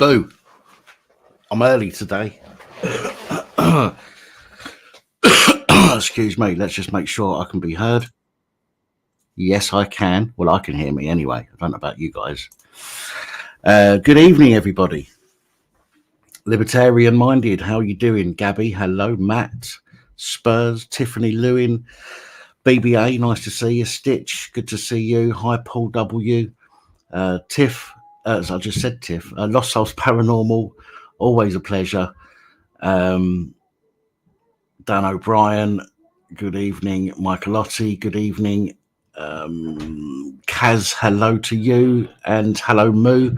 Boo. I'm early today. Excuse me. Let's just make sure I can be heard. Yes, I can. Well, I can hear me anyway. I don't know about you guys. Good evening, everybody. Libertarian minded. How are you doing, Gabby? Hello, Matt. Spurs, Tiffany Lewin, BBA. Nice to see you. Stitch. Good to see you. Hi, Paul W. Tiff. As I just said, Tiff. Lost Souls Paranormal. Always a pleasure. Dan O'Brien. Good evening, Michelotti. Good evening. Kaz, hello to you, and hello Moo,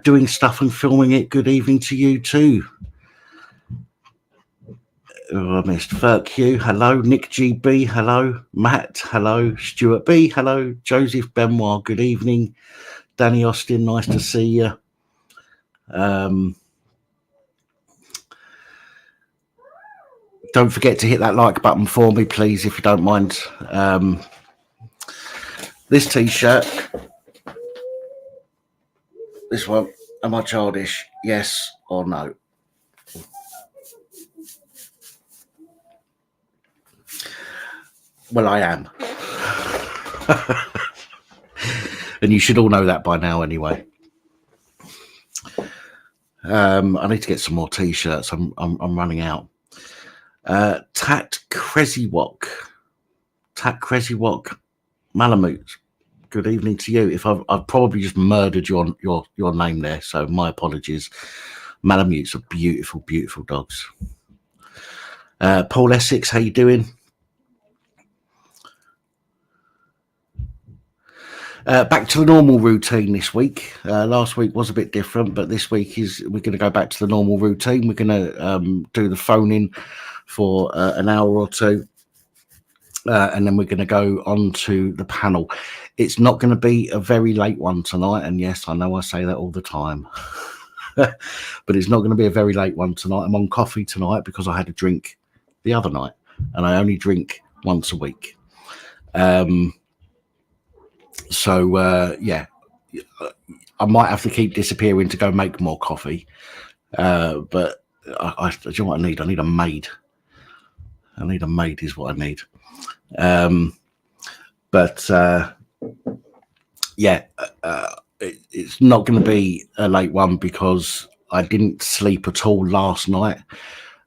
doing stuff and filming it. Good evening to you too. I missed Ferk you, hello. Nick GB, hello. Matt, hello. Stuart B, hello. Joseph Benoit, good evening. Danny Austin, nice to see you. Don't forget to hit that like button for me, please, if you don't mind. This t-shirt, this one, am I childish? Yes or no? Well, I am. And you should all know that by now anyway. I need to get some more t-shirts. I'm running out. Tat Kresiwok, Malamute. Good evening to you. If I've probably just murdered your name there, so my apologies. Malamutes are beautiful, beautiful dogs. Paul Essex, how you doing? Back to the normal routine this week. Last week was a bit different, but this week we're going to go back to the normal routine. We're going to do the phone in for an hour or two, and then we're going to go on to the panel. It's not going to be a very late one tonight, and yes, I know I say that all the time, but it's not going to be a very late one tonight. I'm on coffee tonight because I had a drink the other night, and I only drink once a week. So yeah, I might have to keep disappearing to go make more coffee. But do you know what I need? I need a maid. I need a maid is what I need. Yeah, it's not going to be a late one because I didn't sleep at all last night.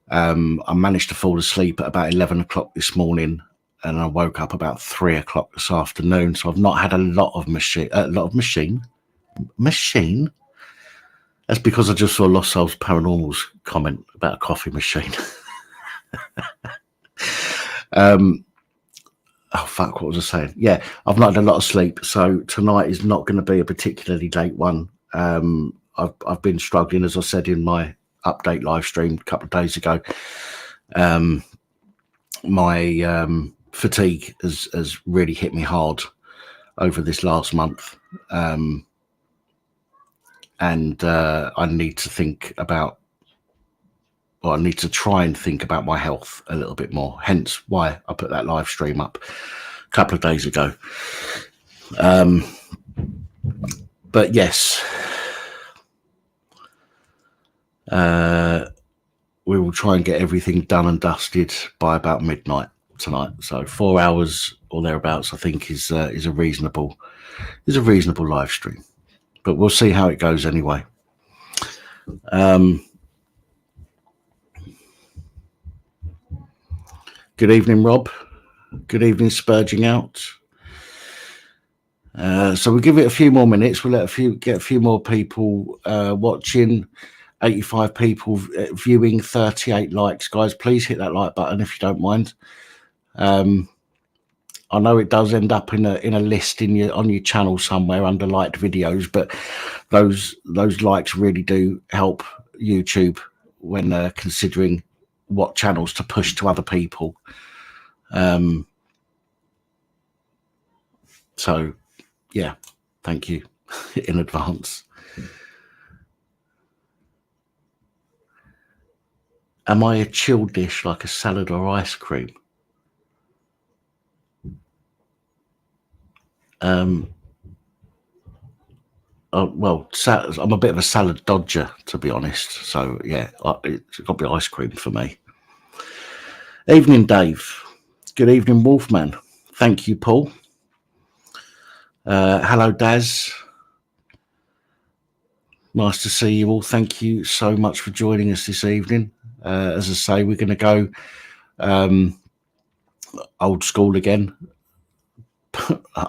I managed to fall asleep at about 11 o'clock this morning, and I woke up about 3 o'clock this afternoon. So I've not had a lot of machine. That's because I just saw Lost Souls Paranormal's comment about a coffee machine. Oh fuck! What was I saying? Yeah, I've not had a lot of sleep, so tonight is not going to be a particularly late one. I've been struggling, as I said in my update live stream a couple of days ago. My fatigue has really hit me hard over this last month, and I need to think about. Well, I need to try and think about my health a little bit more. Hence why I put that live stream up a couple of days ago. But yes, we will try and get everything done and dusted by about midnight tonight. So 4 hours or thereabouts, I think, is a reasonable live stream. But we'll see how it goes anyway. Good evening, Rob. Good evening, Spurging Out. So we'll give it a few more minutes. We'll get a few more people watching. 85 people viewing, 38 likes. Guys, please hit that like button if you don't mind. I know it does end up in a list on your channel somewhere under liked videos, but those likes really do help YouTube when considering what channels to push to other people. So yeah, thank you in advance. Am I a chill dish like a salad or ice cream? Well, I'm a bit of a salad dodger, to be honest. So yeah, it's got to be ice cream for me. Evening, Dave. Good evening, Wolfman. Thank you, Paul. Hello, Daz. Nice to see you all. Thank you so much for joining us this evening. As I say, we're going to go old school again.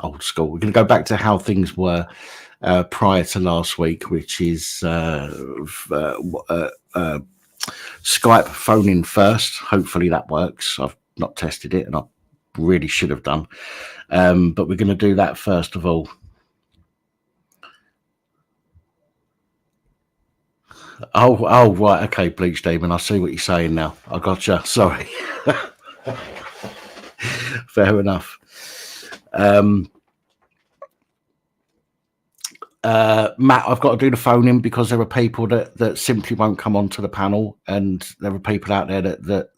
Old school. We're going to go back to how things were prior to last week, which is Skype phoning first. Hopefully that works. I've not tested it, and I really should have done. But we're going to do that first of all. Oh, right. Okay, Bleach Demon. I see what you're saying now. I gotcha. Sorry. Fair enough. Matt, I've got to do the phone in because there are people that simply won't come onto the panel, and there are people out there that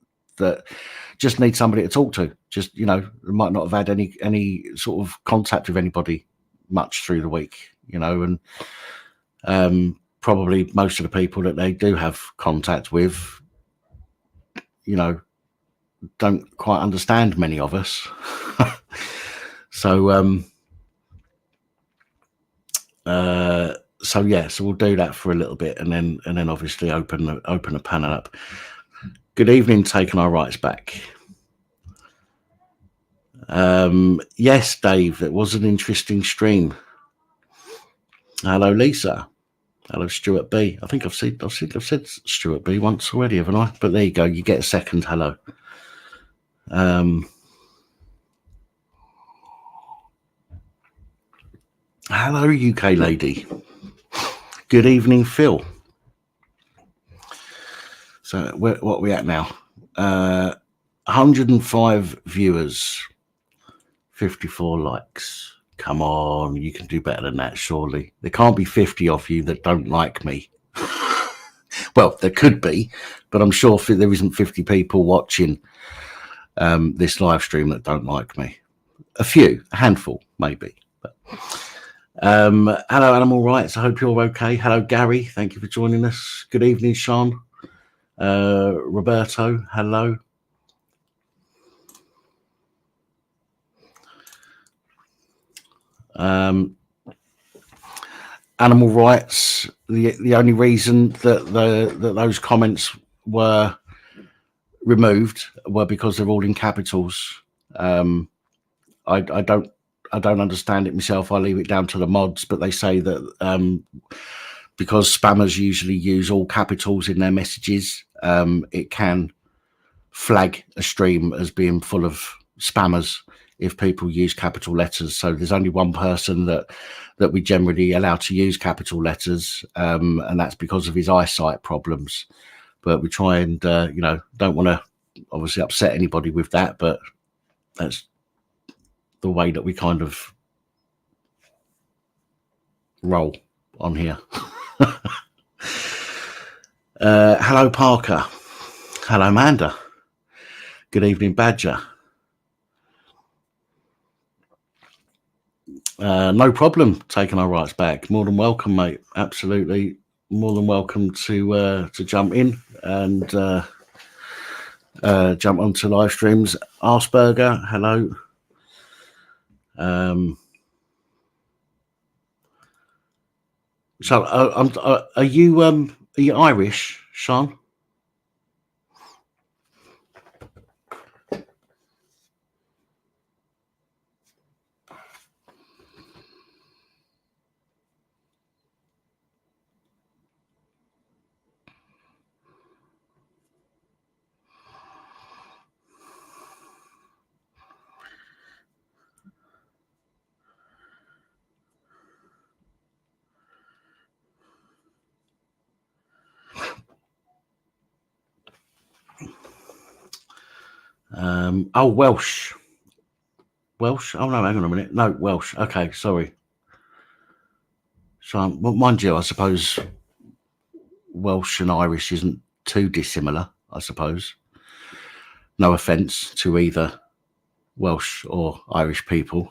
just need somebody to talk to. Just, you know, might not have had any sort of contact with anybody much through the week, you know, and probably most of the people that they do have contact with, you know, don't quite understand many of us. So yeah, so we'll do that for a little bit, and then obviously open the panel up. Good evening, taking our rights back. Yes, Dave, it was an interesting stream. Hello, Lisa. Hello, Stuart B. I think I've said Stuart B once already, haven't I? But there you go. You get a second hello. Hello, UK lady. Good evening, Phil. So what are we at now? 105 viewers, 54 likes. Come on, you can do better than that, surely. There can't be 50 of you that don't like me. Well, there could be, but I'm sure there isn't 50 people watching this live stream that don't like me. A few, a handful, maybe. But, hello, Animal Rights. I hope you're okay. Hello, Gary. Thank you for joining us. Good evening, Sean. Roberto, hello. Animal Rights. The only reason that those comments were removed were because they're all in capitals. I don't understand it myself. I leave it down to the mods, but they say that because spammers usually use all capitals in their messages, it can flag a stream as being full of spammers if people use capital letters. So there's only one person that we generally allow to use capital letters, and that's because of his eyesight problems. But we try and you know, don't want to obviously upset anybody with that, but that's the way that we kind of roll on here. Hello, Parker. Hello, Amanda. Good evening, Badger. No problem taking our rights back. More than welcome, mate. Absolutely more than welcome to jump in and jump onto live streams. Arsberger, hello. So are you Irish, Sean? Oh, Welsh. Welsh? Oh, no, hang on a minute. No, Welsh. Okay, sorry. So, well, mind you, I suppose Welsh and Irish isn't too dissimilar, I suppose. No offence to either Welsh or Irish people.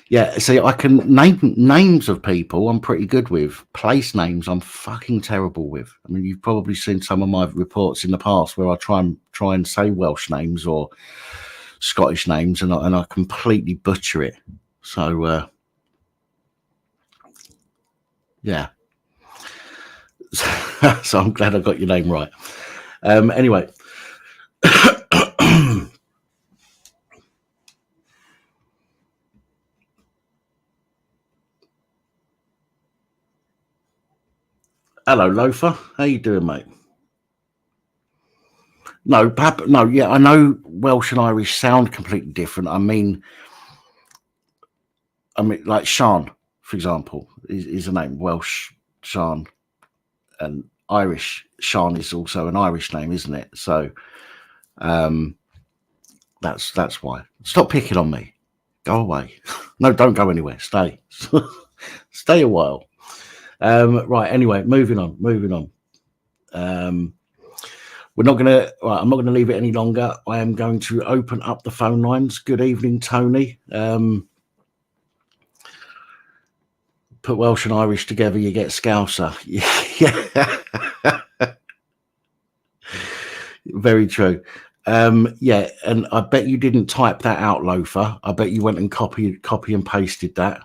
Yeah, see, I can name names of people I'm pretty good with. Place names I'm fucking terrible with. I mean, you've probably seen some of my reports in the past where I try and say Welsh names or Scottish names, and I completely butcher it. So yeah. So I'm glad I got your name right. Anyway. Hello, Loafer. How you doing, mate? No, no, yeah, I know Welsh and Irish sound completely different. I mean, like Sean, for example, is a name. Welsh Sean, and Irish Sean is also an Irish name, isn't it? So that's why. Stop picking on me. Go away. No, don't go anywhere. Stay. Stay a while. Right. Anyway, moving on. We're not gonna. Right, I'm not going to leave it any longer. I am going to open up the phone lines. Good evening, Tony. Put Welsh and Irish together, you get Scouser. Yeah. Very true. Yeah, and I bet you didn't type that out, Loafer. I bet you went and copy and pasted that.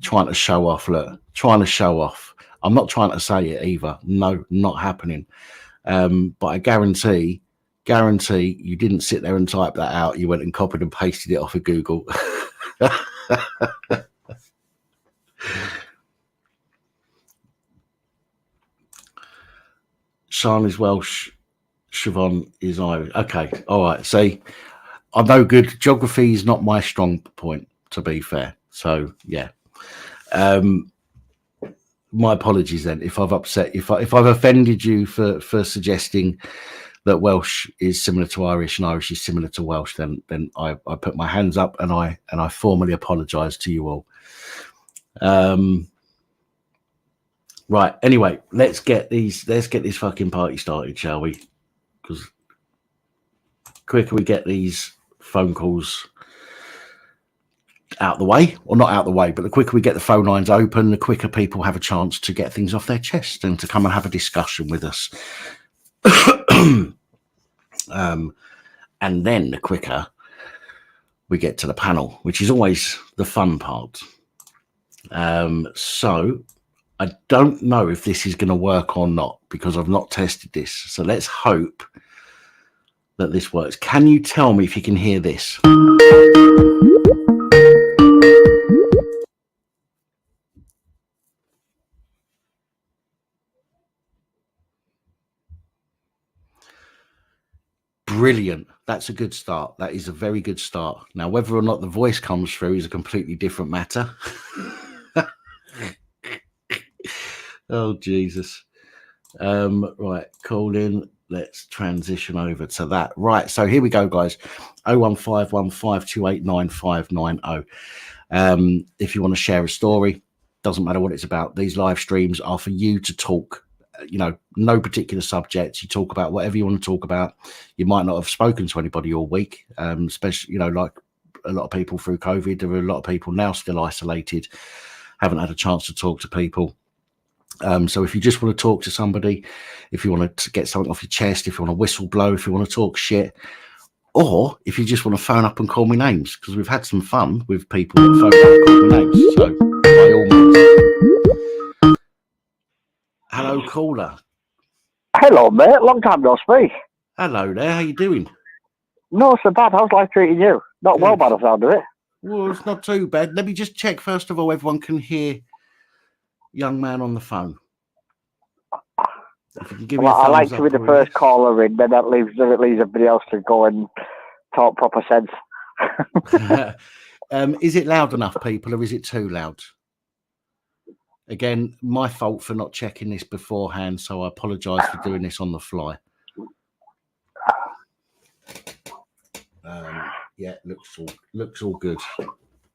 Trying to show off, look. Trying to show off. I'm not trying to say it either. No, not happening. But I guarantee you didn't sit there and type that out. You went and copied and pasted it off of Google. Sean is Welsh, Siobhan is Irish. Okay, all right. See, I'm no good. Geography is not my strong point, to be fair. So yeah. My apologies then if I've upset, if I've offended you for suggesting that Welsh is similar to Irish and Irish is similar to Welsh. Then I put my hands up and I formally apologise to you all. Right. Anyway, let's get this fucking party started, shall we? Because the quicker we get these phone calls out the way, or not out the way, but the quicker we get the phone lines open, the quicker people have a chance to get things off their chest and to come and have a discussion with us. And then the quicker we get to the panel, which is always the fun part. So I don't know if this is going to work or not because I've not tested this. So let's hope that this works. Can you tell me if you can hear this? Brilliant. That's a good start. That is a very good start. Now, whether or not the voice comes through is a completely different matter. Oh, Jesus. Right, call in. Let's transition over to that. Right, so here we go, guys. 01515289590. If you want to share a story, doesn't matter what it's about. These live streams are for you to talk. You know, no particular subject. You talk about whatever you want to talk about. You might not have spoken to anybody all week, especially, you know, like a lot of people through COVID. There are a lot of people now still isolated, haven't had a chance to talk to people. So if you just want to talk to somebody, if you want to get something off your chest, if you want to whistle blow, if you want to talk shit, or if you just want to phone up and call me names, because we've had some fun with people that phone up and call me names. So by all means. Hello, caller. Hello, mate. Long time no speak. Hello there. How you doing? No, so bad. How's life treating you? Not well, by the sound of it. Well, it's not too bad. Let me just check first of all. Everyone can hear young man on the phone. If you can give me I like to be the first caller in, then that leaves everybody else to go and talk proper sense. Is it loud enough, people, or is it too loud? Again, my fault for not checking this beforehand, so I apologise for doing this on the fly. Yeah, looks all good.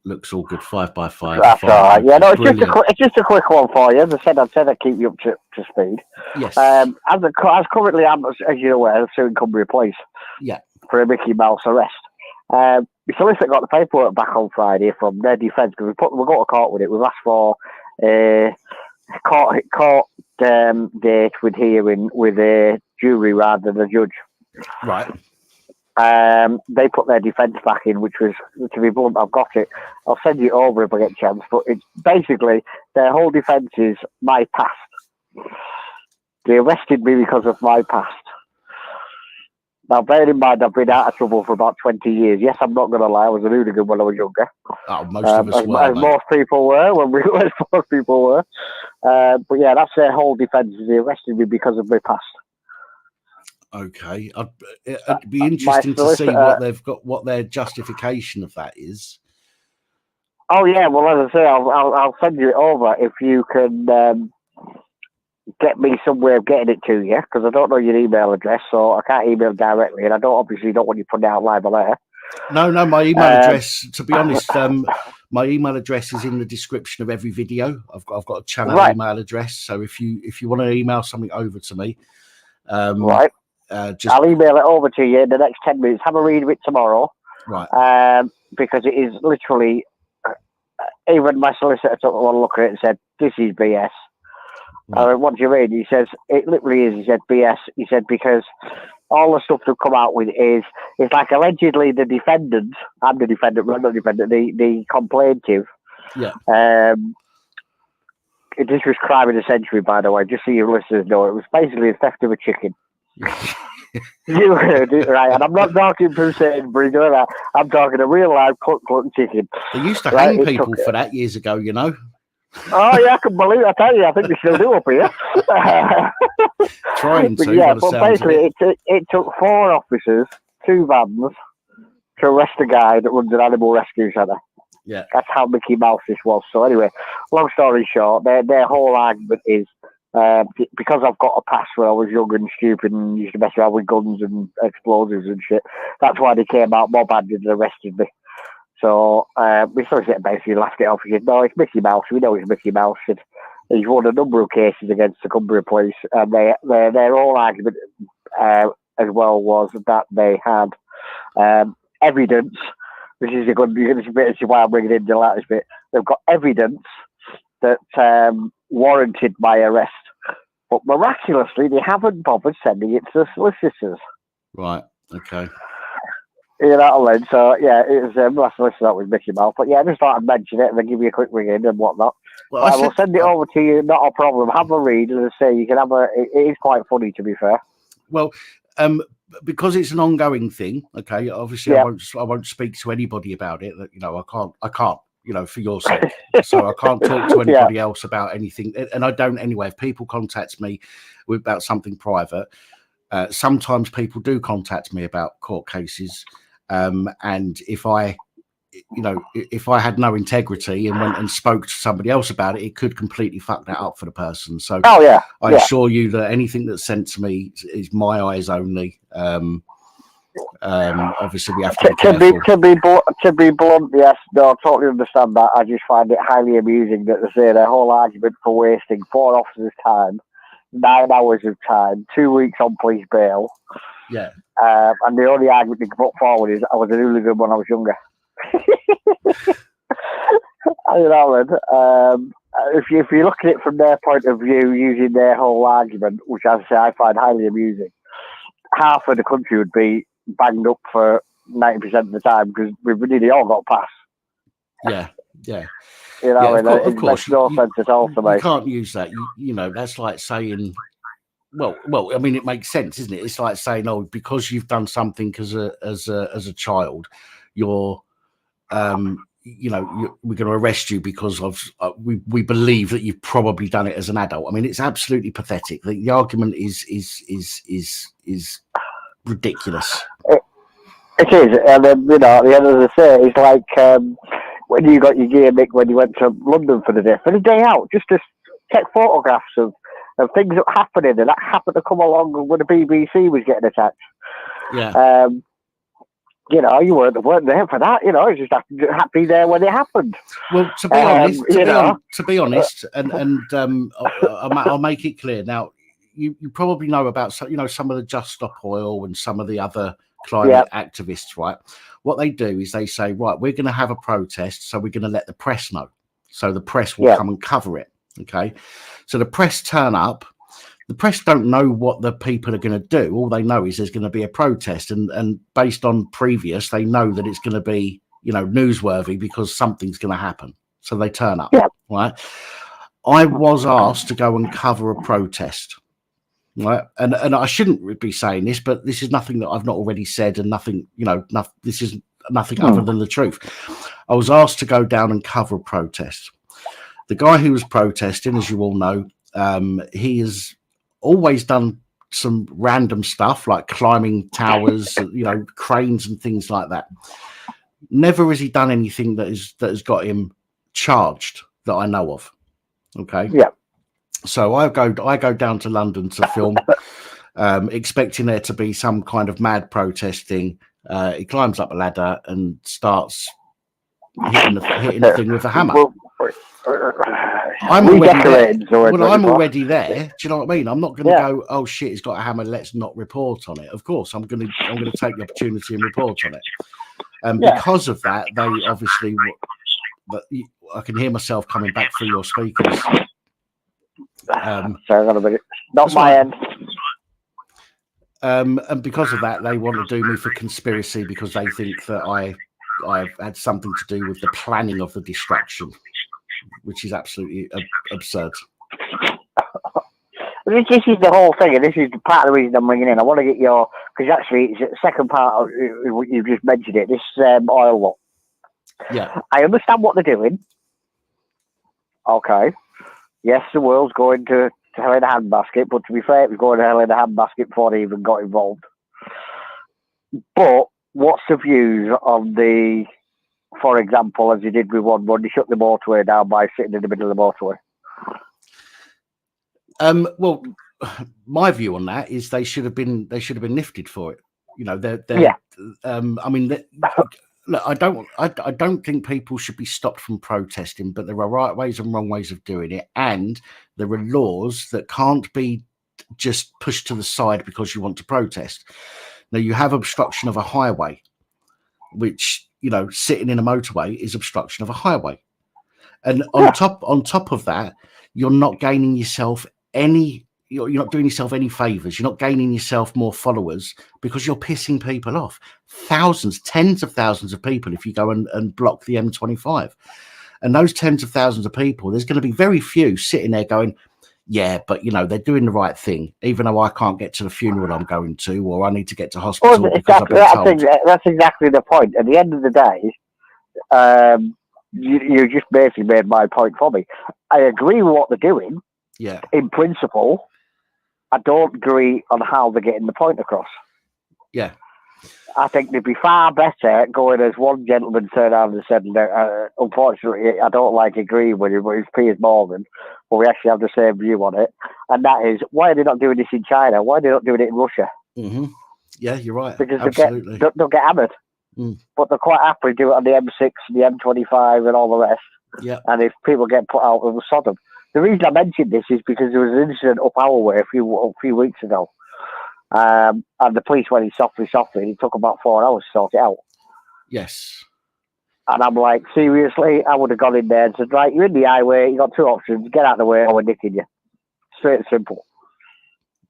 Looks all good. 5 by 5. That's all right. Yeah, no, it's just a quick one for you. As I said, I'd keep you up to speed. Yes. As currently I'm, as you're aware, suing Cumbria Police. Yeah. For a Mickey Mouse arrest. my solicitor got the paperwork back on Friday from their defence because we got to court with it. We've asked for court date with hearing with a jury rather than a judge. Right. They put their defence back in, which was, to be blunt, I've got it. I'll send you over if I get a chance. But it's basically their whole defence is my past. They arrested me because of my past. Now, bear in mind, I've been out of trouble for about 20 years. Yes, I'm not going to lie, I was a hooligan when I was younger. Oh, most of us were, as most people were, as most people were. But yeah, that's their whole defence. They arrested me because of my past. Okay, it'd be interesting to see what they've got, what their justification of that is. Oh yeah, well, as I say, I'll send you it over if you can get me some way of getting it to you, because I don't know your email address, so I can't email directly, and I obviously don't want you putting it out live on air. No, my email address, to be honest, my email address is in the description of every video. I've got a channel email address, so if you want to email something over to me, I'll email it over to you in the next 10 minutes. Have a read of it tomorrow, right? Because it is literally, even my solicitor took one look at it and said, "This is BS." What do you mean? He says, it literally is. He said, BS. He said, because all the stuff they've come out with is, it's like allegedly the defendant, I'm the defendant, well, not the defendant, the complaintive. Yeah. This was crime of the century, by the way, just so your listeners know. It was basically a theft of a chicken. You heard it, right? And I'm not talking from Sainsbury's or that. I'm talking a real live cluck chicken. They used to hang people for that years ago, you know. Oh yeah, I can believe it. I tell you, I think they still do up here. Trying to, yeah, but basically, it took 4 officers, 2 vans, to arrest a guy that runs an animal rescue centre. Yeah, that's how Mickey Mouse this was. So anyway, long story short, their whole argument is because I've got a past where I was young and stupid and used to mess around with guns and explosives and shit. That's why they came out mob-handed and arrested me. So we sort of basically laughed it off. He said, "No, it's Mickey Mouse. We know it's Mickey Mouse." And he's won a number of cases against the Cumbria police, and their whole argument as well was that they had evidence. Which is a good bit. This is why I'm bringing in the latest bit. They've got evidence that warranted my arrest, but miraculously they haven't bothered sending it to the solicitors. Right. Okay. You know what I mean? So yeah, it was last solicitor that was Mickey Mouse. But yeah, I just thought I'd mention it and then give you a quick ring in and whatnot. Well, I will send it over to you. Not a problem. Have a read, and say you can have a. It is quite funny, to be fair. Well, because it's an ongoing thing. Okay, obviously I won't speak to anybody about it. You know, I can't. You know, for your sake. So I can't talk to anybody else about anything, and I don't anyway. If people contact me about something private, sometimes people do contact me about court cases. And if I had no integrity and went and spoke to somebody else about it, it could completely fuck that up for the person. So I assure you that anything that's sent to me is my eyes only. Obviously we have to be careful. To be blunt, yes, no, I totally understand that. I just find it highly amusing that they say their whole argument for wasting 4 officers' time, 9 hours of time, 2 weeks on police bail. Yeah. And the only argument they can put forward is I was a hooligan when I was younger. You know, if you look at it from their point of view, using their whole argument, which as I say I find highly amusing, half of the country would be banged up for 90% of the time because we've nearly all got past. Yeah, yeah. You know, it makes no sense at all to me. You can't use that. You know, that's like saying. Well, I mean, it makes sense, isn't it? It's like saying, "Oh, because you've done something as a child, you're, we're going to arrest you because of we believe that you've probably done it as an adult." I mean, it's absolutely pathetic. The argument is ridiculous. It is, and then at the end of the day, it's like when you got your gear, Mick, when you went to London for the day out, just to take photographs of things that were happening, and that happened to come along when the BBC was getting attacked. Yeah. You weren't there for that. You just happy there when it happened. Well, to be honest, and I'll make it clear now. You probably know about some of the Just Stop Oil and some of the other climate activists, right? What they do is they say, right, we're going to have a protest, so we're going to let the press know. So the press will come and cover it. Okay. So the press turn up. The press don't know what the people are going to do. All they know is there's going to be a protest. And based on previous, they know that it's going to be, newsworthy because something's going to happen. So they turn up. Right. I was asked to go and cover a protest. Right. And I shouldn't be saying this, but this is nothing that I've not already said, and nothing, this is nothing other than the truth. I was asked to go down and cover a protest. The guy who was protesting, as you all know, he has always done some random stuff like climbing towers, cranes and things like that. Never has he done anything that has got him charged that I know of. Okay. Yeah. So I go down to London to film, expecting there to be some kind of mad protesting. He climbs up a ladder and starts hitting the thing with a hammer. I'm already there. Do you know what I mean? I'm not going to go, oh shit, he's got a hammer, let's not report on it. Of course, I'm going to take the opportunity and report on it. And because of that, they obviously, but I can hear myself coming back through your speakers. Sorry, on a minute. Not my end. And because of that, they want to do me for conspiracy because they think that I've had something to do with the planning of the destruction, which is absolutely absurd. This is the whole thing, and this is part of the reason I'm ringing in. I want to get your, because actually it's the second part of you just mentioned it, this oil lot. Yeah. I understand what they're doing. Okay. Yes, the world's going to hell in a handbasket, but to be fair, it was going to hell in a handbasket before they even got involved. But what's the views on the, for example, as you did with one, when they shut the motorway down by sitting in the middle of the motorway? Well, my view on that is they should have been lifted for it. I mean, look, I don't think people should be stopped from protesting, but there are right ways and wrong ways of doing it, and there are laws that can't be just pushed to the side because you want to protest. Now, you have obstruction of a highway, which, sitting in a motorway is obstruction of a highway, and on top of that, you're not gaining yourself you're not doing yourself any favors. You're not gaining yourself more followers because you're pissing people off. Thousands, tens of thousands of people if you go and block the M25. And those tens of thousands of people, there's going to be very few sitting there going, yeah, but, they're doing the right thing, even though I can't get to the funeral I'm going to, or I need to get to hospital because I've been told. That's exactly the point. At the end of the day, you just basically made my point for me. I agree with what they're doing. Yeah. In principle, I don't agree on how they're getting the point across. Yeah. I think they'd be far better going as one gentleman turned around and said, unfortunately, I don't like agreeing with you, but his Piers Morgan, but we actually have the same view on it. And that is, why are they not doing this in China? Why are they not doing it in Russia? Mm-hmm. Yeah, you're right. Because absolutely. they'll get hammered. But they're quite happy to do it on the M6, the M25 and all the rest. Yeah. And if people get put out, it will sod them. The reason I mentioned this is because there was an incident up our way a few weeks ago. And the police went in softly. It took about 4 hours to sort it out. Yes. And I'm like, seriously? I would have gone in there and said, right, you're in the highway, you got two options, get out of the way or we're nicking you. Straight and simple.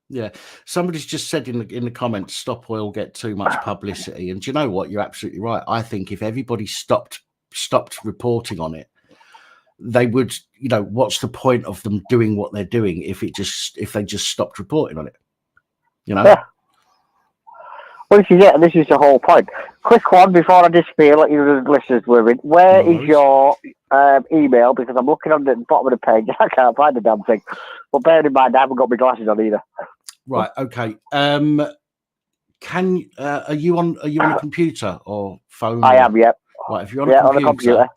Yeah. Somebody's just said in the comments, stop oil get too much publicity. And do you know what? You're absolutely right. I think if everybody stopped reporting on it, they would, what's the point of them doing what they're doing if they just stopped reporting on it? Yeah. Well, this is it, and this is the whole point. Quick one before I disappear, let you listeners with it. Where is your email? Because I'm looking on the bottom of the page, I can't find the damn thing. But bear in mind, I haven't got my glasses on either. Right. Okay. Are you on a computer or phone? I am. Yep. Right. If you're on a computer.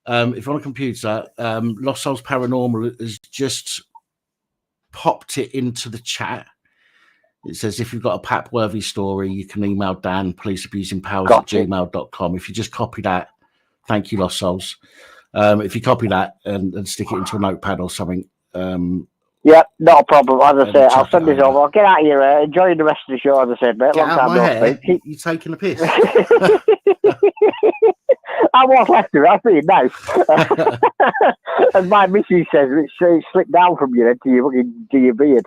If you're on a computer, Lost Souls Paranormal has just popped it into the chat. It says, if you've got a Pap-worthy story, you can email Dan, policeabusingpowers@gmail.com. If you just copy that, thank you, Lost Souls. If you copy that and stick it into a notepad or something, Yeah, not a problem. As I say, I'll chuck it send this over. I'll get out of here. Enjoy the rest of the show, as I said, mate. Get Long out time my no hair. speak. You taking a piss? I was left to. I feel nice. As my missus says, it slipped down from your head to your beard.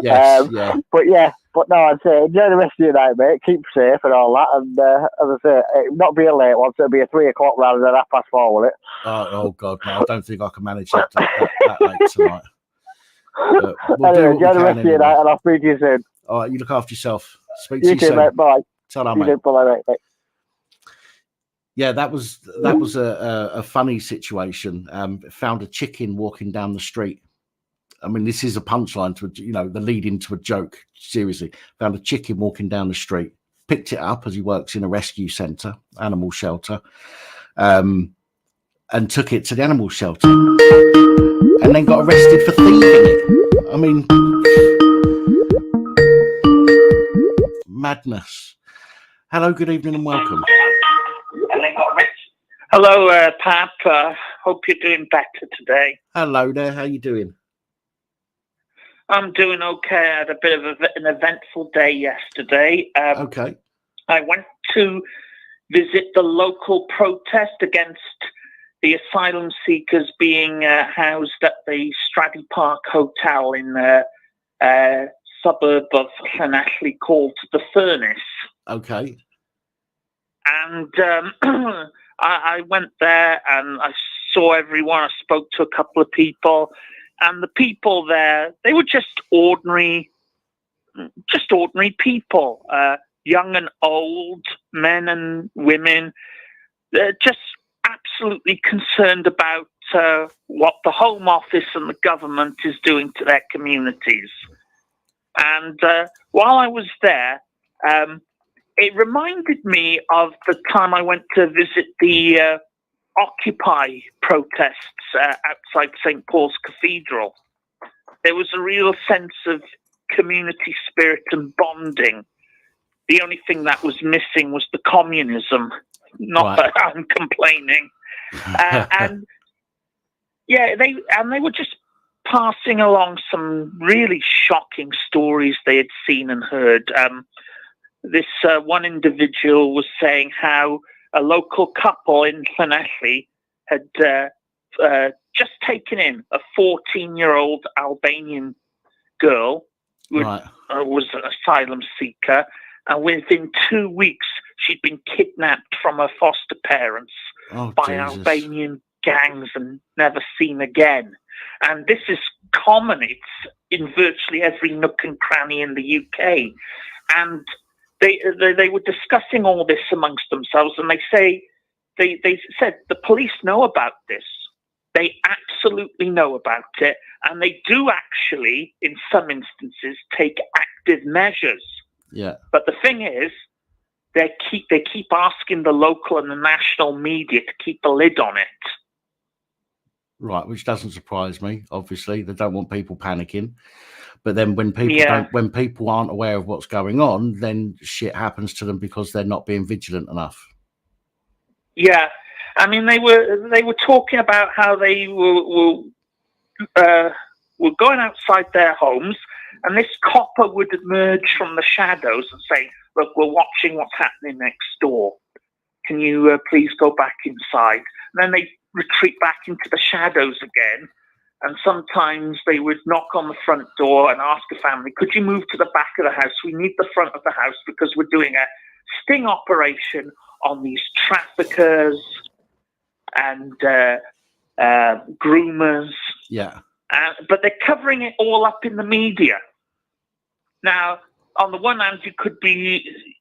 Yes, yeah. But no, I'd say enjoy the rest of your night, mate. Keep safe and all that. And as I say, it'll not be a late one, so it'll be a 3 o'clock rather than 4:30, will it? Oh God, no! I don't think I can manage that late tonight. But we'll Anyway, do what enjoy we the can rest of your night, anyway. and I'll speak to you soon. All right, you look after yourself. Speak to You you too, soon. mate. Bye. Ta-ra, You mate. too. Bye, mate. Yeah, that was a funny situation. Found a chicken walking down the street. I mean, this is a punchline to the lead into a joke. Seriously, found a chicken walking down the street. Picked it up as he works in a rescue centre, animal shelter, and took it to the animal shelter, and then got arrested for thieving it. I mean, madness. Hello, good evening, and welcome. Hello, Pap. Hope you're doing better today. Hello there. How you doing? I'm doing okay. I had a bit of an eventful day yesterday. Okay. I went to visit the local protest against the asylum seekers being housed at the Straddy Park Hotel in the suburb of Llanelli called The Furnace. Okay. And I went there and I saw everyone. I spoke to a couple of people, and the people there, they were just ordinary people, young and old, men and women. They're just absolutely concerned about what the Home Office and the government is doing to their communities. And while I was there, it reminded me of the time I went to visit the Occupy protests outside St. Paul's Cathedral. There was a real sense of community spirit and bonding. The only thing that was missing was the communism. Not that I'm complaining. And they were just passing along some really shocking stories they had seen and heard. This one individual was saying how a local couple in Llanelli had just taken in a 14-year-old Albanian girl who was an asylum seeker, and within 2 weeks she'd been kidnapped from her foster parents by Albanian gangs and never seen again. And this is common. It's in virtually every nook and cranny in the UK. And they were discussing all this amongst themselves, and they said the police know about this. They absolutely know about it, and they do actually, in some instances, take active measures. Yeah. But the thing is, they keep asking the local and the national media to keep a lid on it. Right, which doesn't surprise me. Obviously, they don't want people panicking. But then when people aren't aware of what's going on, then shit happens to them because they're not being vigilant enough. Yeah, I mean they were talking about how they were going outside their homes, and this copper would emerge from the shadows and say, "Look, we're watching what's happening next door. Can you please go back inside?" And then they retreat back into the shadows again. And sometimes they would knock on the front door and ask a family, "Could you move to the back of the house? We need the front of the house because we're doing a sting operation on these traffickers and groomers." Yeah. But they're covering it all up in the media. Now, on the one hand, you could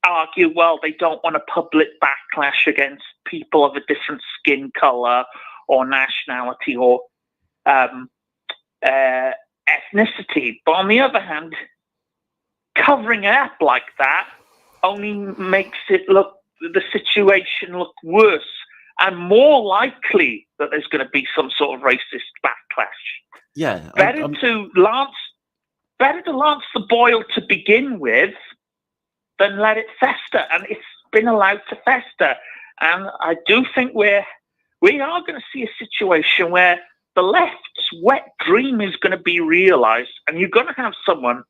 argue, well, they don't want a public backlash against people of a different skin color or nationality or ethnicity. But on the other hand, covering it up like that only makes the situation look worse and more likely that there's going to be some sort of racist backlash. Yeah. Better to lance the boil to begin with than let it fester. And it's been allowed to fester. And I do think we are going to see a situation where the left's wet dream is going to be realized, and you're going to have someone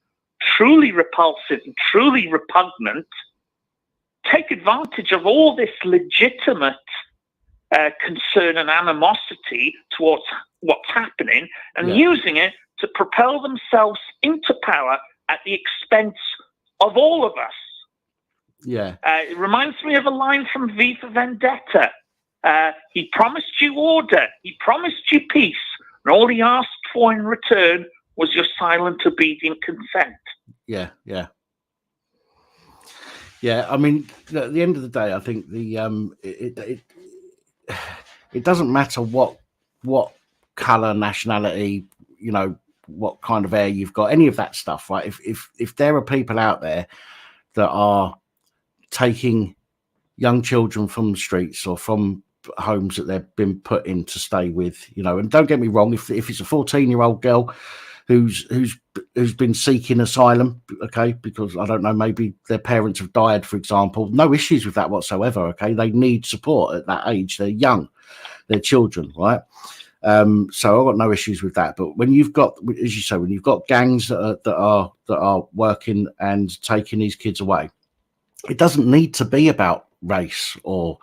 truly repulsive and truly repugnant take advantage of all this legitimate concern and animosity towards what's happening and using it to propel themselves into power at the expense of all of us. Yeah. It reminds me of a line from V for Vendetta. He promised you order, he promised you peace, and all he asked for in return was your silent, obedient consent. Yeah, yeah. Yeah, I mean, at the end of the day, I think it doesn't matter what color, nationality, what kind of air you've got, any of that stuff, right? If there are people out there that are taking young children from the streets or from homes that they've been put in to stay with, and don't get me wrong, if it's a 14-year-old girl who's been seeking asylum, okay, because I don't know, maybe their parents have died, for example, no issues with that whatsoever, okay? They need support at that age. They're young, they're children, right? So I've got no issues with that. But when you've got, as you say, when you've got gangs that are working and taking these kids away, it doesn't need to be about race or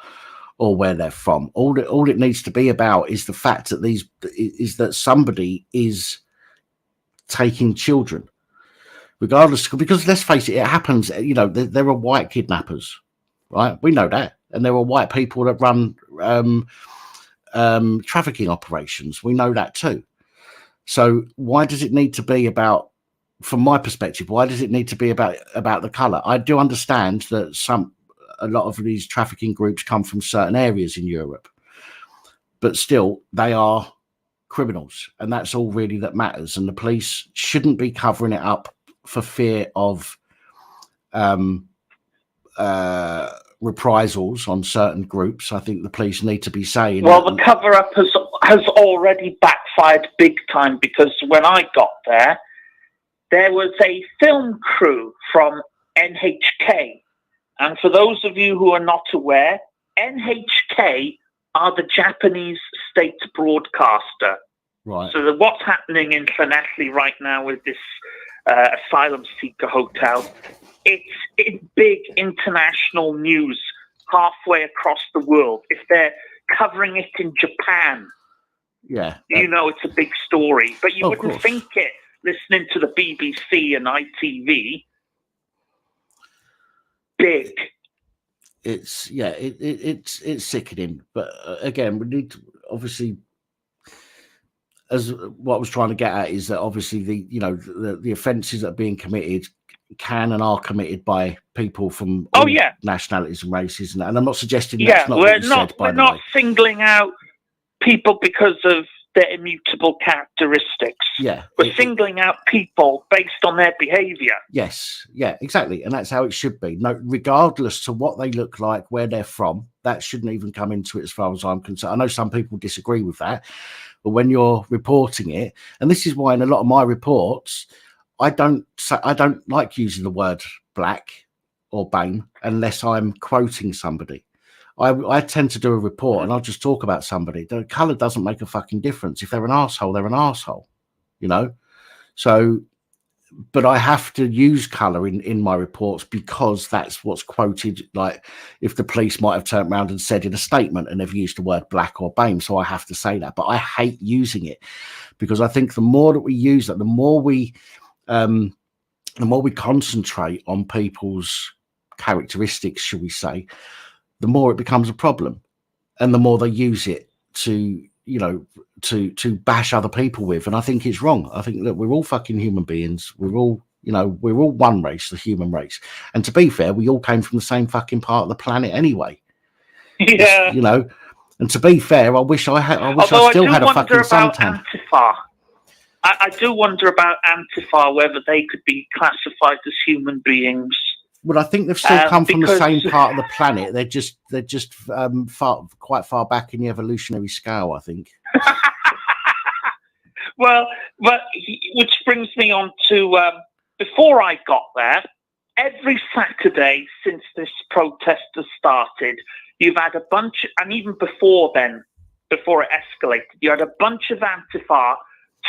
where they're from. All it needs to be about is the fact that somebody is taking children, regardless, because let's face it, it happens. There are white kidnappers, right? We know that, and there are white people that run trafficking operations. We know that too. So why does it need to be about? From my perspective, why does it need to be about the color? I do understand that a lot of these trafficking groups come from certain areas in Europe, but still they are criminals, and that's all really that matters. And the police shouldn't be covering it up for fear of reprisals on certain groups. I think the police need to be saying, well, the cover up has already backfired big time, because when I got there was a film crew from NHK. And for those of you who are not aware, NHK are the Japanese state broadcaster. right? So what's happening in Llanelli right now with this asylum seeker hotel, it's in big international news halfway across the world. If they're covering it in Japan, it's a big story. But you wouldn't think it listening to the BBC and ITV. Big. It's sickening. But again, we need to, obviously, as what I was trying to get at is that obviously the offences that are being committed can and are committed by people from all nationalities and races, and I'm not suggesting that's not what you said, by the way. We're not singling out people because of their immutable characteristics. Yeah, we're singling out people based on their behaviour. Yes, yeah, exactly, and that's how it should be. No, regardless to what they look like, where they're from, that shouldn't even come into it, as far as I'm concerned. I know some people disagree with that, but when you're reporting it, and this is why in a lot of my reports, I don't like using the word black or BAME unless I'm quoting somebody. I tend to do a report and I'll just talk about somebody. The colour doesn't make a fucking difference. If they're an arsehole, they're an arsehole, So, but I have to use colour in my reports because that's what's quoted. Like if the police might have turned around and said in a statement and they've used the word black or BAME, so I have to say that. But I hate using it because I think the more that we use that, the more we concentrate on people's characteristics, shall we say, the more it becomes a problem, and the more they use it to bash other people with. And I think it's wrong. I think that we're all fucking human beings. We're all one race, the human race. And to be fair, we all came from the same fucking part of the planet anyway. Yeah. And to be fair, I wish I still had a fucking suntan. Antifa. I do wonder about Antifa, whether they could be classified as human beings. Well, I think they've still come from the same part of the planet. They're just quite far back in the evolutionary scale, I think. Well, which brings me on to before I got there, every Saturday since this protest has started, you've had a bunch, and even before then, before it escalated, you had a bunch of Antifa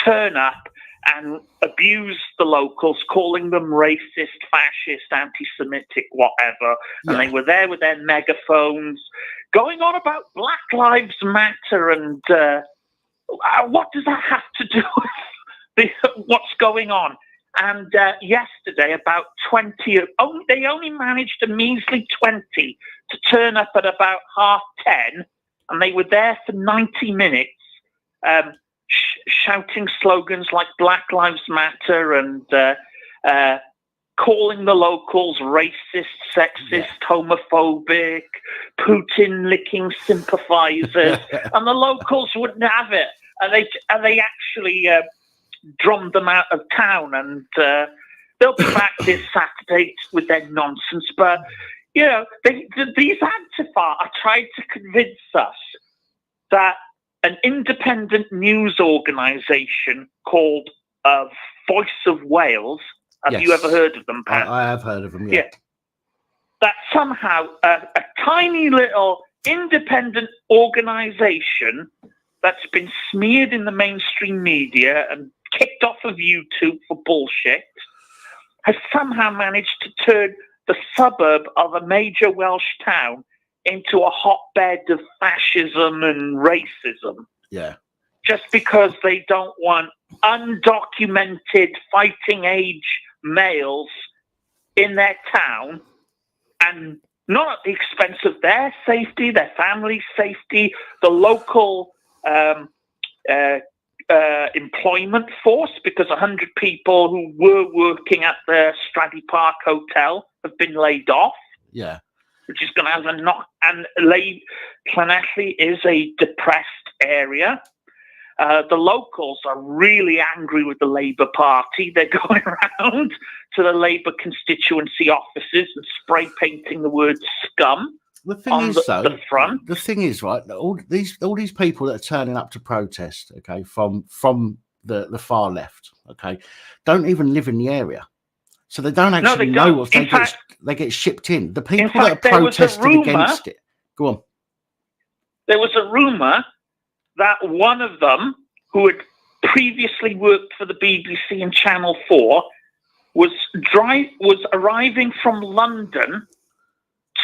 turn up and abuse the locals, calling them racist, fascist, anti-Semitic, whatever. And they were there with their megaphones, going on about Black Lives Matter. And what does that have to do with what's going on? And yesterday, about 20, they only managed a measly 20 to turn up at about 10:30, and they were there for 90 minutes, shouting slogans like Black Lives Matter and calling the locals racist, sexist, homophobic, Putin-licking sympathizers, and the locals wouldn't have it. And they actually drummed them out of town, and they'll be back this Saturday with their nonsense. But, you know, these Antifa are trying to convince us that an independent news organisation called Voice of Wales, have you ever heard of them, Pat? I have heard of them, yeah. That somehow a tiny little independent organisation that's been smeared in the mainstream media and kicked off of YouTube for bullshit has somehow managed to turn the suburb of a major Welsh town into a hotbed of fascism and racism. Yeah. Just because they don't want undocumented fighting age males in their town, and not at the expense of their safety, their family's safety, the local employment force, because 100 people who were working at the Straddy Park Hotel have been laid off. Yeah. Which is going to have a knock. And Llanelli is a depressed area. The locals are really angry with the Labour Party. They're going around to the Labour constituency offices and spray painting the word scum. The thing is, though, the front. The thing is, right, all these people that are turning up to protest, okay, from the far left, okay, don't even live in the area, so they don't actually know what they get shipped in. The people that are protesting against it. Go on. There was a rumor that one of them, who had previously worked for the BBC and Channel 4, was arriving from London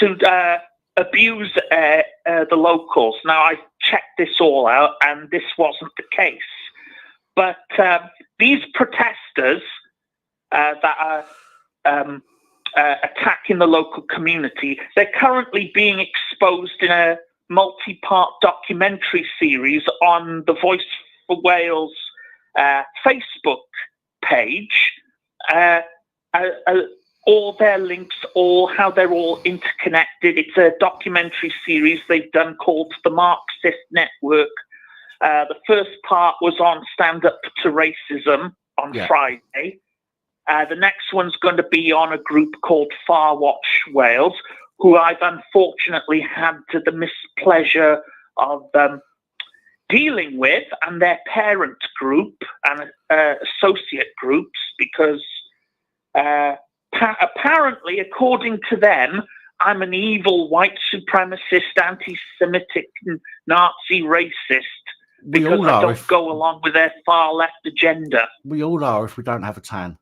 to abuse the locals. Now, I checked this all out, and this wasn't the case. But these protesters that are attacking the local community, they're currently being exposed in a multi-part documentary series on the Voice for Wales Facebook page. All their links, how they're all interconnected. It's a documentary series they've done called The Marxist Network. The first part was on Stand Up to Racism on Friday. The next one's going to be on a group called Far Watch Wales, who I've unfortunately had the mispleasure of dealing with, and their parent group and associate groups, because apparently, according to them, I'm an evil white supremacist, anti-Semitic, Nazi racist because I don't go along with their far left agenda. We all are if we don't have a tan.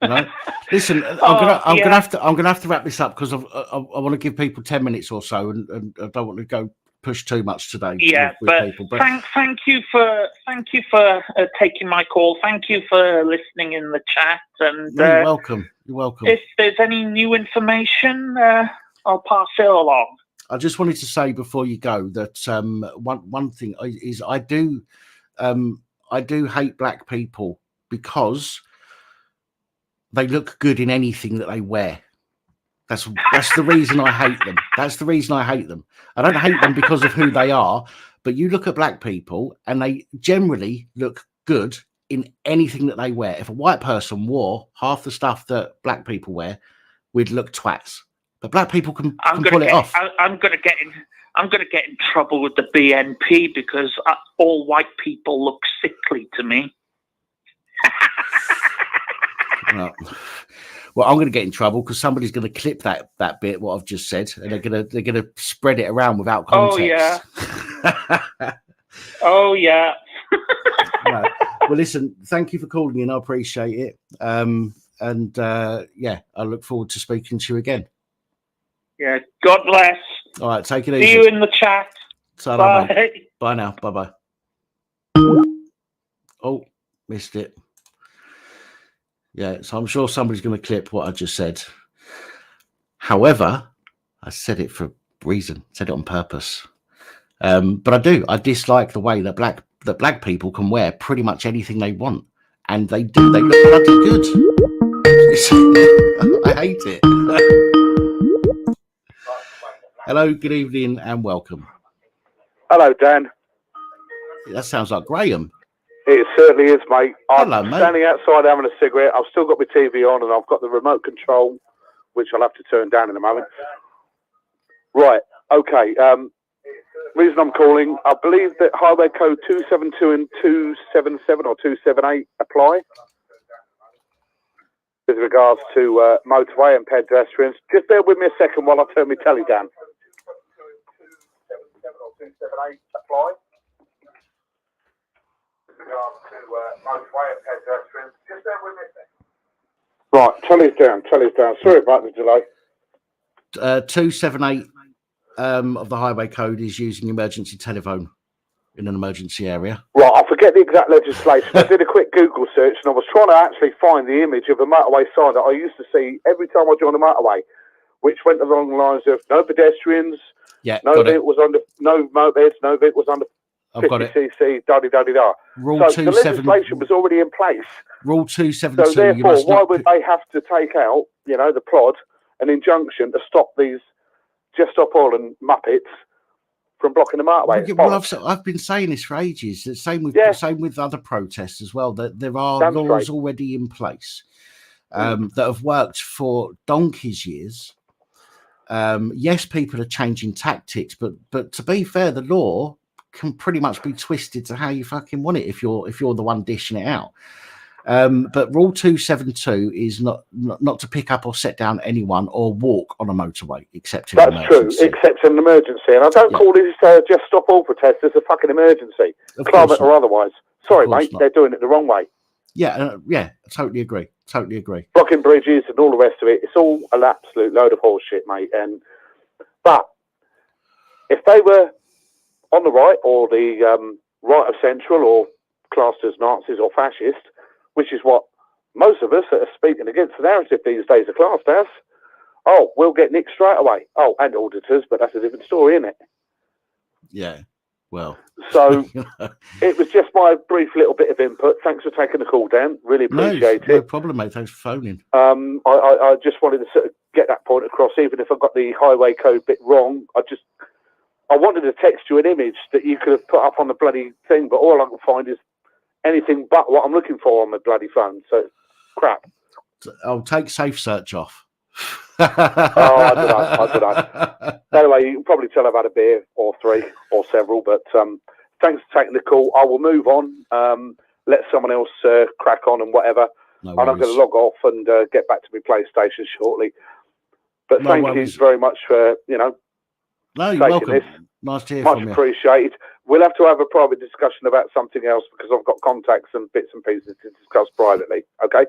You know? Listen, I'm gonna have to wrap this up because I want to give people 10 minutes or so, and I don't want to go push too much today. Yeah, with people. But thank you for taking my call. Thank you for listening in the chat. And you're welcome. You're welcome. If there's any new information, I'll pass it along. I just wanted to say before you go that one thing is I do hate black people because they look good in anything that they wear. That's the reason I hate them. That's the reason I hate them. I don't hate them because of who they are, but you look at black people and they generally look good in anything that they wear. If a white person wore half the stuff that black people wear, we'd look twats. But black people can pull it off. I'm going to get in trouble with the BNP because all white people look sickly to me. Well, Well, I'm going to get in trouble because somebody's going to clip that bit what I've just said, and they're going to spread it around without context. Oh yeah. No. Well, listen, thank you for calling in. I appreciate it. Yeah, I look forward to speaking to you again. Yeah. God bless. All right, take it easy. See you in the chat. Bye. Bye. Bye now. Bye. Oh, missed it. Yeah, so I'm sure somebody's going to clip what I just said. However, I said it for a reason. Said it on purpose. But I dislike the way that black people can wear pretty much anything they want, and they do. They look bloody good. I hate it. Hello, good evening, and welcome. Hello, Dan. That sounds like Graham. It certainly is, mate. Hello, I'm mate. standing outside having a cigarette. I've still got my TV on, and I've got the remote control, which I'll have to turn down in a moment. Right. Okay. Reason I'm calling, I believe that Highway Code 272 and 277 or 278 apply with regards to motorway and pedestrians. Just bear with me a second while I turn my telly down. 277 or 278 apply with regards to motorway and pedestrians. Just bear with me a second. Right, telly's down. Sorry about the delay. 278 of the highway code is using emergency telephone in an emergency area. Right, I forget the exact legislation. I did a quick Google search and I was trying to actually find the image of a motorway sign that I used to see every time I joined a motorway, which went along the lines of no pedestrians, no vehicles under, no mopeds, no vehicles under 50cc, da-di-da-di-da. So the legislation was already in place. Rule 272. So therefore, why would they have to take out, the plod, an injunction to stop these just stop all and muppets from blocking the motorway? Well, I've been saying this for ages. The same with other protests as well. That there are laws already in place that have worked for donkey's years. Yes, people are changing tactics, but to be fair, the law can pretty much be twisted to how you fucking want it if you're the one dishing it out. But Rule 272 is not to pick up or set down anyone or walk on a motorway, except in an emergency. True, except in an emergency. And I don't call this just stop all protesters a fucking emergency, climate or otherwise. Sorry, mate, they're doing it the wrong way. Yeah, I totally agree. Blocking bridges and all the rest of it, it's all an absolute load of horseshit, mate. But if they were on the right or the right of central or classed as Nazis or fascist, which is what most of us that are speaking against the narrative these days are classed as, we'll get nicked straight away. Oh, and auditors, but that's a different story, isn't it? Yeah, well. So it was just my brief little bit of input. Thanks for taking the call, Dan. Really appreciate it. No problem, mate. Thanks for phoning. I just wanted to sort of get that point across, even if I got the highway code bit wrong. I wanted to text you an image that you could have put up on the bloody thing, but all I can find is anything but what I'm looking for on my bloody phone. So it's crap. I'll take safe search off. I don't know. Anyway, you can probably tell I've had a beer or three or several, but thanks for taking the call. I will move on, let someone else crack on and whatever. No worries. I'm going to log off and get back to my PlayStation shortly. But thank you very much for, No, you're welcome. This. Nice to hear from you. Much appreciated. We'll have to have a private discussion about something else because I've got contacts and bits and pieces to discuss privately. Okay?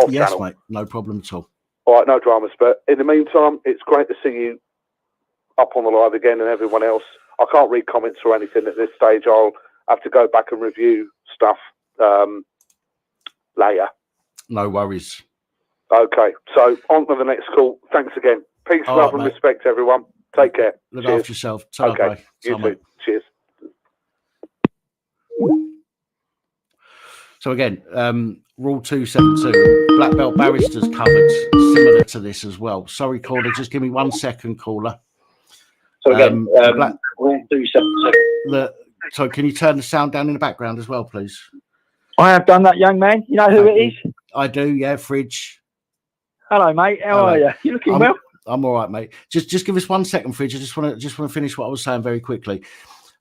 Yes, channel. Mate. No problem at all. All right, no dramas. But in the meantime, it's great to see you up on the live again and everyone else. I can't read comments or anything at this stage. I'll have to go back and review stuff later. No worries. Okay, so on to the next call. Thanks again. Peace, love, and respect, everyone. Take care. Look after yourself. Okay, you too. Cheers. So again, Rule 272, black belt barristers covered, similar to this as well. Sorry, caller, just give me 1 second, caller. So again, Rule 272. So can you turn the sound down in the background as well, please? I have done that, young man. You know who it is? I do, yeah, Fridge. Hello, mate. How are you? You looking well? I'm all right, mate. Just give us 1 second, Fridge. I just want to finish what I was saying very quickly.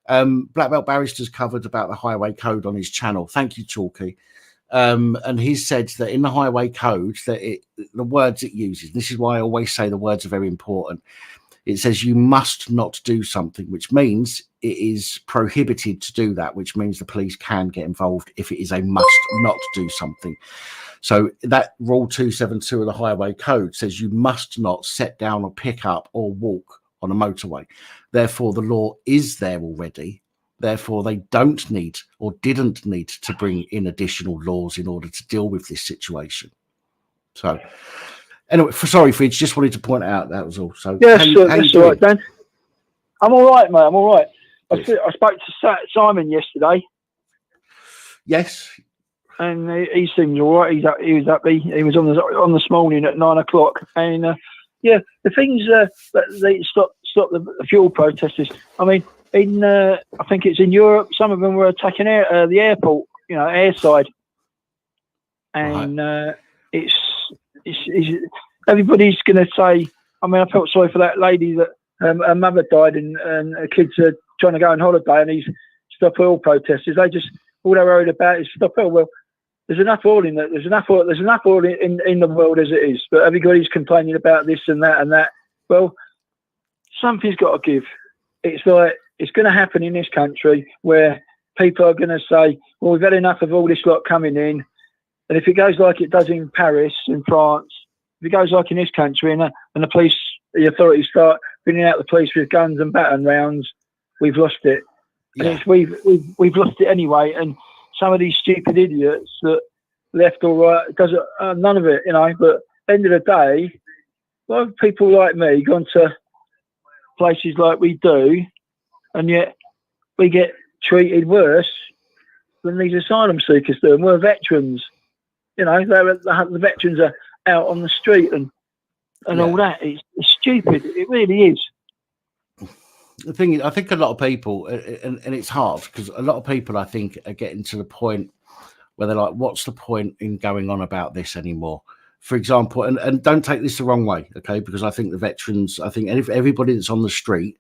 Black Belt Barrister's covered about the highway code on his channel. Thank you, Chalky. And he's said that in the highway code that the words it uses, this is why I always say the words are very important. It says you must not do something, which means it is prohibited to do that, which means the police can get involved if it is a must not do something. So that rule 272 of the highway code says you must not set down or pick up or walk on a motorway. Therefore, the law is there already. Therefore, they don't need or didn't need to bring in additional laws in order to deal with this situation. So, anyway, sorry, Fridge, just wanted to point out that was all. So, yeah, that's all right, Dan. I'm all right, mate. I'm all right. Yes. I spoke to Simon yesterday. Yes. And he seems all right. He was happy. He was on this morning at 9 o'clock. And yeah, the things that they stop the fuel protesters. I mean, I think it's in Europe. Some of them were attacking the airport, airside, and right. It's everybody's going to say. I mean, I felt sorry for that lady that her mother died, and her kids are trying to go on holiday, and these stop oil protesters. They just all they're worried about is stop oil. Well, there's enough oil in that. There's enough oil in the world as it is, but everybody's complaining about this and that and that. Well, something's got to give. It's like it's going to happen in this country where people are going to say, well, we've had enough of all this lot coming in. And if it goes like it does in Paris, in France, if it goes like in this country and the police, the authorities start bringing out the police with guns and baton rounds, we've lost it. Yeah. And we've lost it anyway. And some of these stupid idiots that left or right, it doesn't, none of it, but at the end of the day, why have people like me gone to places like we do, and yet we get treated worse than these asylum seekers do? And we're veterans, the veterans are out on the street and all that. It's stupid. It really is. The thing is, I think a lot of people, and it's hard because a lot of people, I think, are getting to the point where they're like, what's the point in going on about this anymore? For example, and don't take this the wrong way, okay? Because I think the veterans, everybody that's on the street,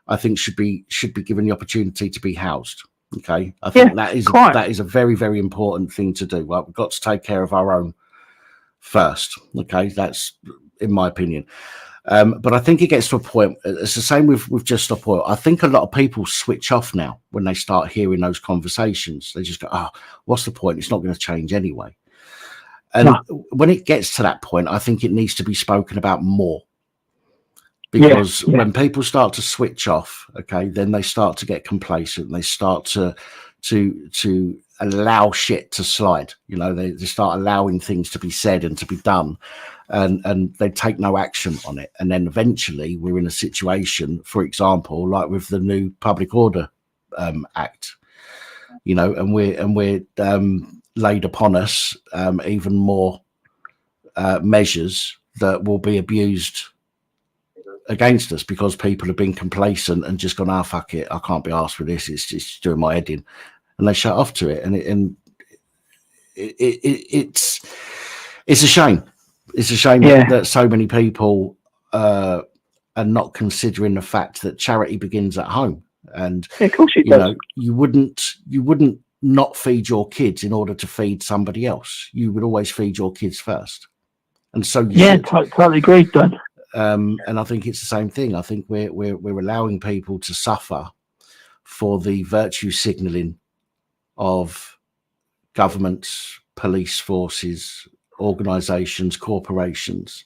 I think should be given the opportunity to be housed. Okay, I think that is a very, very important thing to do. Well, we've got to take care of our own first. Okay, that's in my opinion. But I think it gets to a point. It's the same with Just Stop Oil. I think a lot of people switch off now when they start hearing those conversations. They just go, "Oh, what's the point? It's not going to change anyway." And when it gets to that point, I think it needs to be spoken about more. Because when people start to switch off, okay, then they start to get complacent. They start to allow shit to slide. They start allowing things to be said and to be done, and they take no action on it. And then eventually, we're in a situation, for example, like with the new Public Order Act, and we're laid upon us even more measures that will be abused against us because people have been complacent and just gone, fuck it, I can't be asked for this, it's just doing my head in, and they shut off to it. And it's a shame. It's a shame that so many people are not considering the fact that charity begins at home. And of course it does. You wouldn't not feed your kids in order to feed somebody else. You would always feed your kids first. And so totally agree, Dan. And I think it's the same thing. I think we're allowing people to suffer for the virtue signalling of governments, police forces, organisations, corporations,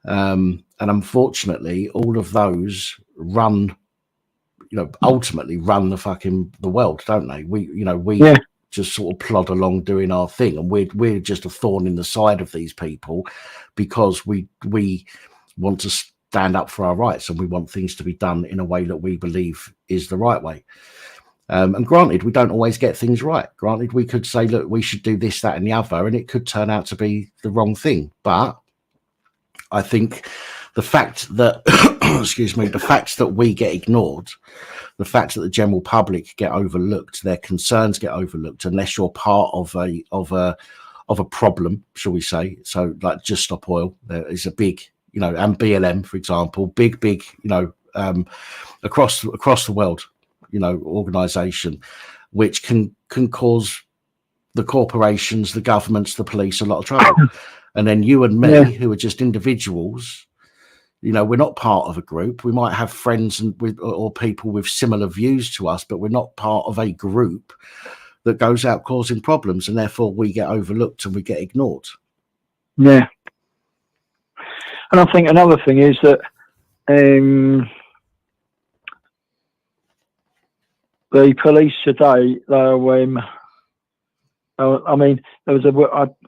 and unfortunately, all of those ultimately run the world, don't they? We just sort of plod along doing our thing, and we're just a thorn in the side of these people because we want to stand up for our rights and we want things to be done in a way that we believe is the right way. And granted, we don't always get things right. Granted, we could say, look, we should do this, that, and the other, and it could turn out to be the wrong thing. But I think the fact that, the fact that we get ignored, the fact that the general public get overlooked, their concerns get overlooked, unless you're part of a problem, shall we say? So, like Just Stop Oil, there is a big, and BLM, for example, big, across the world, organisation, which can cause the corporations, the governments, the police a lot of trouble. And then you and me, Yeah. who are just individuals, you know, we're not part of a group. We might have friends or people with similar views to us, but we're not part of a group that goes out causing problems, and therefore we get overlooked and we get ignored. Yeah. And I think another thing is that the police today, I mean, there was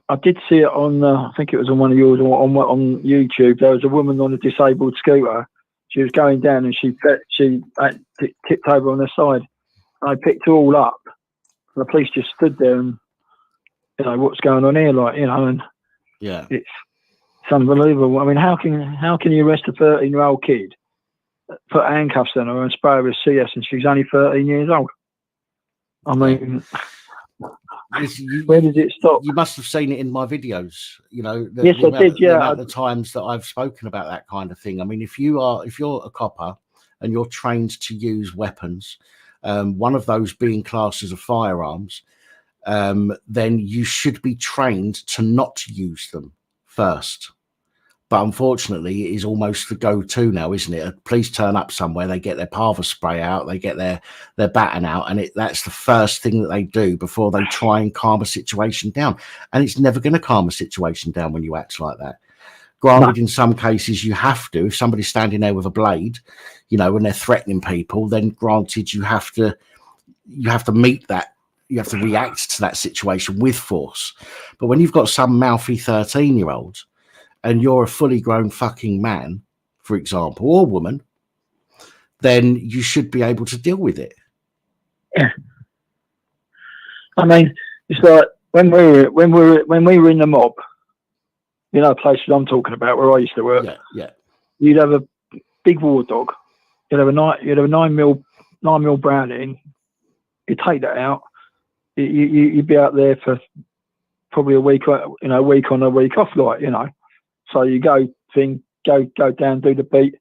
I did see it on, I think it was on one of yours, on YouTube. There was a woman on a disabled scooter. She was going down and she tipped over on her side. I picked her all up. And the police just stood there and, you know, what's going on here? Like, you know, and Yeah, it's unbelievable. I mean, how can you arrest a 13-year-old kid, put handcuffs on her and spray her with CS, and she's only 13 years old? I mean, where does it stop? You must have seen it in my videos. You know, Yes, I did. Yeah, the amount of times that I've spoken about that kind of thing. I mean, if you're a copper and you're trained to use weapons, one of those being classed as a firearms, then you should be trained to not use them first. But unfortunately, it is almost the go-to now, isn't it? Police turn up somewhere, they get their Parva spray out, they get their baton out, and that's the first thing that they do before they try and calm a situation down. And it's never going to calm a situation down when you act like that. Granted, in some cases you have to. If somebody's standing there with a blade, you know, when they're threatening people, then granted you have to meet that. You have to react to that situation with force. But when you've got some mouthy 13-year-old and you're a fully grown fucking man, for example, or woman, then you should be able to deal with it. Yeah. I mean, it's like when we were in the mob, you know, places I'm talking about where I used to work. Yeah. You'd have a big war dog. You'd have a 9mm Browning. You'd take that out. You'd be out there for probably a week, you know, a week on, a week off, like, you know. So you go down, do the beat,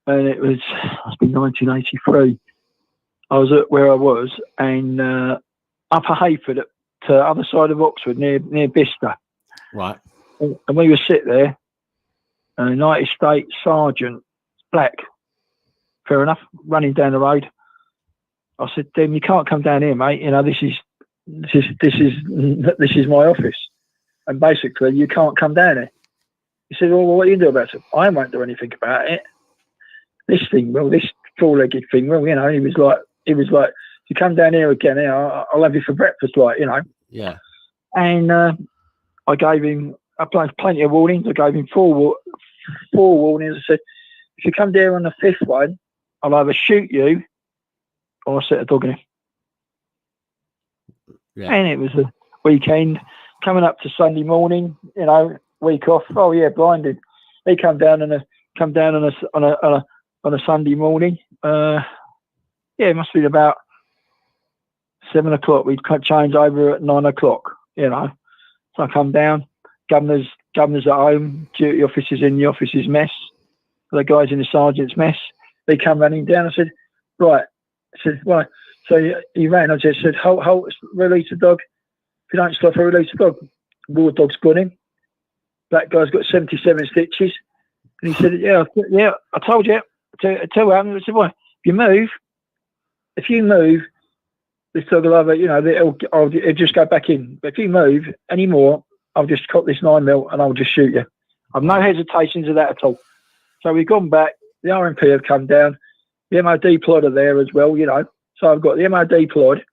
and it must be 1983. I was at where I was, and Upper Hayford to the other side of Oxford, near Bicester. Right. And we were sit there, and a United States Sergeant, black, fair enough, running down the road. I said, "Dem, you can't come down here, mate. You know, this is my office, and basically you can't come down here." He said, "Well, what do you do about it?" "I won't do anything about it. This four-legged thing, well, you know." He was like, "If you come down here again, I'll have you for breakfast," like, you know. Yeah. And I gave him plenty of warnings. I gave him four warnings. I said, "If you come down on the fifth one, I'll either shoot you or I'll set a dog in him." Yeah. And it was a weekend coming up to Sunday morning, you know, week off. Oh yeah, blinded. He come down on a Sunday morning. Yeah, it must be about 7 o'clock. We'd change over at 9 o'clock, you know. So I come down, governor's at home, duty officers in the officer's mess, the guys in the sergeant's mess. They come running down. I said, "Right." I said, "Right." So he ran. I just said, "Halt, release the dog. If you don't stop, I release the dog." War dog's got him. That guy's got 77 stitches. And he said, yeah, I told you. I tell him. I said, "Why? If you move, this dog will either, you know, it'll just go back in. But if you move any more, I'll just cock this 9mm and I'll just shoot you." I've no hesitations of that at all. So we've gone back. The RMP have come down. The MOD plod are there as well, you know. So I've got the MOD plod.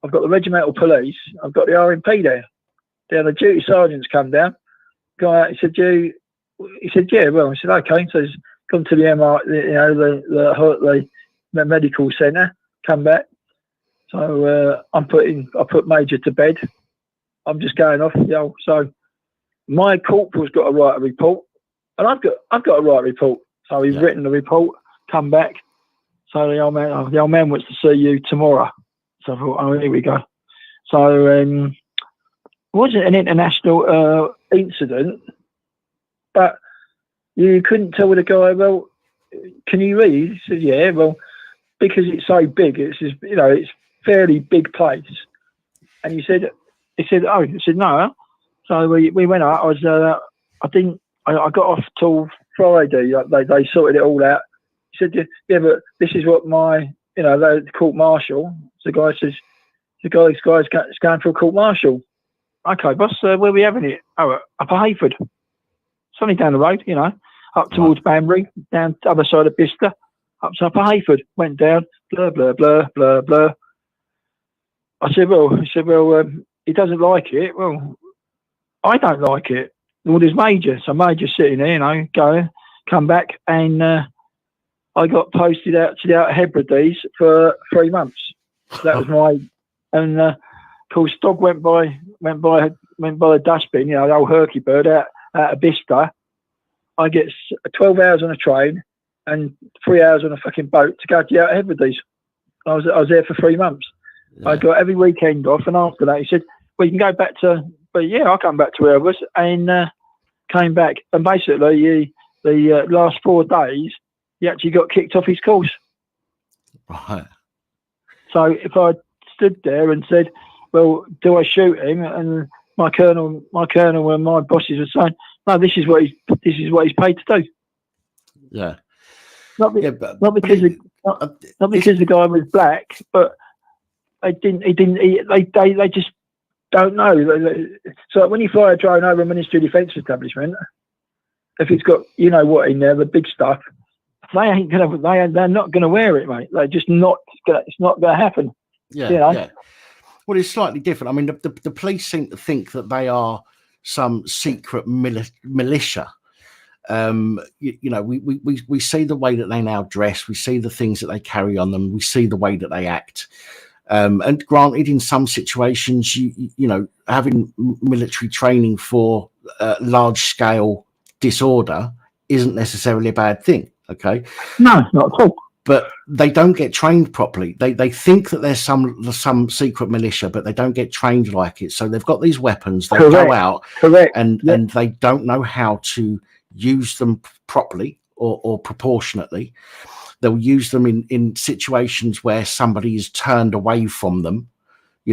I've got the regimental police. I've got the RMP there. Then the duty sergeants come down. Guy out, he said, "Yeah." Well, I said, "Okay." So he's gone to the the medical centre, come back. So I put Major to bed. I'm just going off, you know. So my corporal's got a right to report, and I've got a right to report. So he's written the report, come back. So the old man wants to see you tomorrow. So I thought, oh, here we go. So it wasn't an international incident, but you couldn't tell with the guy, "Well, can you read?" He said, "Yeah." Well, because it's so big, it's just, you know, it's fairly big place. And he said, He said, "Oh," he said, "No." So we went out. I got off till Friday. They sorted it all out. He said, "Yeah, but this is what the court martial." The guy says, "The guy's going for a court martial." Okay, boss, where are we having it? Oh, up at Hayford. It's only down the road, up towards Banbury, down the other side of Bicester, up to Upper Hayford. Went down, blah, blah, blah, blah, blah. I said, well, he doesn't like it. Well, I don't like it. Well, there's Major. So Major's sitting there, come back, and I got posted out to the Outer Hebrides for 3 months. That was and of course, dog went by the dustbin, the old herky bird out of Bicester. I get 12 hours on a train and 3 hours on a fucking boat to go to the Outer Hebrides. I was there for 3 months. Yeah. I got every weekend off, and after that, he said, "Well, you can go back to." But yeah, I come back to where I was, and came back, and basically the last 4 days, he actually got kicked off his course. Right. So if I stood there and said, "Well, do I shoot him?" and my colonel and my bosses were saying, "No, this is what he's paid to do." Yeah. Not because the guy was black, but they just don't know. So when you fly a drone over a Ministry of Defence establishment, if it's got what in there, the big stuff, they're not gonna wear it, mate. They're just not. It's not gonna happen. Yeah. Yeah. Well, it's slightly different. I mean, the police seem to think that they are some secret militia. We see the way that they now dress. We see the things that they carry on them. We see the way that they act. And granted, in some situations, having military training for large scale disorder isn't necessarily a bad thing. Okay. No, not at all. But they don't get trained properly. They think that there's some secret militia, but they don't get trained like it. So they've got these weapons. They go out, and they don't know how to use them properly or proportionately. They'll use them in situations where somebody is turned away from them.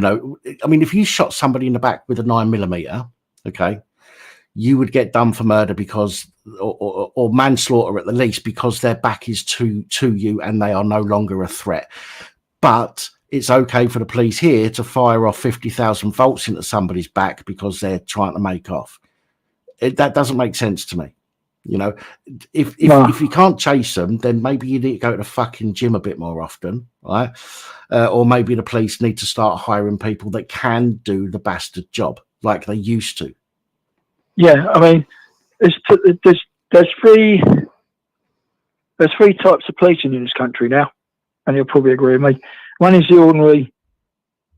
I mean, if you shot somebody in the back with a 9mm, okay, you would get done for murder or manslaughter at the least, because their back is to you and they are no longer a threat. But it's okay for the police here to fire off 50,000 volts into somebody's back because they're trying to make off. That doesn't make sense to me. If you can't chase them, then maybe you need to go to the fucking gym a bit more often, right? Or maybe the police need to start hiring people that can do the bastard job like they used to. Yeah, I mean, there's three types of policing in this country now, and you'll probably agree with me. One is the ordinary,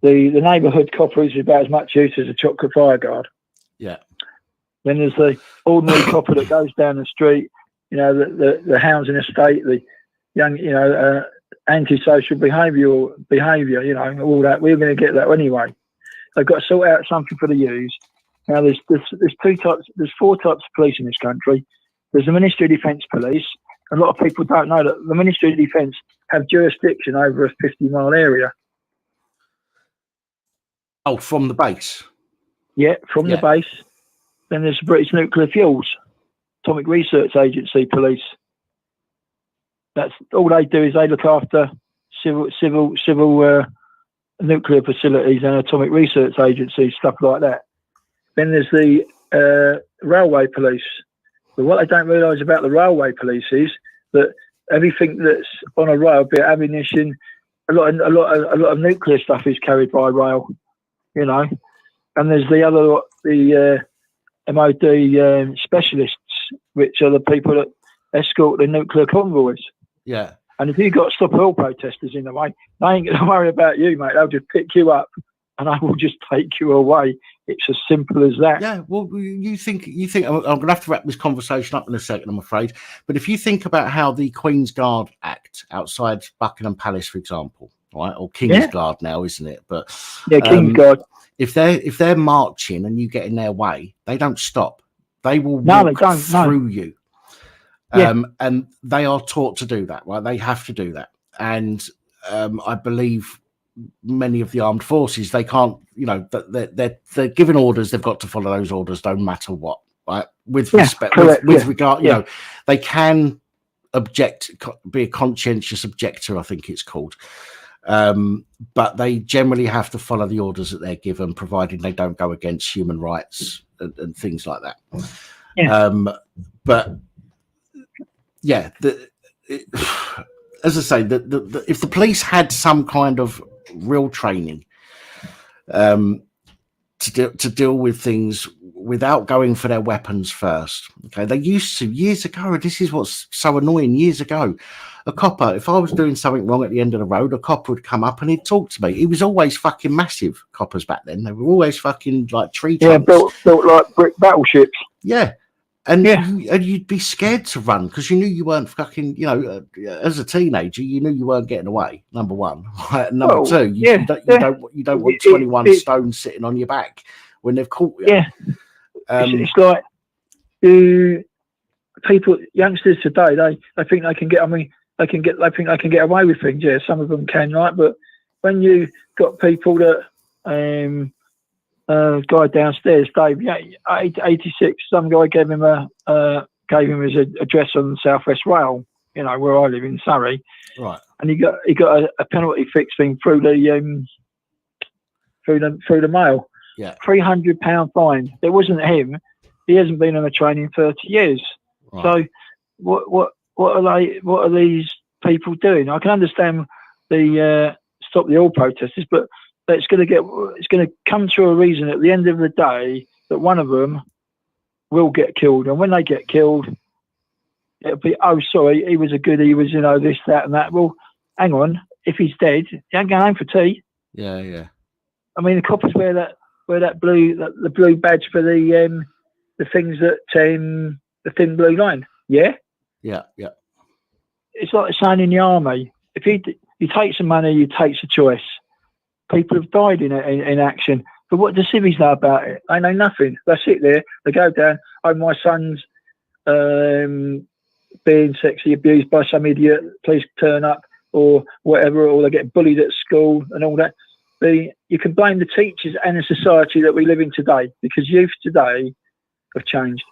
the neighbourhood cop who's about as much use as a chocolate fire guard. Yeah. Then there's the ordinary copper that goes down the street, the housing estate, the young, antisocial behaviour, all that. We're going to get that anyway. They've got to sort out something for the youths. Now, there's 4 types of police in this country. There's the Ministry of Defence police. A lot of people don't know that the Ministry of Defence have jurisdiction over a 50-mile area. Oh, from the base? Yeah, from the base. Then there's the British Nuclear Fuels, Atomic Research Agency police. That's all they do, is they look after civil nuclear facilities and atomic research agencies, stuff like that. Then there's the railway police. But what they don't realise about the railway police is that everything that's on a rail, be it ammunition, a lot of nuclear stuff is carried by rail, And there's the MOD specialists, which are the people that escort the nuclear convoys. Yeah. And if you've got stop oil protesters in the way, they ain't going to worry about you, mate. They'll just pick you up and I will just take you away. It's as simple as that. Yeah, well, you think I'm going to have to wrap this conversation up in a second, I'm afraid. But if you think about how the Queen's Guard act outside Buckingham Palace, for example, right, or King's Guard now, isn't it? But King's Guard. If they're marching and you get in their way, they don't stop. They will walk through you. And they are taught to do that, right? They have to do that. And I believe many of the armed forces. They can't, you know, they're given orders. They've got to follow those orders, no matter what. Right? With respect, with regard, you know, they can object, be a conscientious objector, I think it's called. But they generally have to follow the orders that they're given, providing they don't go against human rights and things like that. But yeah, as I say, if the police had some kind of real training to deal with things without going for their weapons first, okay, they used to years ago. This is what's so annoying. Years ago, a copper, if I was doing something wrong at the end of the road, a copper would come up and he'd talk to me. He was always fucking massive. Coppers back then, they were always fucking like tree trunks. Built like brick battleships. Yeah. And you'd be scared to run because you knew you weren't fucking, you know, as a teenager, you knew you weren't getting away. Number one, right? Number two, you don't want 21 stones sitting on your back when they've caught you. Yeah, it's like people, youngsters today, they think they can get. I mean, they think they can get away with things. Yeah, some of them can, right? But when you got people that guy downstairs, Dave, 86. Some guy gave him his address on South West Rail, you know, where I live in Surrey. Right. And he got a penalty fix thing through the mail. Yeah. £300 fine. It wasn't him. He hasn't been on a train in 30 years. Right. So what are these people doing? I can understand the stop the oil protesters, but it's going to come to a reason at the end of the day that one of them will get killed, and when they get killed, it'll be, oh, sorry, he was a goodie, he was, you know, this, that, and that. Well, hang on, if he's dead, he ain't going home for tea. Yeah. I mean, the coppers wear that the blue badge for the things that the thin blue line. Yeah. It's like saying in the army, if you take some money, you take some choice. People have died in action. But what do civvies know about it? They know nothing. They sit there, they go down, oh, my son's being sexually abused by some idiot, please turn up, or whatever, or they get bullied at school and all that. You can blame the teachers and the society that we live in today, because youth today have changed.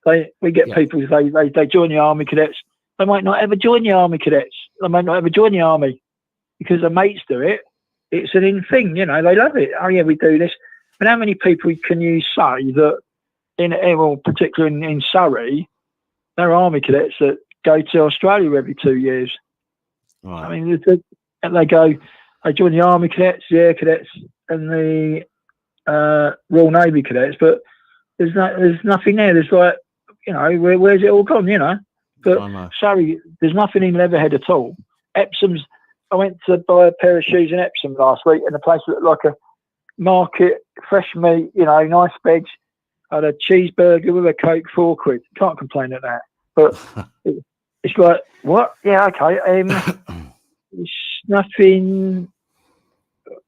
We get people, they join the army cadets. They might not ever join the army cadets. They might not ever join the army because their mates do it. It's an in thing, you know, they love it. Oh, yeah, we do this. But how many people can you say that, particularly in Surrey, there are army cadets that go to Australia every 2 years? Right. I mean, they join the army cadets, the air cadets, and the Royal Navy cadets, but there's nothing there. There's like, you know, where's it all gone, you know? But Surrey, there's nothing in Leatherhead at all. Epsom's, I went to buy a pair of shoes in Epsom last week, and the place looked like a market, fresh meat, you know, nice veg. I had a cheeseburger with a Coke, £4. Can't complain at that. But it's like, what? Yeah, okay. It's nothing.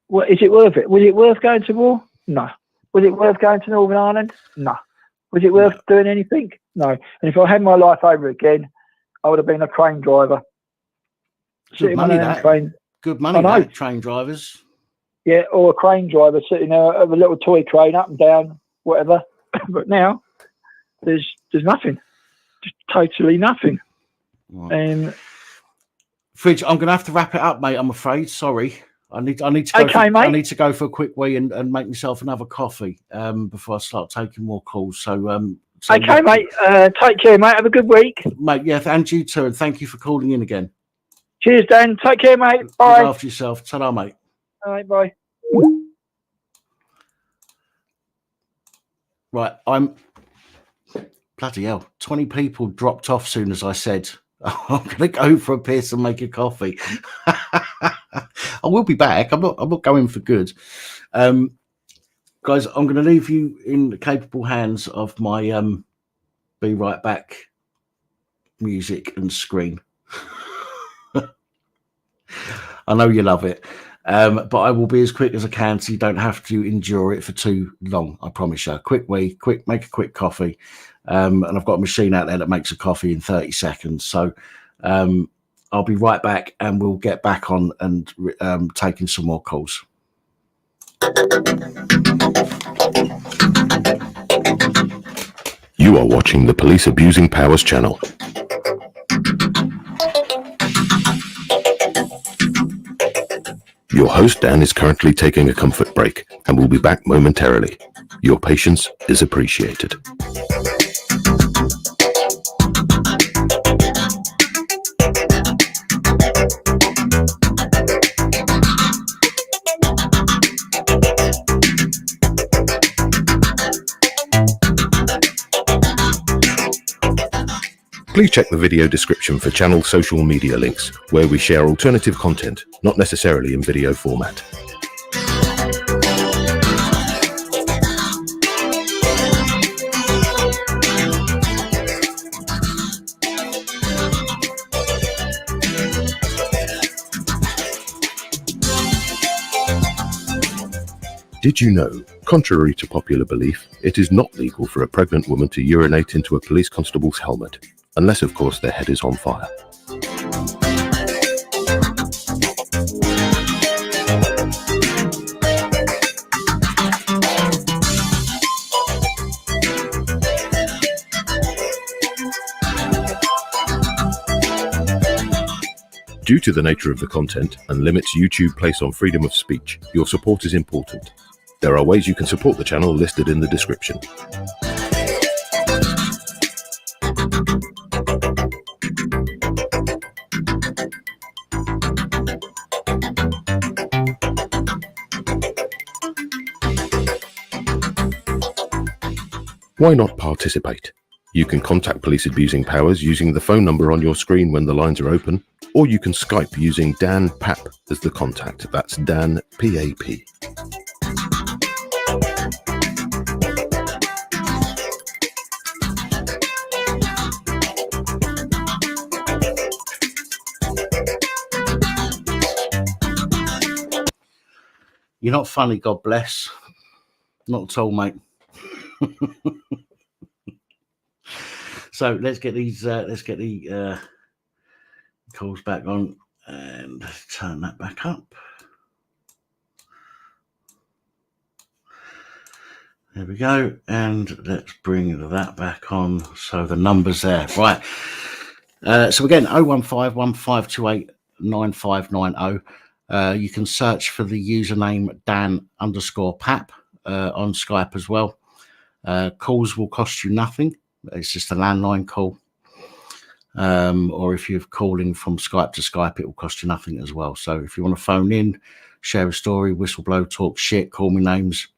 What is it worth it? Was it worth going to war? No. Was it worth going to Northern Ireland? No. Was it worth doing anything? No. And if I had my life over again, I would have been a crane driver. Good money, that train drivers. Yeah, or a crane driver sitting there of a little toy crane up and down, whatever. But now there's nothing, just totally nothing. Right. Fridge, I'm going to have to wrap it up, mate. I'm afraid. Sorry, I need to go. Okay, mate. I need to go for a quick wee and make myself another coffee before I start taking more calls. So okay, mate. Take care, mate. Have a good week, mate. Yeah, and you too. And thank you for calling in again. Cheers, Dan. Take care, mate. Bye. Look after yourself. Ta-ra, mate. All right, bye. Right, I'm bloody hell. 20 people dropped off soon as I said I'm going to go for a piss and make a coffee. I will be back. I'm not going for good. Guys, I'm going to leave you in the capable hands of my be right back music and screen. I know you love it, but I will be as quick as I can so you don't have to endure it for too long. I promise you. Make a quick coffee. And I've got a machine out there that makes a coffee in 30 seconds. So I'll be right back, and we'll get back on and taking some more calls. You are watching the Police Abusing Powers channel. Your host Dan is currently taking a comfort break and will be back momentarily. Your patience is appreciated. Please check the video description for channel social media links, where we share alternative content, not necessarily in video format. Did you know, contrary to popular belief, it is not legal for a pregnant woman to urinate into a police constable's helmet, unless of course their head is on fire. Due to the nature of the content and limits YouTube place on freedom of speech, your support is important. There are ways you can support the channel listed in the description. Why not participate? You can contact Police Abusing Powers using the phone number on your screen when the lines are open, or you can Skype using Dan Pap as the contact. That's Dan P-A-P. You're not funny, God bless. Not at all, mate. So let's get the calls back on and turn that back up. There we go, and let's bring that back on. So the numbers there, right? So again, 01515289590. You can search for the username Dan_Pap on Skype as well. Calls will cost you nothing. It's just a landline call. Or if you're calling from Skype to Skype, it will cost you nothing as well. So if you want to phone in, share a story, whistle blow, talk shit, call me names,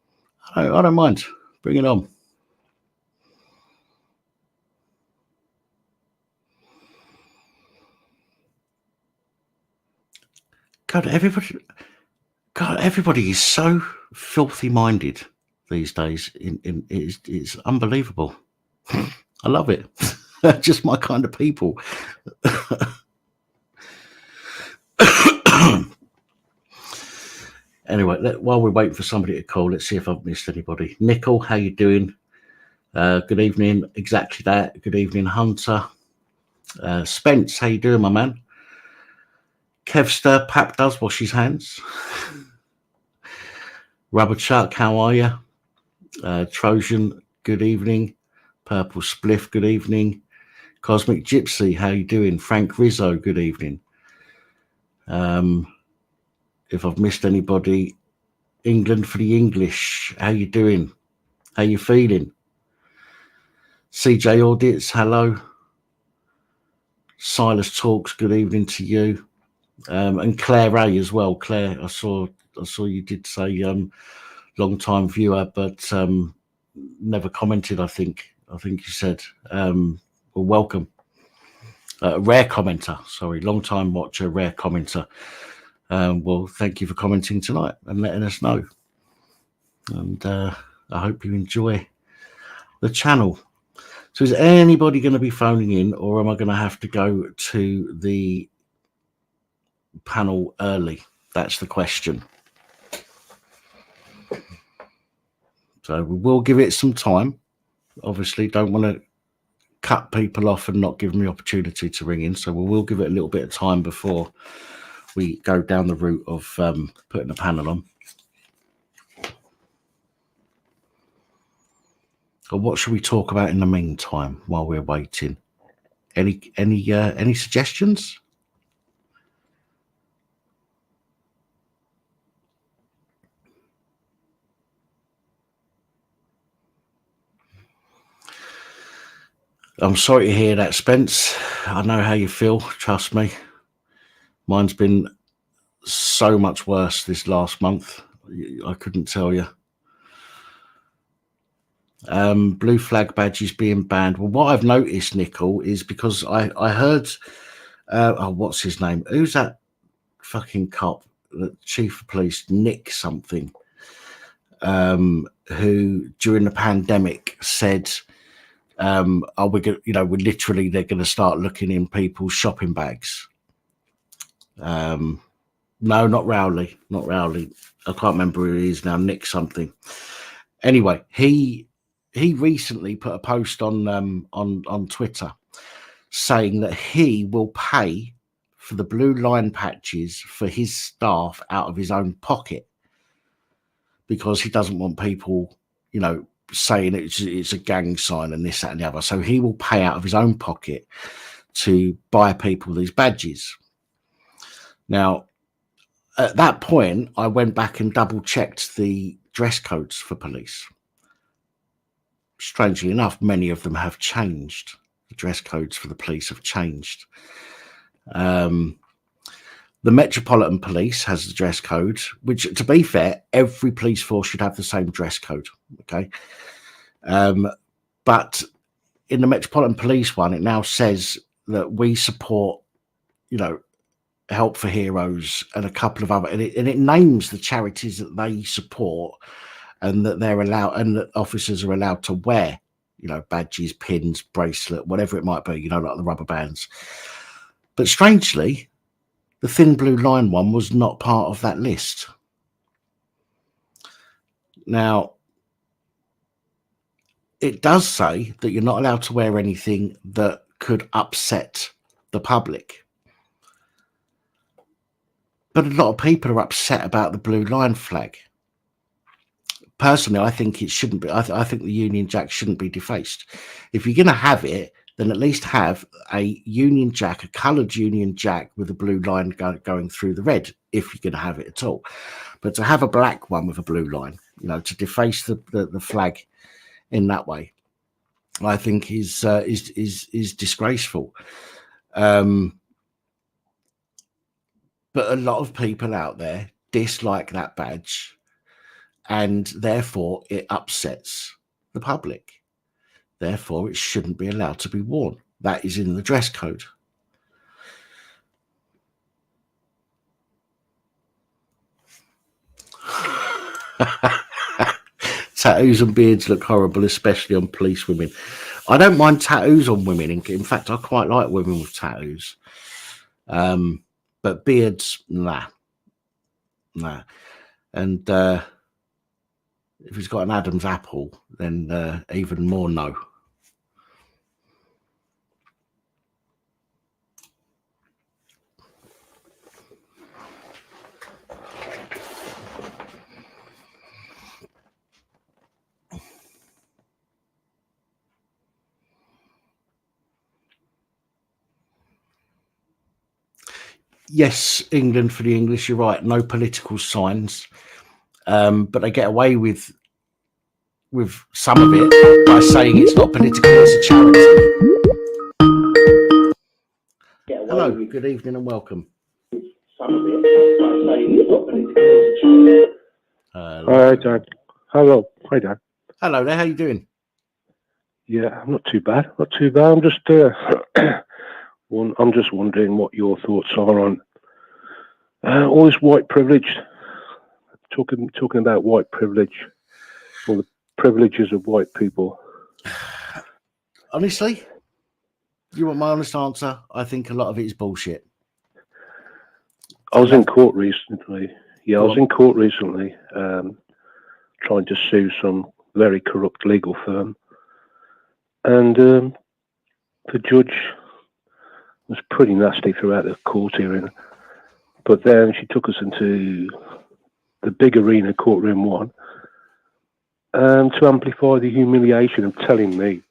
I don't mind. Bring it on. God, everybody is so filthy minded these days. It's unbelievable. I love it. Just my kind of people. Anyway, while we're waiting for somebody to call, let's see if I've missed anybody. Nickel, how you doing? Good evening. Exactly that. Good evening, Hunter. Spence, how you doing, my man? Kevster, Pap does wash his hands. Rubber Chuck, how are you? Trojan, good evening. Purple Spliff, good evening. Cosmic Gypsy, how you doing? Frank Rizzo, good evening. If I've missed anybody, England for the English, how you doing? How you feeling? CJ Audits, hello. Silas Talks, good evening to you. And Claire A as well. Claire, I saw you did say long time viewer, but never commented. I think you said. Well, welcome. Rare commenter, sorry, long time watcher, rare commenter. Well, thank you for commenting tonight and letting us know. And I hope you enjoy the channel. So is anybody going to be phoning in, or am I going to have to go to the panel early? That's the question. So we will give it some time. Obviously, don't want to cut people off and not give them the opportunity to ring in. So we will give it a little bit of time before we go down the route of putting a panel on. Or what should we talk about in the meantime while we're waiting? Any suggestions? I'm sorry to hear that, Spence. I know how you feel, trust me. Mine's been so much worse this last month. I couldn't tell you. Blue flag badges being banned. Well, what I've noticed, Nickel, is because I heard, what's his name? Who's that fucking cop? The chief of police, Nick something, who during the pandemic said, we're literally, they're going to start looking in people's shopping bags. No, not Rowley. I can't remember who he is now. Nick something. Anyway, he recently put a post on Twitter saying that he will pay for the blue line patches for his staff out of his own pocket because he doesn't want people, saying it's a gang sign and this, that, and the other. So he will pay out of his own pocket to buy people these badges. Now, at that point, I went back and double checked the dress codes for police. Strangely enough, many of them have changed. The dress codes for the police have changed. The Metropolitan Police has the dress code, which, to be fair, every police force should have the same dress code. Okay. But in the Metropolitan Police one, it now says that we support, Help for Heroes and a couple of other, and it names the charities that they support, and that they're allowed, and that officers are allowed to wear, badges, pins, bracelet, whatever it might be, like the rubber bands. But strangely, the thin blue line one was not part of that list. Now, it does say that you're not allowed to wear anything that could upset the public. But a lot of people are upset about the blue line flag. Personally, I think it shouldn't be. I think the Union Jack shouldn't be defaced. If you're going to have it, then at least have a Union Jack, a coloured Union Jack with a blue line going through the red, if you're going to have it at all. But to have a black one with a blue line, to deface the flag in that way, I think is disgraceful. But a lot of people out there dislike that badge, and therefore it upsets the public. Therefore, it shouldn't be allowed to be worn. That is in the dress code. Tattoos and beards look horrible, especially on police women. I don't mind tattoos on women. In fact, I quite like women with tattoos. But beards, nah. And if he's got an Adam's apple, then even more no. Yes, England for the English, you're right. No political signs. But they get away with some of it by saying it's not political, it's a charity. Hello, good evening and welcome. Some of it by saying it's not political, it's a charity. Hi, Dan. Hello. Hi, Dan. Hello there, how you doing? Yeah, I'm not too bad. Not too bad. I'm just I'm just wondering what your thoughts are on all this white privilege. Talking about white privilege, all the privileges of white people. Honestly, you want my honest answer? I think a lot of it is bullshit. I was in court recently. Yeah, I was in court recently, trying to sue some very corrupt legal firm, and the judge was pretty nasty throughout the court hearing. But then she took us into the big arena, courtroom 1, to amplify the humiliation of telling me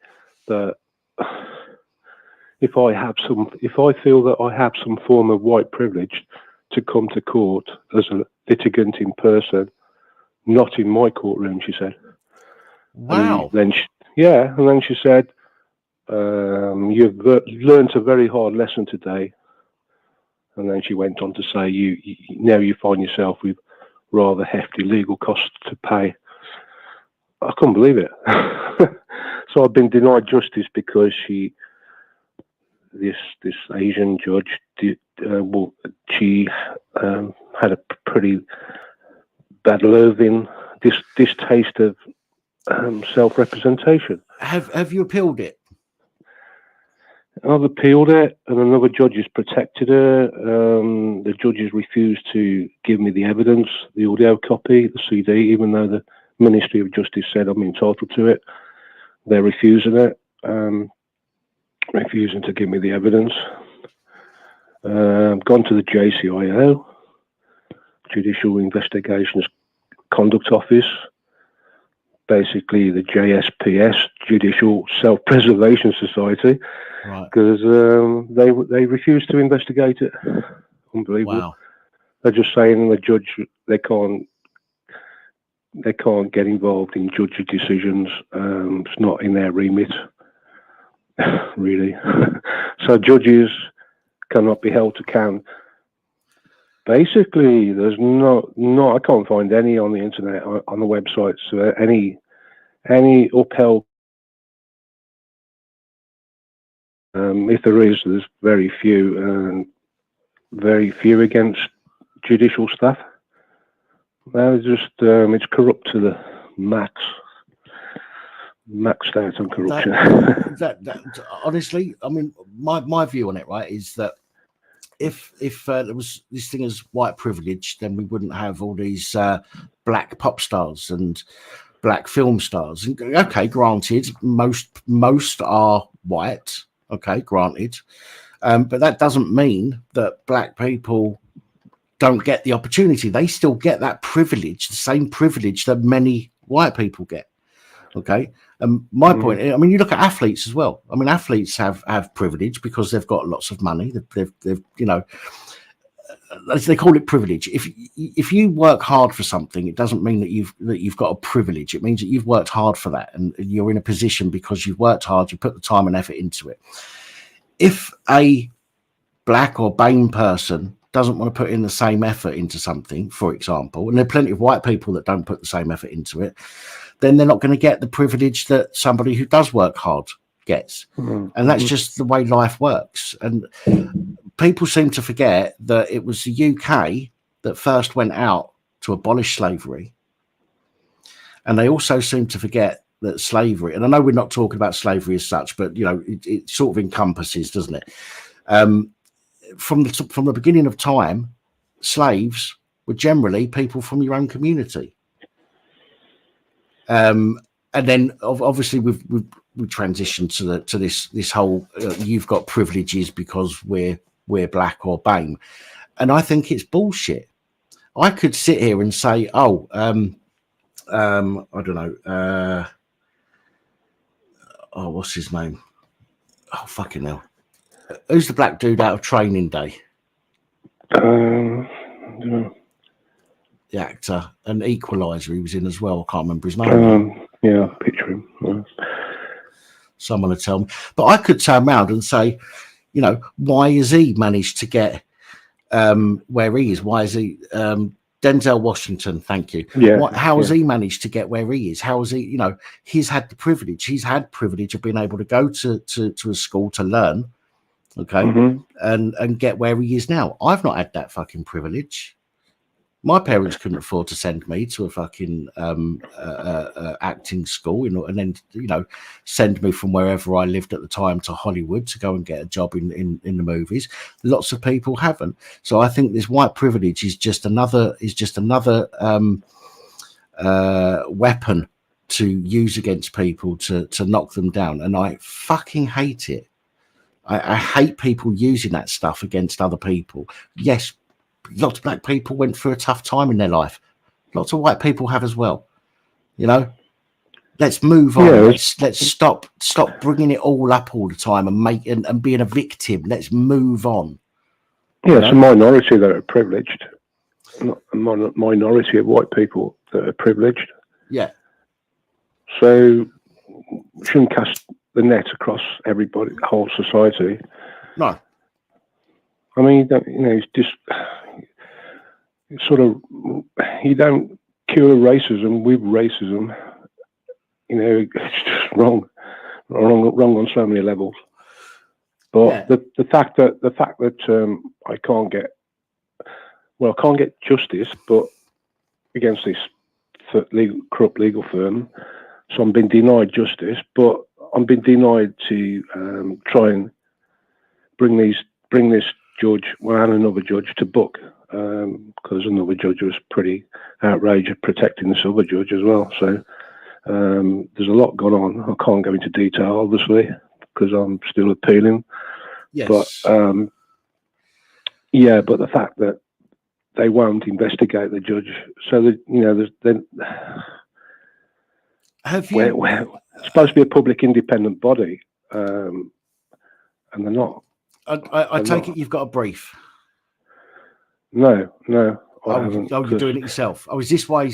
that if I feel that I have some form of white privilege to come to court as a litigant in person, not in my courtroom, she said. Wow. And then she said, you've learnt a very hard lesson today. And then she went on to say, now you find yourself with rather hefty legal costs to pay. I couldn't believe it. So I've been denied justice because this Asian judge she had a pretty bad loathing, distaste of self-representation. Have you appealed it? I've appealed it, and another judge has protected her. The judges refused to give me the evidence, the audio copy, the CD, even though the Ministry of Justice said I'm entitled to it. They're refusing it, refusing to give me the evidence. I've gone to the JCIO, Judicial Investigations Conduct Office, basically the JSPS, Judicial Self-Preservation Society, because they refuse to investigate it. Unbelievable. Wow. They're just saying the judge they can't get involved in judge decisions. It's not in their remit, really. So judges cannot be held to account. Basically, there's I can't find any on the internet, on the websites, any upheld. If there is, there's very few against judicial staff. Now just it's corrupt to the max. Maxed out on corruption. That honestly, I mean, my view on it, right, is that if there was this thing as white privilege, then we wouldn't have all these black pop stars and black film stars. And okay, granted, most are white. Okay, granted, but that doesn't mean that black people don't get the opportunity. They still get that privilege, the same privilege that many white people get. Okay. My point, I mean, you look at athletes as well. I mean, athletes have privilege because they've got lots of money. They've you know, they call it privilege. If you work hard for something, it doesn't mean that you've got a privilege. It means that you've worked hard for that, and you're in a position because you've worked hard. You put the time and effort into it. If a black or BAME person doesn't want to put in the same effort into something, for example, and there are plenty of white people that don't put the same effort into it, then they're not going to get the privilege that somebody who does work hard gets. And that's just the way life works. And people seem to forget that it was the UK that first went out to abolish slavery. And they also seem to forget that slavery, and I know we're not talking about slavery as such, but, you know, it sort of encompasses, doesn't it? From the beginning of time, slaves were generally people from your own community. And then obviously we transitioned to this whole you've got privileges because we're black or BAME, and I think it's bullshit. I could sit here and say, I don't know, what's his name? Oh, fucking hell. Who's the black dude out of Training Day? The actor, and Equalizer he was in as well. I can't remember his name. Yeah, picture him. Yeah. Someone would tell me. But I could turn around and say, you know, why has he managed to get where he is? Why is he Denzel Washington? Thank you. Yeah. How has he managed to get where he is? How has he, you know, he's had the privilege. He's had privilege of being able to go to a school to learn, okay, and get where he is now. I've not had that fucking privilege. My parents couldn't afford to send me to a fucking acting school, you know, and then, you know, send me from wherever I lived at the time to Hollywood to go and get a job in the movies. Lots of people haven't. So I think this white privilege is just another weapon to use against people to knock them down, and I fucking hate it. I hate people using that stuff against other people. Yes, lots of black people went through a tough time in their life. Lots of white people have as well. You know, let's move on. Yeah, Let's stop bringing it all up all the time and being a victim. Let's move on. Yeah, it's a minority that are privileged, not a minority of white people that are privileged. Yeah. So we shouldn't cast the net across everybody, whole society. No. I mean, it's just sort of, you don't cure racism with racism. It's just wrong on so many levels. But yeah. the fact that I can't get justice, but against this corrupt legal firm, so I'm being denied justice. But I'm being denied to try and bring this judge, and another judge to book, because another judge was pretty outraged at protecting this other judge as well. So there's a lot going on. I can't go into detail, obviously, because I'm still appealing. Yes. But but the fact that they won't investigate the judge, so that we're supposed to be a public independent body, and they're not. I take it you've got a brief. No. You're doing it yourself. Is this why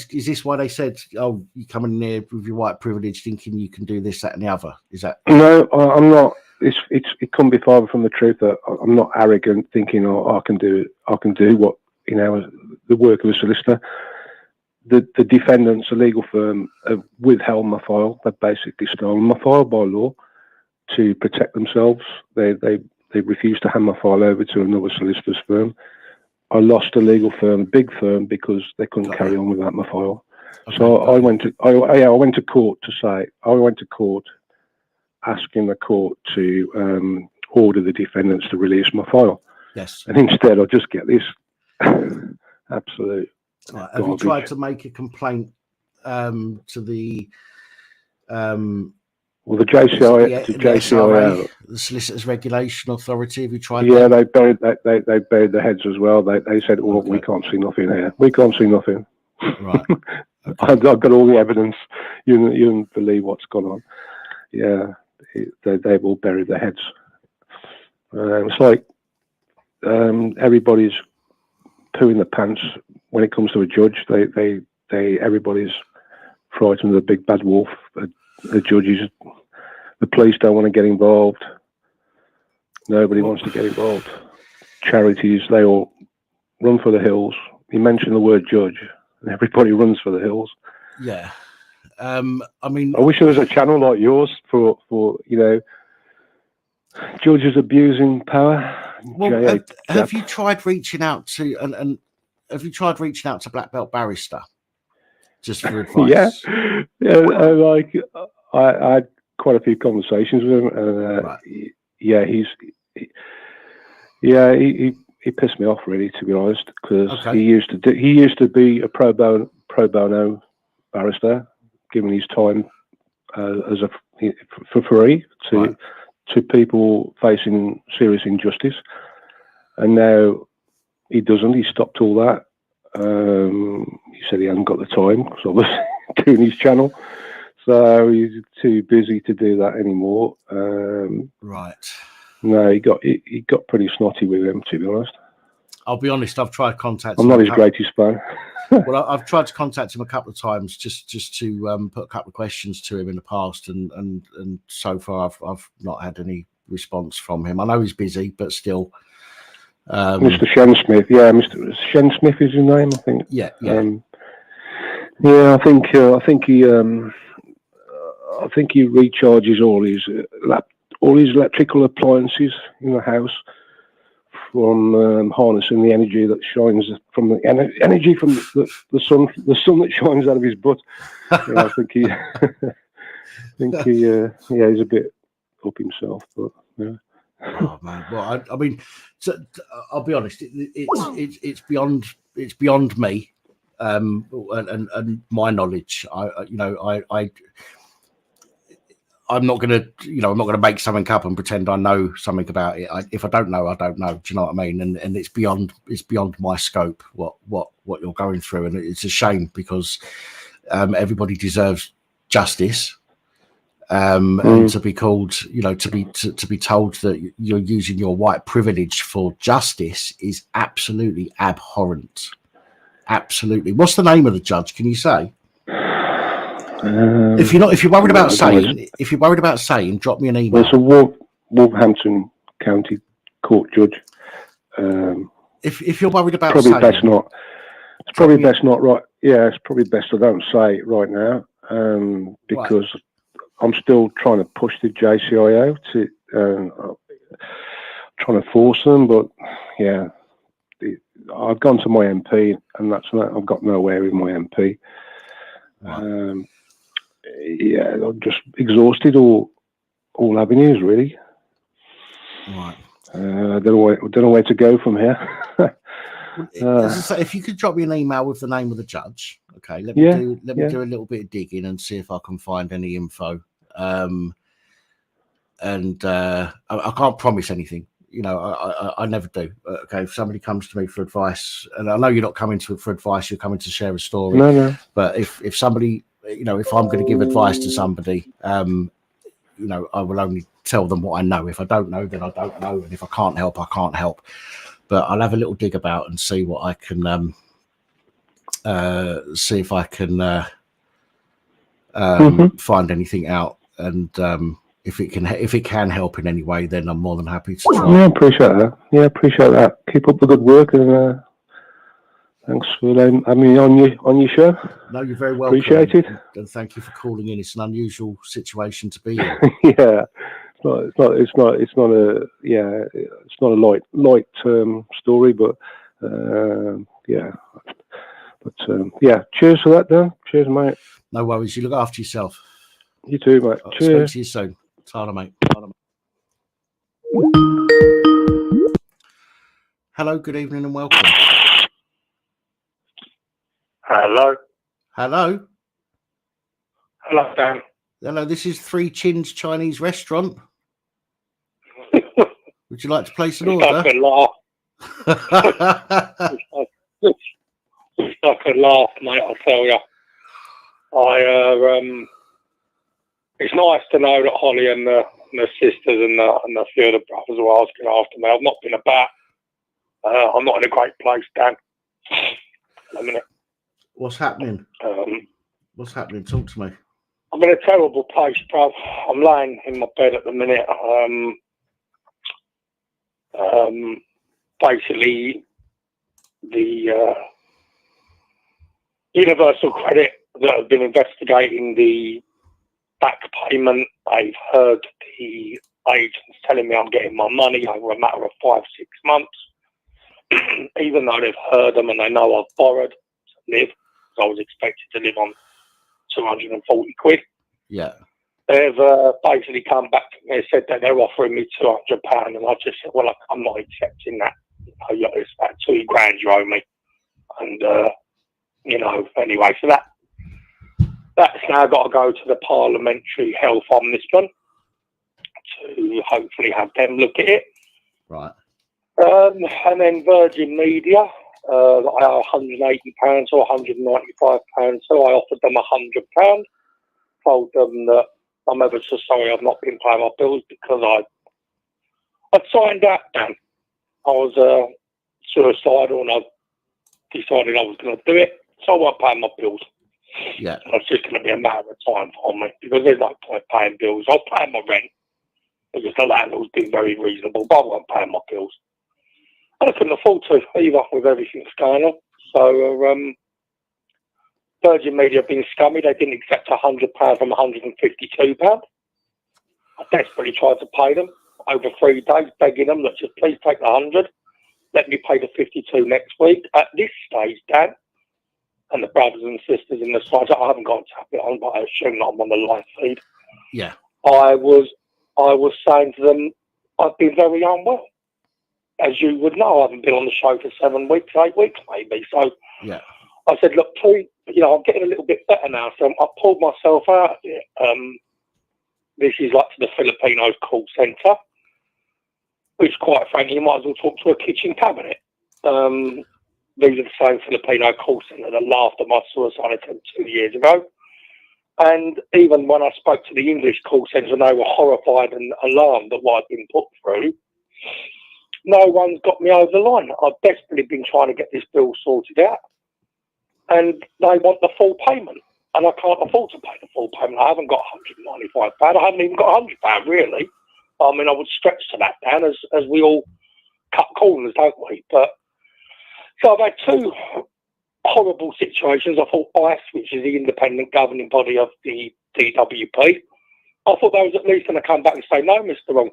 they said, "Oh, you're coming in there with your white privilege, thinking you can do this, that, and the other"? Is that? No, I'm not. It couldn't be farther from the truth that I'm not arrogant, thinking, "Oh, I can do what the work of a solicitor." The defendants, a legal firm, have withheld my file. They've basically stolen my file by law to protect themselves. They refused to hand my file over to another solicitor's firm. I lost a legal firm, big firm, because they couldn't carry on without my file. Okay, so I went to court asking the court to order the defendants to release my file. Yes. And instead, I just get this absolute. Right. Have you tried to make a complaint to the? Well, the JCIO, the Solicitors Regulation Authority. Have you tried? Yeah, they buried their heads as well. They said, "Oh, we can't see nothing here. We can't see nothing." Right. Okay. I've got all the evidence. You wouldn't believe what's gone on. Yeah, they've all buried their heads. It's like everybody's pooing the pants when it comes to a judge. Everybody's frightened of the big bad wolf. The judges, the police don't want to get involved. Nobody wants to get involved. Charities, they all run for the hills. You mention the word judge, and everybody runs for the hills. Yeah. I mean, I wish there was a channel like yours for judges abusing power. Well, have you tried reaching out to and have you tried reaching out to Black Belt Barrister just for advice? I had quite a few conversations with him, and right. He pissed me off, really, to be honest, because he used to be a pro bono barrister, giving his time for free to people facing serious injustice, and now he doesn't. He stopped all that. He said he hasn't got the time because I was doing his channel, so he's too busy to do that anymore. Right. No, he got pretty snotty with him, to be honest. I'll be honest. I've tried contacting. I'm not his greatest fan. Well, I've tried to contact him a couple of times just to put a couple of questions to him in the past, and so far I've not had any response from him. I know he's busy, but still. Mr. Shen Smith, Mr. Shen Smith is his name, I think. Yeah. I think he recharges all his electrical appliances in the house from harnessing the energy that shines from the energy from the sun that shines out of his butt. I think he's a bit up himself, but yeah. Oh man! Well, I mean, I'll be honest. It's beyond me, and my knowledge. I'm not going to make something up and pretend I know something about it. If I don't know, I don't know. Do you know what I mean? And it's beyond my scope what you're going through, and it's a shame because everybody deserves justice. And to be called, to be told that you're using your white privilege for justice is absolutely abhorrent. Absolutely. What's the name of the judge? Can you say? If you're worried about saying, drop me an email. Well, it's a Wolverhampton County Court judge. If you're worried about probably saying, best not. It's probably best not. Right? Yeah, it's probably best I don't say it right now, because I'm still trying to push the JCIO to trying to force them, but yeah, I've gone to my MP, and I've got nowhere with my MP. Right. Yeah, I'm just exhausted all avenues really. Right. I don't know where to go from here. As I say, if you could drop me an email with the name of the judge, okay, let me do a little bit of digging and see if I can find any info. I can't promise anything. I never do. Okay, if somebody comes to me for advice, and I know you're not coming for advice, you're coming to share a story. No. But if somebody, if I'm going to give advice to somebody, I will only tell them what I know. If I don't know, then I don't know, and if I can't help, I can't help. But I'll have a little dig about and see what I can see if I can find anything out, and if it can help in any way, then I'm more than happy to try. Yeah, appreciate that. Keep up the good work, and thanks for having me on your show. No, you're very welcome. Appreciate it, and thank you for calling in. It's an unusual situation to be in. Yeah, it's not a light story, but yeah. But yeah, cheers for that, Dan. Cheers, mate. No worries. You look after yourself. You too, mate. I'll Cheers. speak to you soon. Ta-ra, mate. Hello, good evening and welcome. Hello, Dan. Hello, this is Three Chins Chinese Restaurant. Would you like to place an order? I could laugh, mate, I'll tell you. It's nice to know that Holly and the sisters and the few of the brothers are asking after me. I've not been about. I'm not in a great place, Dan. A minute. What's happening? What's happening? Talk to me. I'm in a terrible place, bruv. I'm laying in my bed at the minute. Basically, the Universal Credit that have been investigating the back payment, I've heard the agents telling me I'm getting my money over a matter of 5-6 months, even though they've heard them and they know I've borrowed to live, because I was expected to live on 240 quid. Yeah. They've basically come back to me and said that they're offering me £200, and I just said, well, I'm not accepting that. It's about £2 grand you owe me. And, anyway, so that's now got to go to the Parliamentary Health Ombudsman to hopefully have them look at it. Right. And then Virgin Media, I owe £180 or £195, so I offered them £100. Told them that I'm ever so sorry I've not been paying my bills because I'd signed up, Dan. I was suicidal and I decided I was going to do it, so I won't pay my bills. Yeah. And it's just going to be a matter of time for me because there's no point paying bills. I'll pay my rent because the landlord's been very reasonable, but I won't pay my bills. And I couldn't afford to either with everything that's going on. So, Virgin Media have been scummy. They didn't accept £100 from £152. I desperately tried to pay them over 3 days, begging them that just please take the 100. Let me pay the 52 next week. At this stage, Dan, and the brothers and sisters in the side, I haven't got to tap it on, but I assume that I'm on the live feed. Yeah. I was saying to them, I've been very unwell. As you would know, I haven't been on the show for 7 weeks, 8 weeks maybe. So yeah. I said, look, please, I'm getting a little bit better now. So I pulled myself out of it. this is like to the Filipinos call centre, which quite frankly, you might as well talk to a kitchen cabinet. These are the same Filipino call centre that laughed at my suicide attempt 2 years ago. And even when I spoke to the English call centre, they were horrified and alarmed at what I'd been put through. No one's got me over the line. I've desperately been trying to get this bill sorted out. And they want the full payment. And I can't afford to pay the full payment. I haven't got £195. I haven't even got £100, really. I mean, I would stretch to that down as we all cut corners, don't we? But so I've had two horrible situations. I thought ICE, which is the independent governing body of the DWP, I thought they was at least going to come back and say, no, Mr. Wrong,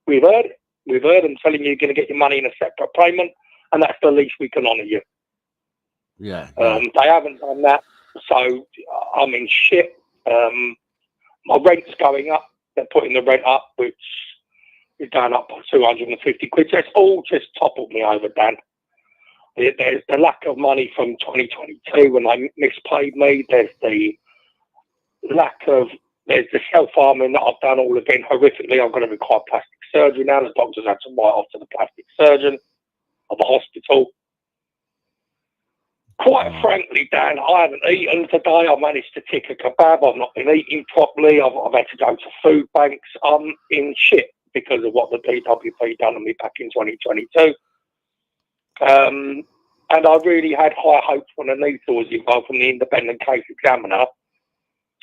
we've heard it. We've heard them telling you're going to get your money in a separate payment, and that's the least we can honour you. Yeah. They haven't done that, so I'm in shit. My rent's going up. They're putting the rent up, which is going up by 250 quid. So it's all just toppled me over, Dan. There's the lack of money from 2022 when they mispaid me. There's the self-harming that I've done all again horrifically. I'm going to require plastic surgery now. The doctors had to write off to the plastic surgeon of the hospital. Quite frankly, Dan, I haven't eaten today. I managed to tick a kebab. I've not been eating properly. I've had to go to food banks. I'm in shit because of what the DWP done to me back in 2022. And I really had high hopes when Anita was involved from the independent case examiner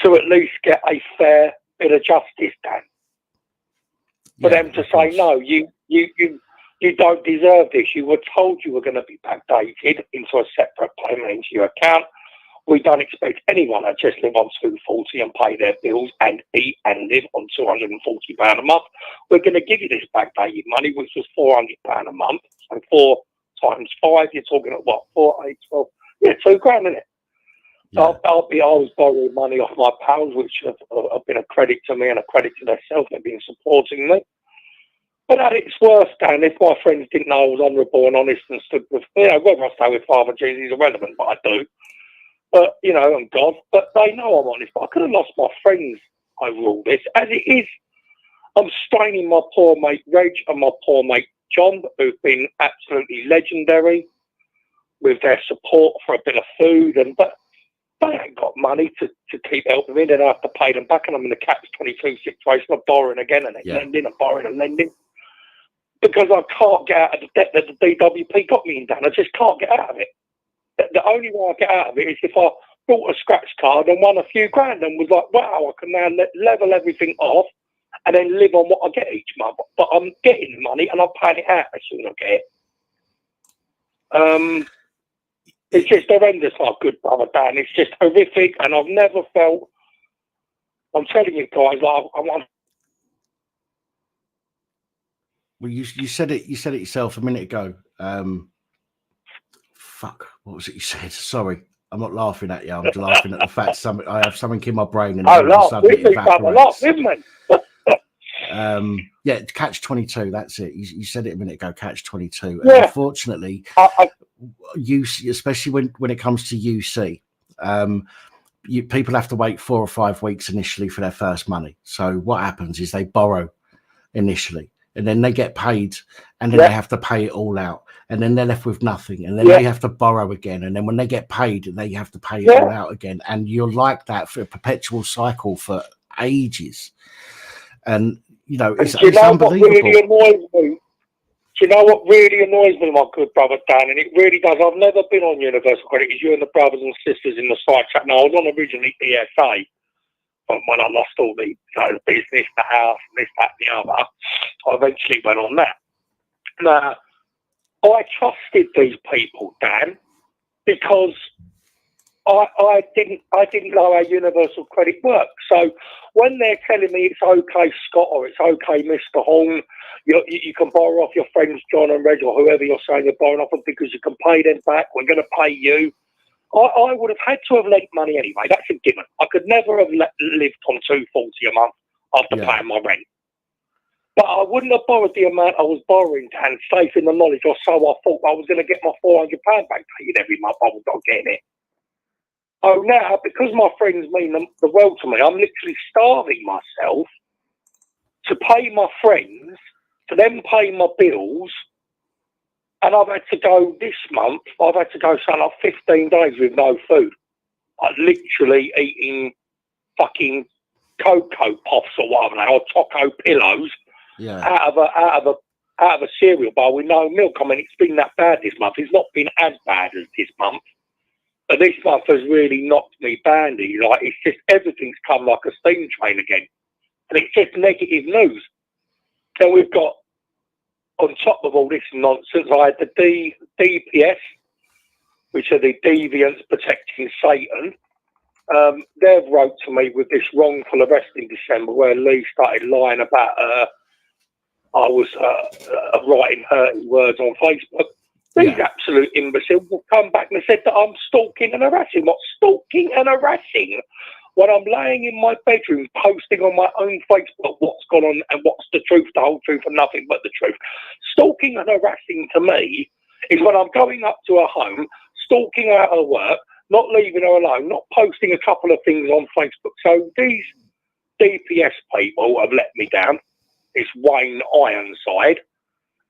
to at least get a fair bit of justice, Dan. For them to say, no, you don't deserve this. You were told you were going to be backdated into a separate payment into your account. We don't expect anyone to just live on £240 and pay their bills and eat and live on £240 a month. We're going to give you this backdated money, which was £400 a month. So 4 times 5, you're talking at what? 4, 8, 12? Yeah, £2,000, isn't it? Yeah. I was borrowing money off my pals, which have been a credit to me and a credit to themselves. They've been supporting me. But at its worst, Dan, if my friends didn't know I was honourable and honest and stood with, whether I stay with Father Jesus is irrelevant, but I do. But, and God, but they know I'm honest. But I could have lost my friends over all this. As it is, I'm straining my poor mate Reg and my poor mate John, who've been absolutely legendary with their support for a bit of food. But they ain't got money to keep helping me. Then I have to pay them back, and I'm in the catch-22 situation of borrowing again and then lending and borrowing and lending. Because I can't get out of the debt that the DWP got me in, Dan. I just can't get out of it. The only way I get out of it is if I bought a scratch card and won a few grand and was like, wow, I can now level everything off and then live on what I get each month. But I'm getting the money and I'm paying it out as soon as I get it. It's just horrendous, my good brother Dan. It's just horrific, and I've never felt. I'm telling you guys, I'm. Well, you said it. You said it yourself a minute ago. Fuck. What was it you said? Sorry, I'm not laughing at you. I'm just laughing at the fact I have something in my brain and all of a sudden it evaporates. Yeah, catch-22. That's it. You said it a minute ago. Catch-22. Yeah. And unfortunately, UC, especially when it comes to UC, people have to wait 4 or 5 weeks initially for their first money. So what happens is they borrow initially, and then they get paid, and then they have to pay it all out, and then they're left with nothing, and then they have to borrow again, and then when they get paid, they have to pay it all out again, and you're like that for a perpetual cycle for ages. And it's unbelievable. Really annoys me? Do you know what really annoys me, my good brother Dan? And it really does. I've never been on Universal Credit. It's you and the brothers and sisters in the side chat. Now, I was on originally ESA when I lost all the business, the house, and this, that, and the other. I eventually went on that. Now, I trusted these people, Dan, because I didn't know how Universal Credit works. So when they're telling me it's okay, Scott, or it's okay, Mr. Horn, you can borrow off your friends John and Reg or whoever you're saying you're borrowing off them because you can pay them back. We're going to pay you. I would have had to have lent money anyway. That's a given. I could never have lived on $240 a month after paying my rent. But I wouldn't have borrowed the amount I was borrowing, Dan, safe in the knowledge, or so I thought I was going to get my £400 back paid every month. I was not getting it. Oh, now, because my friends mean the world to me, I'm literally starving myself to pay my friends, to then pay my bills, and I've had to go this month, I've had to go something like 15 days with no food. I'm literally eating fucking Cocoa Puffs or whatever, or Taco Pillows out of a cereal bowl with no milk. I mean, it's been that bad this month. It's not been as bad as this month, but this month has really knocked me bandy. Like, it's just everything's come like a steam train again, and it's just negative news. Then we've got, on top of all this nonsense, I had the DPS, which are the Deviants Protecting Satan. They've wrote to me with this wrongful arrest in December where Lee started lying about I was writing hurting words on Facebook. These absolute imbeciles will come back and said that I'm stalking and harassing. What, stalking and harassing? When I'm laying in my bedroom posting on my own Facebook what's gone on and what's the truth, the whole truth, and nothing but the truth. Stalking and harassing to me is when I'm going up to her home, stalking her at her work, not leaving her alone, not posting a couple of things on Facebook. So these DPS people have let me down. It's Wayne Ironside.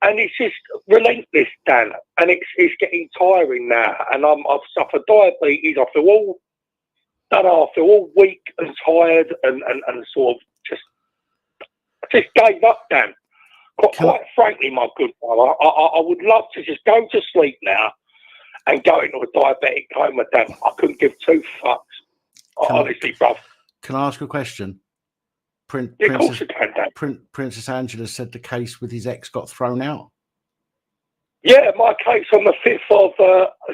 And it's just relentless, Dan. And it's getting tiring now. And I've suffered diabetes. I feel all weak and tired and sort of I just gave up, Dan. Quite frankly, my good brother, I would love to just go to sleep now and go into a diabetic coma, Dan. I couldn't give two fucks. Honestly, bruv. Can I ask a question? Of course you can, Dan. Princess Angela said the case with his ex got thrown out. Yeah, my case on the 5th of...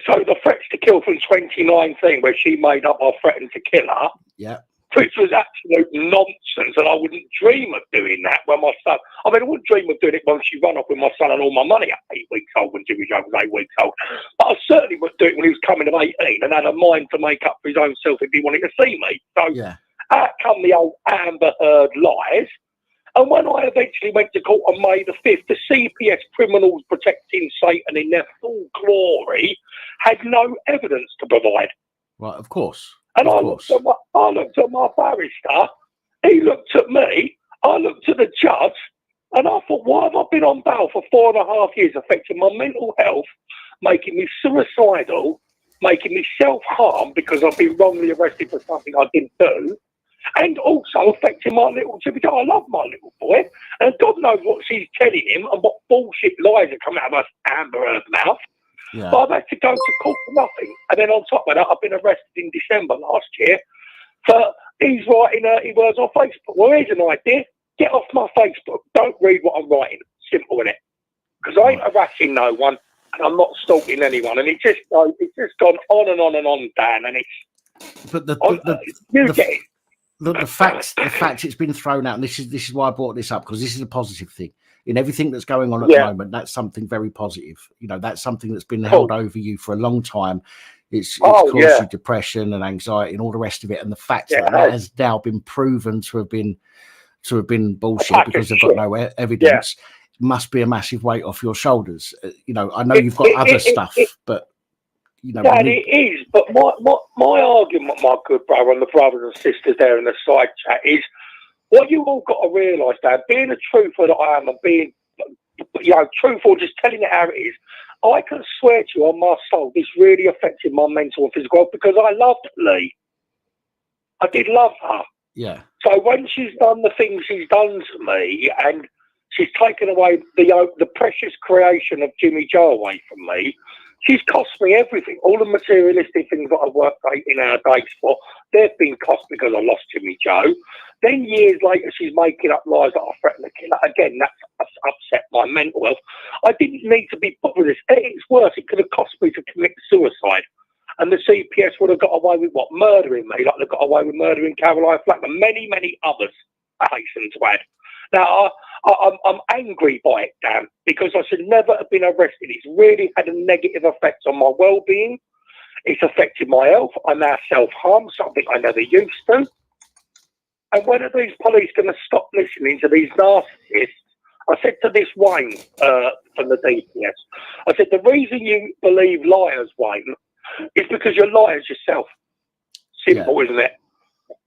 so the threats to kill from 2019, where she made up I threatened to kill her. Yeah. Which was absolute nonsense, and I wouldn't dream of doing that when my son... I mean, I wouldn't dream of doing it when she ran off with my son and all my money at 8 weeks old, when Jimmy Joe was 8 weeks old. But I certainly wouldn't do it when he was coming of 18 and had a mind to make up for his own self if he wanted to see me. So out come the old Amber Heard lies. And when I eventually went to court on May the 5th, the CPS criminals protecting Satan in their full glory had no evidence to provide. Right, of course. And I looked at my barrister, he looked at me, I looked at the judge, and I thought, why have I been on bail for 4.5 years, affecting my mental health, making me suicidal, making me self-harm because I've been wrongly arrested for something I didn't do, and also affecting my little Jimmy. I love my little boy, and God knows what she's telling him and what bullshit lies are coming out of her Amber Heard mouth. Yeah. But I've had to go to court for nothing. And then on top of that, I've been arrested in December last year for he's writing dirty words on Facebook. Well, here's an idea. Get off my Facebook. Don't read what I'm writing. Simple, innit? Because I ain't harassing no one and I'm not stalking anyone. And it's just gone on and on and on, Dan. And it's... But the fact it's been thrown out, and this is why I brought this up, because this is a positive thing. In everything that's going on at the moment, that's something very positive. You know, that's something that's been held over you for a long time. It's caused you depression and anxiety and all the rest of it. And the fact that has now been proven to have been bullshit because they've got no evidence must be a massive weight off your shoulders. You know, I know you've got other stuff, but you know, it is. But my argument, my good brother, and the brothers and sisters there in the side chat is, what you all got to realise, Dad, being a truther that I am and being, truthful, just telling it how it is, I can swear to you on my soul, this really affected my mental and physical health because I loved Lee. I did love her. Yeah. So when she's done the things she's done to me and she's taken away the precious creation of Jimmy Joe away from me, she's cost me everything. All the materialistic things that I've worked 18-hour days for, they've been cost because I lost Jimmy Joe. Then years later, she's making up lies that I threatened to kill her. Again, that's upset my mental health. I didn't need to be put with this. It's worse. It could have cost me to commit suicide. And the CPS would have got away with what? Murdering me, like they got away with murdering Caroline Flack and many, many others, I hasten to add. Now, I'm angry by it, Dan, because I should never have been arrested. It's really had a negative effect on my well-being. It's affected my health. I now self-harm, something I never used to. And when are these police going to stop listening to these narcissists? I said to this Wayne from the DPS, I said, the reason you believe liars, Wayne, is because you're liars yourself. Simple, isn't it?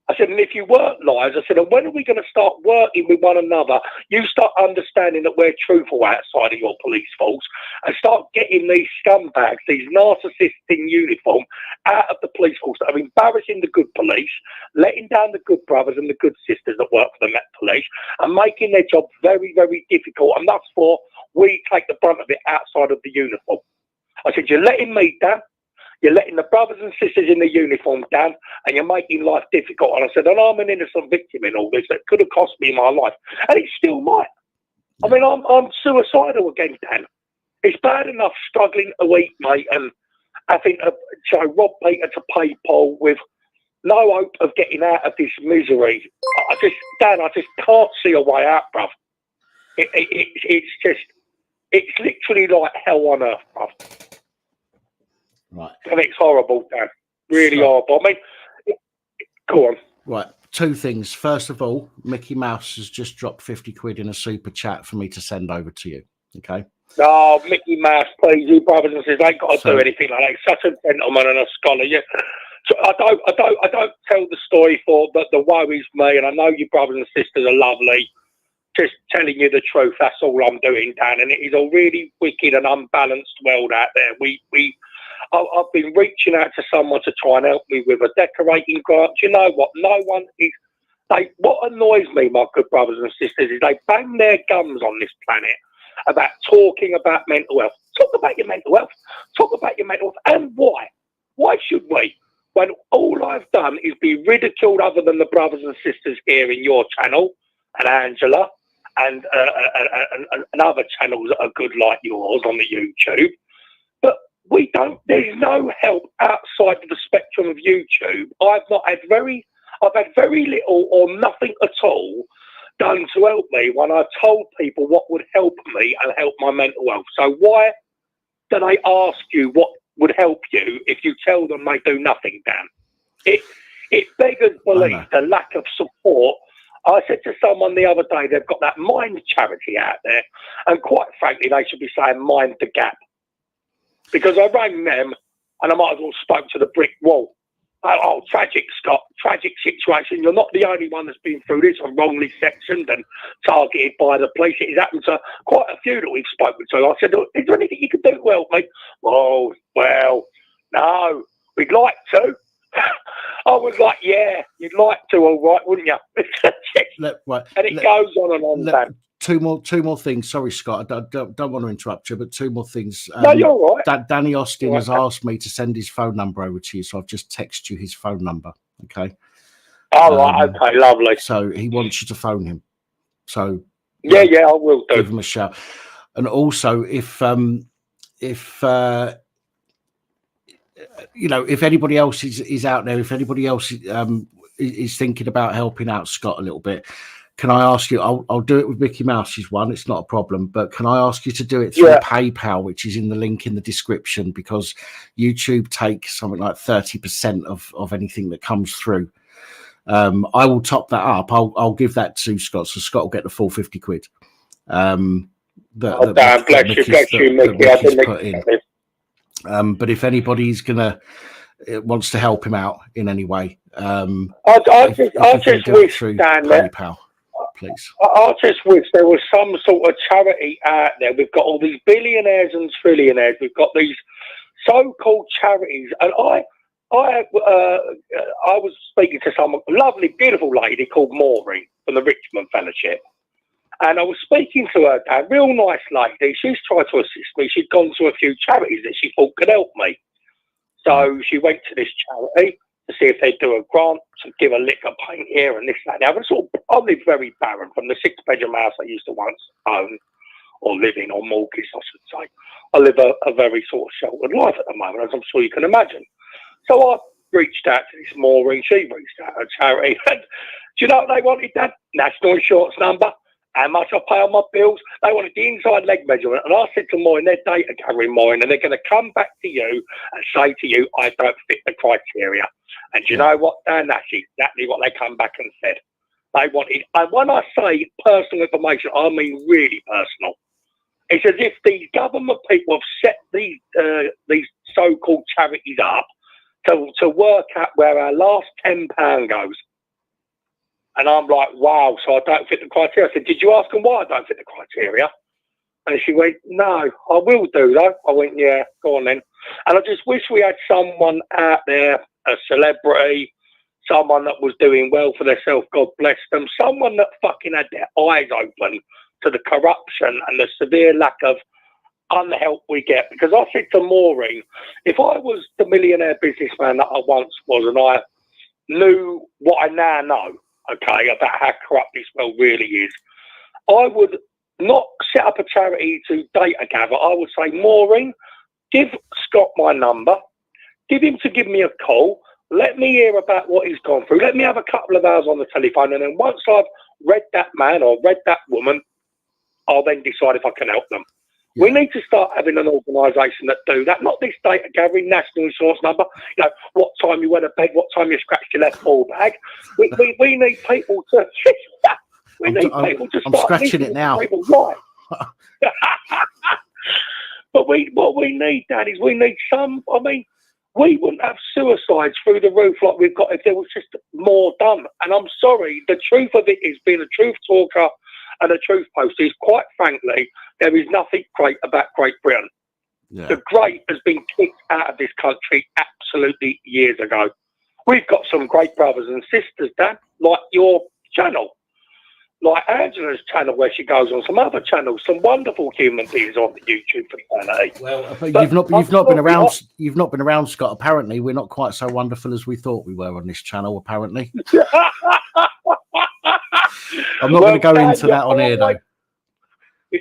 I said, and if you weren't liars, I said, and when are we going to start working with one another? You start understanding that we're truthful outside of your police force and start getting these scumbags, these narcissists in uniform out of the police force that are embarrassing the good police, letting down the good brothers and the good sisters that work for the Met Police and making their job very, very difficult. And that's for we take the brunt of it outside of the uniform. I said, you're letting me down. You're letting the brothers and sisters in the uniform down, and you're making life difficult. And I said, and I'm an innocent victim in all this that could have cost me my life, and it still might. I mean, I'm suicidal again, Dan. It's bad enough struggling to eat, mate, and having to rob Peter to pay Paul with no hope of getting out of this misery. I just can't see a way out, bruv. It's literally like hell on earth, bruv. Right. And it's horrible, Dan. Really horrible. I mean, go on. Right. Two things. First of all, Mickey Mouse has just dropped 50 quid in a super chat for me to send over to you. Okay. Oh, Mickey Mouse, please, you brothers and sisters ain't got to do anything like that. He's such a gentleman and a scholar. Yeah. So I don't tell the story for the worries me, and I know you brothers and sisters are lovely. Just telling you the truth. That's all I'm doing, Dan. And it is a really wicked and unbalanced world out there. I've been reaching out to someone to try and help me with a decorating grant. You know what? No one is. What annoys me, my good brothers and sisters, is they bang their gums on this planet about talking about mental health. Talk about your mental health. Talk about your mental health. And why? Why should we? When all I've done is be ridiculed, other than the brothers and sisters here in your channel, and Angela, and other channels that are good like yours on the YouTube. But there's no help outside of the spectrum of YouTube. I've had very little or nothing at all done to help me when I told people what would help me and help my mental health. So why do they ask you what would help you if you tell them they do nothing, Dan? It beggars belief, the lack of support. I said to someone the other day, they've got that Mind charity out there, and quite frankly, they should be saying Mind the Gap. Because I rang them, and I might as well spoke to the brick wall. Oh, tragic, Scott. Tragic situation. You're not the only one that's been through this and wrongly sectioned and targeted by the police. It has happened to quite a few that we've spoken to. I said, is there anything you can do to help me? Oh, well, no, we'd like to. I was like, yeah, you'd like to, all right, wouldn't you? And it goes on and on, Dan. Two more things. Sorry, Scott. I don't want to interrupt you, but two more things. No, you're right. Danny Austin has asked me to send his phone number over to you, so I've just texted you his phone number. Okay. All right. Okay. Lovely. So he wants you to phone him. So yeah, I will do. Give him a shout. And also, if if anybody else is out there, if anybody else is thinking about helping out Scott a little bit, can I ask you, I'll do it with Mickey Mouse's one, it's not a problem, but can I ask you to do it through PayPal, which is in the link in the description, because YouTube takes something like 30% of anything that comes through. I will top that up. I'll give that to Scott, so Scott will get the full 50 quid. Bless you, Mickey. I didn't expect this. But if anybody's wants to help him out in any way, I just wish, Dan, PayPal, please. I just wish there was some sort of charity out there. We've got all these billionaires and trillionaires. We've got these so-called charities, and I was speaking to some lovely, beautiful lady called Maureen from the Richmond Fellowship. And I was speaking to her, a real nice lady. She's tried to assist me. She'd gone to a few charities that she thought could help me. So she went to this charity to see if they'd do a grant to give a lick of paint here and this, that, and the other. I live very barren from the 6-bedroom house I used to once own, or live in, or mortgage, I should say. I live a very sort of sheltered life at the moment, as I'm sure you can imagine. So I reached out to this Maureen. She reached out to a charity. And do you know what they wanted, Dad? National insurance number. How much I pay on my bills. They wanted the inside leg measurement. And I said to Maureen, they're data gathering, Maureen, and they're going to come back to you and say to you, I don't fit the criteria. And do you know what, Dan? That's exactly what they come back and said. They wanted, and when I say personal information, I mean really personal. It's as if these government people have set these so-called charities up to work out where our last £10 goes. And I'm like, wow, so I don't fit the criteria. I said, did you ask them why I don't fit the criteria? And she went, no, I will do though. I went, yeah, go on then. And I just wish we had someone out there, a celebrity, someone that was doing well for themselves, God bless them, someone that fucking had their eyes open to the corruption and the severe lack of unhelp we get. Because I said to Maureen, if I was the millionaire businessman that I once was and I knew what I now know, okay, about how corrupt this world really is, I would not set up a charity to data gather. I would say, Maureen, give Scott my number, give him to give me a call, let me hear about what he's gone through, let me have a couple of hours on the telephone, and then once I've read that man or read that woman, I'll then decide if I can help them. Yeah. We need to start having an organisation that do that, not this data gathering, national insurance number, you know, what time you went to bed, what time you scratched your left ball bag. We need people to... I'm scratching it now. Right. But what we need, Dan, is we need some... I mean, we wouldn't have suicides through the roof like we've got if there was just more done. And I'm sorry, the truth of it is, being a truth talker and a truth poster is, quite frankly, there is nothing great about Great Britain. Yeah. The great has been kicked out of this country absolutely years ago. We've got some great brothers and sisters, Dan, like your channel, like Angela's channel, where she goes on some other channels, some wonderful human beings on the YouTube for humanity. Well, you've not been around. You've not been around, Scott. Apparently, we're not quite so wonderful as we thought we were on this channel. Apparently, I'm not going to go into that on here, though.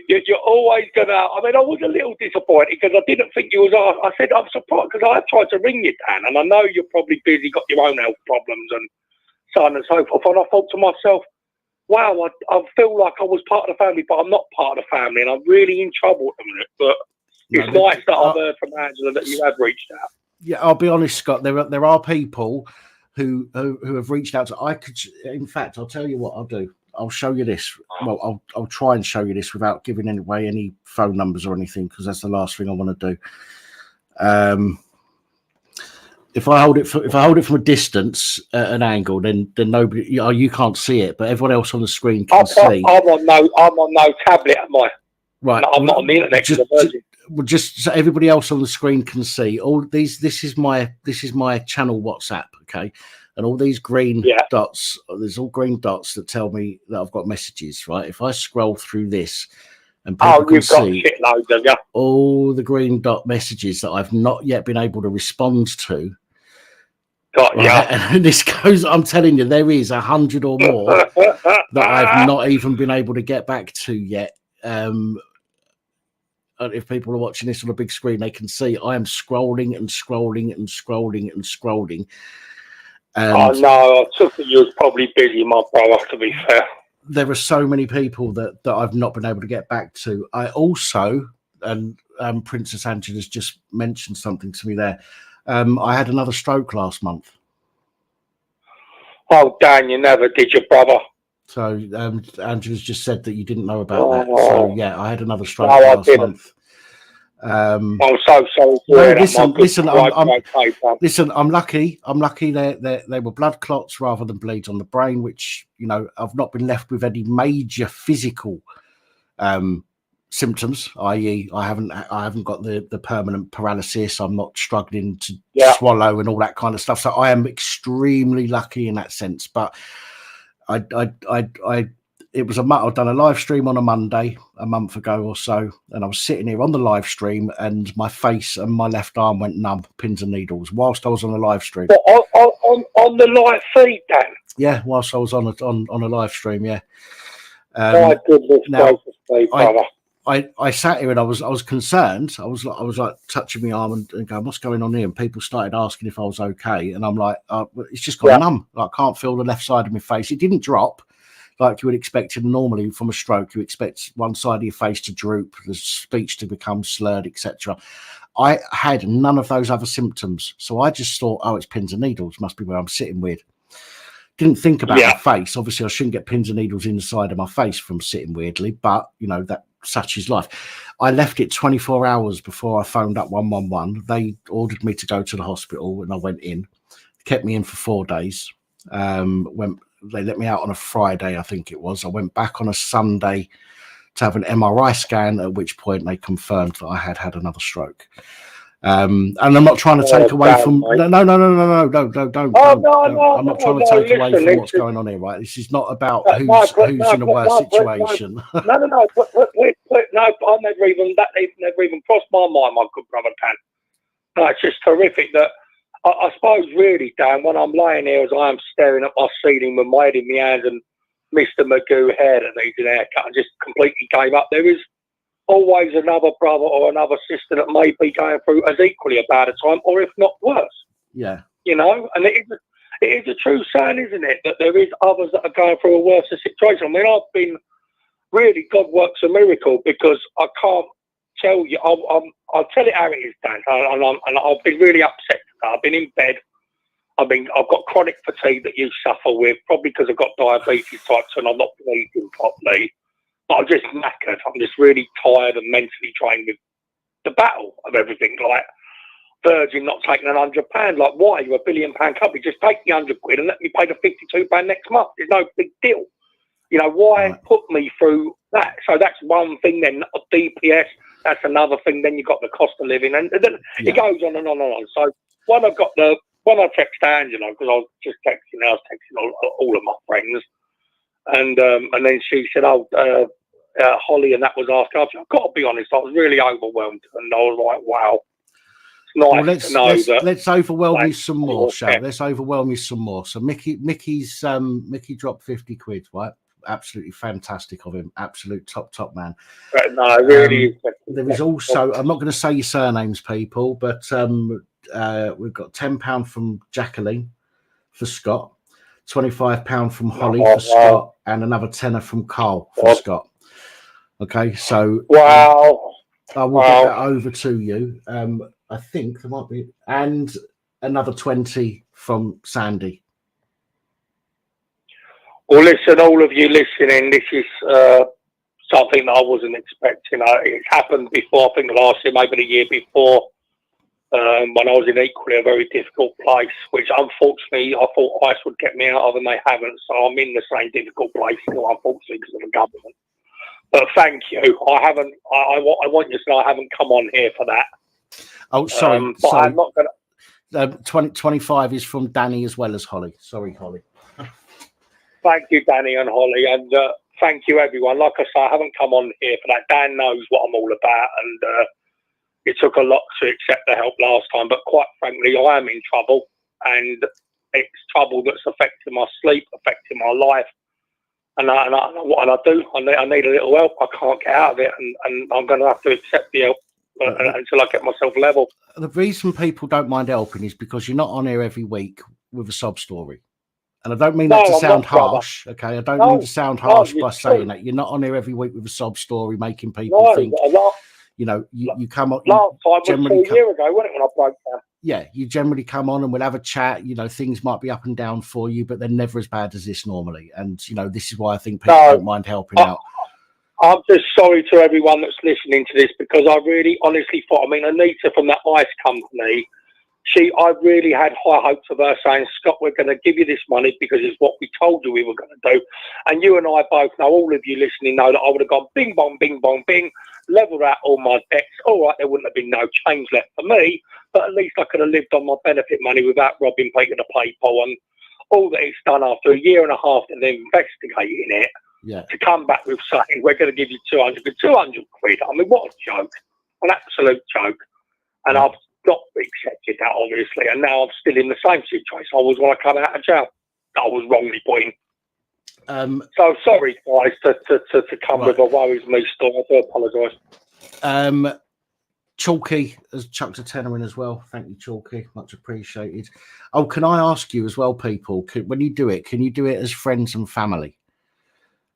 You're always going to... I mean, I was a little disappointed because I didn't think you was... I said, I'm surprised because I tried to ring you, Dan, and I know you're probably busy, got your own health problems and so on and so forth. And I thought to myself, wow, I feel like I was part of the family, but I'm not part of the family, and I'm really in trouble at the minute. But it's nice that I've heard from Angela that you have reached out. Yeah, I'll be honest, Scott. There are people who have reached out to... In fact, I'll tell you what I'll do. I'll show you this. Well, I'll try and show you this without giving away any phone numbers or anything, because that's the last thing I want to do. If I hold it from a distance at an angle, then nobody, you can't see it, but everyone else on the screen can see. I'm on no tablet, am I? Right. I'm not on the internet. Just so everybody else on the screen can see. All these. This is my channel WhatsApp. Okay. And all these green dots, there's all green dots that tell me that I've got messages, right? If I scroll through this and people can see all the green dot messages that I've not yet been able to respond to. And this goes, I'm telling you, there is 100 or more that I've not even been able to get back to yet. If people are watching this on a big screen, they can see I am scrolling and scrolling and scrolling and scrolling. I know, I took it you was probably busy, my brother, to be fair. There are so many people that I've not been able to get back to. I also, and Princess Angela's just mentioned something to me there, I had another stroke last month. Oh, Dan, you never did, your brother. So Angela's just said that you didn't know about that. So, yeah, I had another stroke last month. I'm so sorry. Listen, I'm lucky. They were blood clots rather than bleeds on the brain, which, you know, I've not been left with any major physical symptoms, i.e. I haven't got the permanent paralysis. I'm not struggling to swallow and all that kind of stuff. So I am extremely lucky in that sense. But it was I'd done a live stream on a Monday a month ago or so, and I was sitting here on the live stream, and my face and my left arm went numb, pins and needles, whilst I was on a live stream. On the live feed, Dan? Yeah, whilst I was on a live stream, yeah. My goodness gracious, brother. I sat here and I was concerned. I was like touching my arm and going, "What's going on here?" And people started asking if I was okay, and I'm like, "It's just gone numb. Like, I can't feel the left side of my face. It didn't drop like you would expect it normally from a stroke. You expect one side of your face to droop, the speech to become slurred, etc. I had none of those other symptoms, so I just thought, "Oh, it's pins and needles. Must be where I'm sitting weird." Didn't think about the face. Obviously, I shouldn't get pins and needles in the side of my face from sitting weirdly, but you know that. Such is life. I left it 24 hours before I phoned up 111. They ordered me to go to the hospital, and I went in. Kept me in for 4 days. Went they let me out on a Friday, I think it was. I went back on a Sunday to have an MRI scan, at which point they confirmed that I had another stroke. And I'm not trying to take away from no. I'm not trying to take away from what's going on here, right? This is not about who's in a worse situation. No, I never even crossed my mind, my good brother Dan. No, it's just terrific that I suppose really, Dan, when I'm laying here as I am staring at my ceiling with my head in my hands and Mr. Magoo hair that needs an haircut and just completely gave up, there is always another brother or another sister that may be going through as equally a bad a time, or if not worse. Yeah. You know, and it is a true saying, isn't it, that there is others that are going through a worse situation. I mean, I've been really, God works a miracle, because I can't tell you, I'll tell it how it is, Dan, and I've been really upset. I've been in bed. I've got chronic fatigue that you suffer with, probably because I've got diabetes type 2 and I'm not breathing properly. But I'm just knackered. I'm just really tired and mentally drained with the battle of everything. Like Virgin not taking £100. Like, why? You're £1 billion company. Just take the £100 and let me pay the £52 next month. There's no big deal. You know, why put me through that? So that's one thing. Then DPS, that's another thing. Then you've got the cost of living, and then it goes on and on and on. So when I texted Angela, because I was just texting, all of my friends, and then she said, Holly, and that was asking. I've got to be honest, I was really overwhelmed, and I was like, wow. It's nice to know let's overwhelm you some more, shall we? Let's overwhelm you some more. So Mickey dropped 50 quid, right? Absolutely fantastic of him. Absolute top man. No, really. There is also, I'm not going to say your surnames, people, but we've got £10 from Jacqueline for Scott, £25 from Holly for Scott, and another tenner from Carl for Scott. Okay, so I will get that over to you. I think there might be, and another 20 from Sandy. Well, listen, all of you listening, this is something that I wasn't expecting. It's happened before, I think last year, maybe the year before, when I was in equally a very difficult place, which unfortunately I thought ICE would get me out of, and they haven't. So I'm in the same difficult place still, unfortunately, because of the government. But thank you. I want you to know I haven't come on here for that. Oh, sorry. But I'm not going to. 25 is from Danny as well as Holly. Sorry, Holly. Thank you, Danny and Holly, and thank you, everyone. Like I say, I haven't come on here for that. Dan knows what I'm all about, and it took a lot to accept the help last time. But quite frankly, I am in trouble, and it's trouble that's affecting my sleep, affecting my life. And what I do, I need a little help. I can't get out of it, and I'm going to have to accept the help until I get myself level. The reason people don't mind helping is because you're not on here every week with a sob story. And I don't mean that to sound harsh, okay? I don't mean to sound harsh by saying that. You're not on here every week with a sob story, making people think, you come on. Last time was 2 years ago, wasn't it, when I broke down? Yeah, you generally come on and we'll have a chat. You know, things might be up and down for you, but they're never as bad as this normally. And, this is why I think people don't mind helping out. I'm just sorry to everyone that's listening to this, because I really honestly thought, Anita from that ice company, I really had high hopes of her saying, Scott, we're going to give you this money because it's what we told you we were going to do. And you and I both know, all of you listening know, that I would have gone bing, bong, bing, bong, bing, leveled out all my debts. All right, there wouldn't have been no change left for me, but at least I could have lived on my benefit money without robbing Peter the PayPal. And all that it's done after a year and a half of investigating it, to come back with saying, we're going to give you 200 quid. What a joke. An absolute joke. And I've not accepted that, obviously, and now I'm still in the same situation I was when I come out of jail. I was wrongly put in. So sorry, guys, to come with a worries me story. I do apologise. Chalky has chucked a tenner in as well. Thank you, Chalky. Much appreciated. Oh, can I ask you as well, people, when you do it, can you do it as friends and family?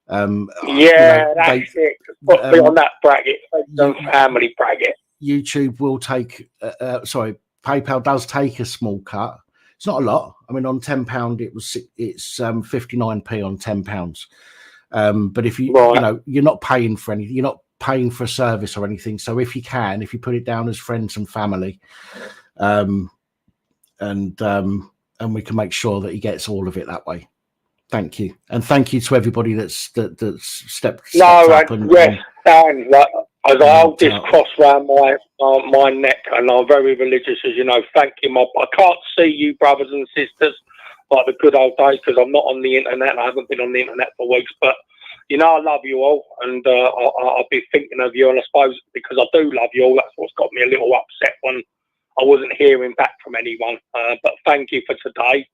That's it. Put me on that bracket, family bracket. YouTube will take, PayPal does take a small cut. It's not a lot. On £10, it's 59p on £10. But if you're not paying for anything, you're not paying for a service or anything. So if you put it down as friends and family, and we can make sure that he gets all of it that way. Thank you, and thank you to everybody that's stepped No, up and yes, Dan, like, as I hold this cross round my neck, and I'm very religious, as you know. Thank you, I can't see you, brothers and sisters, like the good old days, because I'm not on the internet, and I haven't been on the internet for weeks, but you know I love you all, and I'll be thinking of you, and I suppose because I do love you all, that's what's got me a little upset when I wasn't hearing back from anyone. But thank you for today.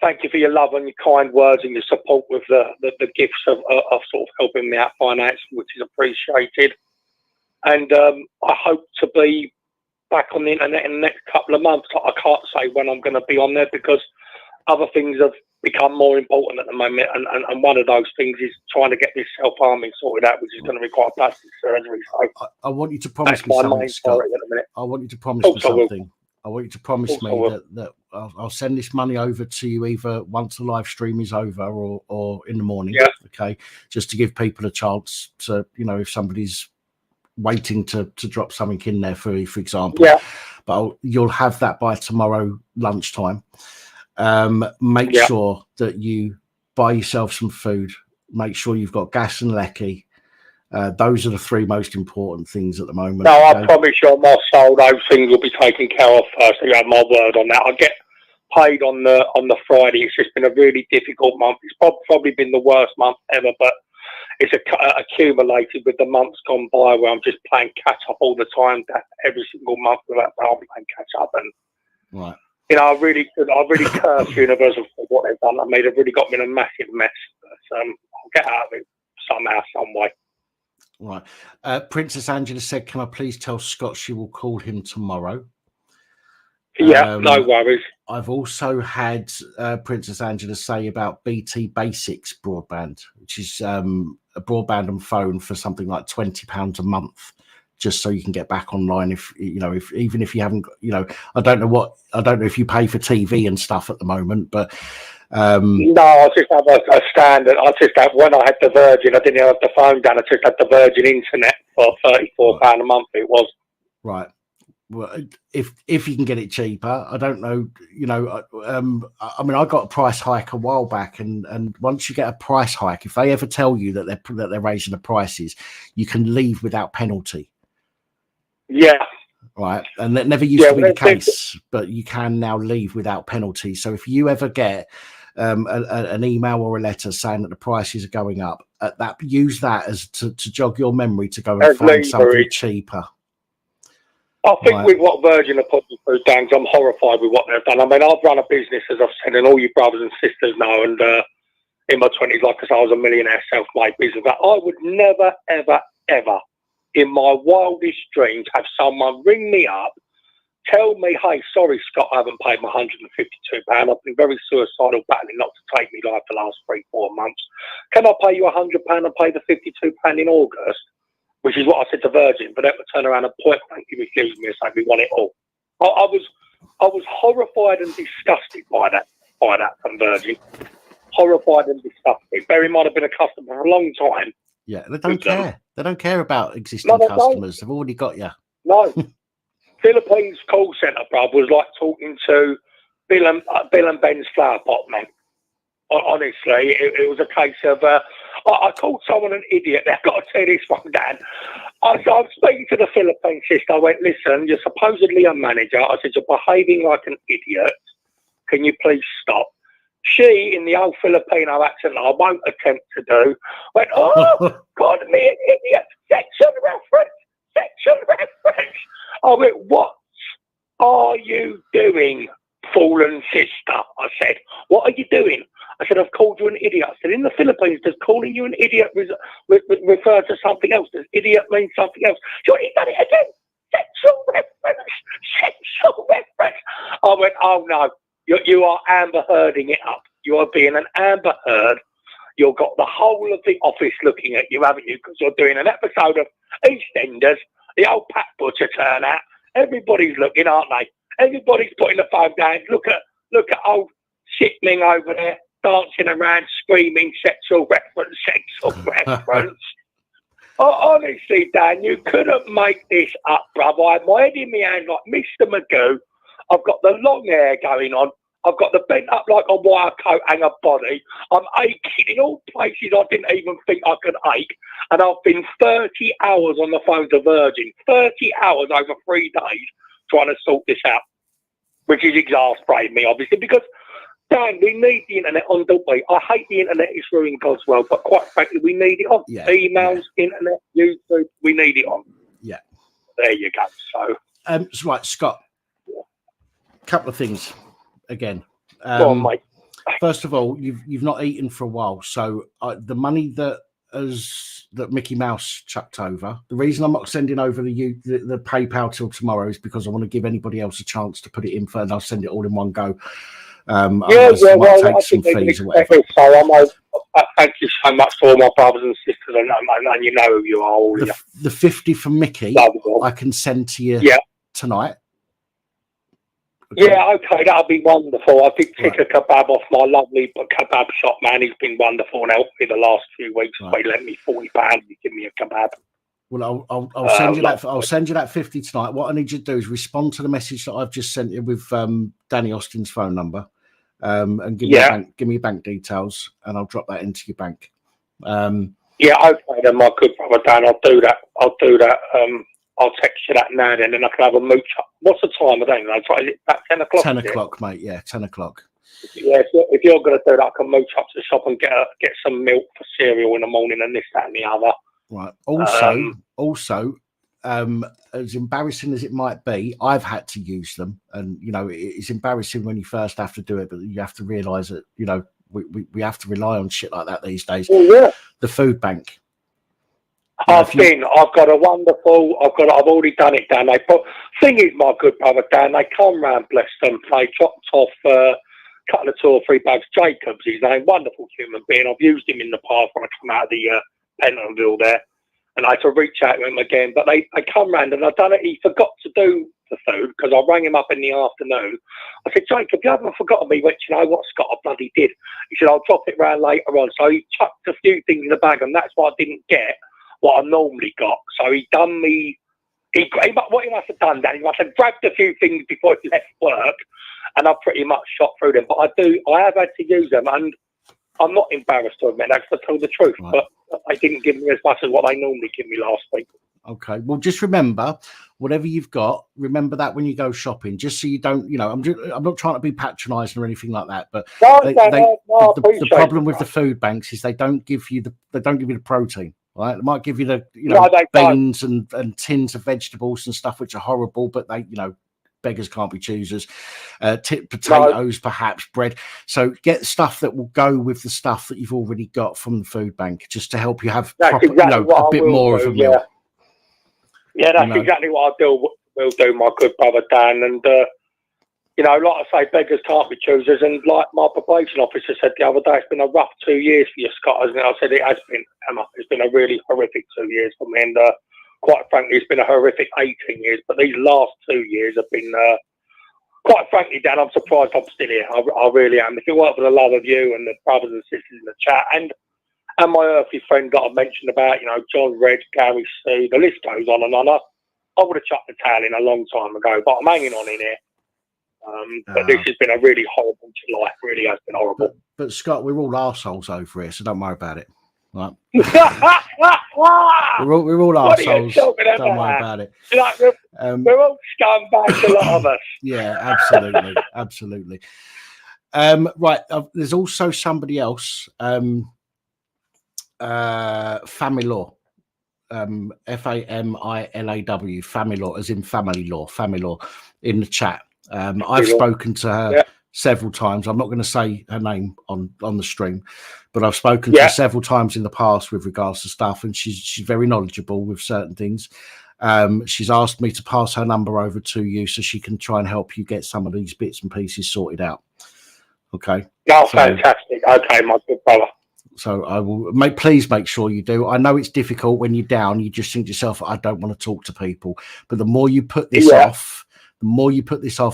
Thank you for your love and your kind words and your support with the gifts of sort of helping me out financially, which is appreciated. And I hope to be back on the internet in the next couple of months. I can't say when I'm going to be on there because other things have become more important at the moment. And one of those things is trying to get this self-harming sorted out, which is going to require plastic surgery. So I want you to promise me something, Scott. I want you to promise me something. I want you to promise me that I'll send this money over to you either once the live stream is over or in the morning. Yeah. Okay. Just to give people a chance to, you know, if somebody's waiting to drop something in there for example. Yeah. But you'll have that by tomorrow lunchtime. Make sure that you buy yourself some food. Make sure you've got gas and lecky. Those are the three most important things at the moment. No, I promise you on my soul, those things will be taken care of first. You have my word on that. I get paid on the Friday. It's just been a really difficult month. It's probably been the worst month ever, but it's accumulated with the months gone by where I'm just playing catch up all the time. Every single month without playing catch up, and right. You know, I really curse Universal for what they've done. They've really got me in a massive mess. But, I'll get out of it somehow, some way. Right. Princess Angela said, can I please tell Scott she will call him tomorrow? Yeah, no worries. I've also had Princess Angela say about BT Basics broadband, which is a broadband and phone for something like £20 a month, just so you can get back online. If you know, even if you haven't, you know, I don't know if you pay for TV and stuff at the moment, but no, I just have a standard. I just have, when I had the Virgin, I didn't have the phone down. I just had the Virgin internet for £34 a month. It was right. Well, if you can get it cheaper, I don't know. You know, I mean, I got a price hike a while back, and once you get a price hike, if they ever tell you that they're raising the prices, you can leave without penalty. Yeah. Right, and that never used to be the case, but you can now leave without penalty. So if you ever get an email or a letter saying that the prices are going up, use that as to jog your memory to go and find something cheaper. I think with what Virgin are putting through, Dan, I'm horrified with what they've done. I mean, I've run a business, as I've said, and all you brothers and sisters know, and in my 20s, like I said, I was a millionaire self-made business. But I would never, ever, ever in my wildest dreams have someone ring me up, tell me, hey, sorry, Scott, I haven't paid my £152. I've been very suicidal, battling not to take me life the last 3-4 months. Can I pay you £100 and pay the £52 in August? Which is what I said to Virgin, but they would turn around and point blankly refuse me and say, we want it all. I was horrified and disgusted by that from Virgin. Horrified and disgusted. Bear in mind, I've been a customer for a long time. Yeah, they don't care. They don't care about existing customers. They've already got you. No. Philippines call centre, bruv, was like talking to Bill and Ben's flower pot man. Honestly, it was a case of I called someone an idiot. I've got to tell this one, Dan. I was speaking to the Philippine sister. I went, listen, you're supposedly a manager. I said, you're behaving like an idiot. Can you please stop? She, in the old Filipino accent I won't attempt to do, went, oh, God, me an idiot. Section reference. I went, what are you doing, fallen sister? I said, what are you doing? I said, I've called you an idiot. I said, in the Philippines, does calling you an idiot refer to something else? Does idiot mean something else? She went, he's done it again. Sexual reference. I went, oh, no. You are Amber Hearding it up. You are being an Amber Heard. You've got the whole of the office looking at you, haven't you? Because you're doing an episode of EastEnders, the old Pat Butcher turnout. Everybody's looking, aren't they? Everybody's putting the phone down. Look at old shitling over there dancing around, screaming sexual reference. Honestly, Dan, you couldn't make this up, brother. I had my head in my hand like Mr. Magoo. I've got the long hair going on. I've got the bent up like a wire coat hanger body. I'm aching in all places I didn't even think I could ache. And I've been 30 hours on the phone to Virgin, 30 hours over 3 days trying to sort this out, which is exasperating me, obviously, because, Dan, we need the internet on, don't we? I hate the internet, it's ruining God's world, but quite frankly, we need it on. Yeah, Emails, internet, YouTube, we need it on. Yeah. There you go. So, right, Scott, a couple of things again. go on, mate. First of all, you've not eaten for a while, so the money that Mickey Mouse chucked over. The reason I'm not sending over the PayPal till tomorrow is because I want to give anybody else a chance to put it in first, and I'll send it all in one go. Might take some fees or whatever. So thank you so much for all my brothers and sisters, and you know who you are. All the 50 from Mickey, I can send to you tonight. Okay. Yeah, okay, that'll be wonderful. I did take a kebab off my lovely kebab shop, man. He's been wonderful and helped me the last few weeks. Right. He lent me £40 to give me a kebab. Well, I'll send you that. I'll send you that 50 tonight. What I need you to do is respond to the message that I've just sent you with Danny Austin's phone number, and give me your bank details, and I'll drop that into your bank. Yeah, okay, then, my good brother Dan, I'll do that. I'll text you that now, then I can have a mooch up. What's the time? I don't know. Is it about 10 o'clock? 10 o'clock, mate. Yeah, 10 o'clock. Yeah, if you're going to do that, I can mooch up to the shop and get some milk for cereal in the morning and this, that, and the other. Right. Also, as embarrassing as it might be, I've had to use them, and it's embarrassing when you first have to do it, but you have to realise that we have to rely on shit like that these days. Well, yeah. The food bank. I've already done it, Dan. Thing is, my good brother Dan, they come round, bless them. They dropped off a couple of 2 or 3 bags. Jacobs, his name, wonderful human being. I've used him in the past when I come out of the Pentonville there, and I had to reach out to him again. But they come round, and I done it. He forgot to do the food because I rang him up in the afternoon. I said, Jacob, you haven't forgotten me. He went, you know what, Scott, I bloody did. He said, I'll drop it round later on. So he chucked a few things in the bag, and that's why I didn't get what I normally got. So he done me. What he must have done, Dan, he must have grabbed a few things before he left work, and I pretty much shot through them. But I have had to use them, and I'm not embarrassed to admit that, to tell the truth. Right. But they didn't give me as much as what they normally give me last week. Okay, well, just remember, whatever you've got, remember that when you go shopping, just so you don't, I'm not trying to be patronising or anything like that, but the problem with the food banks is they don't give you the protein. Right, they might give you the beans and tins of vegetables and stuff, which are horrible, but they beggars can't be choosers. Potatoes, perhaps bread. So get stuff that will go with the stuff that you've already got from the food bank, just to help you have a bit more of a meal. Yeah, that's exactly what we'll do, my good brother Dan. And like I say, beggars can't be choosers. And like my probation officer said the other day, it's been a rough 2 years for you, Scott, hasn't it? I said it has been, Emma. It's been a really horrific 2 years for me. And quite frankly, it's been a horrific 18 years. But these last 2 years have been, quite frankly, Dan, I'm surprised I'm still here. I really am. If it weren't for the love of you and the brothers and sisters in the chat, and my earthly friend that I mentioned about, John Red, Gary C, the list goes on and on. I would have chucked the towel in a long time ago, but I'm hanging on in here. But this has been a really horrible life. Really has been horrible. But Scott, we're all arseholes over here, so don't worry about it. Right? we're all arseholes. Don't worry about it. We're all scumbags, a lot of us. Yeah, absolutely. Right. There's also somebody else. Family law. FAMILAW. Family law, as in family law. In the chat. I've spoken to her several times. I'm not going to say her name on the stream, but I've spoken to her several times in the past with regards to stuff, and she's very knowledgeable with certain things. She's asked me to pass her number over to you so she can try and help you get some of these bits and pieces sorted out. Okay. Oh, fantastic. Okay, my good brother. So I will please make sure you do. I know it's difficult when you're down. You just think to yourself, I don't want to talk to people. But the more you put this off,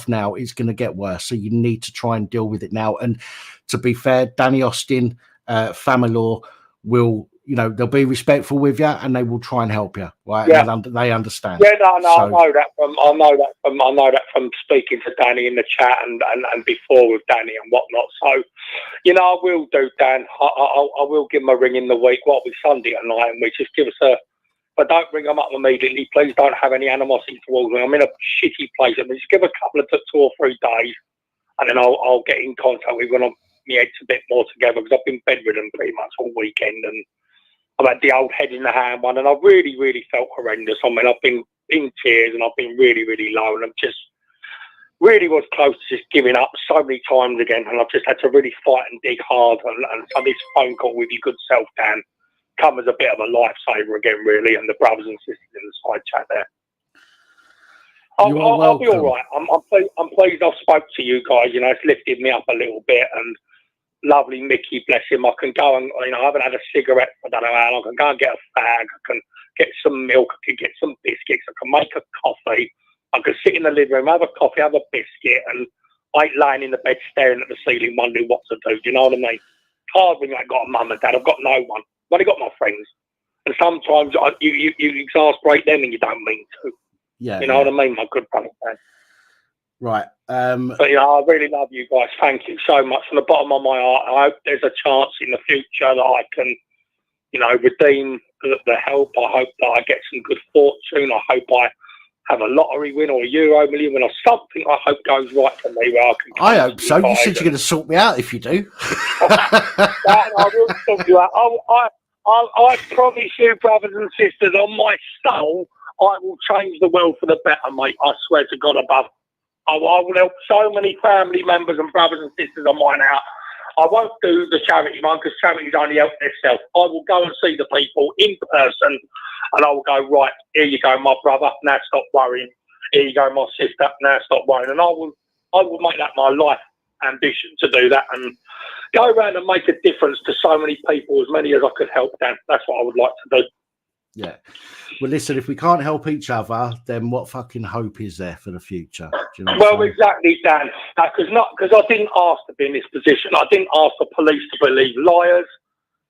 now, it's going to get worse. So you need to try and deal with it now. And to be fair, Danny Austin, family law, will you know, they'll be respectful with you and they will try and help you, right? Yeah. And they understand. Yeah, no, I know that from speaking to Danny in the chat and before with Danny and whatnot. So, you know, I will do, Dan. I will give him a ring in the week. What, we Sunday at night, and we just give us a. But don't ring them up immediately. Please don't have any animosity towards me. I'm in a shitty place. I mean, just give a couple of 2 or 3 days, and then I'll get in contact with when my head's a bit more together, because I've been bedridden pretty much all weekend, and I've had the old head in the hand one, and I really, really felt horrendous. I mean, I've been in tears, and I've been really, really low, and I've just really was close to just giving up so many times again, and I've just had to really fight and dig hard, and so this phone call with your good self, Dan, come as a bit of a lifesaver again, really, and the brothers and sisters in the side chat there. I'll be all right. I'm pleased I've spoke to you guys. You know, it's lifted me up a little bit, and lovely Mickey, bless him. I can go and, you know, I haven't had a cigarette for I don't know how long. I can go and get a fag. I can get some milk. I can get some biscuits. I can make a coffee. I can sit in the living room, have a coffee, have a biscuit, and I ain't lying in the bed staring at the ceiling wondering what to do. Do you know what I mean? Hard when I've got a mum and dad. I've got no one. I've only got my friends. And sometimes you exasperate them and you don't mean to. Yeah. You know what I mean, my good brother, man. Right. But, you know, I really love you guys. Thank you so much. From the bottom of my heart, I hope there's a chance in the future that I can, you know, redeem the help. I hope that I get some good fortune. I hope I have a lottery win or a Euro million win or something I hope goes right for me where I can. I hope so. You said you're going to sort me out if you do. I will sort you out. I promise you, brothers and sisters, on my soul, I will change the world for the better, mate. I swear to God above. I will help so many family members and brothers and sisters of mine out. I won't do the charity one because charities only help themselves. I will go and see the people in person, and I will go, right, here you go, my brother, now stop worrying. Here you go, my sister, now stop worrying. And I will make that my life ambition to do that and go around and make a difference to so many people, as many as I could help, Dan. That's what I would like to do. Yeah. Well, listen, if we can't help each other, then what fucking hope is there for the future? Do you know well, exactly, Dan. Because I didn't ask to be in this position. I didn't ask the police to believe liars.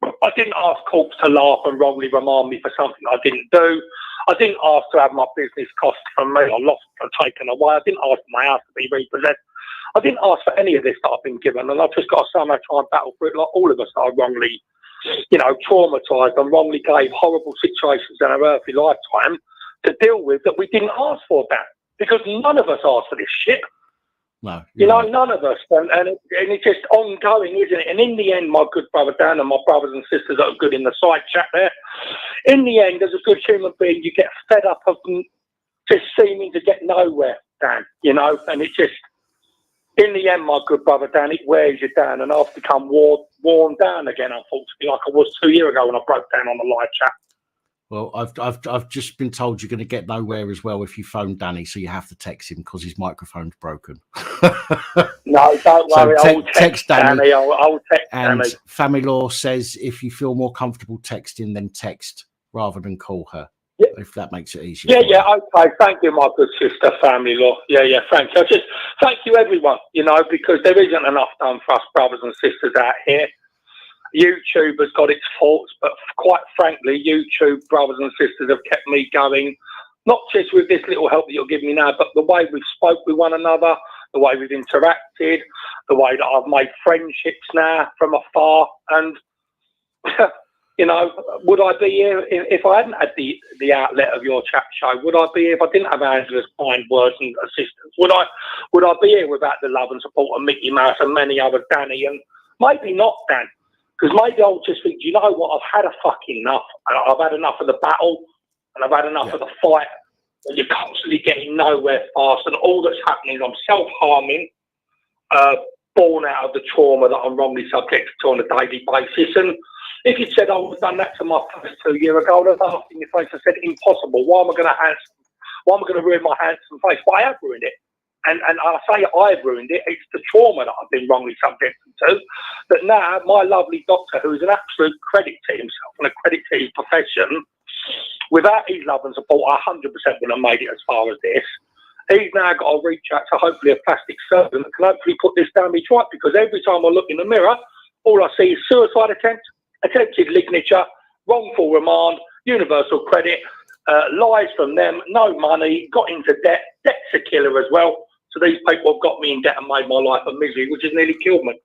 I didn't ask courts to laugh and wrongly remand me for something I didn't do. I didn't ask to have my business cost from me or lost or taken away. I didn't ask for my house to be repossessed. I didn't ask for any of this that I've been given, and I've just got to somehow try and battle for it like all of us are wrongly, you know, traumatised and wrongly gave horrible situations in our earthly lifetime to deal with that we didn't ask for, that. Because none of us asked for this shit. No. You know, none of us. And it's just ongoing, isn't it? And in the end, my good brother Dan and my brothers and sisters that are good in the side chat there, in the end, as a good human being, you get fed up of just seeming to get nowhere, Dan, you know, and it's just, in the end, my good brother Dan, it wears you down, and I've become worn down again, unfortunately, like I was 2 years ago when I broke down on the live chat. Well, I've just been told you're going to get nowhere as well if you phone Danny, so you have to text him because his microphone's broken. No, don't worry. So I'll text Danny. I'll text and Danny. Family Law says if you feel more comfortable texting, then text rather than call her. Yeah. If that makes it easier. Okay. Thank you, my good sister, Family Law. Yeah, thank you. Thank you, everyone, you know, because there isn't enough done for us brothers and sisters out here. YouTube has got its faults, but quite frankly, YouTube brothers and sisters have kept me going, not just with this little help that you're giving me now, but the way we've spoke with one another, the way we've interacted, the way that I've made friendships now from afar. And, you know, would I be here if I hadn't had the outlet of your chat show? Would I be here if I didn't have Angela's kind words and assistance? Would I be here without the love and support of Mickey Mouse and many others, Danny? And maybe not, Dan. Because maybe I'll just think, do you know what? I've had a fucking enough. I've had enough of the battle, and I've had enough of the fight. And you're constantly getting nowhere fast, and all that's happening is I'm self-harming, born out of the trauma that I'm wrongly subjected to on a daily basis. And if you'd said I would have done that to my first 2 years ago, I would have laughed in your face and said, impossible. Why am I going to ruin my handsome face? But I have ruined it. And I say I've ruined it. It's the trauma that I've been wrongly subjected to. That now my lovely doctor, who is an absolute credit to himself and a credit to his profession, without his love and support, I 100% would have made it as far as this. He's now got to reach out to hopefully a plastic surgeon that can hopefully put this damage right, because every time I look in the mirror, all I see is suicide attempt, attempted ligature, wrongful remand, universal credit, lies from them, no money, got into debt. Debt's a killer as well. So these people have got me in debt and made my life a misery, which has nearly killed me.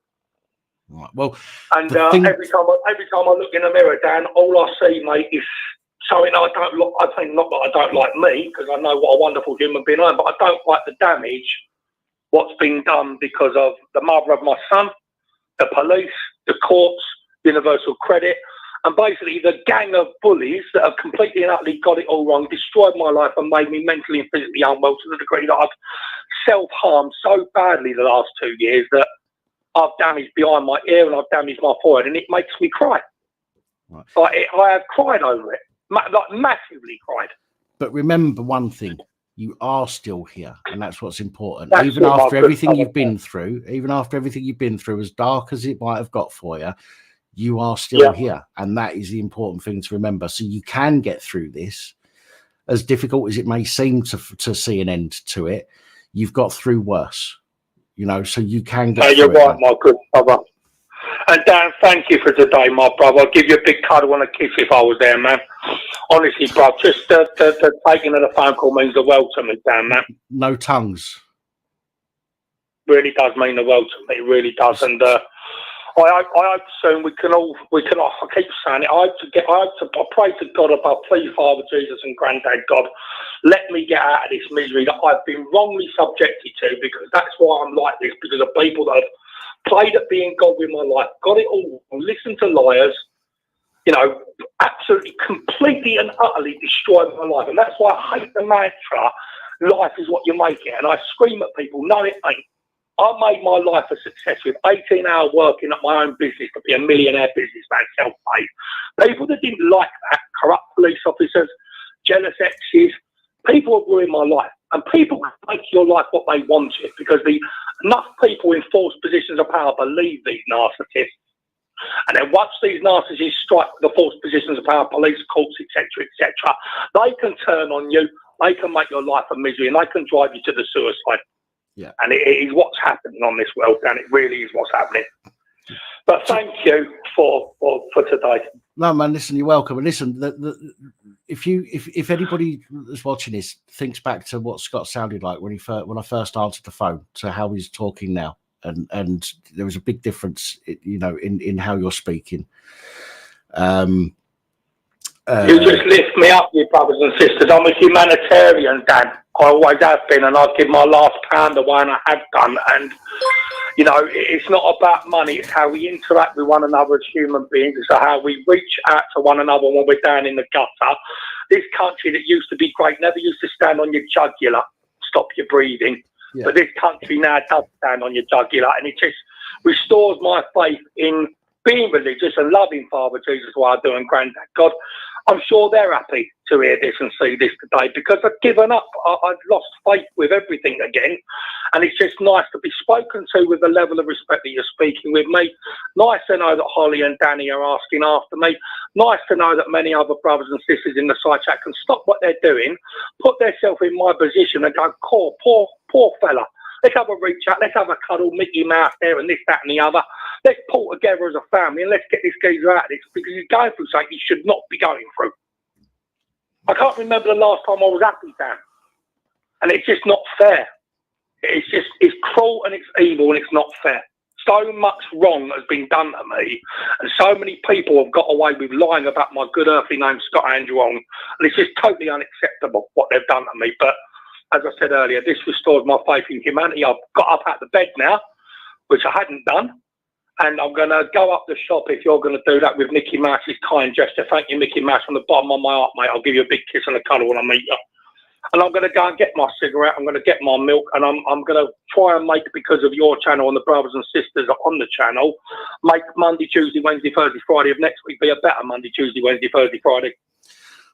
Right. Well, and every time I look in the mirror, Dan, all I see, mate, is something I don't like. I think not that I don't like me, because I know what a wonderful human being I am, but I don't like the damage what's been done because of the mother of my son, the police, the courts, universal credit, and basically the gang of bullies that have completely and utterly got it all wrong, destroyed my life and made me mentally and physically unwell to the degree that I've self-harmed so badly the last 2 years that I've damaged behind my ear and I've damaged my forehead, and it makes me cry. Right. I have cried over it, like massively cried. But remember one thing, you are still here, and that's what's important. That's even after everything you've been through, as dark as it might have got for you, you are still here, and that is the important thing to remember. So you can get through this, as difficult as it may seem to see an end to it. You've got through worse, you know, so you can get you're through right, it. my good brother. And Dan, thank you for today, my brother. I'll give you a big cuddle and a kiss if I was there, man. Honestly, bro, just the taking of the phone call means the world to me, Dan, man. No tongues. Really does mean the world to me. It really does. And I hope soon we can all, I keep saying it, I pray to God above, please, Father Jesus and Granddad God, let me get out of this misery that I've been wrongly subjected to, because that's why I'm like this, because of people that have played at being God with my life, got it all wrong, listened to liars, you know, absolutely, completely and utterly destroyed my life. And that's why I hate the mantra, life is what you make it. And I scream at people, no, it ain't. I made my life a success with 18-hour working at my own business to be a millionaire businessman, self-made. People that didn't like that, corrupt police officers, jealous exes, people have ruined my life. And people can make your life what they want it, because enough people in false positions of power believe these narcissists. And then once these narcissists strike the false positions of power, police, courts, etc., they can turn on you, they can make your life a misery, and they can drive you to the suicide. Yeah. And it is what's happening on this world, and it really is what's happening. But thank you for today. No, man, listen, you're welcome. And listen, if anybody that's watching this thinks back to what Scott sounded like when I first answered the phone to how he's talking now, and there was a big difference, you know, in how you're speaking. You just lift me up, you brothers and sisters. I'm a humanitarian, Dan. I always have been, and I've given my last pound away, and I have done. And, you know, it's not about money. It's how we interact with one another as human beings. It's how we reach out to one another when we're down in the gutter. This country that used to be great never used to stand on your jugular, stop your breathing. Yeah. But this country now does stand on your jugular, and it just restores my faith in being religious and loving Father Jesus while I do, and Granddad God. I'm sure they're happy to hear this and see this today, because I've given up. I've lost faith with everything again. And it's just nice to be spoken to with the level of respect that you're speaking with me. Nice to know that Holly and Danny are asking after me. Nice to know that many other brothers and sisters in the side chat can stop what they're doing, put themselves in my position and go, poor fella. Let's have a reach out. Let's have a cuddle, Mickey Mouse there and this, that and the other. Let's pull together as a family and let's get this geezer out of this, because he's going through something he should not be going through. I can't remember the last time I was happy, Dan. And it's just not fair. It's cruel and it's evil and it's not fair. So much wrong has been done to me, and so many people have got away with lying about my good earthly name, Scott Andrew On, and it's just totally unacceptable what they've done to me. But as I said earlier, this restores my faith in humanity. I've got up out of bed now, which I hadn't done. And I'm going to go up the shop, if you're going to do that, with Mickey Mouse's kind gesture. Thank you, Mickey Mouse, from the bottom of my heart, mate. I'll give you a big kiss and a cuddle when I meet you. And I'm going to go and get my cigarette. I'm going to get my milk. And I'm going to try and make, because of your channel and the brothers and sisters on the channel, make Monday, Tuesday, Wednesday, Thursday, Friday of next week be a better Monday, Tuesday, Wednesday, Thursday, Friday.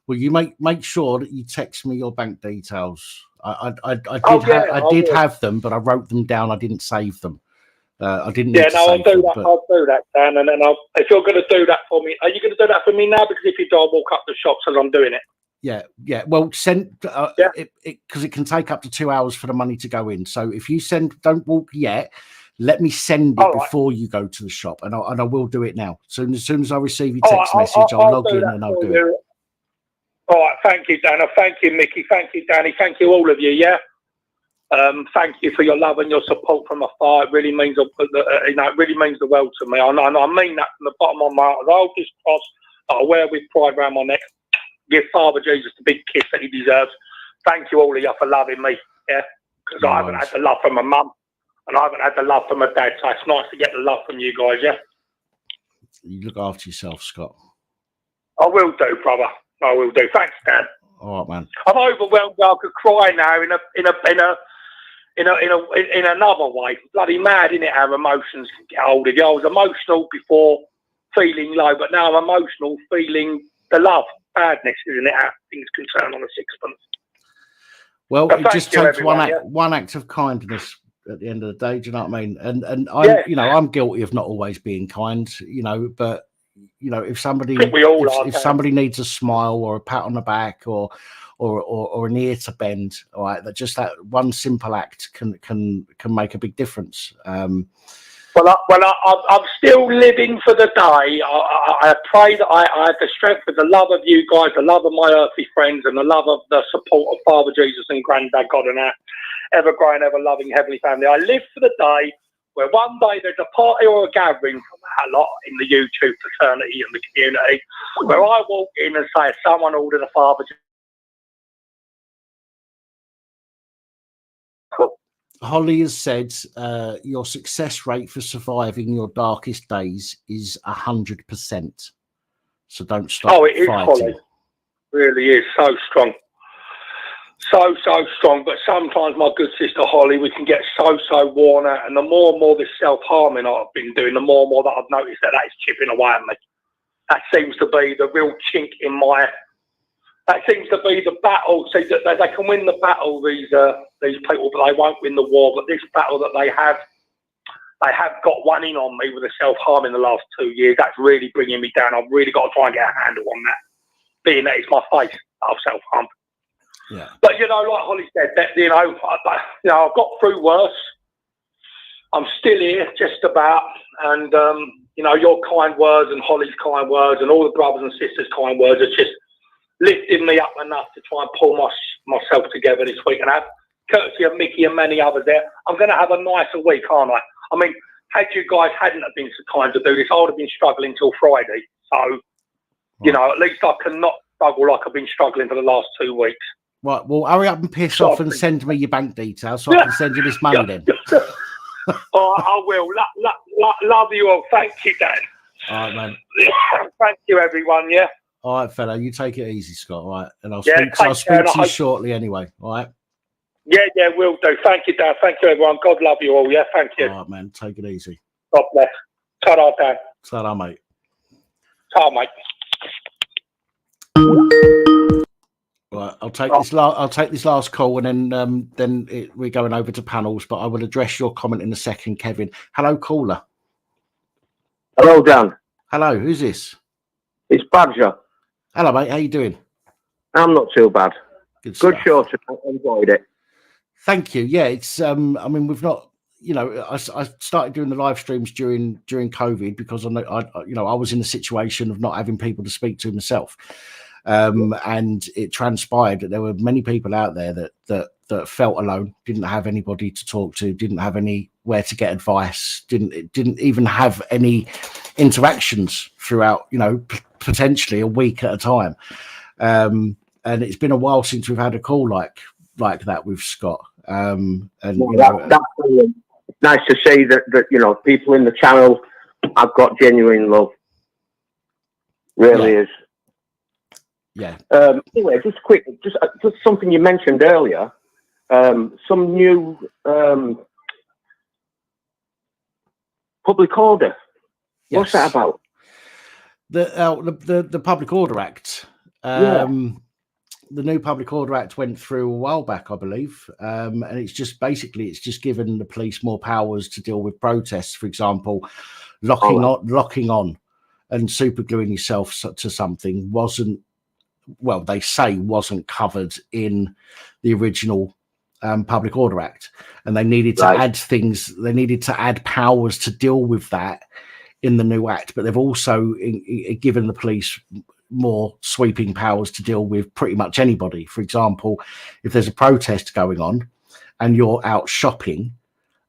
Well, you make sure that you text me your bank details. I did have them, but I wrote them down. I didn't save them. I didn't. I'll do that. I'll do that, Dan. And then if you're going to do that for me, are you going to do that for me now? Because if you do, I'll walk up the shops as I'm doing it. Yeah. Well, send because it can take up to 2 hours for the money to go in. So if you send, don't walk yet. Let me send it All right. before you go to the shop, and I will do it now. As soon as I receive your All text right, message, I'll log do in that and I'll for do you. it. All right, thank you, Dana. Thank you, Mickey. Thank you, Danny. Thank you, all of you. Yeah. Thank you for your love and your support from afar. It really means, it really means the world to me. I mean that from the bottom of my heart. The oldest cross that I wear with pride around my neck. Give Father Jesus the big kiss that he deserves. Thank you all of you for loving me. Yeah, because I haven't had the love from my mum, and I haven't had the love from my dad. So it's nice to get the love from you guys. Yeah. You look after yourself, Scott. I will do, brother. I will do. Thanks, Dan. All right, man. I'm overwhelmed. I could cry now in another way. Bloody mad, innit? How emotions can get hold of you. I was emotional before, feeling low, but now I'm emotional, feeling the love, badness, isn't it? How things can turn on a sixpence. Well, But it thank just you, takes everyone, one act of kindness at the end of the day. Do you know what I mean? And I'm, I'm guilty of not always being kind. But if somebody if somebody needs a smile or a pat on the back or an ear to bend, all right, that one simple act can make a big difference. I'm still living for the day. I pray that I have the strength of the love of you guys, the love of my earthly friends, and the love of the support of Father Jesus and Granddad God and our ever-growing, ever-loving Heavenly Family. I live for the day where one day there's a party or a gathering from a lot in the YouTube fraternity and the community where I walk in and say, someone ordered a Father Jesus. Holly has said your success rate for surviving your darkest days is 100%. So don't stop. Oh, it is, fighting. Holly. Really is so strong. So strong. But sometimes, my good sister Holly, we can get so worn out. And the more and more this self-harming I've been doing, the more and more that I've noticed that is chipping away at me. That seems to be the real chink in my... That seems to be the battle. See, that they can win the battle, these people, but they won't win the war. But this battle that they have got one in on me with the self-harm in the last 2 years. That's really bringing me down. I've really got to try and get a handle on that, being that it's my face of self-harm. Yeah. But, like Holly said, that I've got through worse. I'm still here, just about. And, your kind words and Holly's kind words and all the brothers and sisters' kind words are just lifting me up enough to try and pull myself together this week. And courtesy of Mickey and many others there, I'm going to have a nicer week, aren't I? I mean, had you guys hadn't have been so kind to do this, I would have been struggling till Friday. So, at least I cannot struggle like I've been struggling for the last 2 weeks. Right, well, hurry up and piss off and send me your bank details so I can send you this money then. Oh, I will. Love you all. Thank you, Dan. All right, man. Thank you, everyone, yeah? All right, fella, you take it easy, Scott, all right? And I'll I'll speak to you shortly anyway, all right? Yeah, will do. Thank you, Dan. Thank you, everyone. God love you all, yeah? Thank you. All right, man, take it easy. God bless. Ta-da, Dan. Ta-da, mate. Ta, mate. Right, I'll take this last call, and then we're going over to panels. But I will address your comment in a second, Kevin. Hello, caller. Hello, Dan. Hello, who's this? It's Badger. Hello, mate. How you doing? I'm not too bad. Good show. I enjoyed it. Thank you. Yeah, it's. I mean, we've not. I started doing the live streams during COVID because I was in a situation of not having people to speak to myself. And it transpired that there were many people out there that felt alone, didn't have anybody to talk to, didn't have anywhere to get advice, didn't even have any interactions throughout, potentially a week at a time. And it's been a while since we've had a call like that with Scott. That's brilliant. It's nice to see that people in the channel have got genuine love. Really is. Yeah. Anyway, just something you mentioned earlier. Some new public order. Yes. What's that about? The Public Order Act. The new Public Order Act went through a while back, I believe, and it's just given the police more powers to deal with protests. For example, locking on and supergluing yourself to something wasn't. Well, they say wasn't covered in the original Public Order Act, and they needed to add things. They needed to add powers to deal with that in the new act, but they've also given the police more sweeping powers to deal with pretty much anybody. For example, if there's a protest going on and you're out shopping,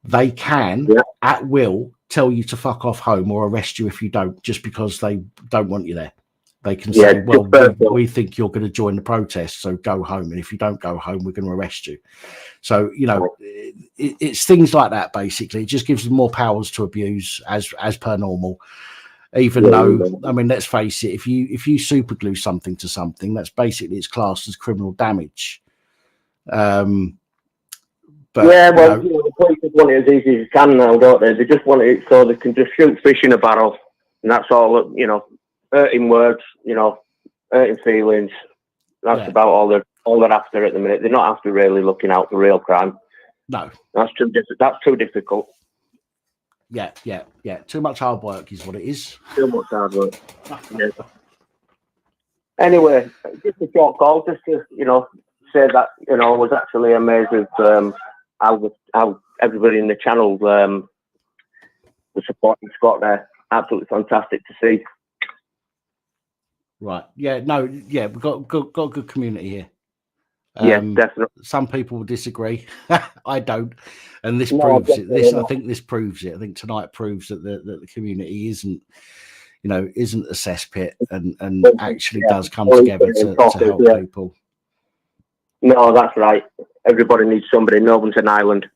they can at will tell you to fuck off home or arrest you if you don't, just because they don't want you there. They can say, well, we think you're going to join the protest, so go home. And if you don't go home, we're going to arrest you. So, you know, it's things like that, basically. It just gives them more powers to abuse as per normal. Even though, I mean, let's face it, if you super glue something to something, that's basically, it's classed as criminal damage. But, well, you know, the police just want it as easy as you can now, don't they? They just want it so they can just shoot fish in a barrel. And that's all, you know, hurting words, you know, hurting feelings. That's about all they're after at the minute. They're not after really looking out for real crime. No, that's too difficult. Yeah. Too much hard work is what it is. Too much hard work. Anyway, just a short call, just to, you know, say that, you know, I was actually amazed with how everybody in the channel was supporting Scott there. Absolutely fantastic to see. Right. Yeah. No. Yeah. We've got a good community here. Yeah, definitely. Some people will disagree. I don't, and this proves it. I think this proves it. I think tonight proves that the community isn't a cesspit and actually does come together to help people. No, that's right. Everybody needs somebody. No one's an island.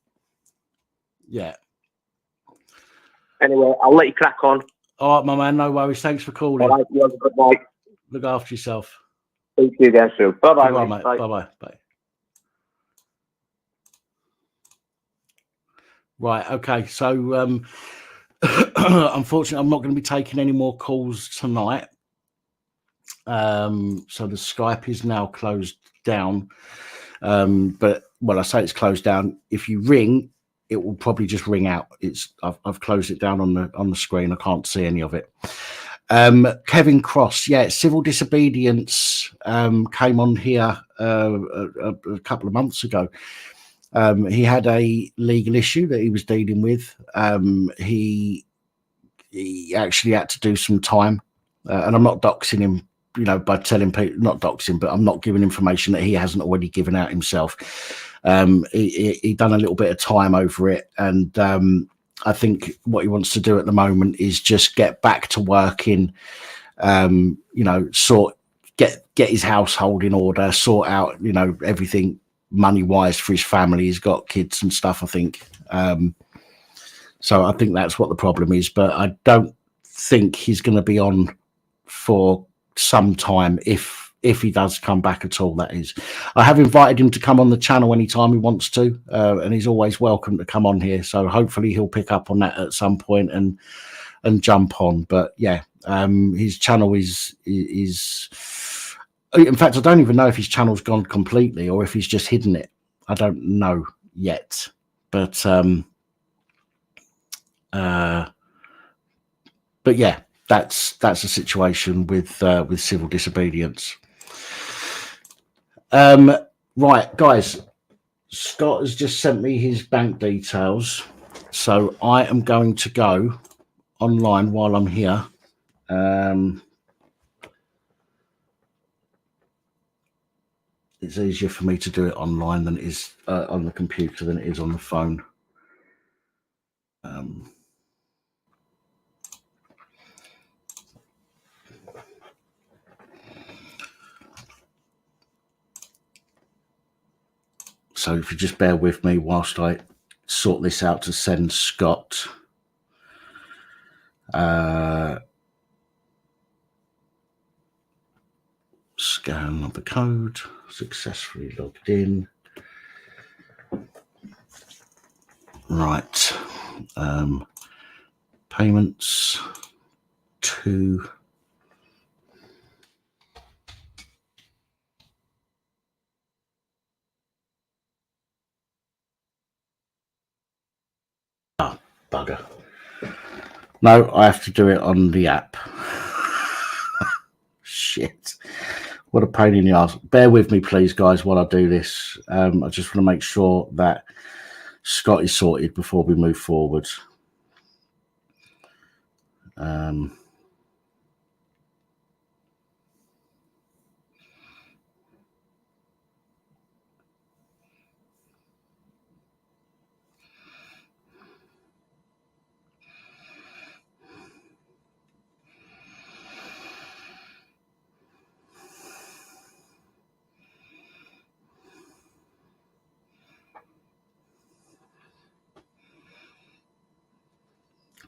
Yeah. Anyway, I'll let you crack on. All right, my man. No worries. Thanks for calling. All right, you have a good night. Look after yourself. Speak to you again soon. Bye-bye, mate. Bye-bye. Bye. Right. Okay. So, unfortunately, I'm not going to be taking any more calls tonight. So the Skype is now closed down. But I say it's closed down. If you ring, it will probably just ring out. I've closed it down on the screen. I can't see any of it. Kevin Cross, civil disobedience came on here a couple of months ago. He had a legal issue that he was dealing with. He actually had to do some time, and I'm not doxing him, you know, by telling people, not doxing, but I'm not giving information that he hasn't already given out himself. He done a little bit of time over it, and I think what he wants to do at the moment is just get back to working, you know, get his household in order, sort out, you know, everything money-wise for his family. He's got kids and stuff, I think. So I think that's what the problem is, but I don't think he's going to be on for some time if he does come back at all, that is. I have invited him to come on the channel anytime he wants to, and he's always welcome to come on here. So hopefully he'll pick up on that at some point and jump on. But yeah, his channel is in fact, I don't even know if his channel's gone completely or if he's just hidden it. I don't know yet, but yeah, that's a situation with civil disobedience. Right, guys, Scott has just sent me his bank details, so I am going to go online while I'm here. It's easier for me to do it online than it is on the computer than it is on the phone. So if you just bear with me whilst I sort this out to send Scott. Scan the code, successfully logged in. Right. Payments to bugger. No, I have to do it on the app. Shit. What a pain in the ass. Bear with me, please, guys, while I do this. I just want to make sure that Scott is sorted before we move forward.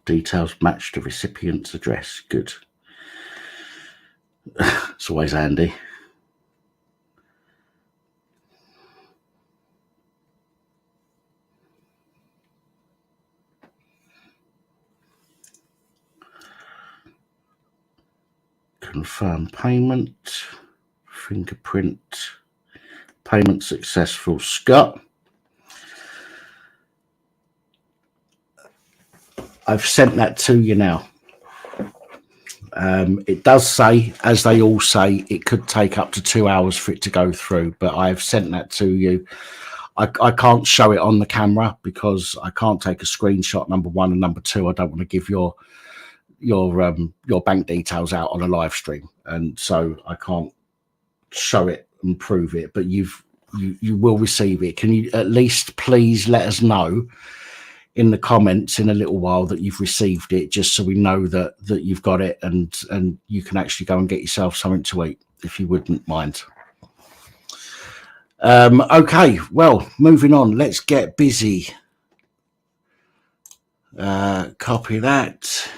Details match the recipient's address. Good. It's always handy. Confirm payment. Fingerprint. Payment successful. Scott. I've sent that to you now. It does say, as they all say, it could take up to 2 hours for it to go through, but I've sent that to you. I can't show it on the camera because I can't take a screenshot, number one, and number two, I don't want to give your bank details out on a live stream, and so I can't show it and prove it, but you will receive it. Can you at least please let us know in the comments in a little while that you've received it, just so we know that you've got it, and you can actually go and get yourself something to eat, if you wouldn't mind. Okay, well, moving on, let's get busy. Copy that.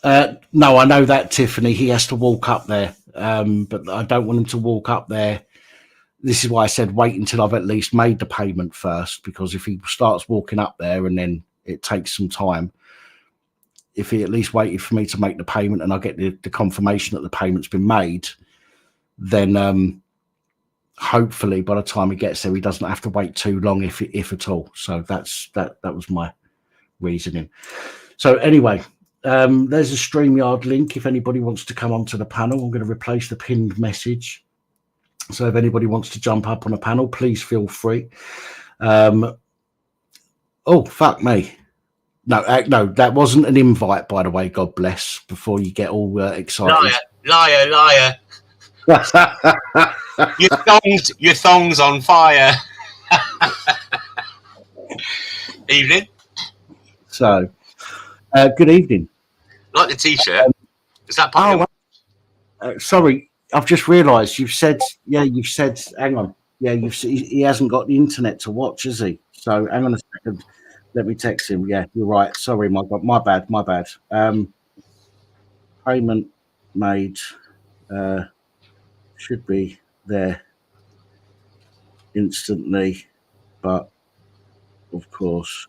No, I know that, Tiffany, he has to walk up there, but I don't want him to walk up there. This is why I said wait until I've at least made the payment first, because if he starts walking up there and then it takes some time, if he at least waited for me to make the payment and I get the confirmation that the payment's been made, then hopefully by the time he gets there, he doesn't have to wait too long, if at all. So that was my reasoning. So anyway, there's a StreamYard link if anybody wants to come onto the panel. I'm going to replace the pinned message. So if anybody wants to jump up on a panel, please feel free. Oh, fuck me. No, that wasn't an invite, by the way. God bless. Before you get all excited. Liar. Your thong's on fire. Evening. So, good evening. Like the t-shirt. Is that part sorry. I've just realised you've said, hang on. Yeah, he hasn't got the internet to watch, has he? So hang on a second. Let me text him. Yeah, you're right. Sorry, my bad. Payment made should be there instantly, but of course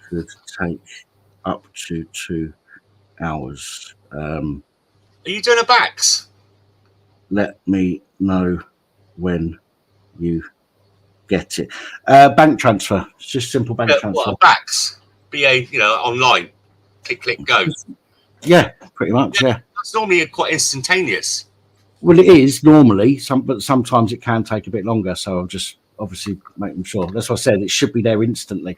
could take up to 2 hours. Are you doing a backs? Let me know when you get it. Bank transfer. It's just simple bank transfer. What, backs? BA, online. Click, go. Yeah, pretty much, yeah. That's normally quite instantaneous. Well, it is normally, but sometimes it can take a bit longer. So I'm just obviously making sure. That's what I said. It should be there instantly,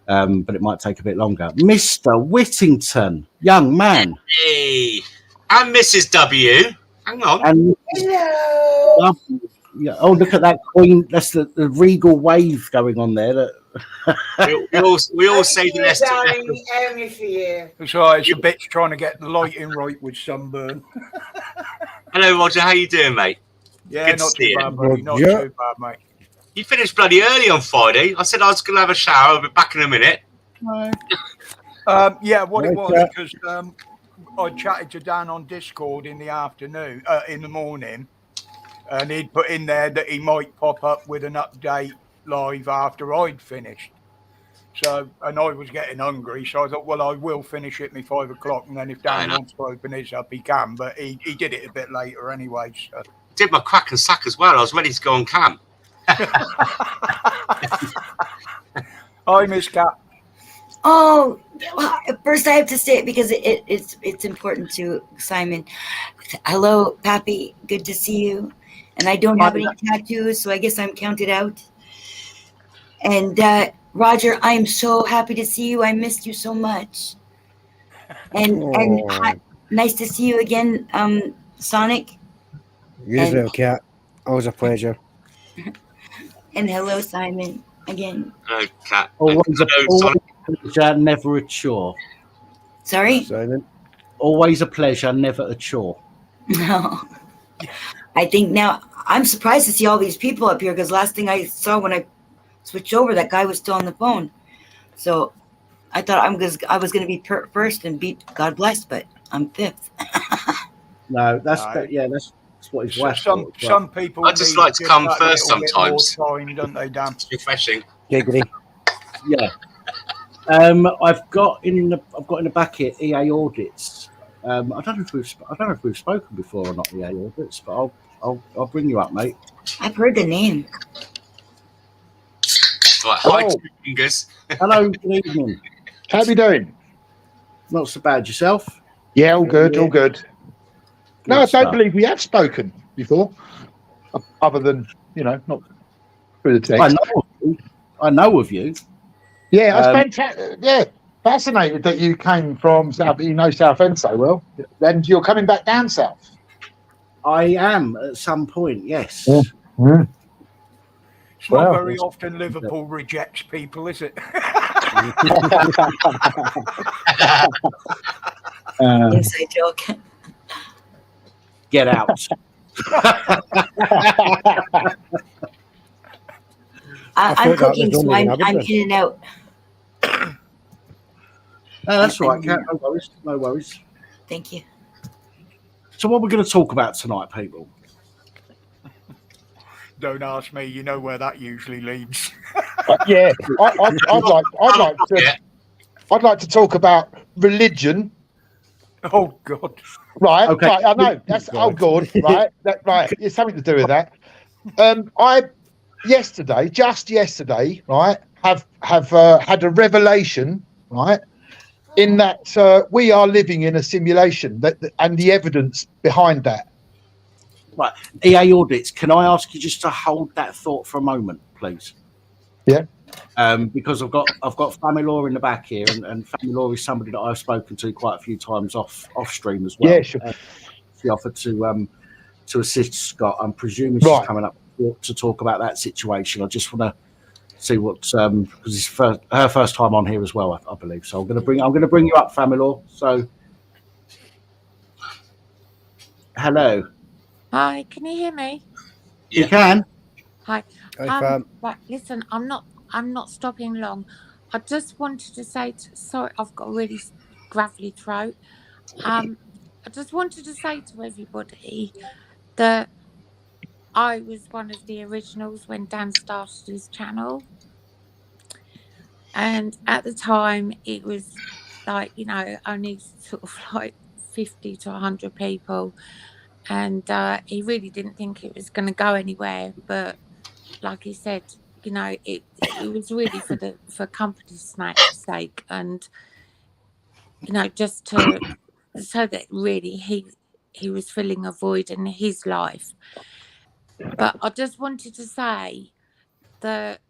but it might take a bit longer. Mr. Whittington, young man. Hey, and Mrs. W. Hang on. And hello. Yeah. Oh, look at that queen. That's the regal wave going on there. we all say the rest. Only for you. That's right. It's a bitch trying to get the lighting right with sunburn. Hello, Roger. How you doing, mate? Yeah, Good not to see too bad, you. buddy. Not too bad, mate. You finished bloody early on Friday. I said I was going to have a shower. I'll be back in a minute. No. Yeah, what it was, because I chatted to Dan on Discord in the afternoon, in the morning, and he'd put in there that he might pop up with an update live after I'd finished. So, and I was getting hungry, so I thought, well, I will finish it by 5 o'clock, and then if Dan wants to open his up, he can. But he did it a bit later anyway. So. Did my crack and sack as well. I was ready to go on camp. Hi, Miss Cat. Oh, first I have to say it because it's important to Simon. Hello, Pappy. Good to see you. And I don't have any tattoos, so I guess I'm counted out. And Roger, I'm so happy to see you. I missed you so much. And hi, nice to see you again, Sonic. You as well, Kat. Always a pleasure. And hello, Simon, again. Hello, Kat. Always a pleasure, never a chore. Sorry? Simon. Always a pleasure, never a chore. No. I think now, I'm surprised to see all these people up here, because last thing I saw when I switched over, that guy was still on the phone. So I thought I was going to be first and beat God Bless, but I'm fifth. No, that's what his wife thought. Some people. I just like to come first sometimes. Time, don't they, Dan? It's refreshing. Giggity. Yeah. I've got in the back here EA audits. I don't know if we've spoken before or not, EA audits, but I'll bring you up, mate. I've heard the name. Right, hi, fingers. Hello, good evening. How you doing? Not so bad. Yourself? Yeah, all good, all good. No, I stuff. don't believe we have spoken before, other than, not through the text. I know of you. Yeah, I was fascinated that you came from South, Southend so well. Then you're coming back down south. I am at some point, yes. Yeah. Yeah. It's not very often Liverpool rejects people, is it? Inside joke. Get out. I'm cooking, so I'm in and out. That's right, Kat. No worries. Thank you. So what we're going to talk about tonight, people? Don't ask me. You know where that usually leads. Yeah, I'd like to talk about religion. Oh God! Right, okay. Right, I know that's God, right? Right, it's something to do with that. Just yesterday, right, have had a revelation, right, in that we are living in a simulation, and the evidence behind that. Right, EA audits. Can I ask you just to hold that thought for a moment, please? Yeah. Because I've got Family Law in the back here, and Family Law is somebody that I've spoken to quite a few times off stream as well. Yeah, sure. She offered to assist Scott. I'm presuming she's coming up to talk about that situation. I just want to see what because it's her first time on here as well, I believe. So I'm going to bring you up, Family Law. So hello. Hi, can you hear me? You can. Hi. Right, listen, I'm not stopping long. I just wanted to say, sorry, I've got a really gravelly throat. I just wanted to say to everybody that I was one of the originals when Dan started his channel. And at the time, it was like, only sort of like 50 to 100 people. And he really didn't think it was going to go anywhere. But like he said, it was really for company's sake, and just so that really he was filling a void in his life. But I just wanted to say that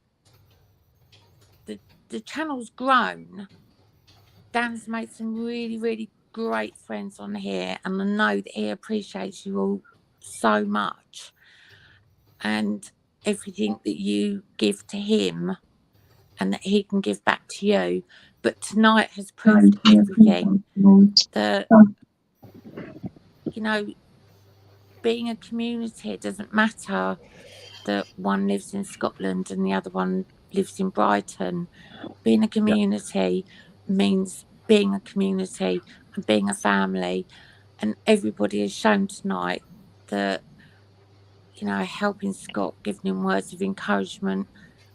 the channel's grown. Dan's made some really, really great friends on here, and I know that he appreciates you all so much, and everything that you give to him and that he can give back to you. But tonight has proved everything, that being a community, it doesn't matter that one lives in Scotland and the other one lives in Brighton. Being a community means being a community and being a family, and everybody has shown tonight that helping Scott, giving him words of encouragement,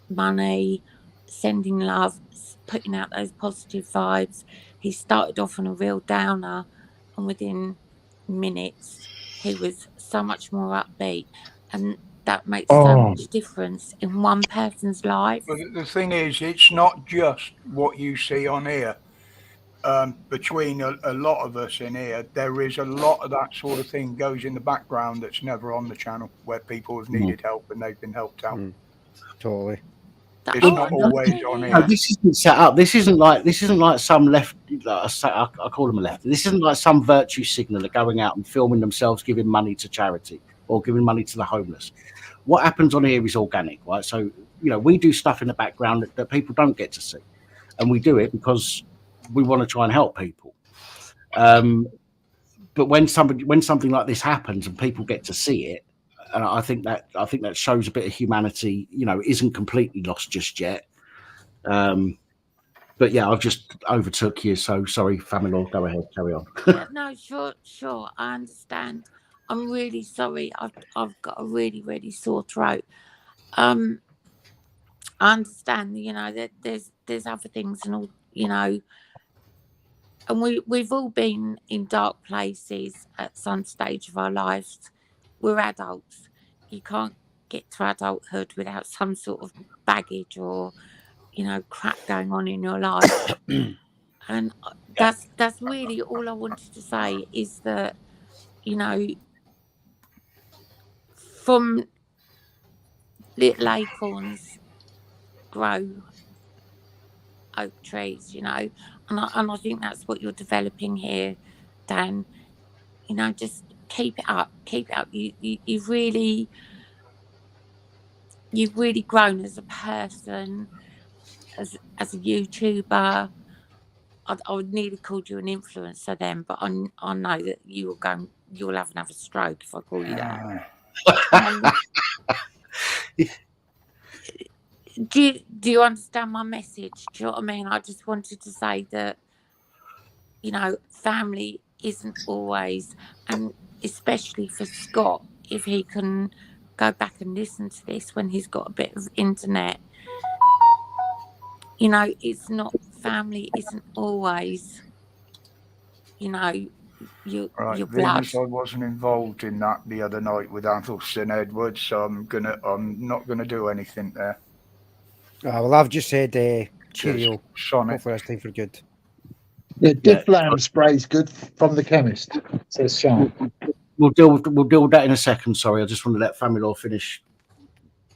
money, sending love, putting out those positive vibes. He started off on a real downer, and within minutes he was so much more upbeat, and that makes so much difference in one person's life. But the thing is, it's not just what you see on here. between a lot of us in here, there is a lot of that sort of thing goes in the background that's never on the channel, where people have needed help and they've been helped out. Totally. It's not always on No, here. this isn't set up. This isn't like some left. I call them a left. This isn't like some virtue signaller going out and filming themselves giving money to charity or giving money to the homeless. What happens on here is organic, right? So we do stuff in the background that people don't get to see, and we do it because we want to try and help people. But when something like this happens and people get to see it, and I think that shows a bit of humanity, isn't completely lost just yet. But yeah, I've just overtook you, so sorry, family law. Go ahead, carry on. Yeah, no, sure, I understand. I'm really sorry. I've got a really sore throat. I understand, that there's other things and all, and we've all been in dark places at some stage of our lives. We're adults. You can't get to adulthood without some sort of baggage or, crap going on in your life. And that's really all I wanted to say, is that, from little acorns grow oak trees, and I think that's what you're developing here, Dan. Just keep it up. You've really grown as a person, as a YouTuber. I would nearly called you an influencer then, but I know that you'll have another stroke if I call you that. Do you understand my message? Do you know what I mean? I just wanted to say that, family isn't always, and especially for Scott, if he can go back and listen to this when he's got a bit of internet, it's not, family isn't always, your blood. I wasn't involved in that the other night with Athelston Edwards, so I'm not gonna do anything there. Well, I've just said cheerio. Sonic. Hopefully that's time for good. Yeah, Diff Lamb spray's good from the chemist, says Sean. We'll deal with that in a second. Sorry, I just want to let family law finish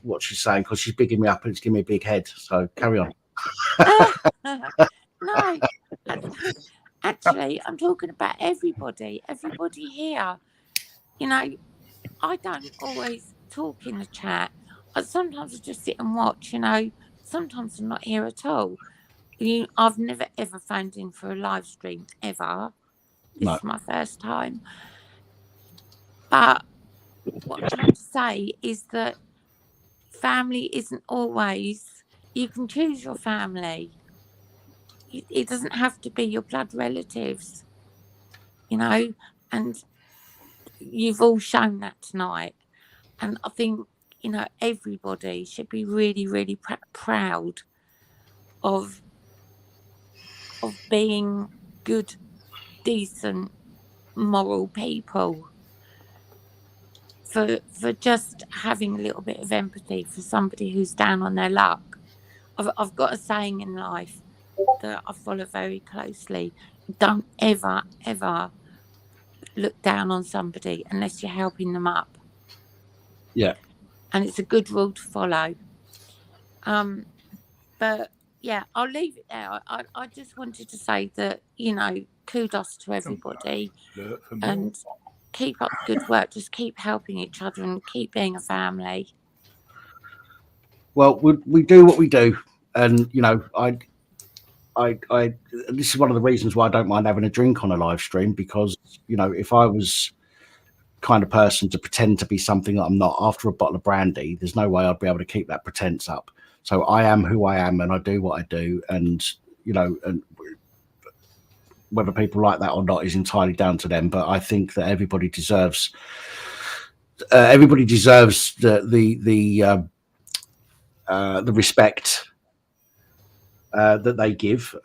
what she's saying, because she's bigging me up and it's giving me a big head. So carry on. No, actually, I'm talking about everybody here. I don't always talk in the chat. Sometimes I just sit and watch. Sometimes I'm not here at all. I've never ever phoned in for a live stream ever. This is my first time. But what I'm trying to say is that family isn't always. You can choose your family. It doesn't have to be your blood relatives, and you've all shown that tonight. And I think, everybody should be really proud of being good, decent, moral people, for just having a little bit of empathy for somebody who's down on their luck. I've got a saying in life that I follow very closely: don't ever look down on somebody unless you're helping them up. Yeah. And it's a good rule to follow. But yeah, I'll leave it there. I just wanted to say that, kudos to everybody, and keep up the good work. Just keep helping each other and keep being a family. Well, we do what we do, and I this is one of the reasons why I don't mind having a drink on a live stream, because if I was kind of person to pretend to be something that I'm not after a bottle of brandy, there's no way I'd be able to keep that pretense up. So I am who I am, and I do what I do, and and whether people like that or not is entirely down to them. But I think that everybody deserves the respect that they give.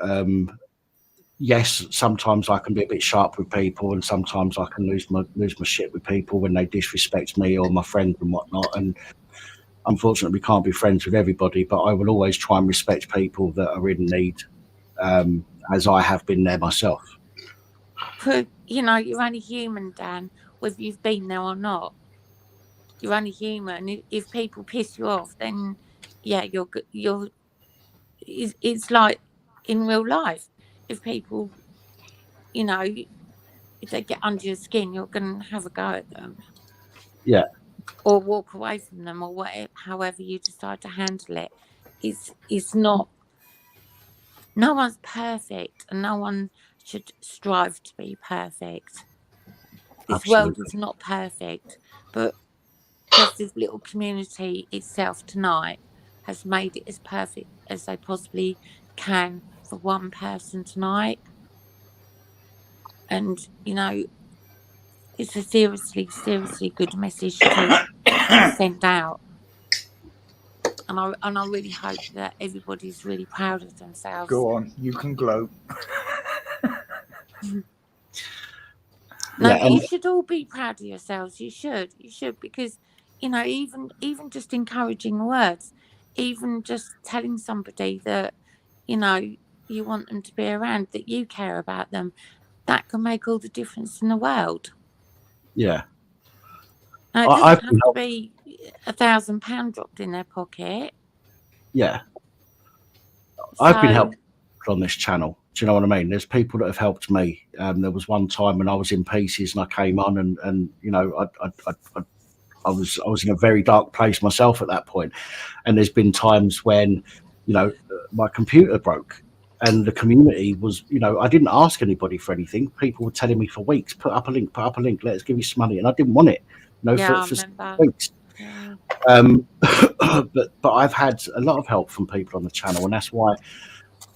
Yes, sometimes I can be a bit sharp with people, and sometimes I can lose my shit with people when they disrespect me or my friends and whatnot. And unfortunately, we can't be friends with everybody, but I will always try and respect people that are in need. as I have been there myself. You know, you're only human, Dan, whether you've been there or not. You're only human. If people piss you off, then yeah, you're. It's like in real life. If people, you know, if they get under your skin, you're going to have a go at them. Yeah. Or walk away from them, or whatever, however you decide to handle it. It's not. No one's perfect, and no one should strive to be perfect. This world is not perfect, but just this little community itself tonight has made it as perfect as they possibly can for one person tonight. And, you know, it's a seriously, seriously good message to send out. And I really hope that everybody's really proud of themselves. Go on, you can gloat. No, Yeah, you should all be proud of yourselves. You should, because, you know, even just encouraging words, even just telling somebody that, you know, you want them to be around, that you care about them, that can make all the difference in the world. Yeah. Now, it doesn't have to be £1,000 dropped in their pocket. Yeah. I've been helped on this channel. Do you know what I mean? There's people that have helped me. There was one time when I was in pieces and I came on, and you know, I was in a very dark place myself at that point. And there's been times when, you know, my computer broke, and the community was, you know, I didn't ask anybody for anything. People were telling me for weeks, put up a link, let's give you some money, and I didn't want it. You know, for 6 weeks. Yeah. But I've had a lot of help from people on the channel, and that's why,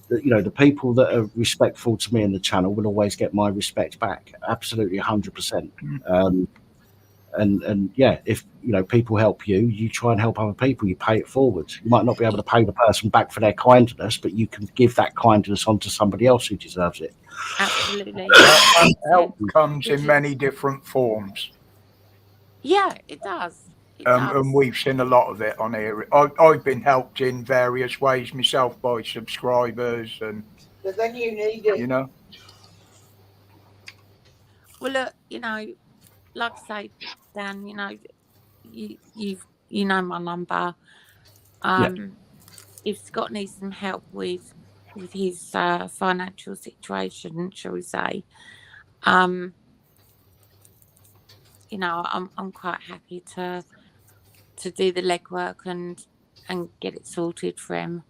you know, the people that are respectful to me in the channel will always get my respect back. Absolutely 100%. And yeah, if, you know, people help you, you try and help other people, you pay it forward. You might not be able to pay the person back for their kindness, but you can give that kindness on to somebody else who deserves it. Absolutely. Help comes in many different forms. Yeah, it does. And we've seen a lot of it on here. I've been helped in various ways myself by subscribers, and But then you need it. You know. Well, look, you know, like I say, Dan, you know, you know my number. If Scott needs some help with his financial situation, shall we say, you know, I'm quite happy to do the legwork and get it sorted for him.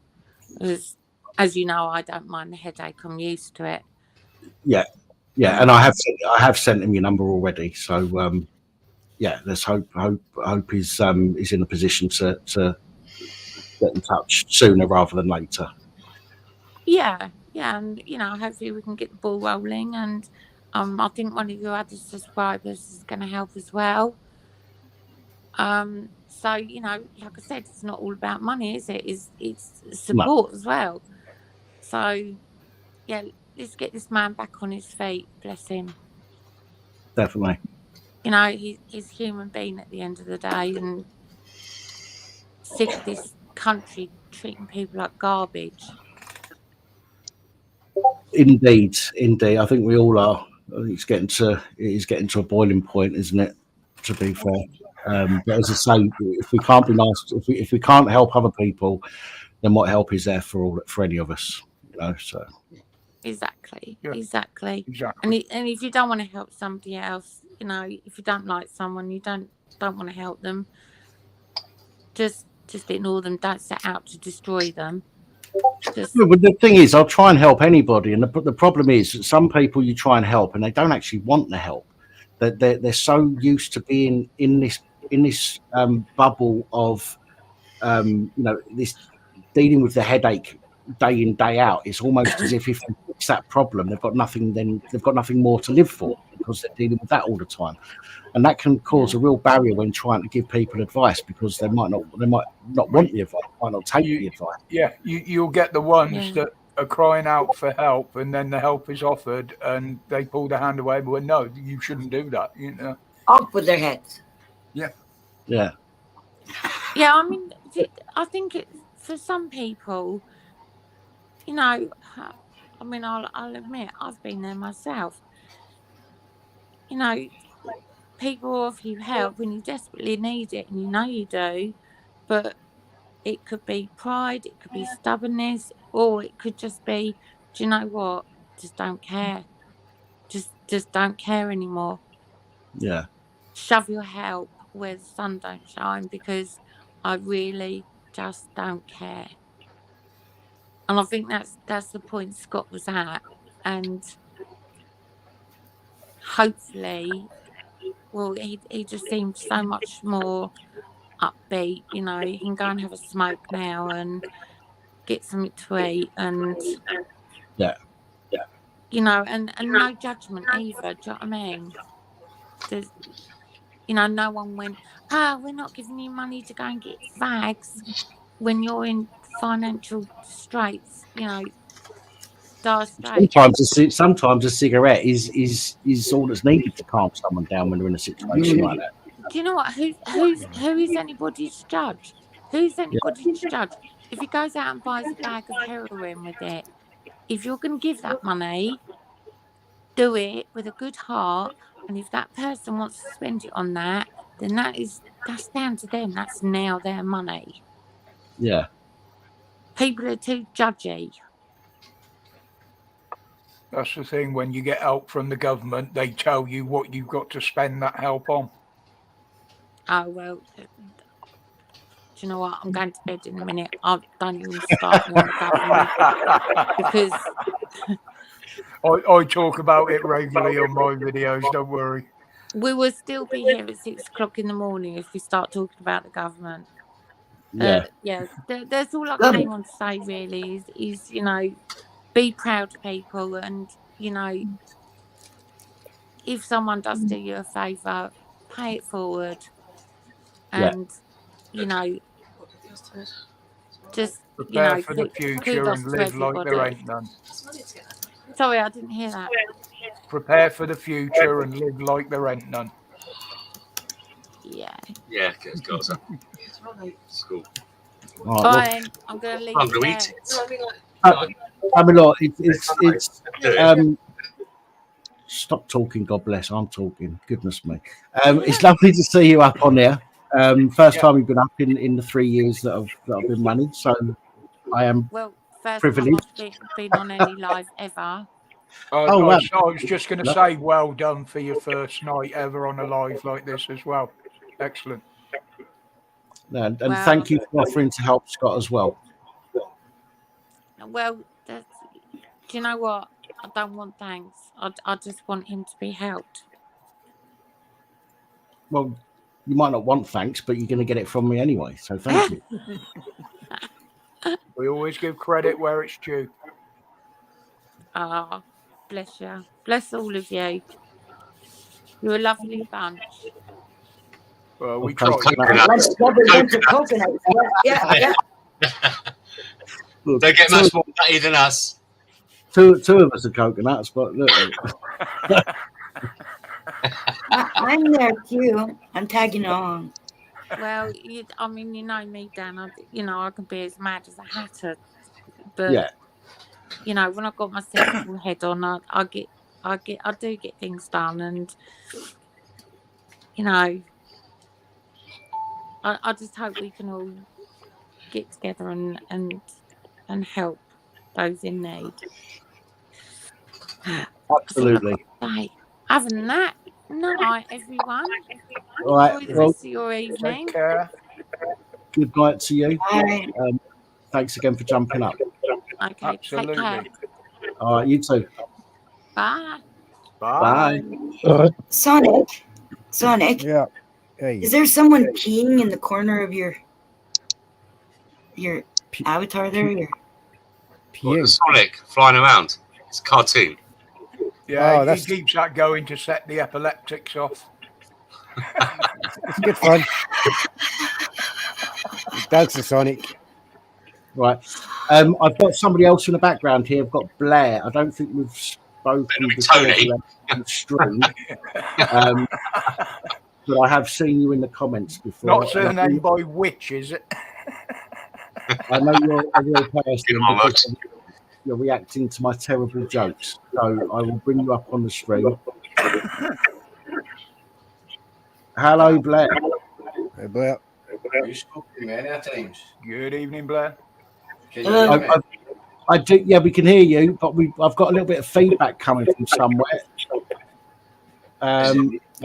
As you know, I don't mind the headache. I'm used to it. Yeah, and I have sent him your number already. So yeah, let's hope he's in a position to get in touch sooner rather than later. Yeah, and you know, hopefully we can get the ball rolling. And I think one of your other subscribers is going to help as well. So, you know, like I said, it's not all about money, is it? It's support as well. So, yeah, let's get this man back on his feet. Bless him. Definitely. You know, he's a human being at the end of the day, and sick of this country treating people like garbage. Indeed. I think we all are. I think it is getting to a boiling point, isn't it? To be fair, but as I say, if we can't be nice, if we can't help other people, then what help is there for any of us? You know, so. Exactly. And if you don't want to help somebody else, you know, if you don't like someone, you don't want to help them, just ignore them. Don't set out to destroy them. But the thing is, I'll try and help anybody, and the problem is that some people you try and help, and they don't actually want the help. That they're so used to being in this bubble of you know, this dealing with the headache day in, day out. It's almost as if they fix that problem, they've got nothing more to live for, because they're dealing with that all the time. And that can cause a real barrier when trying to give people advice, because they might not want the advice, might not take the advice. Yeah, you'll get the ones that are crying out for help, and then the help is offered and they pull their hand away, but no, you shouldn't do that, you know. Up with their heads. Yeah. I mean, I think for some people, you know, I mean, I'll admit I've been there myself. You know, people offer you help when you desperately need it, and you know you do, but it could be pride, it could be stubbornness, or it could just be, do you know what? Just don't care. Just don't care anymore. Yeah. Shove your help where the sun don't shine, because I really just don't care. And I think that's the point Scott was at, and hopefully, well, he just seemed so much more upbeat. You know, he can go and have a smoke now and get something to eat, and Yeah. you know, and no judgment either. Do you know what I mean? There's, you know, no one went, we're not giving you money to go and get fags when you're in financial straits. You know, dire straits. Sometimes a cigarette is all that's needed to calm someone down when they're in a situation like that. Do you know what? Who is anybody to judge? Who's anybody to judge? If he goes out and buys a bag of heroin with it, if you're going to give that money, do it with a good heart. And if that person wants to spend it on that, then that's down to them. That's now their money. Yeah. People are too judgy. That's the thing. When you get help from the government, they tell you what you've got to spend that help on. Oh, well, do you know what? I'm going to bed in a minute. I don't even start me on the government, because I talk about it regularly on my videos, don't worry. we will still be here at 6 o'clock in the morning if we start talking about the government. Yeah. That's all I came on to say, really, is, you know, be proud people, and, you know, if someone does do you a favour, pay it forward, and, you know, just, you Prepare know, for the future kudos and to live like there everybody. ain't none. Sorry, I didn't hear that. Prepare for the future and live like there ain't none. Yeah. Yeah, it goes up. School. All Right, then, I'm going to leave I'm it going to there. eat it. I mean, look, it's stop talking. God bless. I'm talking. Goodness me. It's lovely to see you up on there. First time you've been up in the 3 years that I've been running. So I am First privileged. time I've been on any live ever. I was just going to say, well done for your first night ever on a live like this as well. Excellent. And thank you for offering to help Scott as well. Well, do you know what? I don't want thanks. I just want him to be helped. Well, you might not want thanks, but you're going to get it from me anyway. So thank you. We always give credit where it's due. Ah, bless you. Bless all of you. You're a lovely bunch. Well, we try. Coconuts. Yeah. They get much more nutty than us. Two of us are coconuts, but look. I'm there too. I'm tagging along. Well, I mean, you know me, Dan. I can be as mad as a hatter, but you know, when I've got my sensible head on, I do get things done, and you know, I just hope we can all get together and help those in need. Absolutely. Other than that, night, everyone. All right. Enjoy the rest of your evening. Take care. Good night to you. Thanks again for jumping up. Okay, absolutely. Take care. All right, you too. Bye. Bye. Sonic. Yeah. Hey. Is there someone peeing in the corner of your avatar there? Sonic flying around. It's a cartoon. Yeah, he keeps that going to set the epileptics off. It's good fun. Thanks to Sonic. Right. I've got somebody else in the background here. I've got Blair. I don't think we've spoken before. Tony. But I have seen you in the comments before. Not surnamed by Witch, is it? I know you're a real person. you're reacting to my terrible jokes. So I will bring you up on the screen. Hello, Blair. Hey, Blair. You spoken many times. Good evening, Blair. Can you hear me? I do. Yeah, we can hear you, but I've got a little bit of feedback coming from somewhere.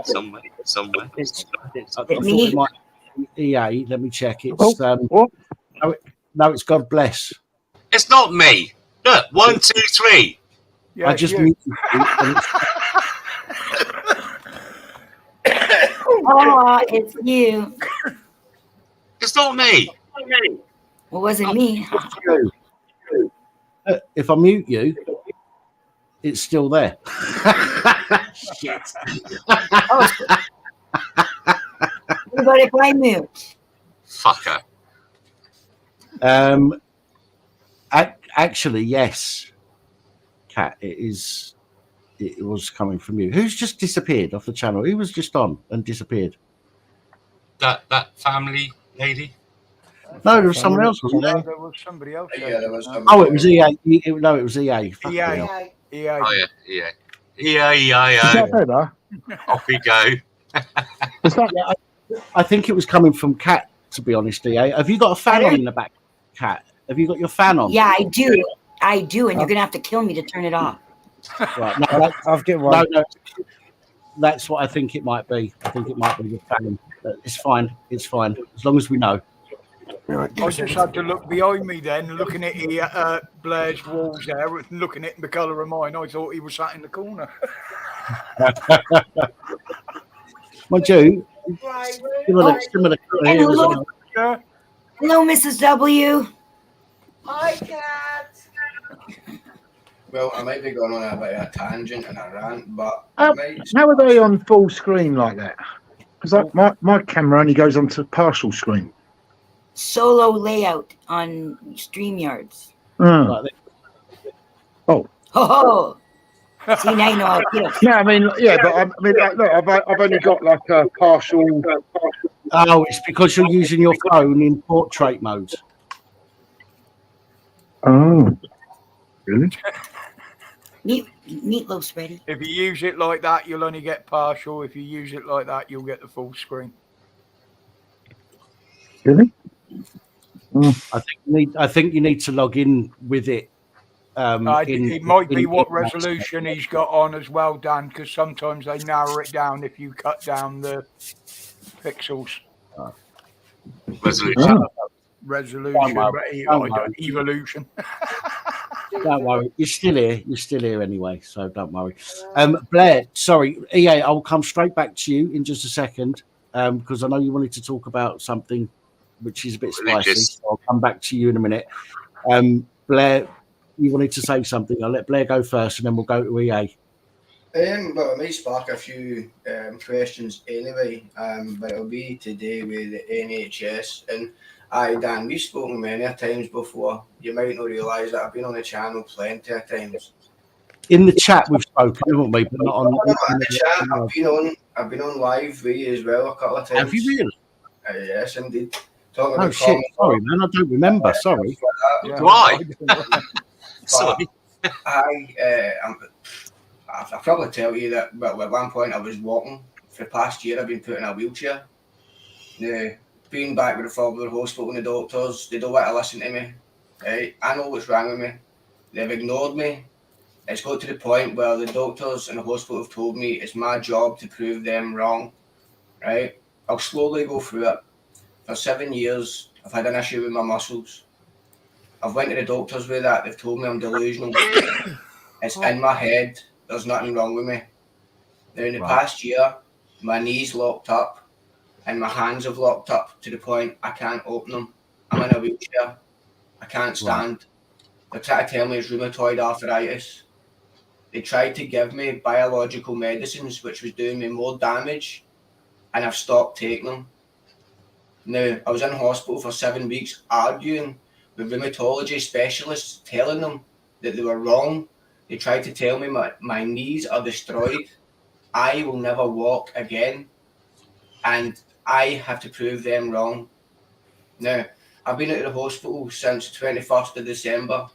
Somewhere. I thought it might be EA. Let me check. It's what? No, it's God bless. It's not me. Look, 1, 2, 3. Yeah, I just muted you. And Oh, it's you. It's not me. It wasn't me. if I mute you, it's still there. Shit. What about if I mute? Fucker. Actually, yes, Kat, it was coming from you. Who's just disappeared off the channel? Who was just on and disappeared? That family lady? No, there was someone else, wasn't there? There was somebody else. Yeah, there was somebody Oh, it was EA. No, it was EA. Fucking hell. EA. Oh, yeah. Is that better? Off we go. Yeah, I think it was coming from Kat, to be honest, EA. Have you got a fan on in the back, Kat? Have you got your fan on? Yeah, I do. And you're going to have to kill me to turn it off. Right. No, I've got one. No, that's what I think it might be. I think it might be the fan. It's fine. It's fine. As long as we know. I just had to look behind me then, looking at Blair's walls there, and looking at the colour of mine. I thought he was sat in the corner. Mind you, similar here, Hello. Hello, Mrs. W. Hi, Kat. Well, I might be going on a bit of a tangent and a rant, but How are they on full screen like that? Because my camera only goes on to partial screen. Solo layout on StreamYards. Oh. Oh. See, now you know how it feels. No, I mean, yeah, but I mean, like, look, I've only got like a partial. Oh, it's because you're using your phone in portrait mode. Oh, really? Meatloaf's ready. If you use it like that, you'll only get partial. If you use it like that, you'll get the full screen. Really? I think you need to log in with it. It might be what resolution he's got on as well, Dan, because sometimes they narrow it down if you cut down the pixels. Resolution, evolution. Don't worry, you're still here. You're still here anyway, so don't worry. Blair, sorry, EA, I'll come straight back to you in just a second because I know you wanted to talk about something which is a bit spicy. So I'll come back to you in a minute. Blair, you wanted to say something. I'll let Blair go first, and then we'll go to EA. Well, it might spark a few questions anyway, but it'll be today with the NHS. And Dan, we've spoken many times before. You might not realise that I've been on the channel plenty of times. In the chat, we've spoken, haven't we? But not on the chat. I've been on live with you as well a couple of times. Have you really? Yes, indeed. Talking Oh shit! Sorry, man. I don't remember. Sorry. Why? Sorry. I'll probably tell you that. Well, at one point I was walking. For the past year, I've been put in a wheelchair. Being back with the Fowler Hospital and the doctors, they don't want to listen to me. Right? I know what's wrong with me. They've ignored me. It's got to the point where the doctors and the hospital have told me it's my job to prove them wrong. Right? I'll slowly go through it. For 7 years, I've had an issue with my muscles. I've went to the doctors with that. They've told me I'm delusional. It's in my head. There's nothing wrong with me. Now, in the past year, my knees locked up and my hands have locked up to the point I can't open them. I'm in a wheelchair. I can't stand. They're trying to tell me it's rheumatoid arthritis. They tried to give me biological medicines, which was doing me more damage, and I've stopped taking them. Now, I was in hospital for 7 weeks arguing with rheumatology specialists, telling them that they were wrong. They tried to tell me my knees are destroyed. I will never walk again. And I have to prove them wrong. Now, I've been at the hospital since 21st of December.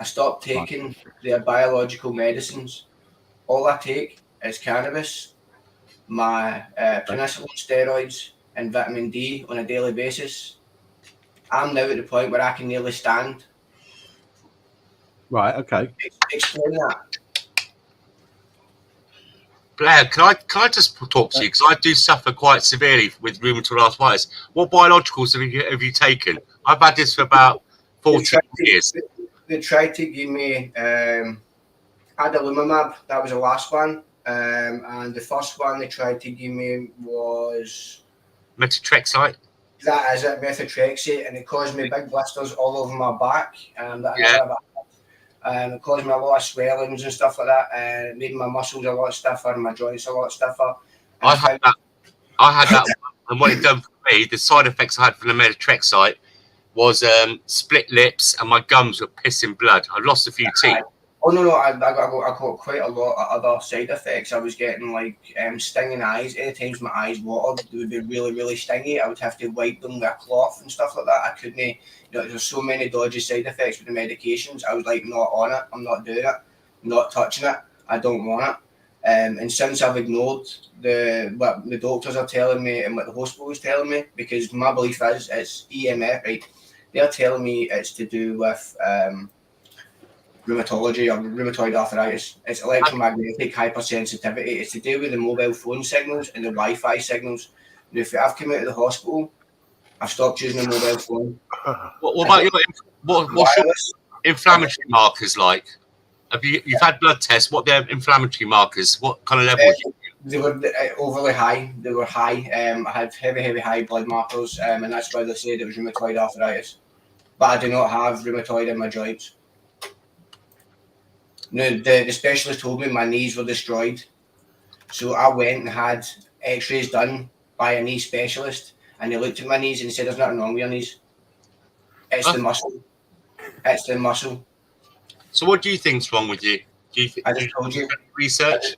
I stopped taking their biological medicines. All I take is cannabis, my penicillin steroids, and vitamin D on a daily basis. I'm now at the point where I can nearly stand. Right. Okay. Explain that. Blair, can I just talk to you, because I do suffer quite severely with rheumatoid arthritis. What biologicals have you taken? I've had this for about 14 years. They tried to give me adalimumab. That was the last one, and the first one they tried to give me was Methotrexate. that is it, methotrexate, and it caused me big blisters all over my back, and it caused me a lot of swellings and stuff like that, and it made my muscles a lot stiffer and my joints a lot stiffer. I had that, and what it done for me, the side effects I had from the methotrexate was split lips, and my gums were pissing blood. I lost a few teeth. Oh no! I got quite a lot of other side effects. I was getting like stinging eyes. Anytime my eyes watered, they would be really, really stingy. I would have to wipe them with a cloth and stuff like that. I couldn't. You know, there's so many dodgy side effects with the medications. I was like, not on it. I'm not doing it. I'm not touching it. I don't want it. And since I've ignored what the doctors are telling me and what the hospital is telling me, because my belief is it's EMF, right? They're telling me it's to do with rheumatology or rheumatoid arthritis. It's electromagnetic hypersensitivity. It's to do with the mobile phone signals and the Wi-Fi signals. And if I've come out of the hospital, I've stopped using a mobile phone. What about what's your inflammatory markers like? You've had blood tests? What are their inflammatory markers? What kind of levels? They were overly high. They were high. I had heavy high blood markers, and that's why they said it was rheumatoid arthritis. But I do not have rheumatoid in my joints. No, the specialist told me my knees were destroyed. So I went and had x-rays done by a knee specialist, and they looked at my knees and they said, there's nothing wrong with your knees. It's the muscle. It's the muscle. So what do you think's wrong with you? I just told you. Research?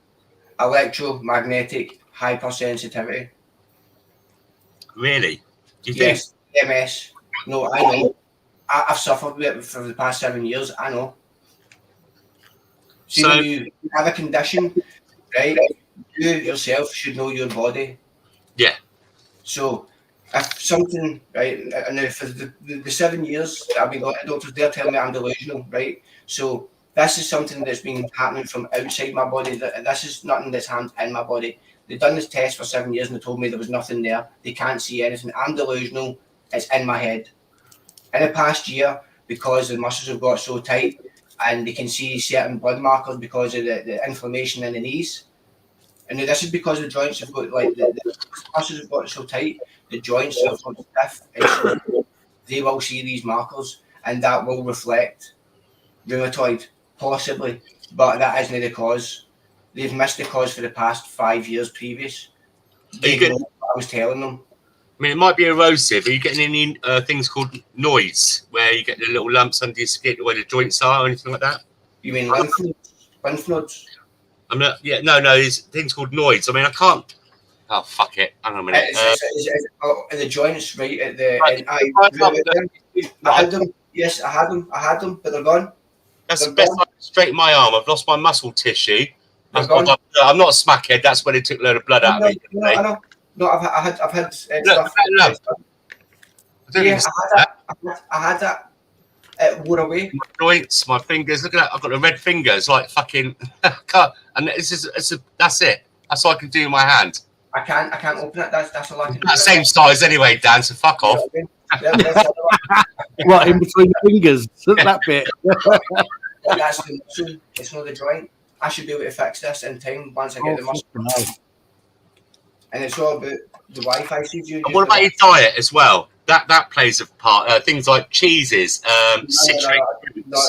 Electromagnetic hypersensitivity. Really? Do you think? Yes, MS. No, I know. I've suffered with it for the past 7 years. I know. See, so, when you have a condition, right, you yourself should know your body. Yeah. So if something, right, and now for the 7 years I've been going to doctors, they're telling me I'm delusional, right? So this is something that's been happening from outside my body. This is nothing that's happened in my body. They've done this test for 7 years and they told me there was nothing there. They can't see anything. I'm delusional. It's in my head. In the past year, because the muscles have got so tight and they can see certain blood markers because of the inflammation in the knees. And this is because the joints have got, like, the muscles have got so tight, the joints have got stiff, and so they will see these markers, and that will reflect rheumatoid, possibly, but that isn't the cause. They've missed the cause for the past 5 years previous. They know what I was telling them. I mean, it might be erosive. Are you getting any things called nodes, where you get the little lumps under your skin, where the joints are, or anything like that? You mean lymph nodes? Lymph nodes? I'm not. Yeah, no. There's things called nodes. I mean, I can't. Oh, fuck it. Hang on a minute. In the joints, right at the. I had them. Yes, I had them, but they're gone. That's the best I can straighten my arm. I've lost my muscle tissue. I'm not a smackhead. That's when they took a load of blood out of me. No, I know. No, I've had stuff. Yeah, I had that. It wore away. My joints, my fingers. Look at that. I've got the red fingers, like fucking. And that's it. That's all I can do with my hand. I can't open it. That's all I can do. That same size anyway, Dan. So fuck off. What, in between the fingers? That bit. That's the muscle. It's not the joint. I should be able to fix this in time once I get the muscle. No. And it's all about the Wi-Fi seeds you use. What about your diet as well? That plays a part. Things like cheeses, citric. No.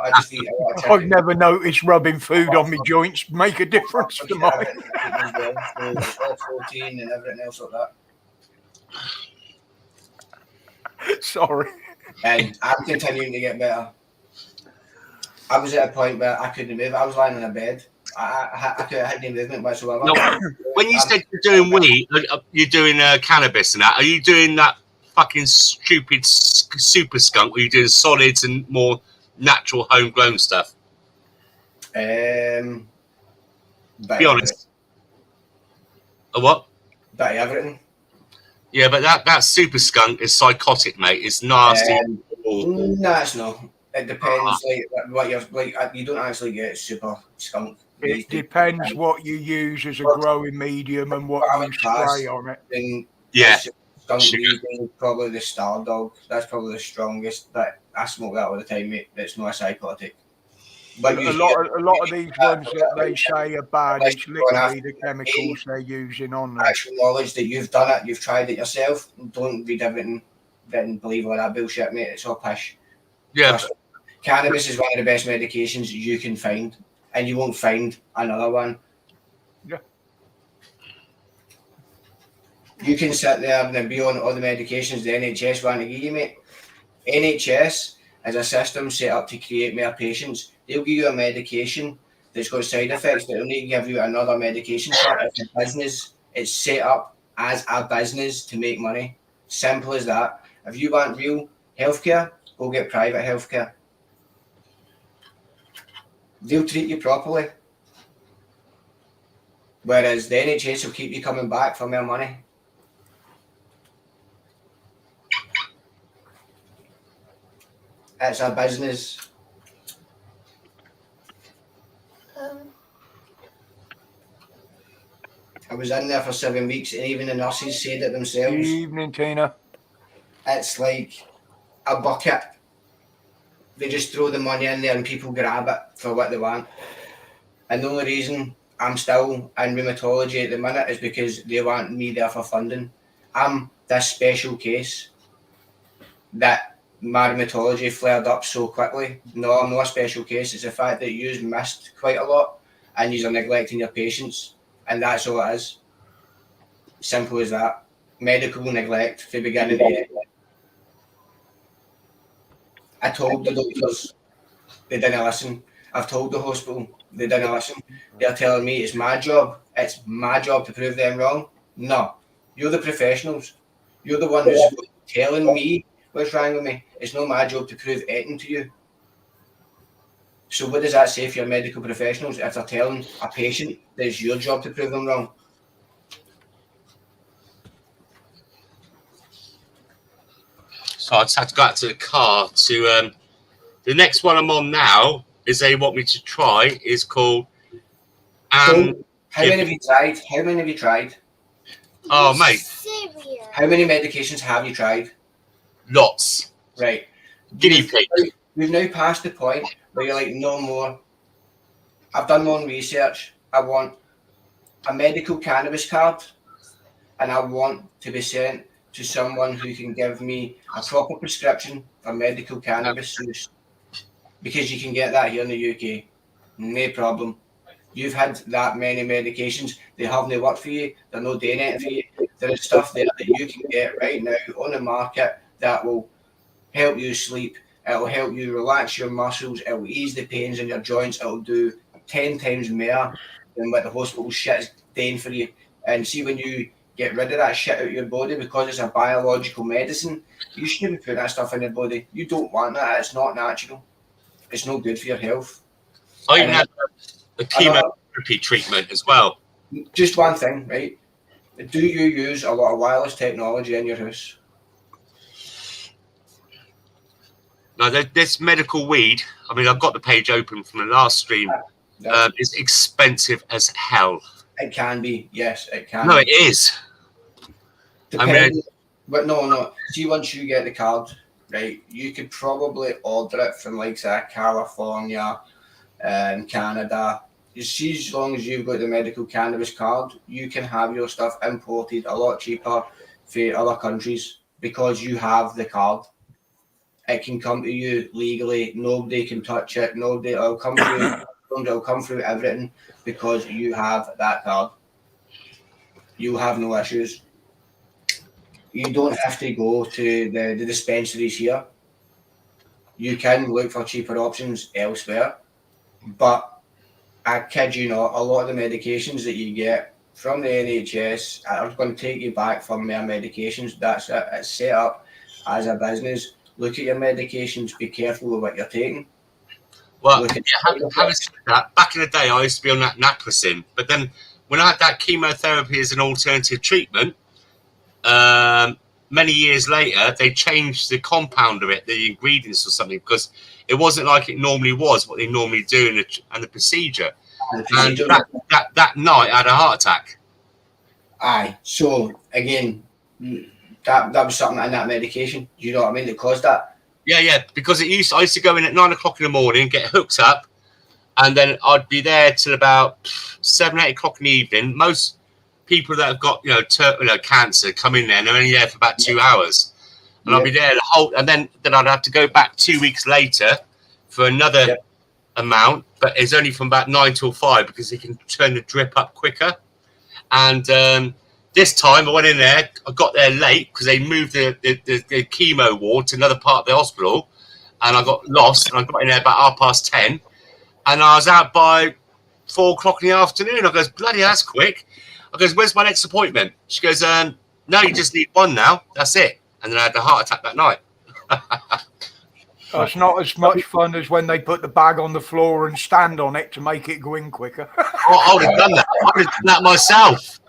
I just eat a lot of I've never noticed rubbing food on my joints make a difference to mine. All protein and everything else like that. Sorry. And I'm continuing to get better. I was at a point where I couldn't move. I was lying in a bed. I had no movement whatsoever. No, when you said you're doing weed, you're doing cannabis and that, are you doing that fucking stupid super skunk where you're doing solids and more natural homegrown stuff? Be Be honest. A what? Bit of everything. Yeah, but that super skunk is psychotic, mate. It's nasty. No, it's not. It depends. Like what you're like. You don't actually get super skunk. It depends what you use as a growing medium and what you spray on it. Yeah. Skunk using probably the star dog. That's probably the strongest. That I smoke that all the time, mate. It's not a psychotic. But a lot of these ones that they say are bad, it's literally the chemicals they're using on them. Actual knowledge that you've done it, you've tried it yourself. Don't read everything. Didn't believe all that bullshit, mate. It's all pish. Yeah. Cannabis is one of the best medications you can find, and you won't find another one. Yeah. You can sit there and be on all the medications the NHS want to give you, mate. NHS is a system set up to create more patients. They'll give you a medication that's got side effects, but they'll need to give you another medication for it. It's a business. It's set up as a business to make money. Simple as that. If you want real healthcare, go get private healthcare. They'll treat you properly. Whereas the NHS will keep you coming back for more money. It's a business. I was in there for 7 weeks, and even the nurses said it themselves. Good evening, Tina. It's like a bucket. They just throw the money in there and people grab it for what they want. And the only reason I'm still in rheumatology at the minute is because they want me there for funding. I'm this special case that my rheumatology flared up so quickly. No, I'm not a special case. It's the fact that you've missed quite a lot and you're neglecting your patients. And that's all it is. Simple as that. Medical neglect from the beginning to the end. I told the doctors, they didn't listen. I've told the hospital, they didn't listen. They're telling me it's my job. It's my job to prove them wrong. No, you're the professionals. You're the one who's telling me what's wrong with me. It's not my job to prove anything to you. So what does that say for your medical professionals if they're telling a patient that it's your job to prove them wrong? So I just had to go out to the car to the next one I'm on now is they want me to try is called How many have you tried? How many have you tried? Oh mate. How many medications have you tried? Lots. Right. Guinea pig. We've now passed the point where you're like, no more. I've done my own research. I want a medical cannabis card and I want to be sent to someone who can give me a proper prescription for medical cannabis use. Because you can get that here in the UK. No problem. You've had that many medications. They haven't worked for you. They're not doing it for you. There is stuff there that you can get right now on the market that will help you sleep. It will help you relax your muscles. It will ease the pains in your joints. It will do 10 times more than what the hospital shit is doing for you. And see, when you get rid of that shit out of your body because it's a biological medicine, you shouldn't be putting that stuff in your body. You don't want that. It's not natural. It's not good for your health. I even had a chemotherapy treatment as well. Just one thing, right? Do you use a lot of wireless technology in your house? Now, this medical weed, I mean, I've got the page open from the last stream. It's expensive as hell. It can be, yes, it can. No, it is. But no. See, once you get the card, right, you could probably order it from like California and Canada. You see, as long as you've got the medical cannabis card, you can have your stuff imported a lot cheaper for other countries because you have the card. It can come to you legally. Nobody can touch it. Nobody will come through. It'll come through everything because you have that card. You have no issues. You don't have to go to the dispensaries here. You can look for cheaper options elsewhere. But I kid you not, a lot of the medications that you get from the NHS are going to take you back for more medications. That's it. It's set up as a business. Look at your medications. Be careful with what you're taking. Well, having said that, back in the day, I used to be on that naproxen, but then when I had that chemotherapy as an alternative treatment, many years later, they changed the compound of it, the ingredients or something, because it wasn't like it normally was, what they normally do and the procedure. And that night, I had a heart attack. Aye. So again, that was something in that medication. You know what I mean? That caused that. Yeah, because I used to go in at 9 o'clock in the morning, get hooked up, and then I'd be there till about 7, 8 o'clock in the evening. Most people that have got cancer come in there, and they're only there for about 2 hours, and I'll be there the whole. And then I'd have to go back 2 weeks later for another amount, but it's only from about 9 till 5 because they can turn the drip up quicker. And this time I went in there, I got there late because they moved the chemo ward to another part of the hospital, and I got lost, and I got in there about 10:30, and I was out by 4 o'clock in the afternoon. I goes, bloody, that's quick. I goes, where's my next appointment? She goes, no, you just need one now. That's it. And then I had a heart attack that night. It's not as much fun as when they put the bag on the floor and stand on it to make it go in quicker. I would have done that. I would have done that myself.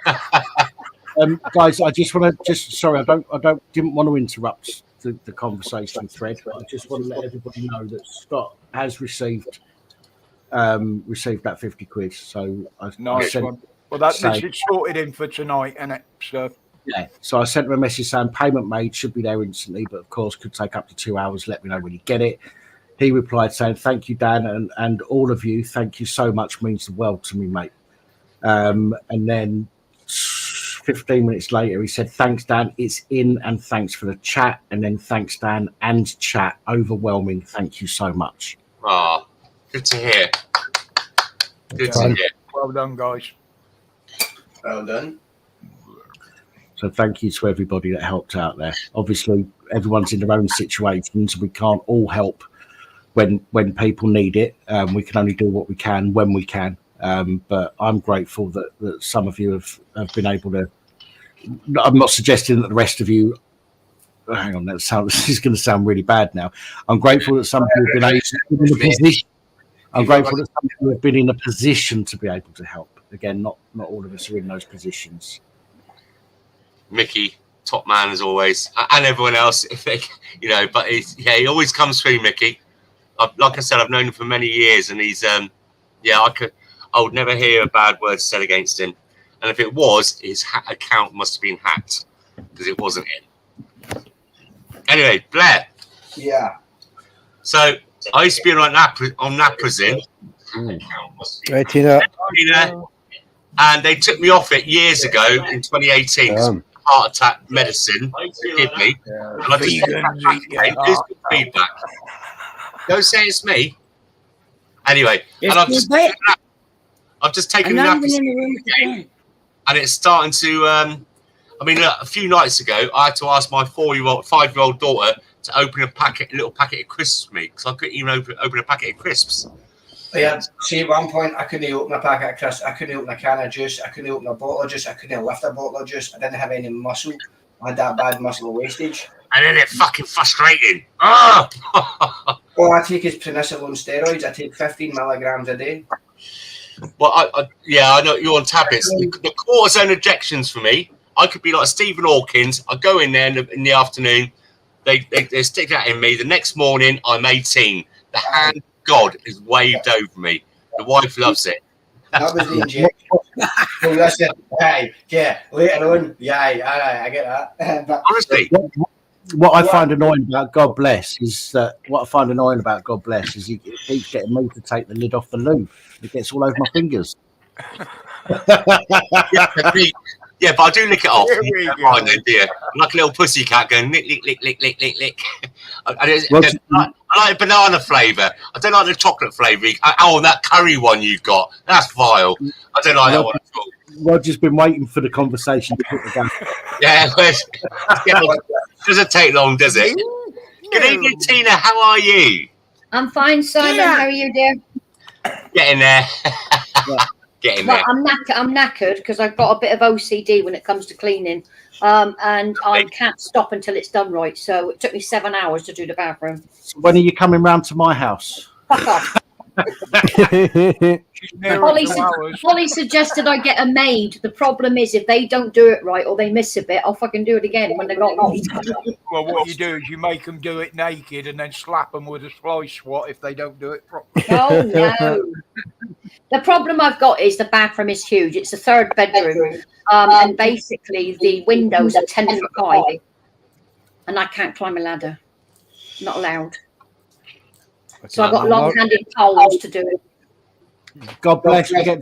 Guys, I just want to sorry, didn't want to interrupt the conversation thread. I just want to let everybody know that Scott has received that 50 quid. So Nice one. Well, this is sorted in for tonight, isn't it? So. Yeah, so I sent him a message saying payment made, should be there instantly, but of course could take up to 2 hours. Let me know when you get it. He replied saying, thank you, Dan, and all of you. Thank you so much, means the world to me, mate. And then 15 minutes later, he said, thanks, Dan, it's in, and thanks for the chat. And then thanks, Dan, and chat. Overwhelming. Thank you so much. Oh, good to hear. Good to hear. Well done, guys. Well done. So thank you to everybody that helped out there. Obviously, everyone's in their own situations. We can't all help when people need it. We can only do what we can when we can. But I'm grateful that some of you have been able to. I'm not suggesting that the rest of you. Hang on, this is going to sound really bad now. I'm grateful that some of you have been able to be in a position. I'm grateful that some of you have been in a position to be able to help. Again, not all of us are in those positions. Mickey, top man as always, and everyone else, if they, but he always comes through. Mickey, like I said, I've known him for many years, and he's, I would never hear a bad word said against him, and if it was, his account must have been hacked because it wasn't him. Anyway, Blair. Yeah. So I used to be on naproxen. Right, Tina. And they took me off it years ago in 2018. Heart attack medicine, kidney. And I just here's the feedback. Don't say it's me. Anyway, and I've just taken an again, and it's starting to. A few nights ago, I had to ask my 5-year-old daughter to open a little packet of crisps for me because I couldn't even open a packet of crisps. Yeah, see, at one point I couldn't open a packet of crisps, I couldn't open a can of juice, I couldn't open a bottle of juice, I couldn't lift a bottle of juice, I didn't have any muscle, I had that bad muscle wastage. And then it's fucking frustrating. Oh! All I take is prednisolone steroids, I take 15 milligrams a day. Well, I know you're on tablets. The cortisone injections for me, I could be like Stephen Hawkins, I go in there in the afternoon, they stick that in me, the next morning I'm 18. The hand God is waved over me. The wife loves it. That was the injection. So listen, later on, I get that. But honestly, what I find annoying about God Bless is he keeps getting me to take the lid off the loo. It gets all over my fingers. Yeah, but I do lick it off. Right then, dear. I'm like a little pussycat going lick, lick, lick, lick, lick, lick, lick. I like banana flavour. I don't like the chocolate flavour. Oh, that curry one you've got. That's vile. I don't like that one at all. Roger's been waiting for the conversation to put the gun. Yeah, doesn't take long, does it? Good evening, Tina. How are you? I'm fine, Simon. How are you, dear? Getting there. Getting there. I'm knackered because I've got a bit of OCD when it comes to cleaning, and I can't stop until it's done right. So it took me 7 hours to do the bathroom. So when are you coming round to my house? Fuck off. Holly suggested I get a maid. The problem is if they don't do it right or they miss a bit, I'll fucking do it again when they got lost. Well, what you do is you make them do it naked and then slap them with a fly swat if they don't do it properly. Oh no. The problem I've got is the bathroom is huge. It's a 3rd bedroom, and basically the windows are 10 foot high, and I can't climb a ladder. Not allowed. So I've got long-handed poles to do it. God bless you.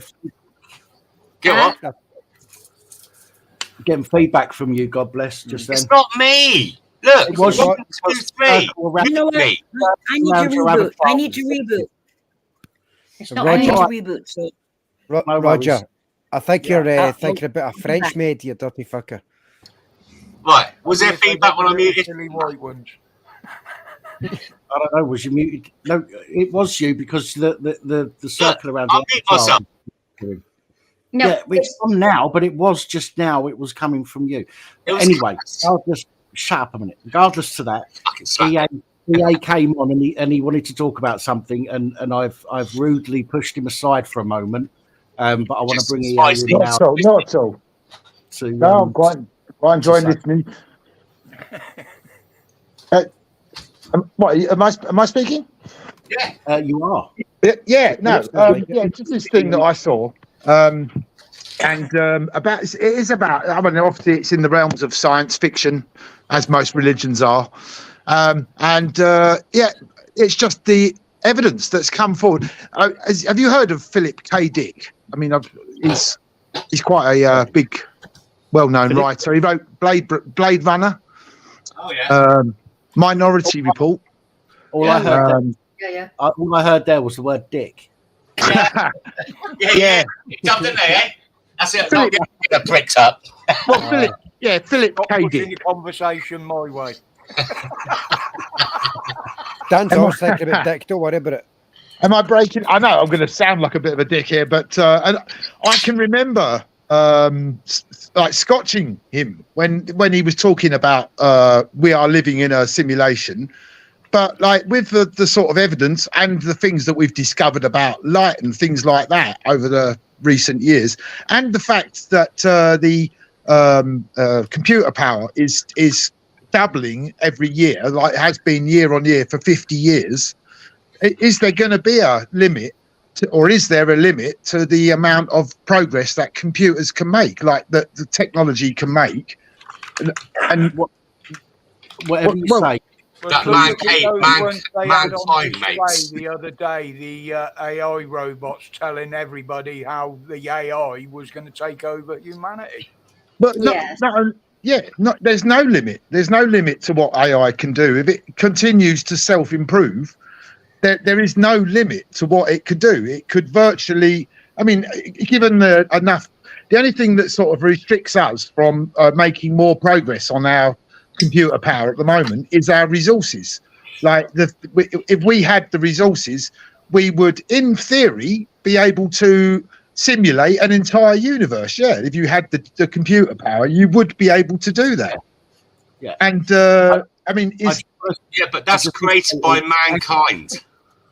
Getting feedback from you. God bless. Just then. It's not me. Look, it was 1, 2, 3. You know what? I need to reboot. It's not I need to reboot. So. Roger, I think you're thinking about a French maid, you dirty fucker. Right. Was there feedback when I muted? Silly white ones. I don't know. Was you muted? No, it was you because the circle around. I'll mute myself. No, yeah, it's on now, but it was just now. It was coming from you. Anyway, I'll just shut up a minute. Regardless to that, EA came on and he wanted to talk about something, and I've rudely pushed him aside for a moment. But I want to bring EA in now. Not at all. No, I'm quite enjoying listening. What am I speaking? Yeah, you are. Yeah, no, just this thing that I saw, and about it is about. I mean, obviously, it's in the realms of science fiction, as most religions are, it's just the evidence that's come forward. Have you heard of Philip K. Dick? I mean, he's quite a big, well-known writer. He wrote Blade Runner. Oh yeah. Minority Report. All I heard there was the word dick. Yeah. Jumped in there, eh? That's it. Don't get the pricks up. Well, Philip K. Dick. The conversation my way. Dan's always thinking about dick. Don't worry about it. Am I breaking? I know I'm going to sound like a bit of a dick here, but I can remember like scotching him when he was talking about we are living in a simulation, but like with the sort of evidence and the things that we've discovered about light and things like that over the recent years, and the fact that the computer power is doubling every year, like it has been year on year for 50 years, is there going to be a limit? Or is there a limit to the amount of progress that computers can make, like that the technology can make? And whatever you say. That mankind makes. The other day, the AI robots telling everybody how the AI was going to take over humanity. But there's no limit. There's no limit to what AI can do. If it continues to self-improve, there is no limit to what it could do. It could virtually, I mean, given the only thing that sort of restricts us from making more progress on our computer power at the moment is our resources. Like if we had the resources, we would, in theory, be able to simulate an entire universe. Yeah, if you had the computer power, you would be able to do that. Yeah, and I mean, but that's created by mankind.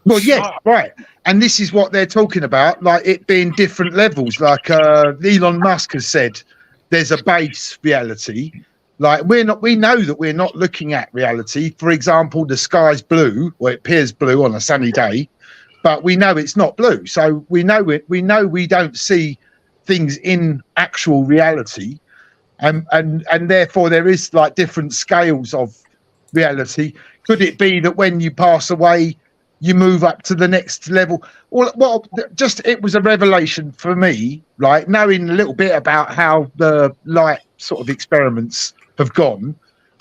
Well, yes, right. And this is what they're talking about, like it being different levels. Like Elon Musk has said, there's a base reality. Like we know that we're not looking at reality. For example, the sky's blue, or it appears blue on a sunny day, but we know it's not blue. So we know we don't see things in actual reality, and therefore there is like different scales of reality. Could it be that when you pass away, you move up to the next level? Well, it was a revelation for me, like knowing a little bit about how the light sort of experiments have gone,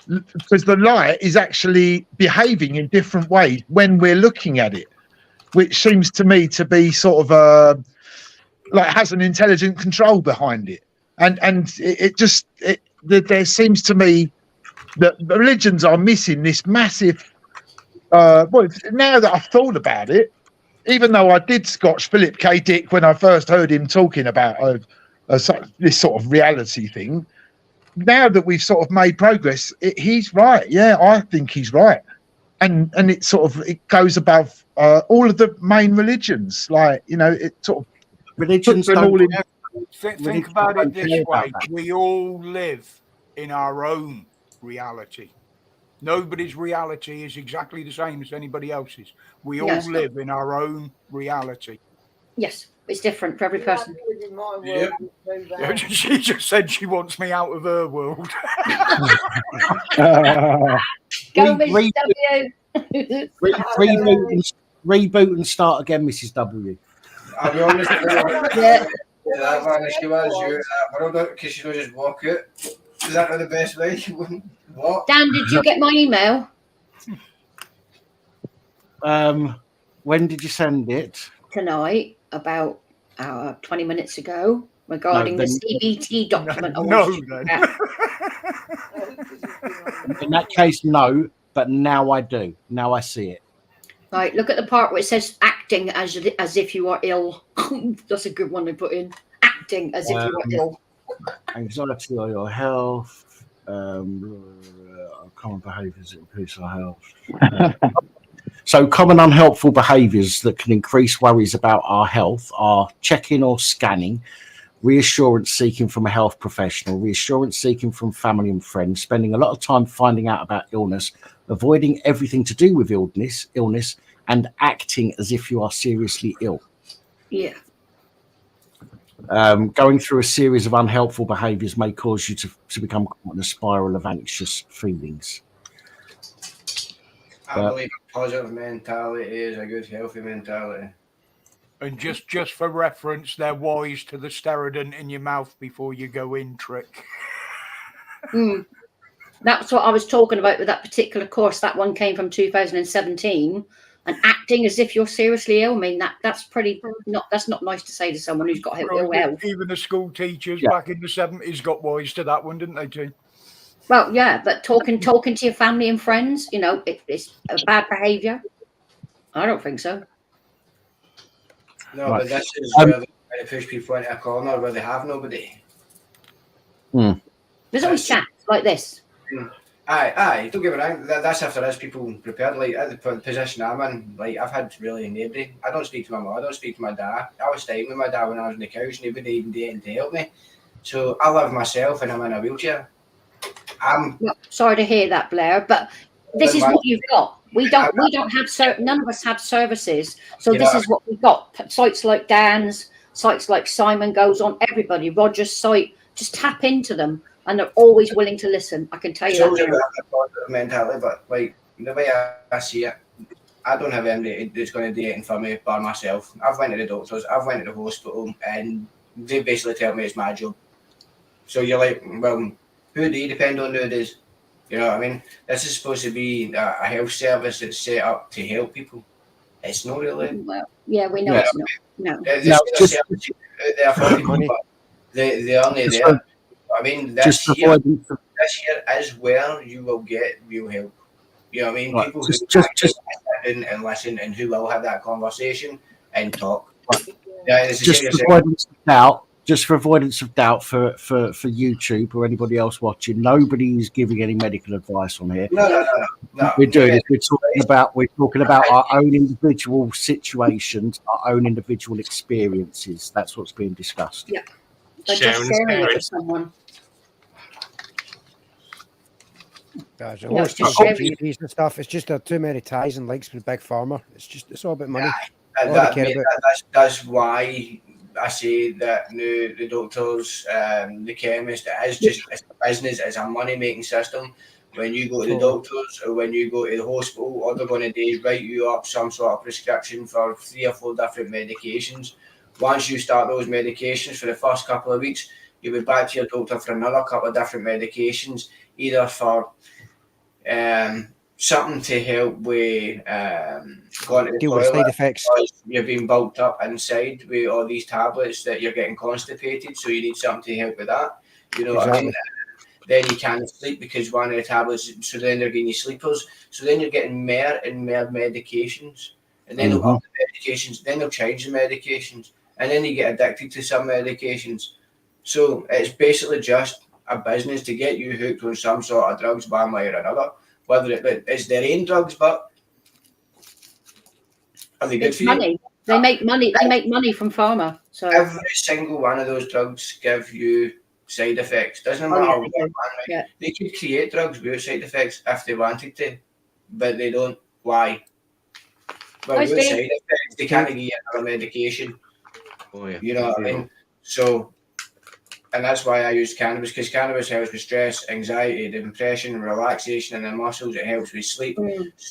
because the light is actually behaving in different ways when we're looking at it, which seems to me to be sort of like has an intelligent control behind it. And there seems to me that religions are missing this massive. Well, now that I've thought about it, even though I did scotch Philip K. Dick when I first heard him talking about this sort of reality thing, now that we've sort of made progress, he's right. Yeah, I think he's right. and it sort of it goes above all of the main religions. Like, you know, it sort of religions puts them all in. Think about it this way: we all live in our own reality. Nobody's reality is exactly the same as anybody else's. We all Yes. live in our own reality. Yes, it's different for every person. Yeah. She just said she wants me out of her world. Go, Mrs. W. Reboot and start again, Mrs. W. I'll be honest. Yeah. That man, she was you world out because she don't just walk out. Is that not the best way? What? Dan, did you get my email? When did you send it? Tonight, about 20 minutes ago, regarding the CBT document. In that case, no, but now I do. Now I see it. Right, look at the part where it says acting as if you are ill. That's a good one they put in. Acting as if you are ill. Anxiety or your health, common behaviours that increase our health. So common unhelpful behaviours that can increase worries about our health are checking or scanning, reassurance seeking from a health professional, reassurance seeking from family and friends, spending a lot of time finding out about illness, avoiding everything to do with illness, and acting as if you are seriously ill. Yeah. Going through a series of unhelpful behaviours may cause you to become caught in a spiral of anxious feelings. I believe a positive mentality is a good, healthy mentality. And just for reference, they're wise to the steroidant in your mouth before you go in trick. That's what I was talking about with that particular course. That one came from 2017. And acting as if you're seriously ill, I mean, that's not nice to say to someone who's got ill health. Even the school teachers back in the 70s got wise to that one, didn't they, too? Well, yeah, but talking to your family and friends, you know, it's a bad behaviour. I don't think so. No, but this is where they try to push people into a corner where they have nobody. There's always chats like this. Aye, don't get me wrong. That's if there is people prepared. Like at the position I'm in, like I've had really nobody. I don't speak to my mum. I don't speak to my dad. I was staying with my dad when I was on the couch, and he wouldn't even do anything to help me. So I live myself, and I'm in a wheelchair. Well, sorry to hear that, Blair, but this is what you've got. We don't have none of us have services, so this is what we've got. Sites like Dan's, sites like Simon goes on. Everybody, Roger's site, just tap into them. And they're always willing to listen. I can tell you that. A positive mentality, but like the way I see it, I don't have anybody that's going to do anything for me by myself. I've went to the doctors, I've went to the hospital, and they basically tell me it's my job. So you're like, well, who do you depend on nowadays? You know what I mean? This is supposed to be a health service that's set up to help people. It's not really. Well, yeah, we know it's not. No. There's a service out there for people, but they're only there. I mean, this year is where you will get real help. You know what I mean? Right. People who sit and listen and who will have that conversation and talk. Yeah, just for avoidance of doubt for YouTube or anybody else watching, nobody is giving any medical advice on here. No. We're doing this. We're talking about our own individual situations, our own individual experiences. That's what's being discussed. Yeah. But just sharing it with someone. Guys, it's just GPs and stuff. It's just too many ties and links with Big Pharma. It's all about money. That's why I say that the doctors, the chemists, it's a business, it's a money making system. When you go to the doctors or when you go to the hospital, all they're going to do is write you up some sort of prescription for 3 or 4 different medications. Once you start those medications for the first couple of weeks, you'll be back to your doctor for another couple of different medications, either for something to help with going to the deal with side effects. You're being bulked up inside with all these tablets that you're getting constipated, so you need something to help with that. You know what I mean? Then you can't sleep because one of the tablets, so then they're giving you sleepers. So then you're getting more and more medications. And then they'll up the medications, then they'll change the medications. And then you get addicted to some medications. So it's basically just a business to get you hooked on some sort of drugs one way or another. Whether it's their own drugs, but Are they good It's for you? money. They make money. They make money from pharma. So every single one of those drugs give you side effects. Doesn't Oh, yeah, matter they what do. one, right? Yeah. They could create drugs without side effects if they wanted to, but they don't. Why? Well, Hi, without Steve. side effects, they can't give you another medication. Oh yeah. You know what I mean? So, and that's why I use cannabis, because cannabis helps with stress, anxiety, depression, relaxation, and the muscles. It helps with sleep.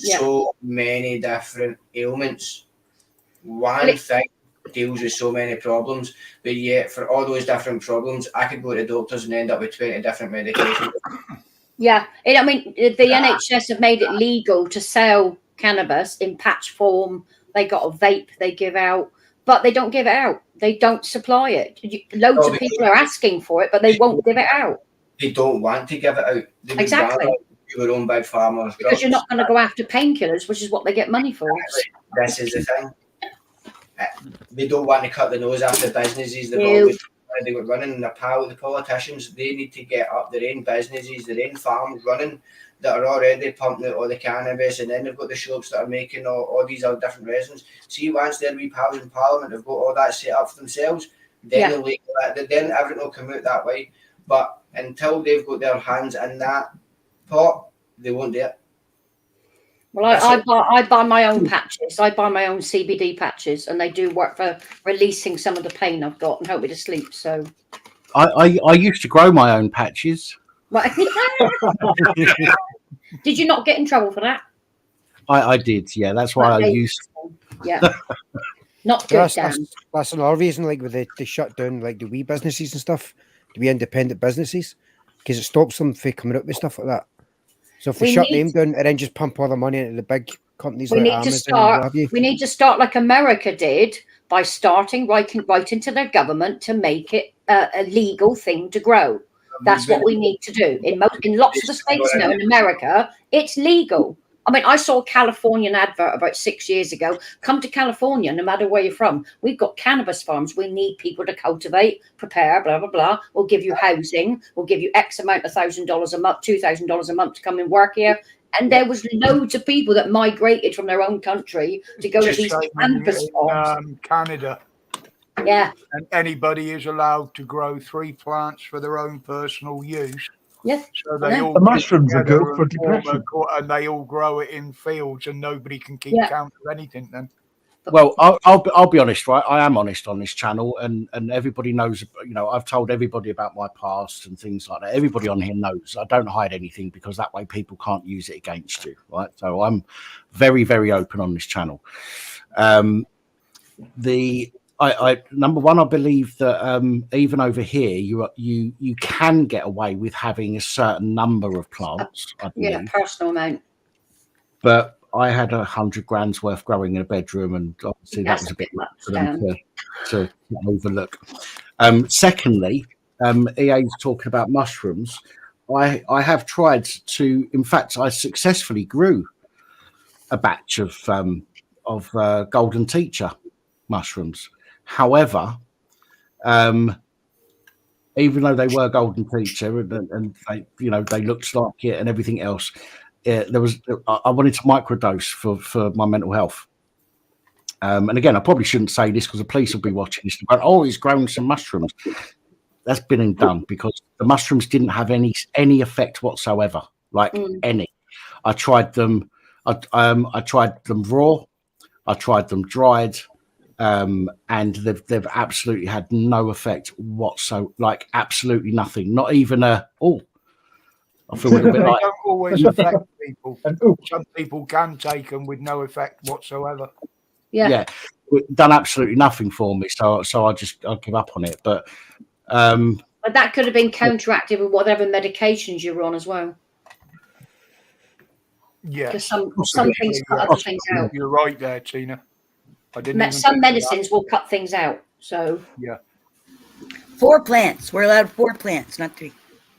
yeah. So many different ailments. Well, One thing deals with so many problems, but yet for all those different problems, I could go to doctors and end up with 20 different medications. Yeah, I mean, the NHS have made it legal to sell cannabis in patch form. They got a vape they give out, but they don't give it out. They don't supply it. Loads of people are asking for it, but they won't give it out. They don't want to give it out. They would Exactly. rather do their own big farmers. Because you're not going to go after painkillers, which is what they get money for. This is the thing. They don't want to cut the nose after businesses they've No. always they were running in the power. The politicians, they need to get up their own businesses, their own farms running that are already pumping out all the cannabis, and then they've got the shops that are making all these other different resins. See, once their wee pals in Parliament have got all that set up for themselves, then they'll legal that, then everything will come out that way. But until they've got their hands in that pot, they won't do it. Well, I buy my own patches. I buy my own CBD patches, and they do work for releasing some of the pain I've got and help me to sleep. So, I used to grow my own patches. well, did you not get in trouble for that? I did, yeah. That's why I used. Yeah, not good. That's another reason, like with the shut down, like the wee businesses and stuff, the wee independent businesses, because it stops them from coming up with stuff like that. So if we shut them down and then just pump all the money into the big companies We like need to Amazon, and start. what have you. We need to start like America did by starting writing to their government to make it a legal thing to grow. That's what we need to do. In lots of the states now in America, it's legal. I mean, I saw a Californian advert about 6 years ago. Come to California, no matter where you're from. We've got cannabis farms. We need people to cultivate, prepare, blah, blah, blah. We'll give you housing. We'll give you X amount of $1,000 a month, $2,000 a month to come and work here. And there was loads of people that migrated from their own country to go to these cannabis farms. Canada. Yeah. And anybody is allowed to grow 3 plants for their own personal use. Yeah. So they all The mushrooms are together good for and form depression. and they all grow it in fields, and nobody can keep count of anything then. Well, I'll be honest, right? I am honest on this channel, and everybody knows. You know, I've told everybody about my past and things like that. Everybody on here knows. I don't hide anything because that way people can't use it against you, right? So I'm very, very open on this channel. I number one, I believe that even over here, you can get away with having a certain number of plants. I believe. Yeah, personal amount. But I had 100 grand's worth growing in a bedroom, and obviously that was a bit much for them to overlook. Secondly, EA's talking about mushrooms. I have tried to. In fact, I successfully grew a batch of golden teacher mushrooms. However, even though they were golden teacher and they, they looked like it and everything else, I wanted to microdose for my mental health. And again, I probably shouldn't say this because the police will be watching this. But he's grown some mushrooms. That's been and done because the mushrooms didn't have any effect whatsoever, any. I tried them. I tried them raw. I tried them dried. And they've absolutely had no effect whatsoever, absolutely nothing. Not even I feel a little bit They like don't always affect people. Some people can take them with no effect whatsoever. yeah, it done absolutely nothing for me. So I give up on it. But that could have been counteracted with whatever medications you were on as well. Yeah, because some things cut other things out. You're right there, Tina. I didn't. Even Some medicines will cut things out. So yeah. 4 plants. We're allowed 4 plants, not 3.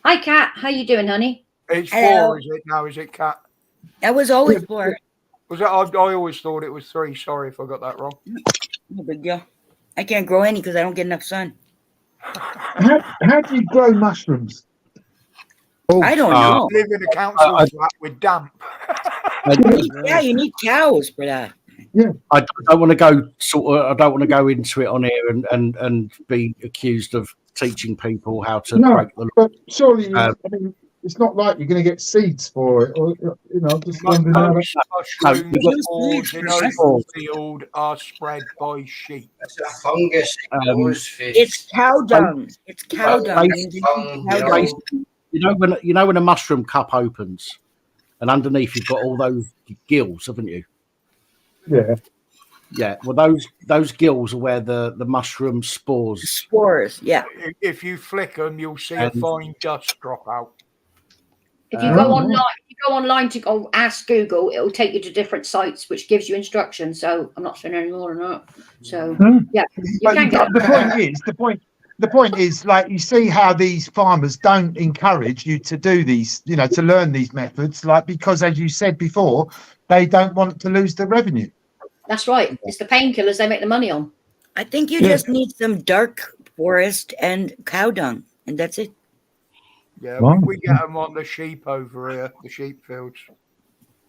Hi, Kat. How you doing, honey? It's Hello. 4, is it now? Is it, Kat? That was always 4. Was that? I always thought it was 3. Sorry if I got that wrong. No big deal. I can't grow any because I don't get enough sun. How do you grow mushrooms? I don't know. Live in a council flat with damp. You need cows for that. I don't want to go I don't want to go into it on here and be accused of teaching people how to break the law. But surely, I mean, it's not like you're going to get seeds for it, or just wondering how Most mushrooms spores in open field are spread by sheep. It's a fungus. It's cow dung. It's cow dung. You know when a mushroom cup opens, and underneath you've got all those gills, haven't you? Yeah. Yeah. Well, those gills are where the mushroom spores. Spores. Yeah. If you flick them, you'll see a fine dust drop out. If you go online to go ask Google, it'll take you to different sites, which gives you instructions. So I'm not saying any more than that. So yeah, But the point is, like, you see how these farmers don't encourage you to do these, to learn these methods, like, because as you said before, they don't want to lose the revenue. That's right. It's the painkillers they make the money on. I think you just need some dark forest and cow dung, and that's it. Yeah, we get them on the sheep over here, the sheep fields.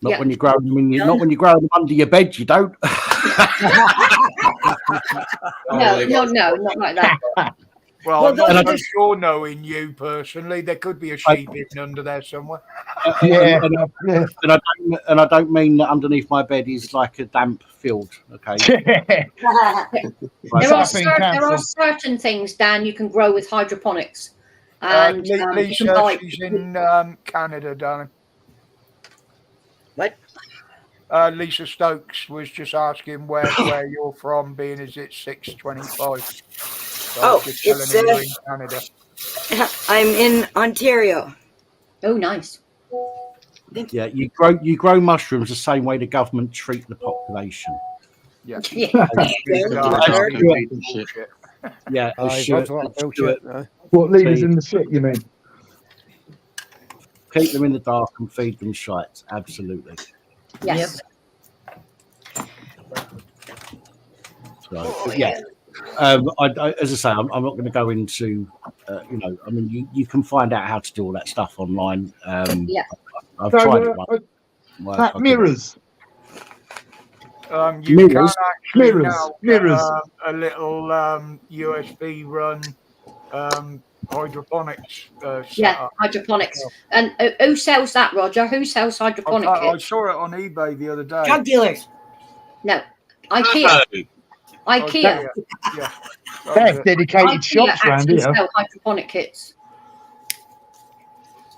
Not when you grow them not when you grow them under your bed, you don't. No, not like that. Well, I'm not so sure knowing you personally. There could be a sheep hidden under there somewhere. And I don't mean that underneath my bed is like a damp field. Okay. There are certain things, Dan, you can grow with hydroponics. And Lisa, she's in Canada, darling. What? Lisa Stokes was just asking where you're from, being as it's 6:25. So it's you're in Canada. I'm in Ontario. Oh, nice. Yeah, you grow mushrooms the same way the government treat the population. Yeah. Yeah. What leaders in the shit, you mean? Keep them in the dark and feed them shite. Absolutely. Yes. So, yeah. As I say, I'm not going to go into, I mean, you can find out how to do all that stuff online. I've tried it once. Mirrors. You can actually now a little USB run hydroponics setup. Hydroponics. And who sells that, Roger? Who sells hydroponics? I saw it on eBay the other day. Drug dealers. No, IKEA. IKEA. Yeah. They have dedicated shops around here. Sell hydroponic kits.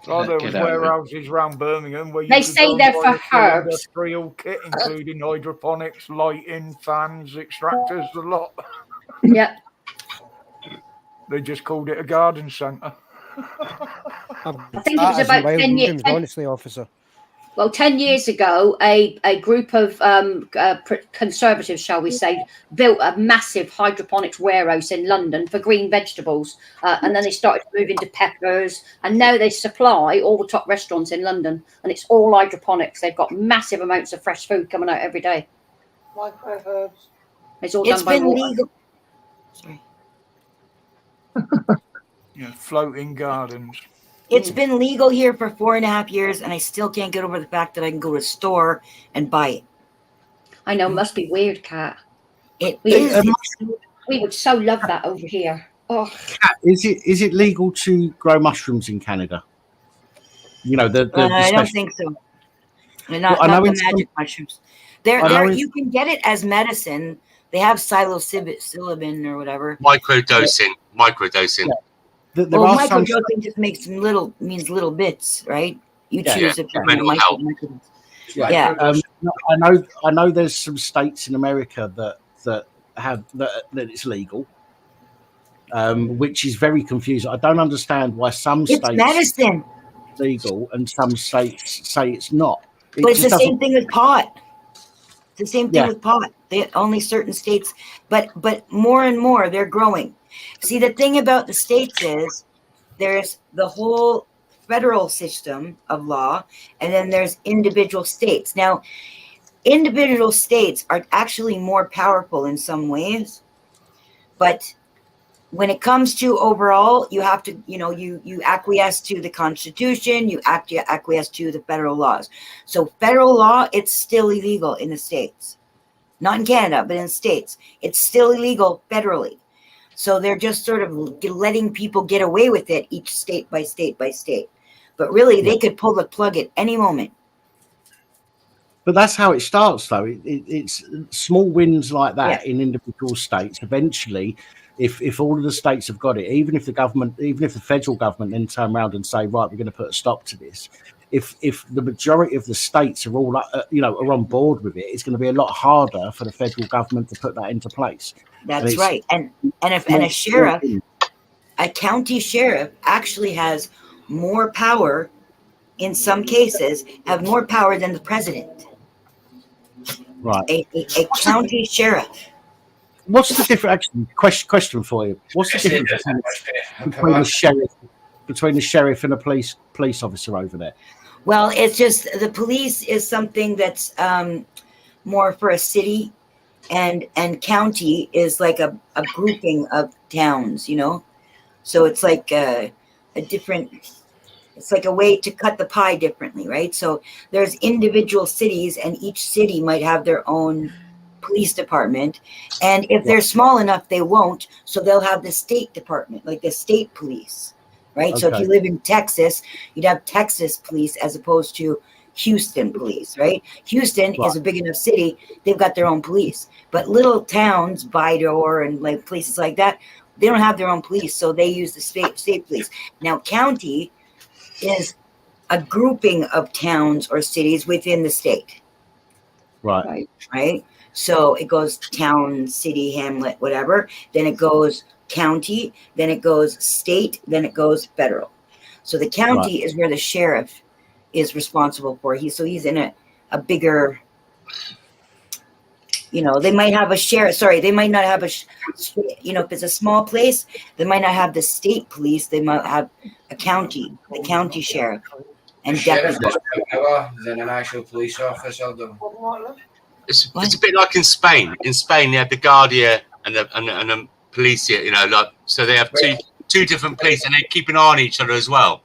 Oh, there was warehouses around Birmingham where you they say they're for herbs. Industrial kit, including hydroponics, lighting, fans, extractors, a lot. Yeah. They just called it a garden centre. I think it was about 10 years. Honestly, officer. Well, 10 years ago, a group of conservatives, shall we say, built a massive hydroponics warehouse in London for green vegetables. And then they started to move into peppers. And now they supply all the top restaurants in London. And it's all hydroponics. They've got massive amounts of fresh food coming out every day. Microherbs. It's all done by water. Legal. Sorry. Floating gardens. It's been legal here for 4.5 years, and I still can't get over the fact that I can go to a store and buy it. I know, must be weird, Kat. We would so love that over here. Oh, Kat, is it legal to grow mushrooms in Canada? You know, the I don't think so. Not the magic mushrooms. You can get it as medicine. They have psilocybin or whatever. Microdosing. Yeah. Microdosing just means little bits, right? You choose if you want to microdose. Yeah. I know there's some states in America that it's legal, which is very confusing. I don't understand why some states medicine legal and some states say it's not. But it's the same thing with pot. It's the same thing with pot. Only certain states, but more and more they're growing. See, the thing about the states is there's the whole federal system of law, and then there's individual states. Now, individual states are actually more powerful in some ways, but when it comes to overall, you have to, you acquiesce to the Constitution, you acquiesce to the federal laws. So federal law, it's still illegal in the states. not in Canada, but in the States. It's still illegal federally. So they're just sort of letting people get away with it, each state by state by state. But really, they could pull the plug at any moment. But that's how it starts, though. It's small wins like that in individual states. Eventually, if all of the states have got it, even if the federal government then turn around and say, right, we're going to put a stop to this. If the majority of the states are all are on board with it, it's going to be a lot harder for the federal government to put that into place. That's right. And a sheriff, a county sheriff, actually has more power. In some cases, have more power than the president. Right. A county sheriff. What's the difference? Actually, question for you. What's the difference between the sheriff and a police officer over there? Well, it's just the police is something that's more for a city, and county is like a grouping of towns, you know. So it's like a different. It's like a way to cut the pie differently, right? So there's individual cities, and each city might have their own police department. And if they're small enough, they won't. So they'll have the state department, like the state police, right? Okay. So if you live in Texas, you'd have Texas police as opposed to Houston police, right? Houston is a big enough city. They've got their own police. But little towns, Bydor and like places like that, they don't have their own police. So they use the state police. Now, county is a grouping of towns or cities within the state. Right. So it goes town, city, hamlet, whatever. Then it goes county. Then it goes state. Then it goes federal. So the county is where the sheriff is responsible for. He's in a bigger, you know, they might have a sheriff. Sorry, they might not have if it's a small place, they might not have the state police. They might have the county sheriff. And sheriff doesn't have power than an actual police officer. It's a bit like in Spain. In Spain, they have the Guardia and the Policia. You know, like so they have two different police, and they keep an eye on each other as well.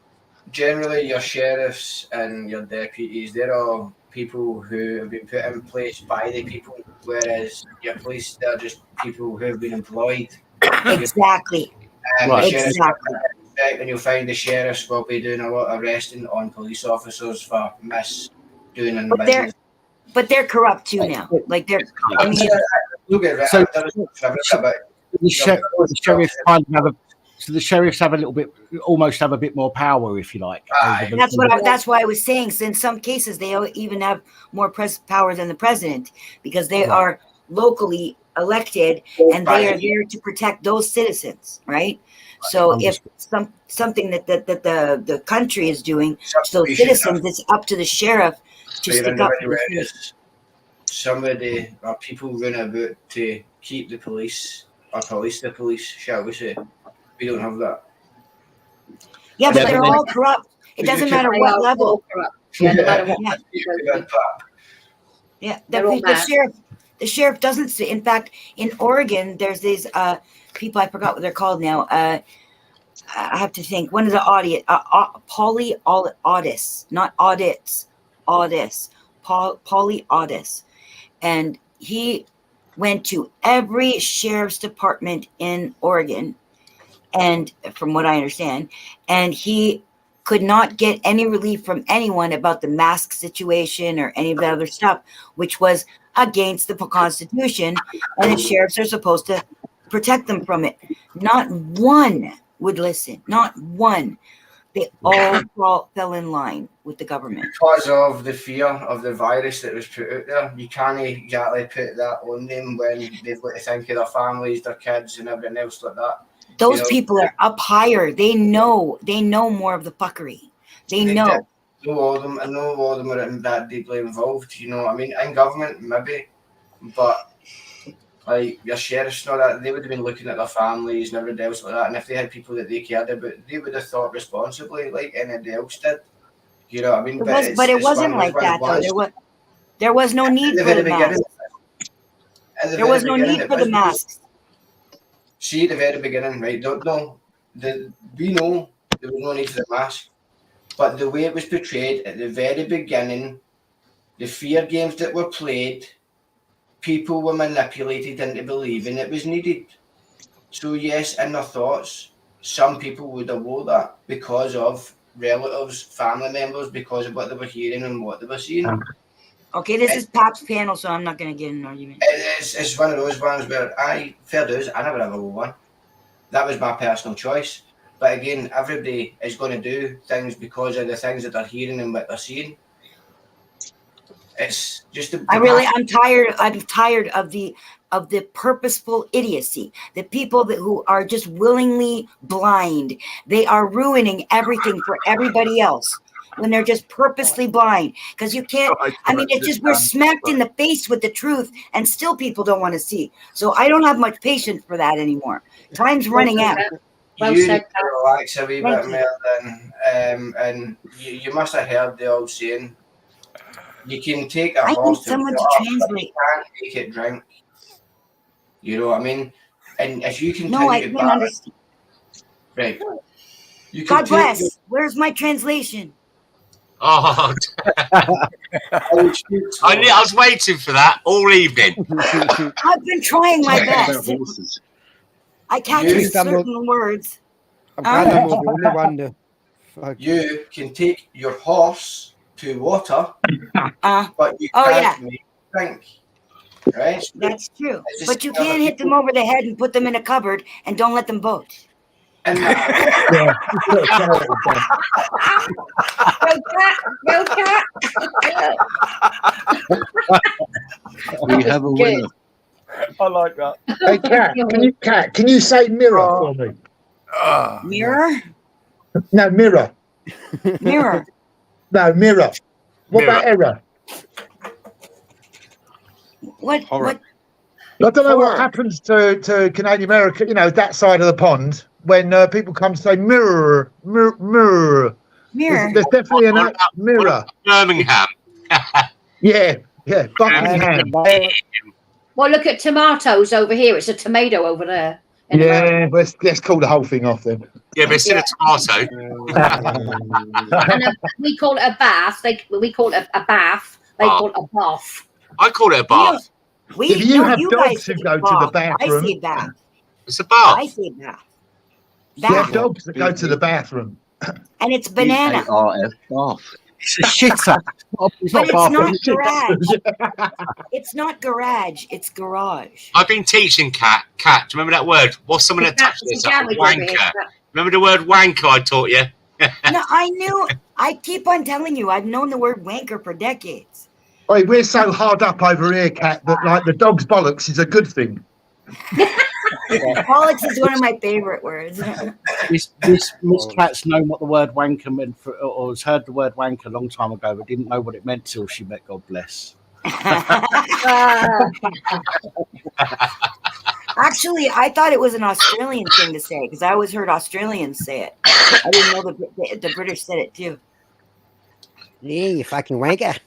Generally, your sheriffs and your deputies, they're all people who have been put in place by the people, whereas your police, they're just people who have been employed. Exactly. And and you'll find the sheriffs will be doing a lot of arresting on police officers for misdoing in the business. But they're corrupt too now. Like they're. I mean, the sheriffs have a little bit, almost have a bit more power, if you like. That's why I was saying. So in some cases, they even have more power than the president because they are locally elected and they are there to protect those citizens, right? So if something that the country is doing to those citizens, it's up to the sheriff to stick up. Somebody or people run about to keep the police or police the police, shall we say? We don't have that. Yeah, but they're all corrupt. It doesn't matter what level. Yeah, no matter what. Yeah, the sheriff doesn't. In fact, in Oregon, there's these people. I forgot what they're called now. I have to think. One of the audits, not audits, audits, and he went to every sheriff's department in Oregon, and from what I understand, and he could not get any relief from anyone about the mask situation or any of the other stuff, which was against the Constitution, and the sheriffs are supposed to protect them from it. Not one would listen. Not one. They all fell in line with the government. Because of the fear of the virus that was put out there, you can't exactly put that on them when they've got to think of their families, their kids, and everything else like that. Those people are up higher. They know more of the fuckery. They know. I know all of them are that deeply involved. You know what I mean? In government, maybe, but like your sheriffs and all that, they would have been looking at their families and everything else like that. And if they had people that they cared about, they would have thought responsibly, like anybody else did. You know what I mean? But it wasn't like that, though. There was no need for the masks. There was no need for the masks. See, at the very beginning, right? We know there was no need for the mask, but the way it was portrayed at the very beginning, the fear games that were played, people were manipulated into believing it was needed. So yes, in their thoughts, some people would allow that because of relatives, family members, because of what they were hearing and what they were seeing. Okay, this is Pop's panel, so I'm not going to get in an argument. It's one of those ones where fair dues, I never ever won. That was my personal choice. But again, everybody is going to do things because of the things that they're hearing and what they're seeing. It's just I'm tired of the purposeful idiocy. The people who are just willingly blind. They are ruining everything for everybody else when they're just purposely blind. Because you can't, I mean, it's just, we're smacked in the face with the truth and still people don't want to see. So I don't have much patience for that anymore. Time's running out. You need to relax a wee bit more and you must have heard the old saying, you can take a horse to water, but you can't make it drink. You know what I mean? And if you continue I can't understand. Right. God bless. Where's my translation? Oh, I was waiting for that all evening. I've been trying my best. I can't use certain words. You can take your horse to water, but you can't make it drink. Right? That's true. But you can't hit them over the head and put them in a cupboard and don't let them vote. And Go cat. We have a winner. I like that. Hey, Cat, can you say mirror for me? Mirror? No, mirror. Mirror. No, mirror. What about error? What? I don't know what happens to Canadian America, you know, that side of the pond, when people come to say mirror. Mirror. There's definitely an mirror. Birmingham. Yeah, Buckingham. Well, look at tomatoes over here. It's a tomato over there. Yeah, let's call the whole thing off then. Yeah, but it's still a tomato. And we call it a bath. We call it a bath. They call it a bath. I call it a bath. If you have dogs who go to the bathroom, I say bath. It's a bath. I say bath. You have dogs that go to the bathroom. And it's banana. Bath. It's a shitter. It's But not it's bath. not garage. It's not garage. It's garage. I've been teaching Cat. Do you remember that word? What's someone that touched this? Wanker. Remember the word wanker I taught you? No, I knew. I keep on telling you. I've known the word wanker for decades. Oi, we're so hard up over here, Cat, that like the dog's bollocks is a good thing. Bollocks is one of my favorite words. Miss Cat's known what the word wanker meant, or has heard the word wanker a long time ago, but didn't know what it meant till she met God Bless. Actually, I thought it was an Australian thing to say because I always heard Australians say it. I didn't know the British said it too. Yeah, you fucking wanker.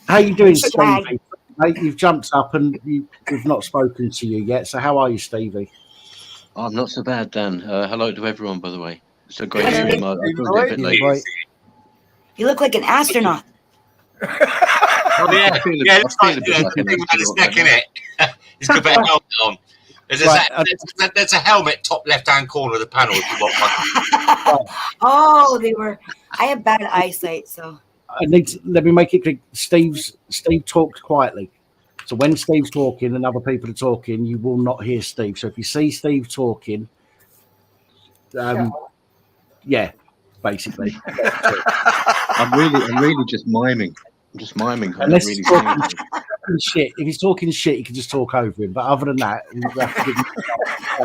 How you doing, Stevie? Mate, you've jumped up and we've not spoken to you yet. So how are you, Stevie? Oh, I'm not so bad, Dan. Hello to everyone, by the way. It's a great to be I feel a bit late. You look like an astronaut. Yeah, it's like the thing with his neck in it. He's got a helmet on. There's a helmet top left-hand corner of the panel. If you want one. Oh, I have bad eyesight, so. Let me make it clear. Steve talks quietly. So when Steve's talking and other people are talking, you will not hear Steve. So if you see Steve talking, yeah, basically. I'm really just miming. I'm just miming. Unless really he's talking shit. If he's talking shit, you can just talk over him. But other than that, you have to give him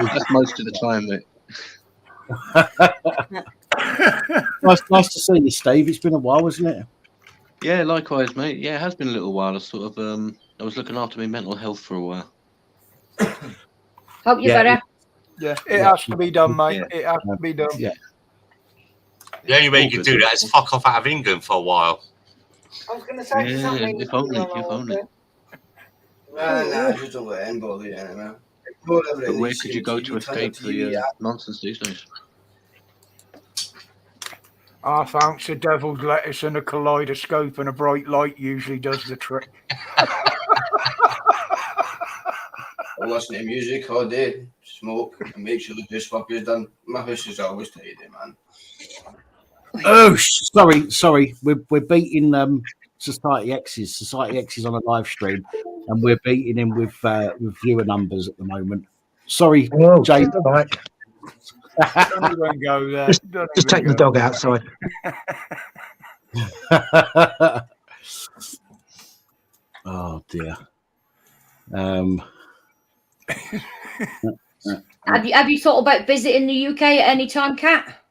that's most of the time, mate. nice to see you, Steve. It's been a while, hasn't it? Yeah, likewise, mate. Yeah, it has been a little while. I sort of I was looking after my mental health for a while. Hope you're better. Yeah, it has to be done, mate. It has to be done. Yeah. The only way you can do that is fuck off out of England for a while. I was going to say something. If only. No, just don't let him bother you anymore. But where could you go to escape the nonsense these days? Thanks. A devil's lettuce and a kaleidoscope and a bright light usually does the trick. listen to music all day, smoke, and make sure the dishwork is done. My house is always tidy, man. Oh, sorry. We're beating Society X's. Society X is on a live stream, and we're beating him with viewer numbers at the moment. Sorry, Jay. Right. Don't even go there. Just taking the dog outside. Oh dear. Have you thought about visiting the UK at any time, Kat?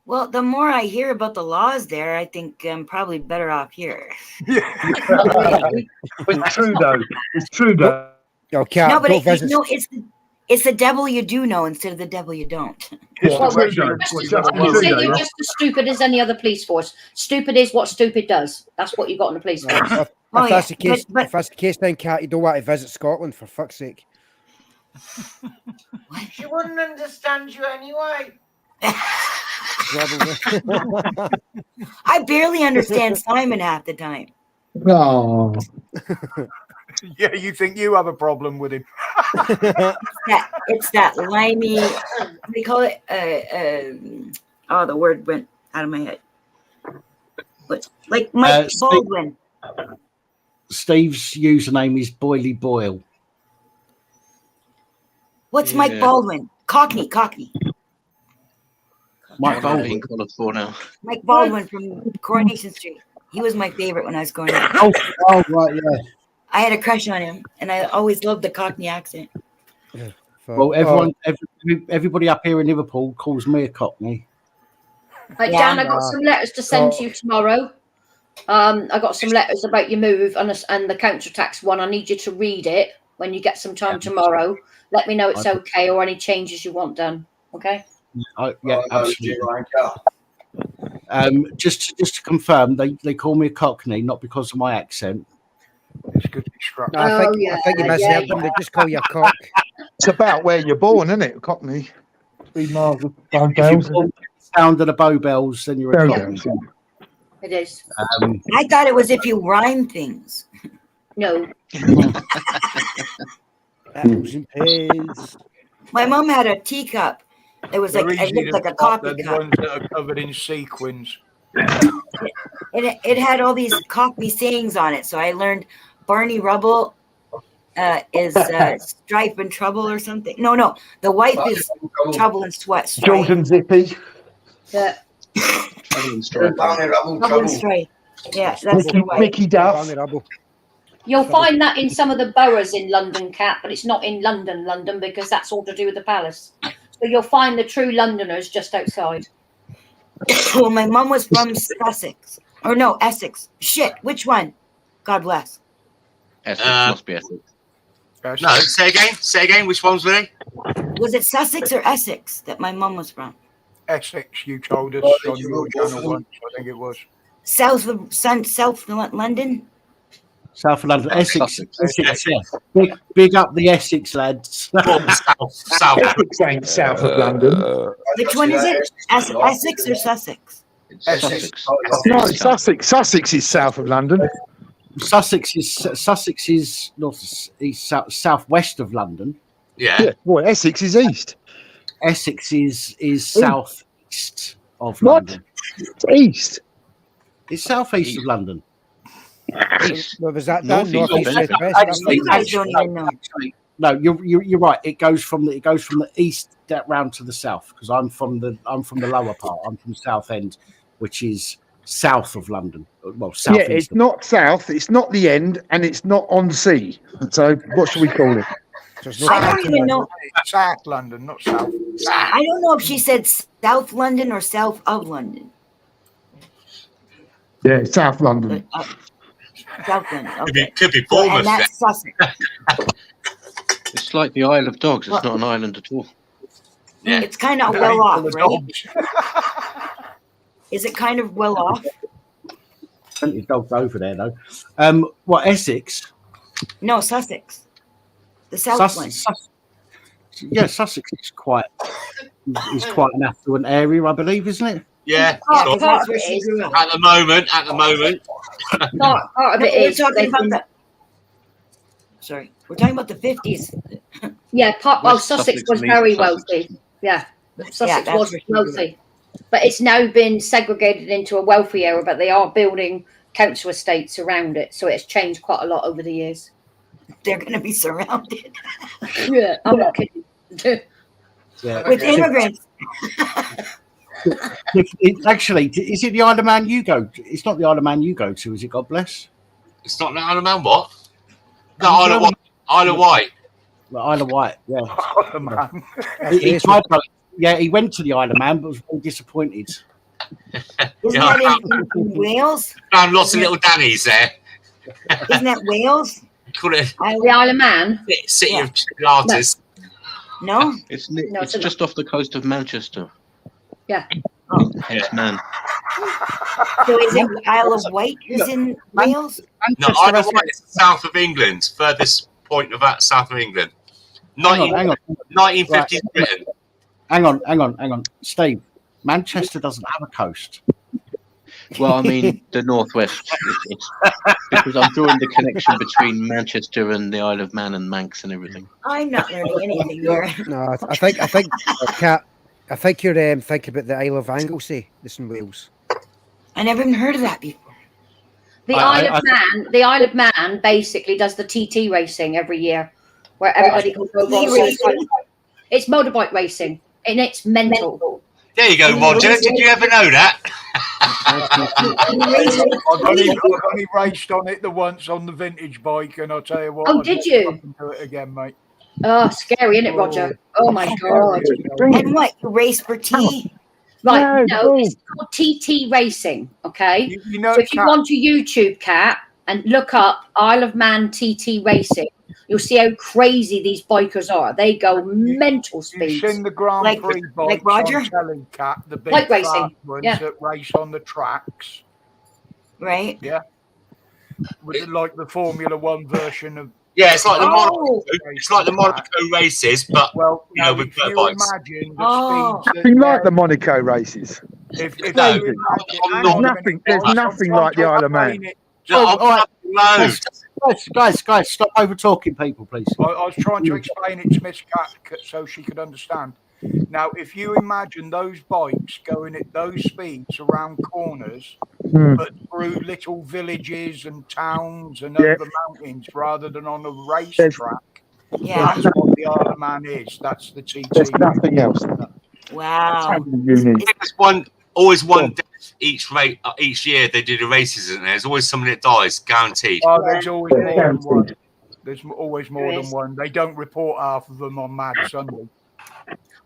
Well, the more I hear about the laws there, I think I'm probably better off here. It's true though. It's true though. Oh, Kat, No, but don't visit. it's the devil you do know instead of the devil you don't. Well, you're just as stupid as any other police force. Stupid is what stupid does. That's what you got in the police force. If that's the case, if that's the case, then Kat, you don't want to visit Scotland for fuck's sake. She wouldn't understand you anyway. I barely understand Simon half the time. No. Yeah, you think you have a problem with him? It's that limey. What do you call it? Oh, the word went out of my head. But like Mike Baldwin. Steve's username is Boily Boyle. What's Mike Baldwin? Cockney. Mike Baldwin. Mike Baldwin from Coronation Street. He was my favorite when I was growing up. Oh, right, yeah. I had a crush on him, and I always loved the Cockney accent. Well, everybody up here in Liverpool calls me a Cockney. Right, Dan, I got some letters to send to you tomorrow. I got some letters about your move and the council tax one. I need you to read it when you get some time tomorrow. Let me know it's okay or any changes you want done. Okay? Yeah, absolutely. Just to confirm, they call me a Cockney, not because of my accent. It's good instruction. No, I think you misheard them. They just call you a cock. It's about where you're born, isn't it? Cockney. 3 miles of Bow If you sound of the Bow Bells, then you're a Cockney. It is. I thought it was if you rhyme things. No. Apples and pears. My mom had a teacup. It was like it looked like a coffee the cup. ones that are covered in sequins. It had all these Cockney sayings on it, so I learned Barney Rubble is strife and trouble or something. No, the wife is trouble and sweat. Jordan Zippy. Yeah. Trouble and strife. Yeah, that's the wife. Mickey Duff. You'll find that in some of the boroughs in London, Cat, but it's not in London because that's all to do with the palace. So you'll find the true Londoners just outside. Well, my mom was from Sussex. Or no, Essex. Shit, which one? God bless. Essex must be Essex. No, say again. Which ones were they? Was it Sussex or Essex that my mom was from? Essex, you told us on your channel once, I think it was. South London? South of London, Essex, yeah. Big up the Essex lads. South. Essex ain't south of London. Which one is it? Essex or Sussex? Essex. No, it's Sussex. Sussex is south of London. Sussex is southwest of London. Yeah. Well, Essex is east. Essex is southeast of London. It's east. It's southeast of London. Well, was that Northeast. You guys don't even know. No, you're right. It goes from the east round to the south because I'm from the lower part. I'm from Southend, which is south of London. Well, south. Yeah, it's not south. It's not the end, and it's not on sea. So what should we call it? I don't even know. South London, not south. I don't know if she said South London or south of London. Yeah, South London. South London. Okay. Could be Bournemouth. And that's Sussex. It's like the Isle of Dogs. It's not an island at all. Yeah. It's kind of well off, right? Is it kind of well off? Plenty of dogs over there, though. What, Essex? No, Sussex. The south one. Yeah, Sussex is quite an affluent area, I believe, isn't it? Yeah. Oh, that's where she grew up. At the moment. Part of it is. Sorry, we're talking about the 50s. Yeah, Sussex was very wealthy. Yeah, Sussex that's was for sure. wealthy. But it's now been segregated into a wealthy area, but they are building council estates around it. So it's changed quite a lot over the years. They're going to be surrounded. Yeah, I'm not kidding. With immigrants. Actually, is it the Isle of Man you go to? It's not the Isle of Man you go to, is it? God bless. It's not the Isle of Man, what? No, Isle of Wight. Isle of Wight. The Isle of Wight, yeah. Isle of Man. He went to the Isle of Man, but was very disappointed. Isn't that in Wales? Found lots of little Dannies there. Isn't that Wales? Call it the Isle of Man. City of Chocolates. No, it's it's just off the coast of Manchester. Yeah. Hence Man. So is it Isle of Wight is in Wales? No, Isle of Wight is south of England, furthest point of that south of England. 1950s Britain. Hang on. Steve, Manchester doesn't have a coast. Well, I mean, the northwest. It's because I'm drawing the connection between Manchester and the Isle of Man and Manx and everything. I'm not learning anything there. No, I think, Kat, I think you're thinking about the Isle of Anglesey. This in Wales. I never even heard of that before. The Isle of Man basically does the TT racing every year, where everybody can go on. It's motorbike racing, and it's mental. There you go, Roger. Did you ever know that? I've only raced on it the once on the vintage bike, and I'll tell you what. Oh, did you? Do it again, mate. Oh, scary, isn't it, Roger? Oh my God! And what? You race for tea? Right? No, it's called TT racing. Okay. You know, so if you go onto YouTube, Kat, and look up Isle of Man TT racing, you'll see how crazy these bikers are. They go mental speeds. You've seen the Grand Prix bikes like Roger? on telly, Kat, the big Like racing, ones yeah. that race on the tracks. Right. Yeah. Was it like the Formula One version of? Yeah, it's like the Monaco races, but with better bikes. Imagine the speeds Nothing like the Monaco races. If No, There's nothing like the Isle of Man. Guys, stop over talking people, please. I was trying to explain it to Miss Cat so she could understand. Now, if you imagine those bikes going at those speeds around corners, but through little villages and towns and over mountains rather than on a racetrack, that's what the Isle of Man is. That's the TT. There's nothing else. Wow. There's always one death each year they do the races, isn't there? There's always somebody that dies, guaranteed. Oh, there's always more than one. There's always more than one. They don't report half of them on Mad Sunday.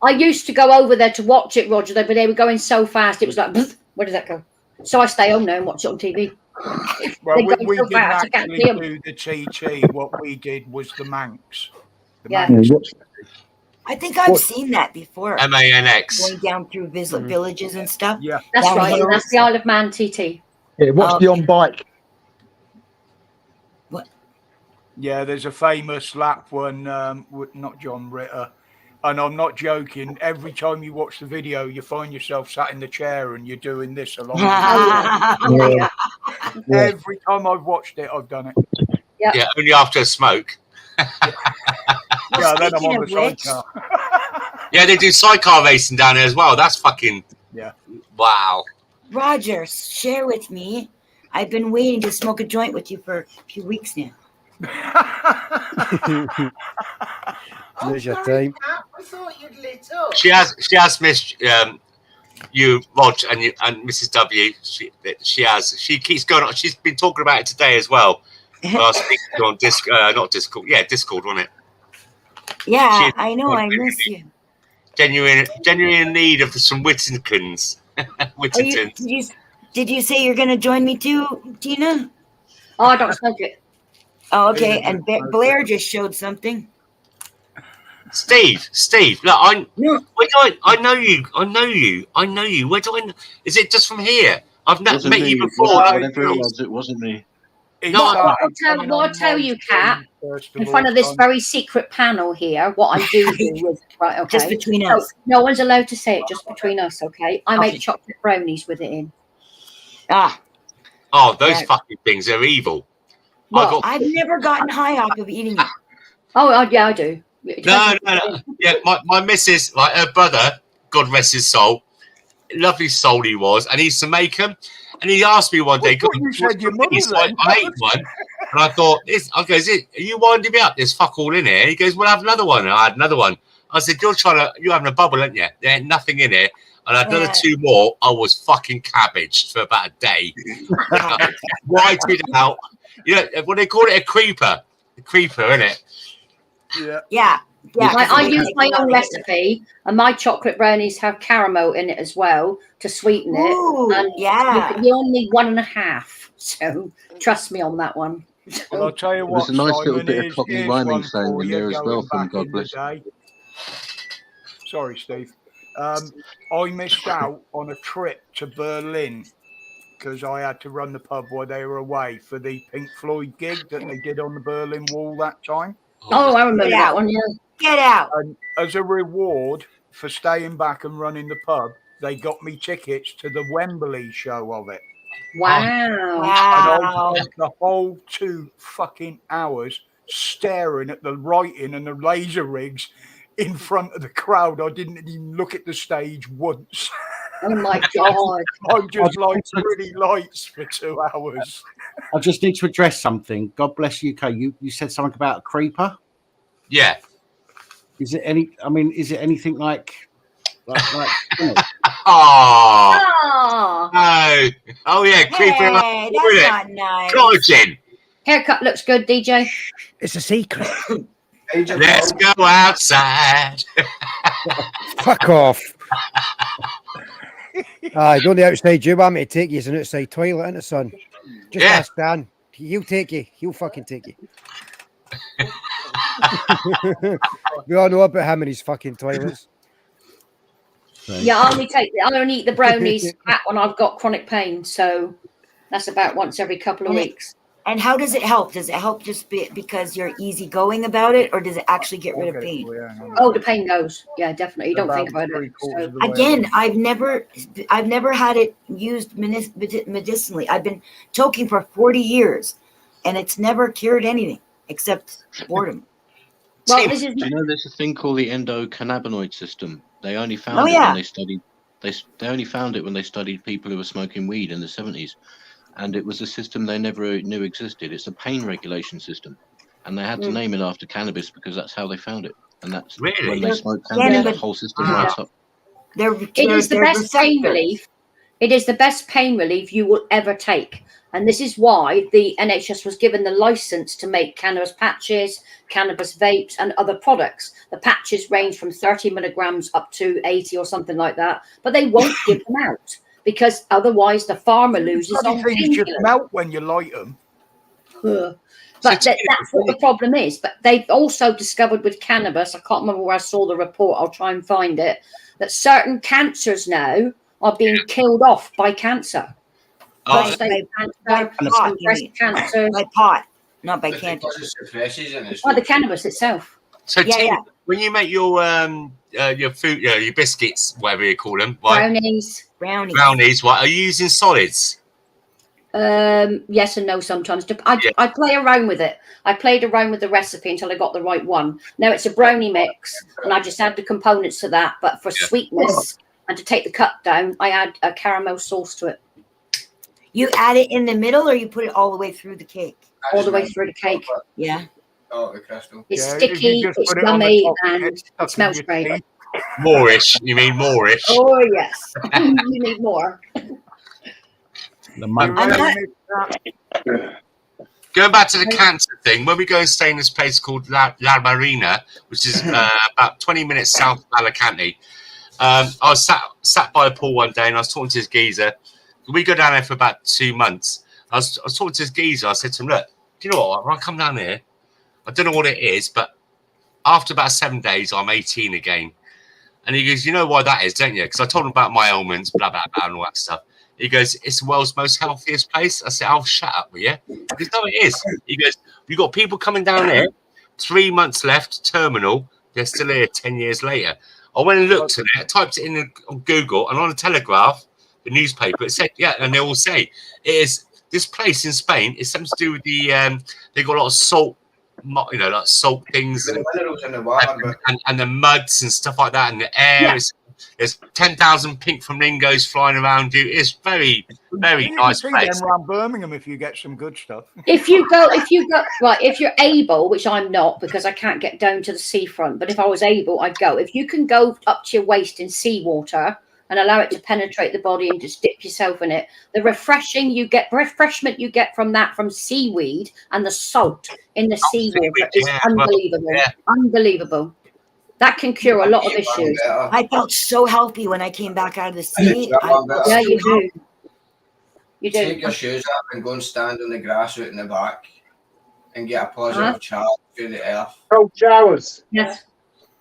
I used to go over there to watch it, Roger, but they were going so fast. It was like, where did that go? So I stay home now and watch it on TV. Well, we didn't actually do the TT. What we did was the Manx. I think I've seen that before. MANX. Going down through villages and stuff. Yeah, that's down right. hills. That's the Isle of Man TT. Yeah, watch the on bike. What? Yeah, there's a famous lap one, with not John Ritter. And I'm not joking. Every time you watch the video, you find yourself sat in the chair and you're doing this along. Every time I've watched it, I've done it. Yeah, only after a smoke. Yeah, then I'm on the sidecar. Yeah, they do sidecar racing down there as well. That's fucking wow. Roger, share with me. I've been waiting to smoke a joint with you for a few weeks now. There's your time. I thought you'd lit up. She has missed you, Rog, and Mrs. W. She has. She keeps going on. She's been talking about it today as well. Speaking on not Discord. Yeah, Discord, wasn't it? Yeah, I know. I miss you. Genuine need of some Whittingtons. Did you say you're going to join me too, Tina? Oh, I don't smoke it. Oh, okay. And Blair just showed something. Steve, look, I know you. Where do I? Is it just from here? I've met you before. Whatever it was, it wasn't me. I'll tell you, Kat, in front of this very secret panel here, what I do with, right, okay. Just between us. No one's allowed to say it, just between us, okay? I make chocolate brownies with it in. Oh, those fucking things are evil. Well, I've never gotten high off of eating it. Oh, yeah, I do. No. Yeah, my missus, like her brother, God rest his soul, lovely soul he was, and he used to make them. And he asked me one day, You said your mother so I ate one, and I thought, are you winding me up? There's fuck all in here. He goes, well, have another one. And I had another one. I said, you're having a bubble, aren't you? There ain't nothing in here. And I had another 2 more. I was fucking cabbaged for about a day. Whited out. You know, what they call it, a creeper. A creeper, innit? Yeah. I use my own recipe, and my chocolate brownies have caramel in it as well to sweeten it. Ooh, And yeah. you only need 1.5. So trust me on that one. Well, I'll tell you what, There's a nice little Simon, bit of Cockney here's rhyming one saying for in you there as well going from back God in bless. the day. Sorry, Steve. I missed out on a trip to Berlin because I had to run the pub while they were away for the Pink Floyd gig that they did on the Berlin Wall that time. Oh, I remember that one, yeah. Get out. And as a reward for staying back and running the pub, they got me tickets to the Wembley show of it. Wow. And I spent the whole 2 fucking hours staring at the writing and the laser rigs in front of the crowd. I didn't even look at the stage once. Oh my God. I'm just like pretty lights for 2 hours. I just need to address something. God bless UK. You said something about a creeper. Yeah. Is it anything like you know? Oh. No. Oh yeah, creeper. Hey, that's not nice. Collagen. Haircut looks good, DJ. It's a secret. Let's go outside. Fuck off. Aye, go on the outside. You want me to take you as an outside toilet, innit, son? Just ask Dan. He'll take you. He'll fucking take you. We all know about him and his fucking toilets. Yeah, I only eat the brownies when I've got chronic pain, so that's about once every couple of weeks. And how does it help? Does it help just because you're easygoing about it, or does it actually get rid of pain? Oh, the pain goes. Yeah, definitely. You don't think about it. So. Again, I've never had it used medicinally. I've been choking for 40 years, and it's never cured anything except boredom. Well, Do you know there's a thing called the endocannabinoid system? They only found Oh, it yeah. when they studied. They only found it when they studied people who were smoking weed in the 70s, and it was a system they never knew existed. It's a pain regulation system, and they had to name it after cannabis because that's how they found it. And that's when they smoke cannabis, the whole system lights up. It is the best pain relief. It is the best pain relief you will ever take. And this is why the NHS was given the license to make cannabis patches, cannabis vapes, and other products. The patches range from 30 milligrams up to 80 or something like that, but they won't give them out because otherwise the farmer loses on Things just melt when you light them. But that's what the problem is. But they've also discovered with cannabis, I can't remember where I saw the report, I'll try and find it, that certain cancers now are being killed off by cancer. Prostate cancer, breast cancer. By pot, not by cancer. By the cannabis itself. So Tim, when you make your food, your biscuits, whatever you call them, Brownies. What are you using solids? Yes and no sometimes. I play around with it. I played around with the recipe until I got the right one. Now it's a brownie mix, and I just add the components to that. But for sweetness and to take the cut down, I add a caramel sauce to it. You add it in the middle, or you put it all the way through the cake? All the way through the cake. Yeah. Oh, the crystal. It's sticky, it's yummy, and it smells great. Moorish, you mean Moorish? Oh yes, you need more. Going back to the cancer thing, when we go and stay in this place called La Marina, which is about 20 minutes south of Alicante, I was sat by a pool one day and I was talking to this geezer. We go down there for about 2 months. I was talking to this geezer. I said to him, look, do you know what? When I come down here, I don't know what it is, but after about 7 days, I'm 18 again. And he goes, you know why that is, don't you? Because I told him about my ailments, blah, blah, blah, and all that stuff. He goes, it's the world's most healthiest place. I said, oh, shut up, will you? Because no, it is. He goes, you've got people coming down here, 3 months left, terminal. They're still here 10 years later. I went and looked at it, typed it in on Google, and on the Telegraph, the newspaper, it said, and they all say, it is this place in Spain is something to do with the they got a lot of salt, like salt things and the muds and stuff like that, and the air is. There's 10,000 pink flamingos flying around you. It's very, very nice You can see place. them around Birmingham if you get some good stuff. If you're able, which I'm not because I can't get down to the seafront, but if I was able, I'd go. If you can go up to your waist in seawater and allow it to penetrate the body and just dip yourself in it, the refreshment you get from seaweed and the salt in the seawater is unbelievable. Unbelievable. That can cure a lot of issues. I felt so healthy when I came back out of the sea. Yeah, you do. You do. Take your shoes off and go and stand on the grass out in the back and get a positive charge through the earth. Cold showers. Yes.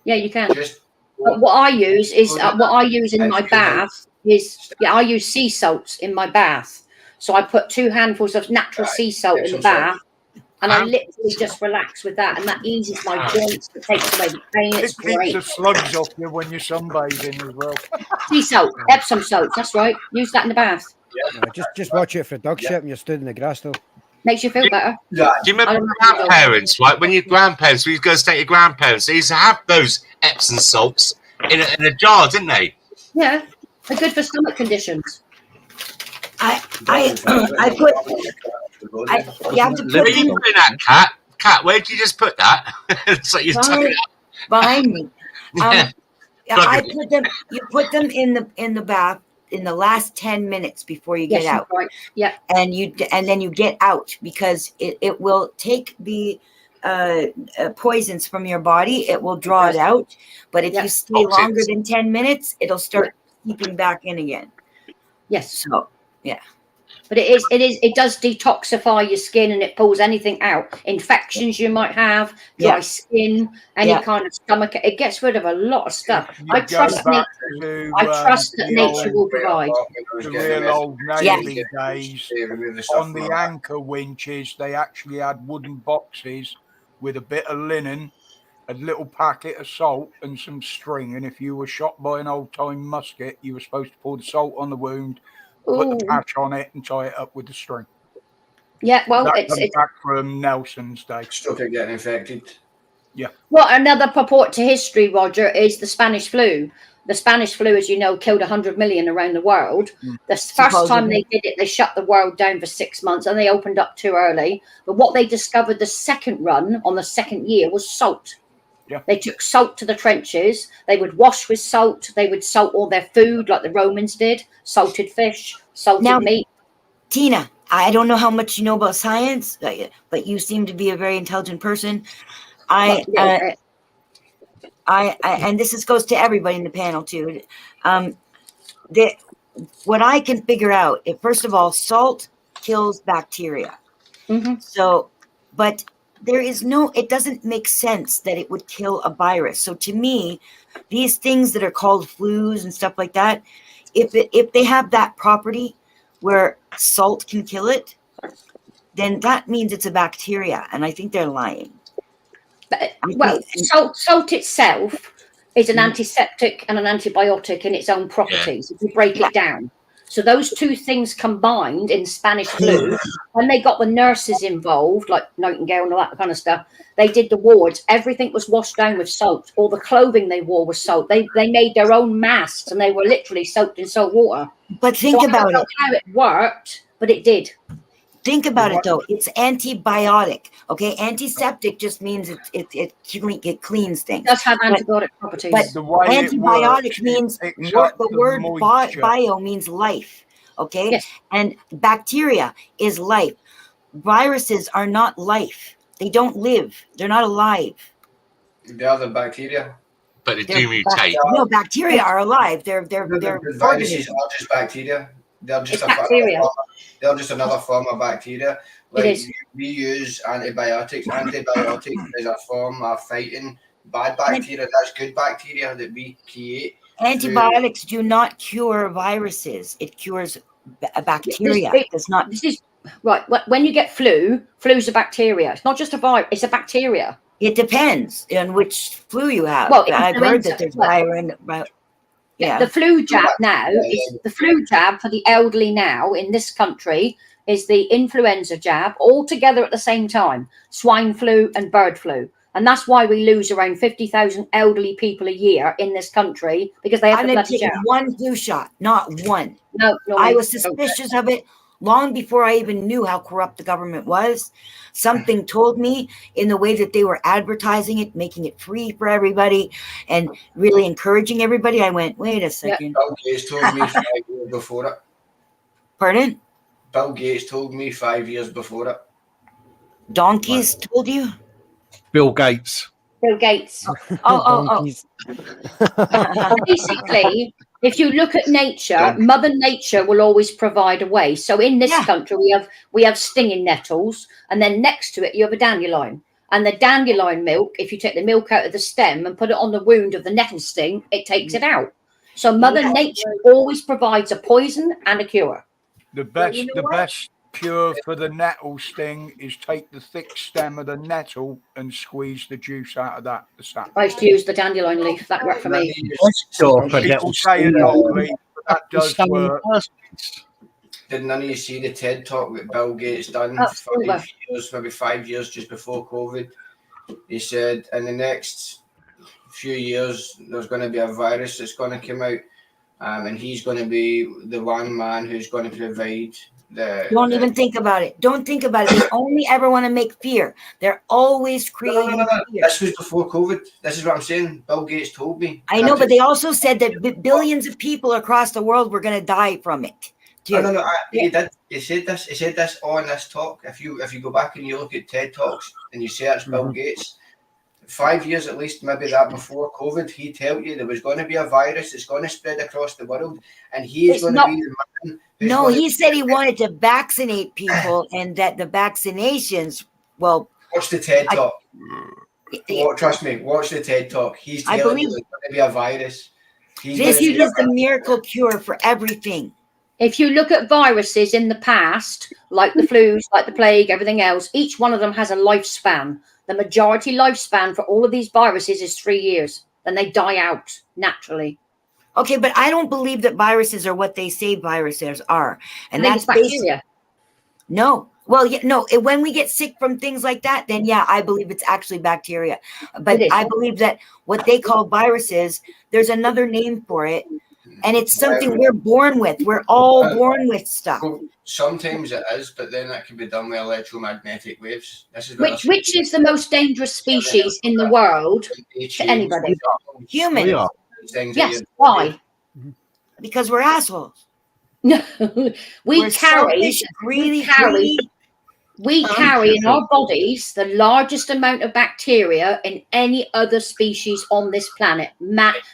Yeah, you can. But what I use in my bath is I use sea salts in my bath. So I put 2 handfuls of natural sea salt in the bath. And I literally just relax with that, and that eases my joints, it takes away the pain. It's great. Keeps the slugs off you when you're sunbathing as well. Sea salt, Epsom salts, that's right. Use that in the bath. Just watch it for a dog shit and you're stood in the grass though. Makes you feel better. Do you remember grandparents, right? When your grandparents, when you go to stay at your grandparents, they used to have those Epsom salts in a jar, didn't they? Yeah, they're good for stomach conditions. I put. You have to put Where you putting that, Cat? Cat, where did you just put that? It's like you're tucking it up. Behind me. Yeah. I put them. You put them in the bath in the last 10 minutes before you get out. Right. Yeah. And then you get out because it will take the poisons from your body. It will draw it out. But if you stay longer than 10 minutes, it'll start seeping back in again. Yes. So yeah. But it does detoxify your skin and it pulls anything out. Infections you might have, dry skin, any kind of stomach. It gets rid of a lot of stuff. I trust nature. That nature will provide. The real old Navy days, on the anchor winches, they actually had wooden boxes with a bit of linen, a little packet of salt and some string. And if you were shot by an old-time musket, you were supposed to pour the salt on the wound, put the patch on it and tie it up with the string. Yeah, well, that it's back from Nelson's day. Stuff it getting infected. Yeah. Well, another purport to history, Roger, is the Spanish flu. The Spanish flu, as you know, killed 100 million around the world. The first time they did it, they shut the world down for 6 months and they opened up too early. But what they discovered the second run on the second year was salt. Yeah. They took salt to the trenches. They would wash with salt. They would salt all their food like the Romans did. Salted fish, salted meat. Tina, I don't know how much you know about science, but you seem to be a very intelligent person. And this goes to everybody in the panel too. What I can figure out, first of all, salt kills bacteria. Mm-hmm. So, but it doesn't make sense that it would kill a virus. So to me, these things that are called flus and stuff like that, if they have that property where salt can kill it, then that means it's a bacteria. And I think they're lying. Well, salt itself is an antiseptic and an antibiotic in its own properties, if you break it down. So those two things combined in Spanish flu, when they got the nurses involved, like Nightingale and all that kind of stuff, they did the wards. Everything was washed down with salt. All the clothing they wore was salt. They made their own masks and they were literally soaked in salt water. But think about it. How it worked, but it did. Think about it though. It's antibiotic. Okay, antiseptic just means it cleans things. It does have antibiotic properties. But antibiotic means the word bio means life. Okay, yes. And bacteria is life. Viruses are not life. They don't live. They're not alive. They are the bacteria. But they do mutate. No, bacteria are alive. They're viruses are just bacteria. They're just bacteria. They're just another form of bacteria. Like we use antibiotics. Antibiotics is a form of fighting bad bacteria. That's good bacteria that we create. Antibiotics do not cure viruses. It cures bacteria. This is right. When you get flu's a bacteria. It's not just a virus. It's a bacteria. It depends on which flu you have. Well, I've heard that there's the flu jab now is the flu jab for the elderly now in this country is the influenza jab all together at the same time, swine flu and bird flu. And that's why we lose around 50,000 elderly people a year in this country, because they have I'm the going to bloody take jab. one flu shot, not one. No, I mate. was suspicious of it long before I even knew how corrupt the government was. Something told me in the way that they were advertising it, making it free for everybody and really encouraging everybody. I went, wait a second. Bill Gates told me 5 years before it. Pardon? Bill Gates told me 5 years before it. Donkeys told you? Bill Gates. Bill Gates. Oh. Basically, if you look at nature, Mother Nature will always provide a way. So in this country, we have stinging nettles, and then next to it you have a dandelion. And the dandelion milk, if you take the milk out of the stem and put it on the wound of the nettle sting, it takes it out. So Mother Nature always provides a poison and a cure. The best cure for the nettle sting is take the thick stem of the nettle and squeeze the juice out of that. The sap. I used to use the dandelion leaf. That worked for me. People say it locally, but that does work. Did none of you see the TED talk that Bill Gates done 5 years, maybe 5 years just before COVID? He said in the next few years there's going to be a virus that's going to come out, and he's going to be the one man who's going to provide the... Don't even think about it. Don't think about it. They only ever want to make fear. They're always creating fear. This was before COVID. This is what I'm saying. Bill Gates told me. I know, but they also said that billions of people across the world were going to die from it. No. He did. He said this. He said this on this talk. If you go back and you look at TED Talks and you search Bill Gates, 5 years at least, maybe that before COVID, he told you there was going to be a virus that's going to spread across the world, and he is going to be the man. No, he said he wanted to vaccinate people, and that the vaccinations. Well, watch the TED Talk. Trust me, watch the TED Talk. He's telling you there's going to be a virus. This is the miracle cure for everything. If you look at viruses in the past, like the flus, like the plague, everything else, each one of them has a lifespan. The majority lifespan for all of these viruses is 3 years. Then they die out naturally. Okay, but I don't believe that viruses are what they say viruses are. And that's bacteria. No. Well, yeah, no. When we get sick from things like that, then yeah, I believe it's actually bacteria. But I believe that what they call viruses, there's another name for it. And it's something we're born with. We're all born with stuff. Sometimes it is, but then that can be done with electromagnetic waves. This is which is the most dangerous species in the world to anybody? Humans. Yes. Why? Because we're assholes. No, we carry in our bodies the largest amount of bacteria in any other species on this planet,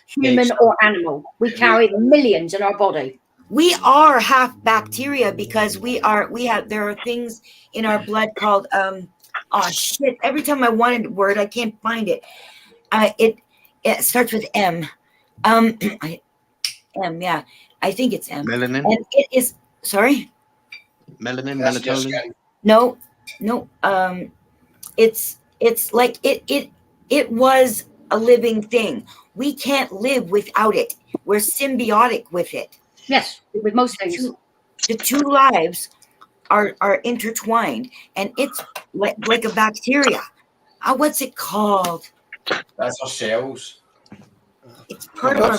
human or animal. We carry millions in our body. We are half bacteria because there are things in our blood called every time I want a word I can't find it. It starts with M. Yeah. I think it's M. Melanin. And it is Melanin, melatonin. No. It's like it was a living thing. We can't live without it. We're symbiotic with it. Yes, with most things. The two lives are intertwined, and it's like a bacteria. What's it called? That's our cells. It's part of our.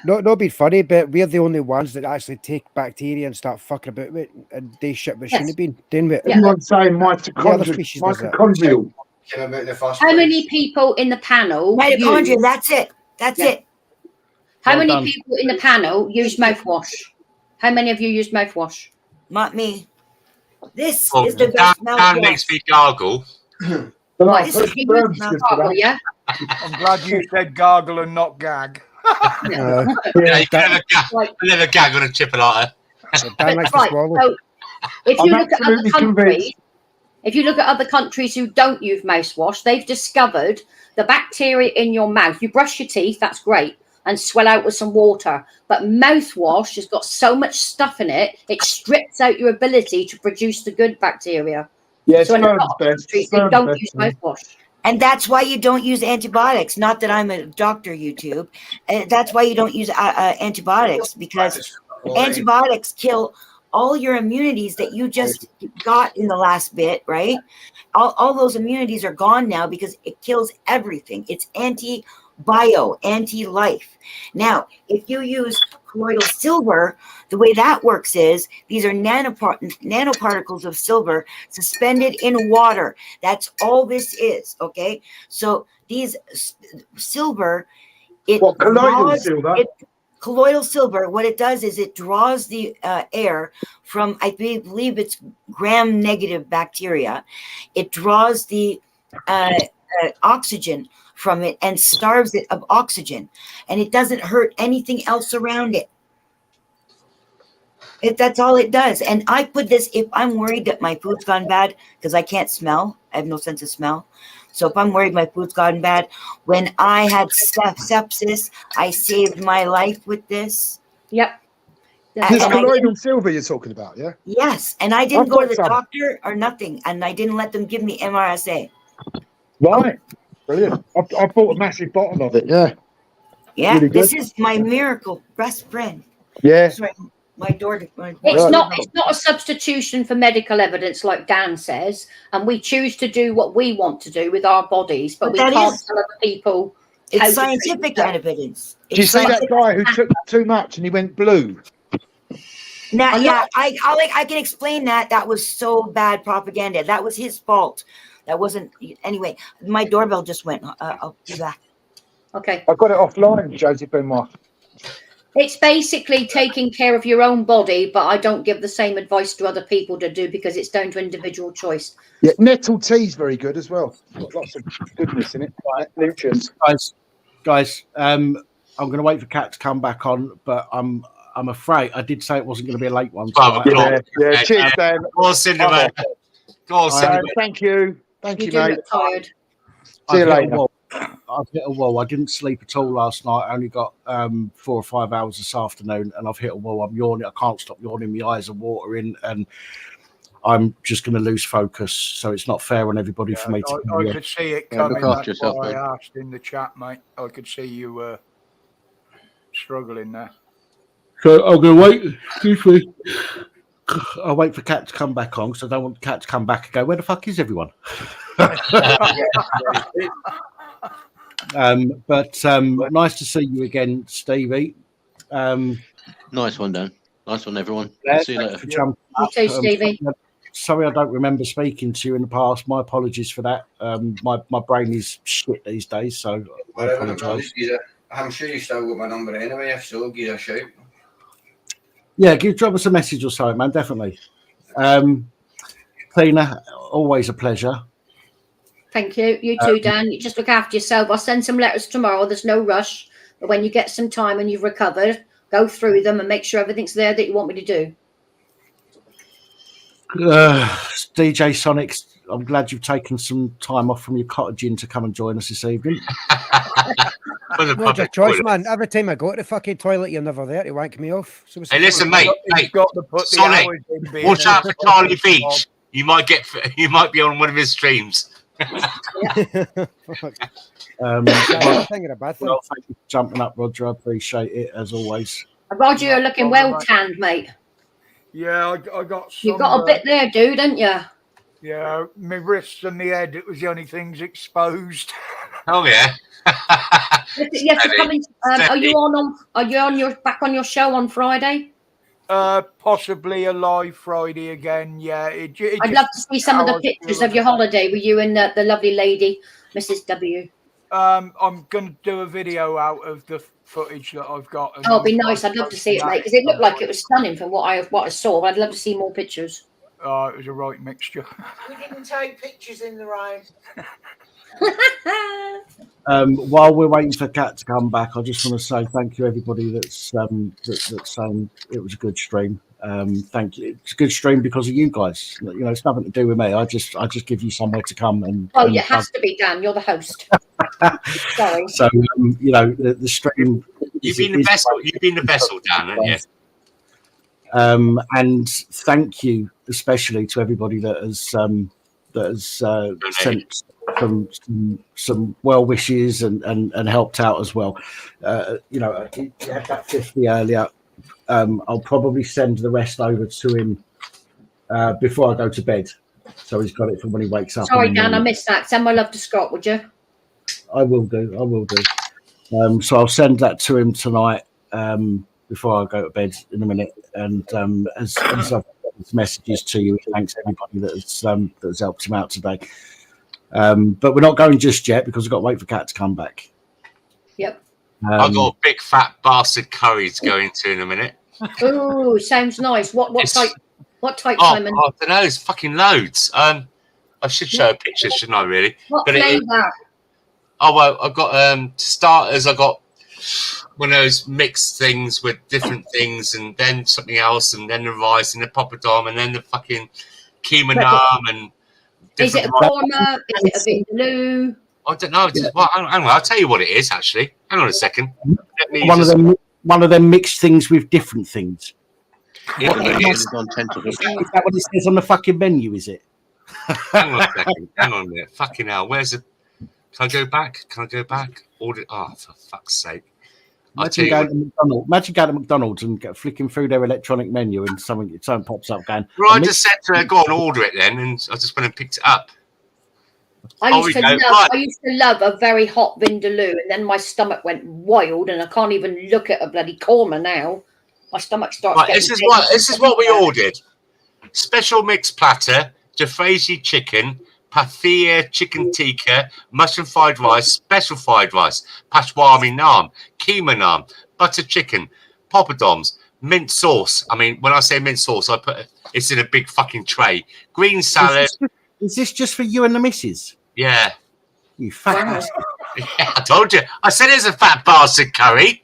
Not being funny, but we're the only ones that actually take bacteria and start fucking about with it, and they shit we shouldn't have been doing with it. Everyone's saying mitochondrial. How many people in the panel? Mitochondria. That's it. How many people in the panel use mouthwash? How many of you use mouthwash? Not me. This is the best mouthwash. Dan makes me gargle. Yeah. I'm glad you said gargle and not gag. You can never gag on a chipolata. Right. So if you look at other countries, if you look at other countries who don't use mouthwash, they've discovered the bacteria in your mouth. You brush your teeth, that's great, and swell out with some water. But mouthwash has got so much stuff in it, it strips out your ability to produce the good bacteria. Yeah, so in a lot of countries, they don't use mouthwash. And that's why you don't use antibiotics. Not that I'm a doctor, YouTube. That's why you don't use antibiotics, because antibiotics kill all your immunities that you just got in the last bit, right? All those immunities are gone now because it kills everything. It's anti-bio, anti-life. Now, if you use colloidal silver, the way that works is these are nanoparticles of silver suspended in water. That's all this is, okay? So these silver, colloidal silver, what it does is it draws the air from, I believe it's gram-negative bacteria. It draws the oxygen from it and starves it of oxygen, and it doesn't hurt anything else around it. That's all it does. And I put this, if I'm worried that my food's gone bad, because I can't smell, I have no sense of smell. So if I'm worried my food's gone bad, when I had sepsis, I saved my life with this. Yep. This colloidal silver you're talking about, yeah? Yes, and I didn't go to the doctor or nothing, and I didn't let them give me MRSA. Right, brilliant. I bought a massive bottle of it, yeah. Yeah, Really this good. is my miracle best friend. Yeah. Sorry, my daughter. It's not a substitution for medical evidence, like Dan says, and we choose to do what we want to do with our bodies, but we can't tell other people. It's scientific evidence. Do you see that guy who took too much and he went blue? Now, yeah, I can explain that. That was so bad propaganda. That was his fault. That wasn't anyway. My doorbell just went. I'll be back. Okay. I got it offline, Josie Benoit. It's basically taking care of your own body, but I don't give the same advice to other people to do because it's down to individual choice. Yeah, nettle tea's very good as well. Got lots of goodness in it. Nutrients. Guys, I'm going to wait for Kat to come back on, but I'm afraid I did say it wasn't going to be a late one. Yeah. Cheers, Dan. Go on, Cinderella. Go on, Cinderella. Thank you. Thank you, mate. Tired. See you later. I've hit a wall. I didn't sleep at all last night. I only got 4 or 5 hours this afternoon, and I've hit a wall. I'm yawning. I can't stop yawning. My eyes are watering, and I'm just going to lose focus. So it's not fair on everybody for me to. I could see it coming. That's why I asked in the chat, mate. I could see you struggling there. So I'm going to wait. Excuse me. I'll wait for Kat to come back on because I don't want Kat to come back and go, where the fuck is everyone? But nice to see you again, Stevie. Nice one, Dan. Nice one, everyone. Yeah, See you later. You too, Stevie. Sorry, I don't remember speaking to you in the past. My apologies for that. My brain is shit these days, so I apologise. I'm sure you still got my number anyway. If so, give it a shout. Yeah, drop us a message or something, man. Definitely. Tina, always a pleasure. Thank you. You too, Dan. You just look after yourself. I'll send some letters tomorrow. There's no rush. But when you get some time and you've recovered, go through them and make sure everything's there that you want me to do. DJ Sonic, I'm glad you've taken some time off from your cottage inn to come and join us this evening. Not your choice, man. Every time I go to the fucking toilet, you're never there to wank me off. So hey, listen, mate. Sonic, watch out for Charlie Beach. You might be on one of his streams. Thank you for jumping up, Roger. I appreciate it as always. Roger, you're looking well tanned, mate. Yeah, I got some. You got a bit there, dude, didn't you? Yeah, my wrists and the head, it was the only things exposed. Oh yeah. You have to come in, are you back on your show on Friday? Possibly a live Friday again. Yeah, I'd love to see some of the pictures of your holiday with you and the lovely lady, Mrs. W. I'm going to do a video out of the footage that I've got. Oh, it'd be nice. I'd love to see it, mate, because it looked like it was stunning from what I saw. I'd love to see more pictures. It was a right mixture. We didn't take pictures in the rain. While we're waiting for Kat to come back, I just want to say thank you everybody that's saying it was a good stream. Thank you. It's a good stream because of you guys. You know, it's nothing to do with me. I just give you somewhere to come and. Oh, it has to be Dan. You're the host. Sorry. So you know the stream. You've been the vessel. You've been the vessel, Dan, haven't you? And thank you especially to everybody that has sent some well wishes and helped out as well. You know, you had that 50 earlier. I'll probably send the rest over to him before I go to bed, so he's got it for when he wakes up. Sorry, Dan, I missed that. Send my love to Scott, would you? I will do. So I'll send that to him tonight before I go to bed in a minute. And as I've got his messages to you, thanks everybody that's helped him out today. But we're not going just yet because we've got to wait for Kat to come back. Yep. I've got a big fat bastard curry to go into in a minute. Ooh, sounds nice. What type? What type, Oh, Simon? I don't know. It's fucking loads. I should show a picture, shouldn't I? Really? What But flavour? Oh well, I've got starters. I got one of those mixed things with different things, and then something else, and then the rice, and the poppadom, and then the fucking keema naan, and Is it a korma? Is it a vindaloo? I don't know. Well, hang on, I'll tell you what it is. Actually, hang on a second. One of them mixed things with different things. Yeah, Is that what it says on the fucking menu? Is it? Hang on a second. Hang on a minute. Fucking hell. Where's the? Can I go back? Order. Oh, for fuck's sake! Imagine going to McDonald's and flicking through their electronic menu and something pops up going. Well, I just said to her, "Go and order it," then, and I just went and picked it up. I used to love a very hot vindaloo, and then my stomach went wild, and I can't even look at a bloody korma now. My stomach starts. Right, getting this is what we ordered: special mixed platter, Jafrezi chicken, pathia chicken tikka, mushroom fried rice, special fried rice, pashwami naan, keema naan, butter chicken, poppadoms, mint sauce. I mean, when I say mint sauce, I put it's in a big fucking tray. Green salad. Is this just for you and the missus? Yeah. You fat bastard. Yeah, I told you. I said it's a fat bastard curry.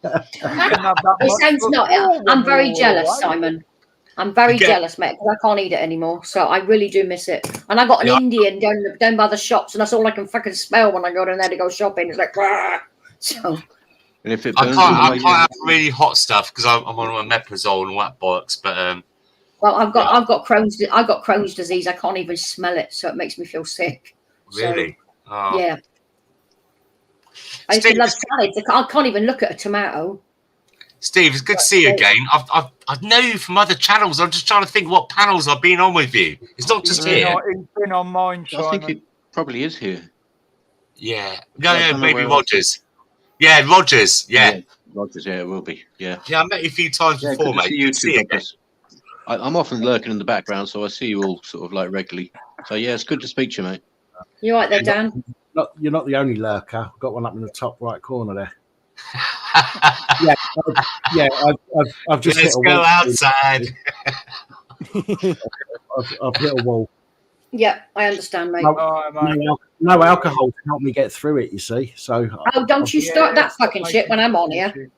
It sounds not. I'm very jealous, Simon. I'm very jealous, mate, because I can't eat it anymore. So I really do miss it. And I got an Indian down by the shops, and that's all I can fucking smell when I go down there to go shopping. It's like, rah. So. And if it I can't have really hot stuff because I'm on my meprazole and all that bollocks. But well, I've got Crohn's disease. I can't even smell it, so it makes me feel sick. Really? So, yeah. I used to love salads. I can't even look at a tomato. Steve, it's good to see you again. I know you from other channels. I'm just trying to think what panels I've been on with you. It's not just here. It's been on mine, Simon. I think it probably is here. Yeah. No, maybe Rogers. Yeah, Rogers. Yeah. Rogers, yeah, it will be. Yeah. Yeah, I met you a few times before, mate. You too, I'm often lurking in the background, so I see you all sort of like regularly. So yeah, it's good to speak to you, mate. You all right there, Dan? You're not the only lurker. I've got one up in the top right corner there. I've just Let's hit a go wall. outside. I've hit a wall. Yeah, I understand, mate. No alcohol to help me get through it, you see. So oh, don't you start that fucking shit when I'm on here.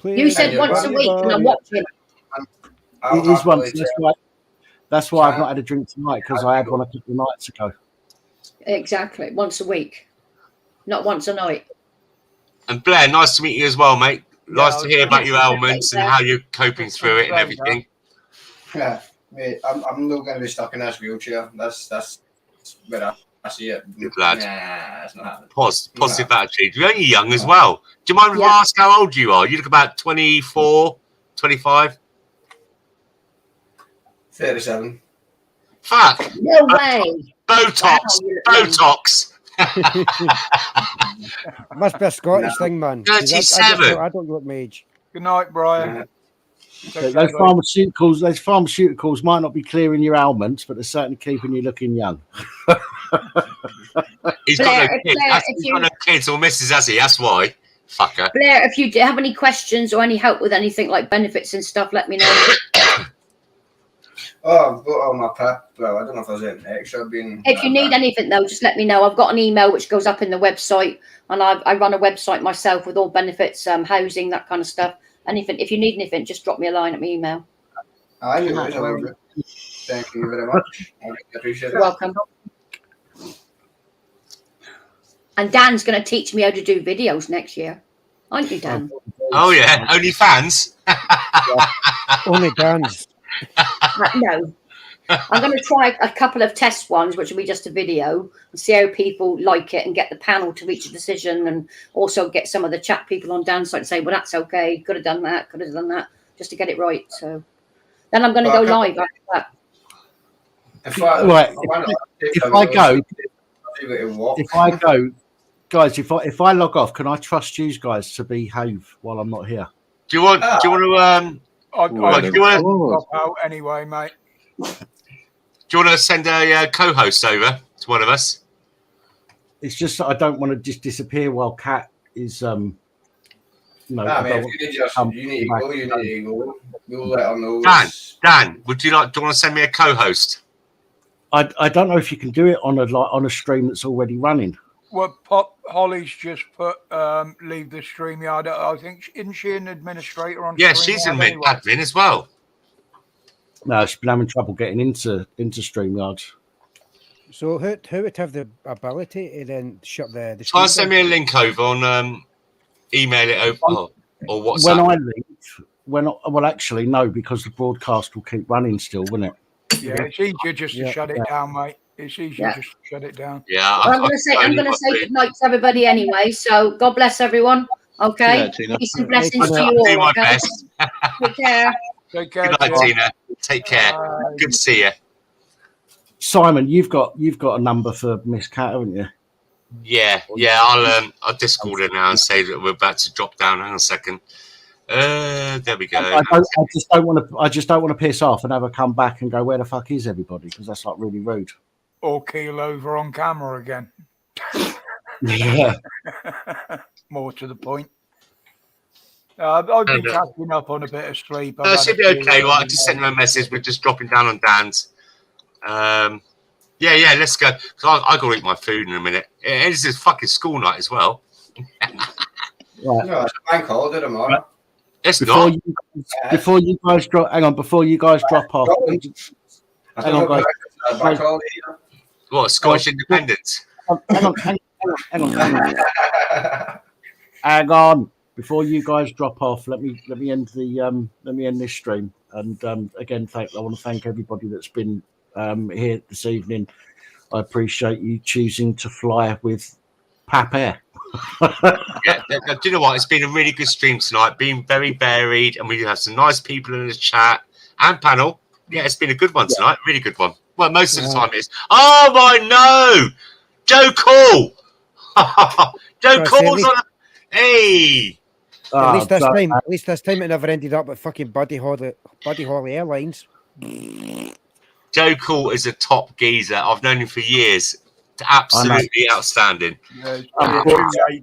You said once a week, and I'm watching. It is once. That's why I've not had a drink tonight, because I had one a couple of nights ago. Exactly, once a week, not once a night. And Blair, nice to meet you as well, mate. Nice to hear about your ailments and how you're coping through it and everything. Yeah, mate, I'm not going to be stuck in this wheelchair. That's where I see it. Good lad. Nah, it's not happening. Positive attitude. You're only young as well. Do you mind if I ask how old you are? You look about 24, 25? 37. Fuck. No way. Botox. Must be a Scottish thing, man. 37. I don't look my age. Good night, Brian. Those pharmaceuticals might not be clearing your ailments, but they're certainly keeping you looking young. He's got no kids or missus, has he? That's why. Fucker. Blair, if you have any questions or any help with anything like benefits and stuff, let me know. Oh, I've got all my prep. Well, I don't know if there's anything extra. If you need anything, though, just let me know. I've got an email which goes up in the website, and I run a website myself with all benefits, housing, that kind of stuff. Anything, if you need anything, just drop me a line at my email. I will do. Thank you very much. I appreciate it. You're welcome. And Dan's going to teach me how to do videos next year, aren't you, Dan? Oh yeah, only fans. Only Dan's. No. I'm going to try a couple of test ones, which will be just a video, and see how people like it, and get the panel to reach a decision, and also get some of the chat people on Dan's side and say, well, that's okay, could have done that, just to get it right. So then I'm going to go live after that. If I go, guys, if I log off, can I trust you guys to behave while I'm not here? Do you want to? I drop out anyway, mate. Do you want to send a co-host over to one of us? It's just that I don't want to just disappear while Kat is Man, if you need to go. You'll let her know. Dan, do you want to send me a co-host? I don't know if you can do it on a stream that's already running. Well, Holly's just put leave the StreamYard. I think, isn't she an administrator on? Yeah, she's an admin as well. No, she's been having trouble getting into StreamYard. So who would have the ability to then shut the Try and send me a link over on email it over or WhatsApp. When I leave, well, actually, no, because the broadcast will keep running still, won't it? Yeah, it's easier just to shut it down, mate. It's easier just to shut it down. Yeah, I'm going to say good night to everybody anyway. So God bless everyone. Okay, peace and blessings to you all. Do my Okay? best. Take care. Take care. Good night, Tina. Take care. Good to see you. Simon, you've got a number for Miss Cat, haven't you? Yeah. I'll Discord her now and say that we're about to drop down. Hang on a second. There we go. I just don't want to piss off and have her come back and go, where the fuck is everybody? Because that's like really rude. Or keel over on camera again. Yeah. More to the point. I've been catching up on a bit of sleep. No, it should be okay. Well, I just sent her a message. We're just dropping down on Dan's. Yeah, let's go. I got to eat my food in a minute. It's this fucking school night as well. Right. No, it's a bank holiday tomorrow. It's before not. Before you guys drop, hang on. Before you guys drop off, hang on, guys. What, Scottish independence? Hang on. Before you guys drop off, let me end this stream. And again, I want to thank everybody that's been here this evening. I appreciate you choosing to fly with Pap Air. Yeah, do you know what? It's been a really good stream tonight. Been very varied, and we have some nice people in the chat and panel. Yeah, it's been a good one tonight. Really good one. Well, most of the time it's. Oh my no, Joe Cole. Joe Cole's on. Hey. At least this time it never ended up with fucking Buddy Holly Airlines. Joe Cole is a top geezer. I've known him for years. Absolutely outstanding. Unfortunately,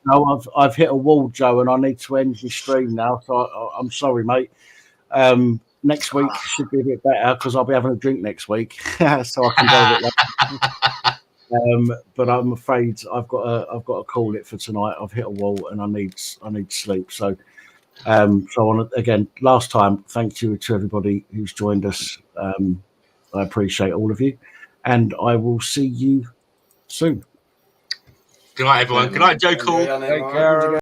no, I've hit a wall, Joe, and I need to end the stream now. So I'm sorry, mate. Next week should be a bit better because I'll be having a drink next week, so I can go a bit later. But I'm afraid I've got to call it for tonight. I've hit a wall and I need sleep. So I want to again, last time, thank you to everybody who's joined us. I appreciate all of you, and I will see you soon. Good night, everyone. Good night, Joe Cole. Take care.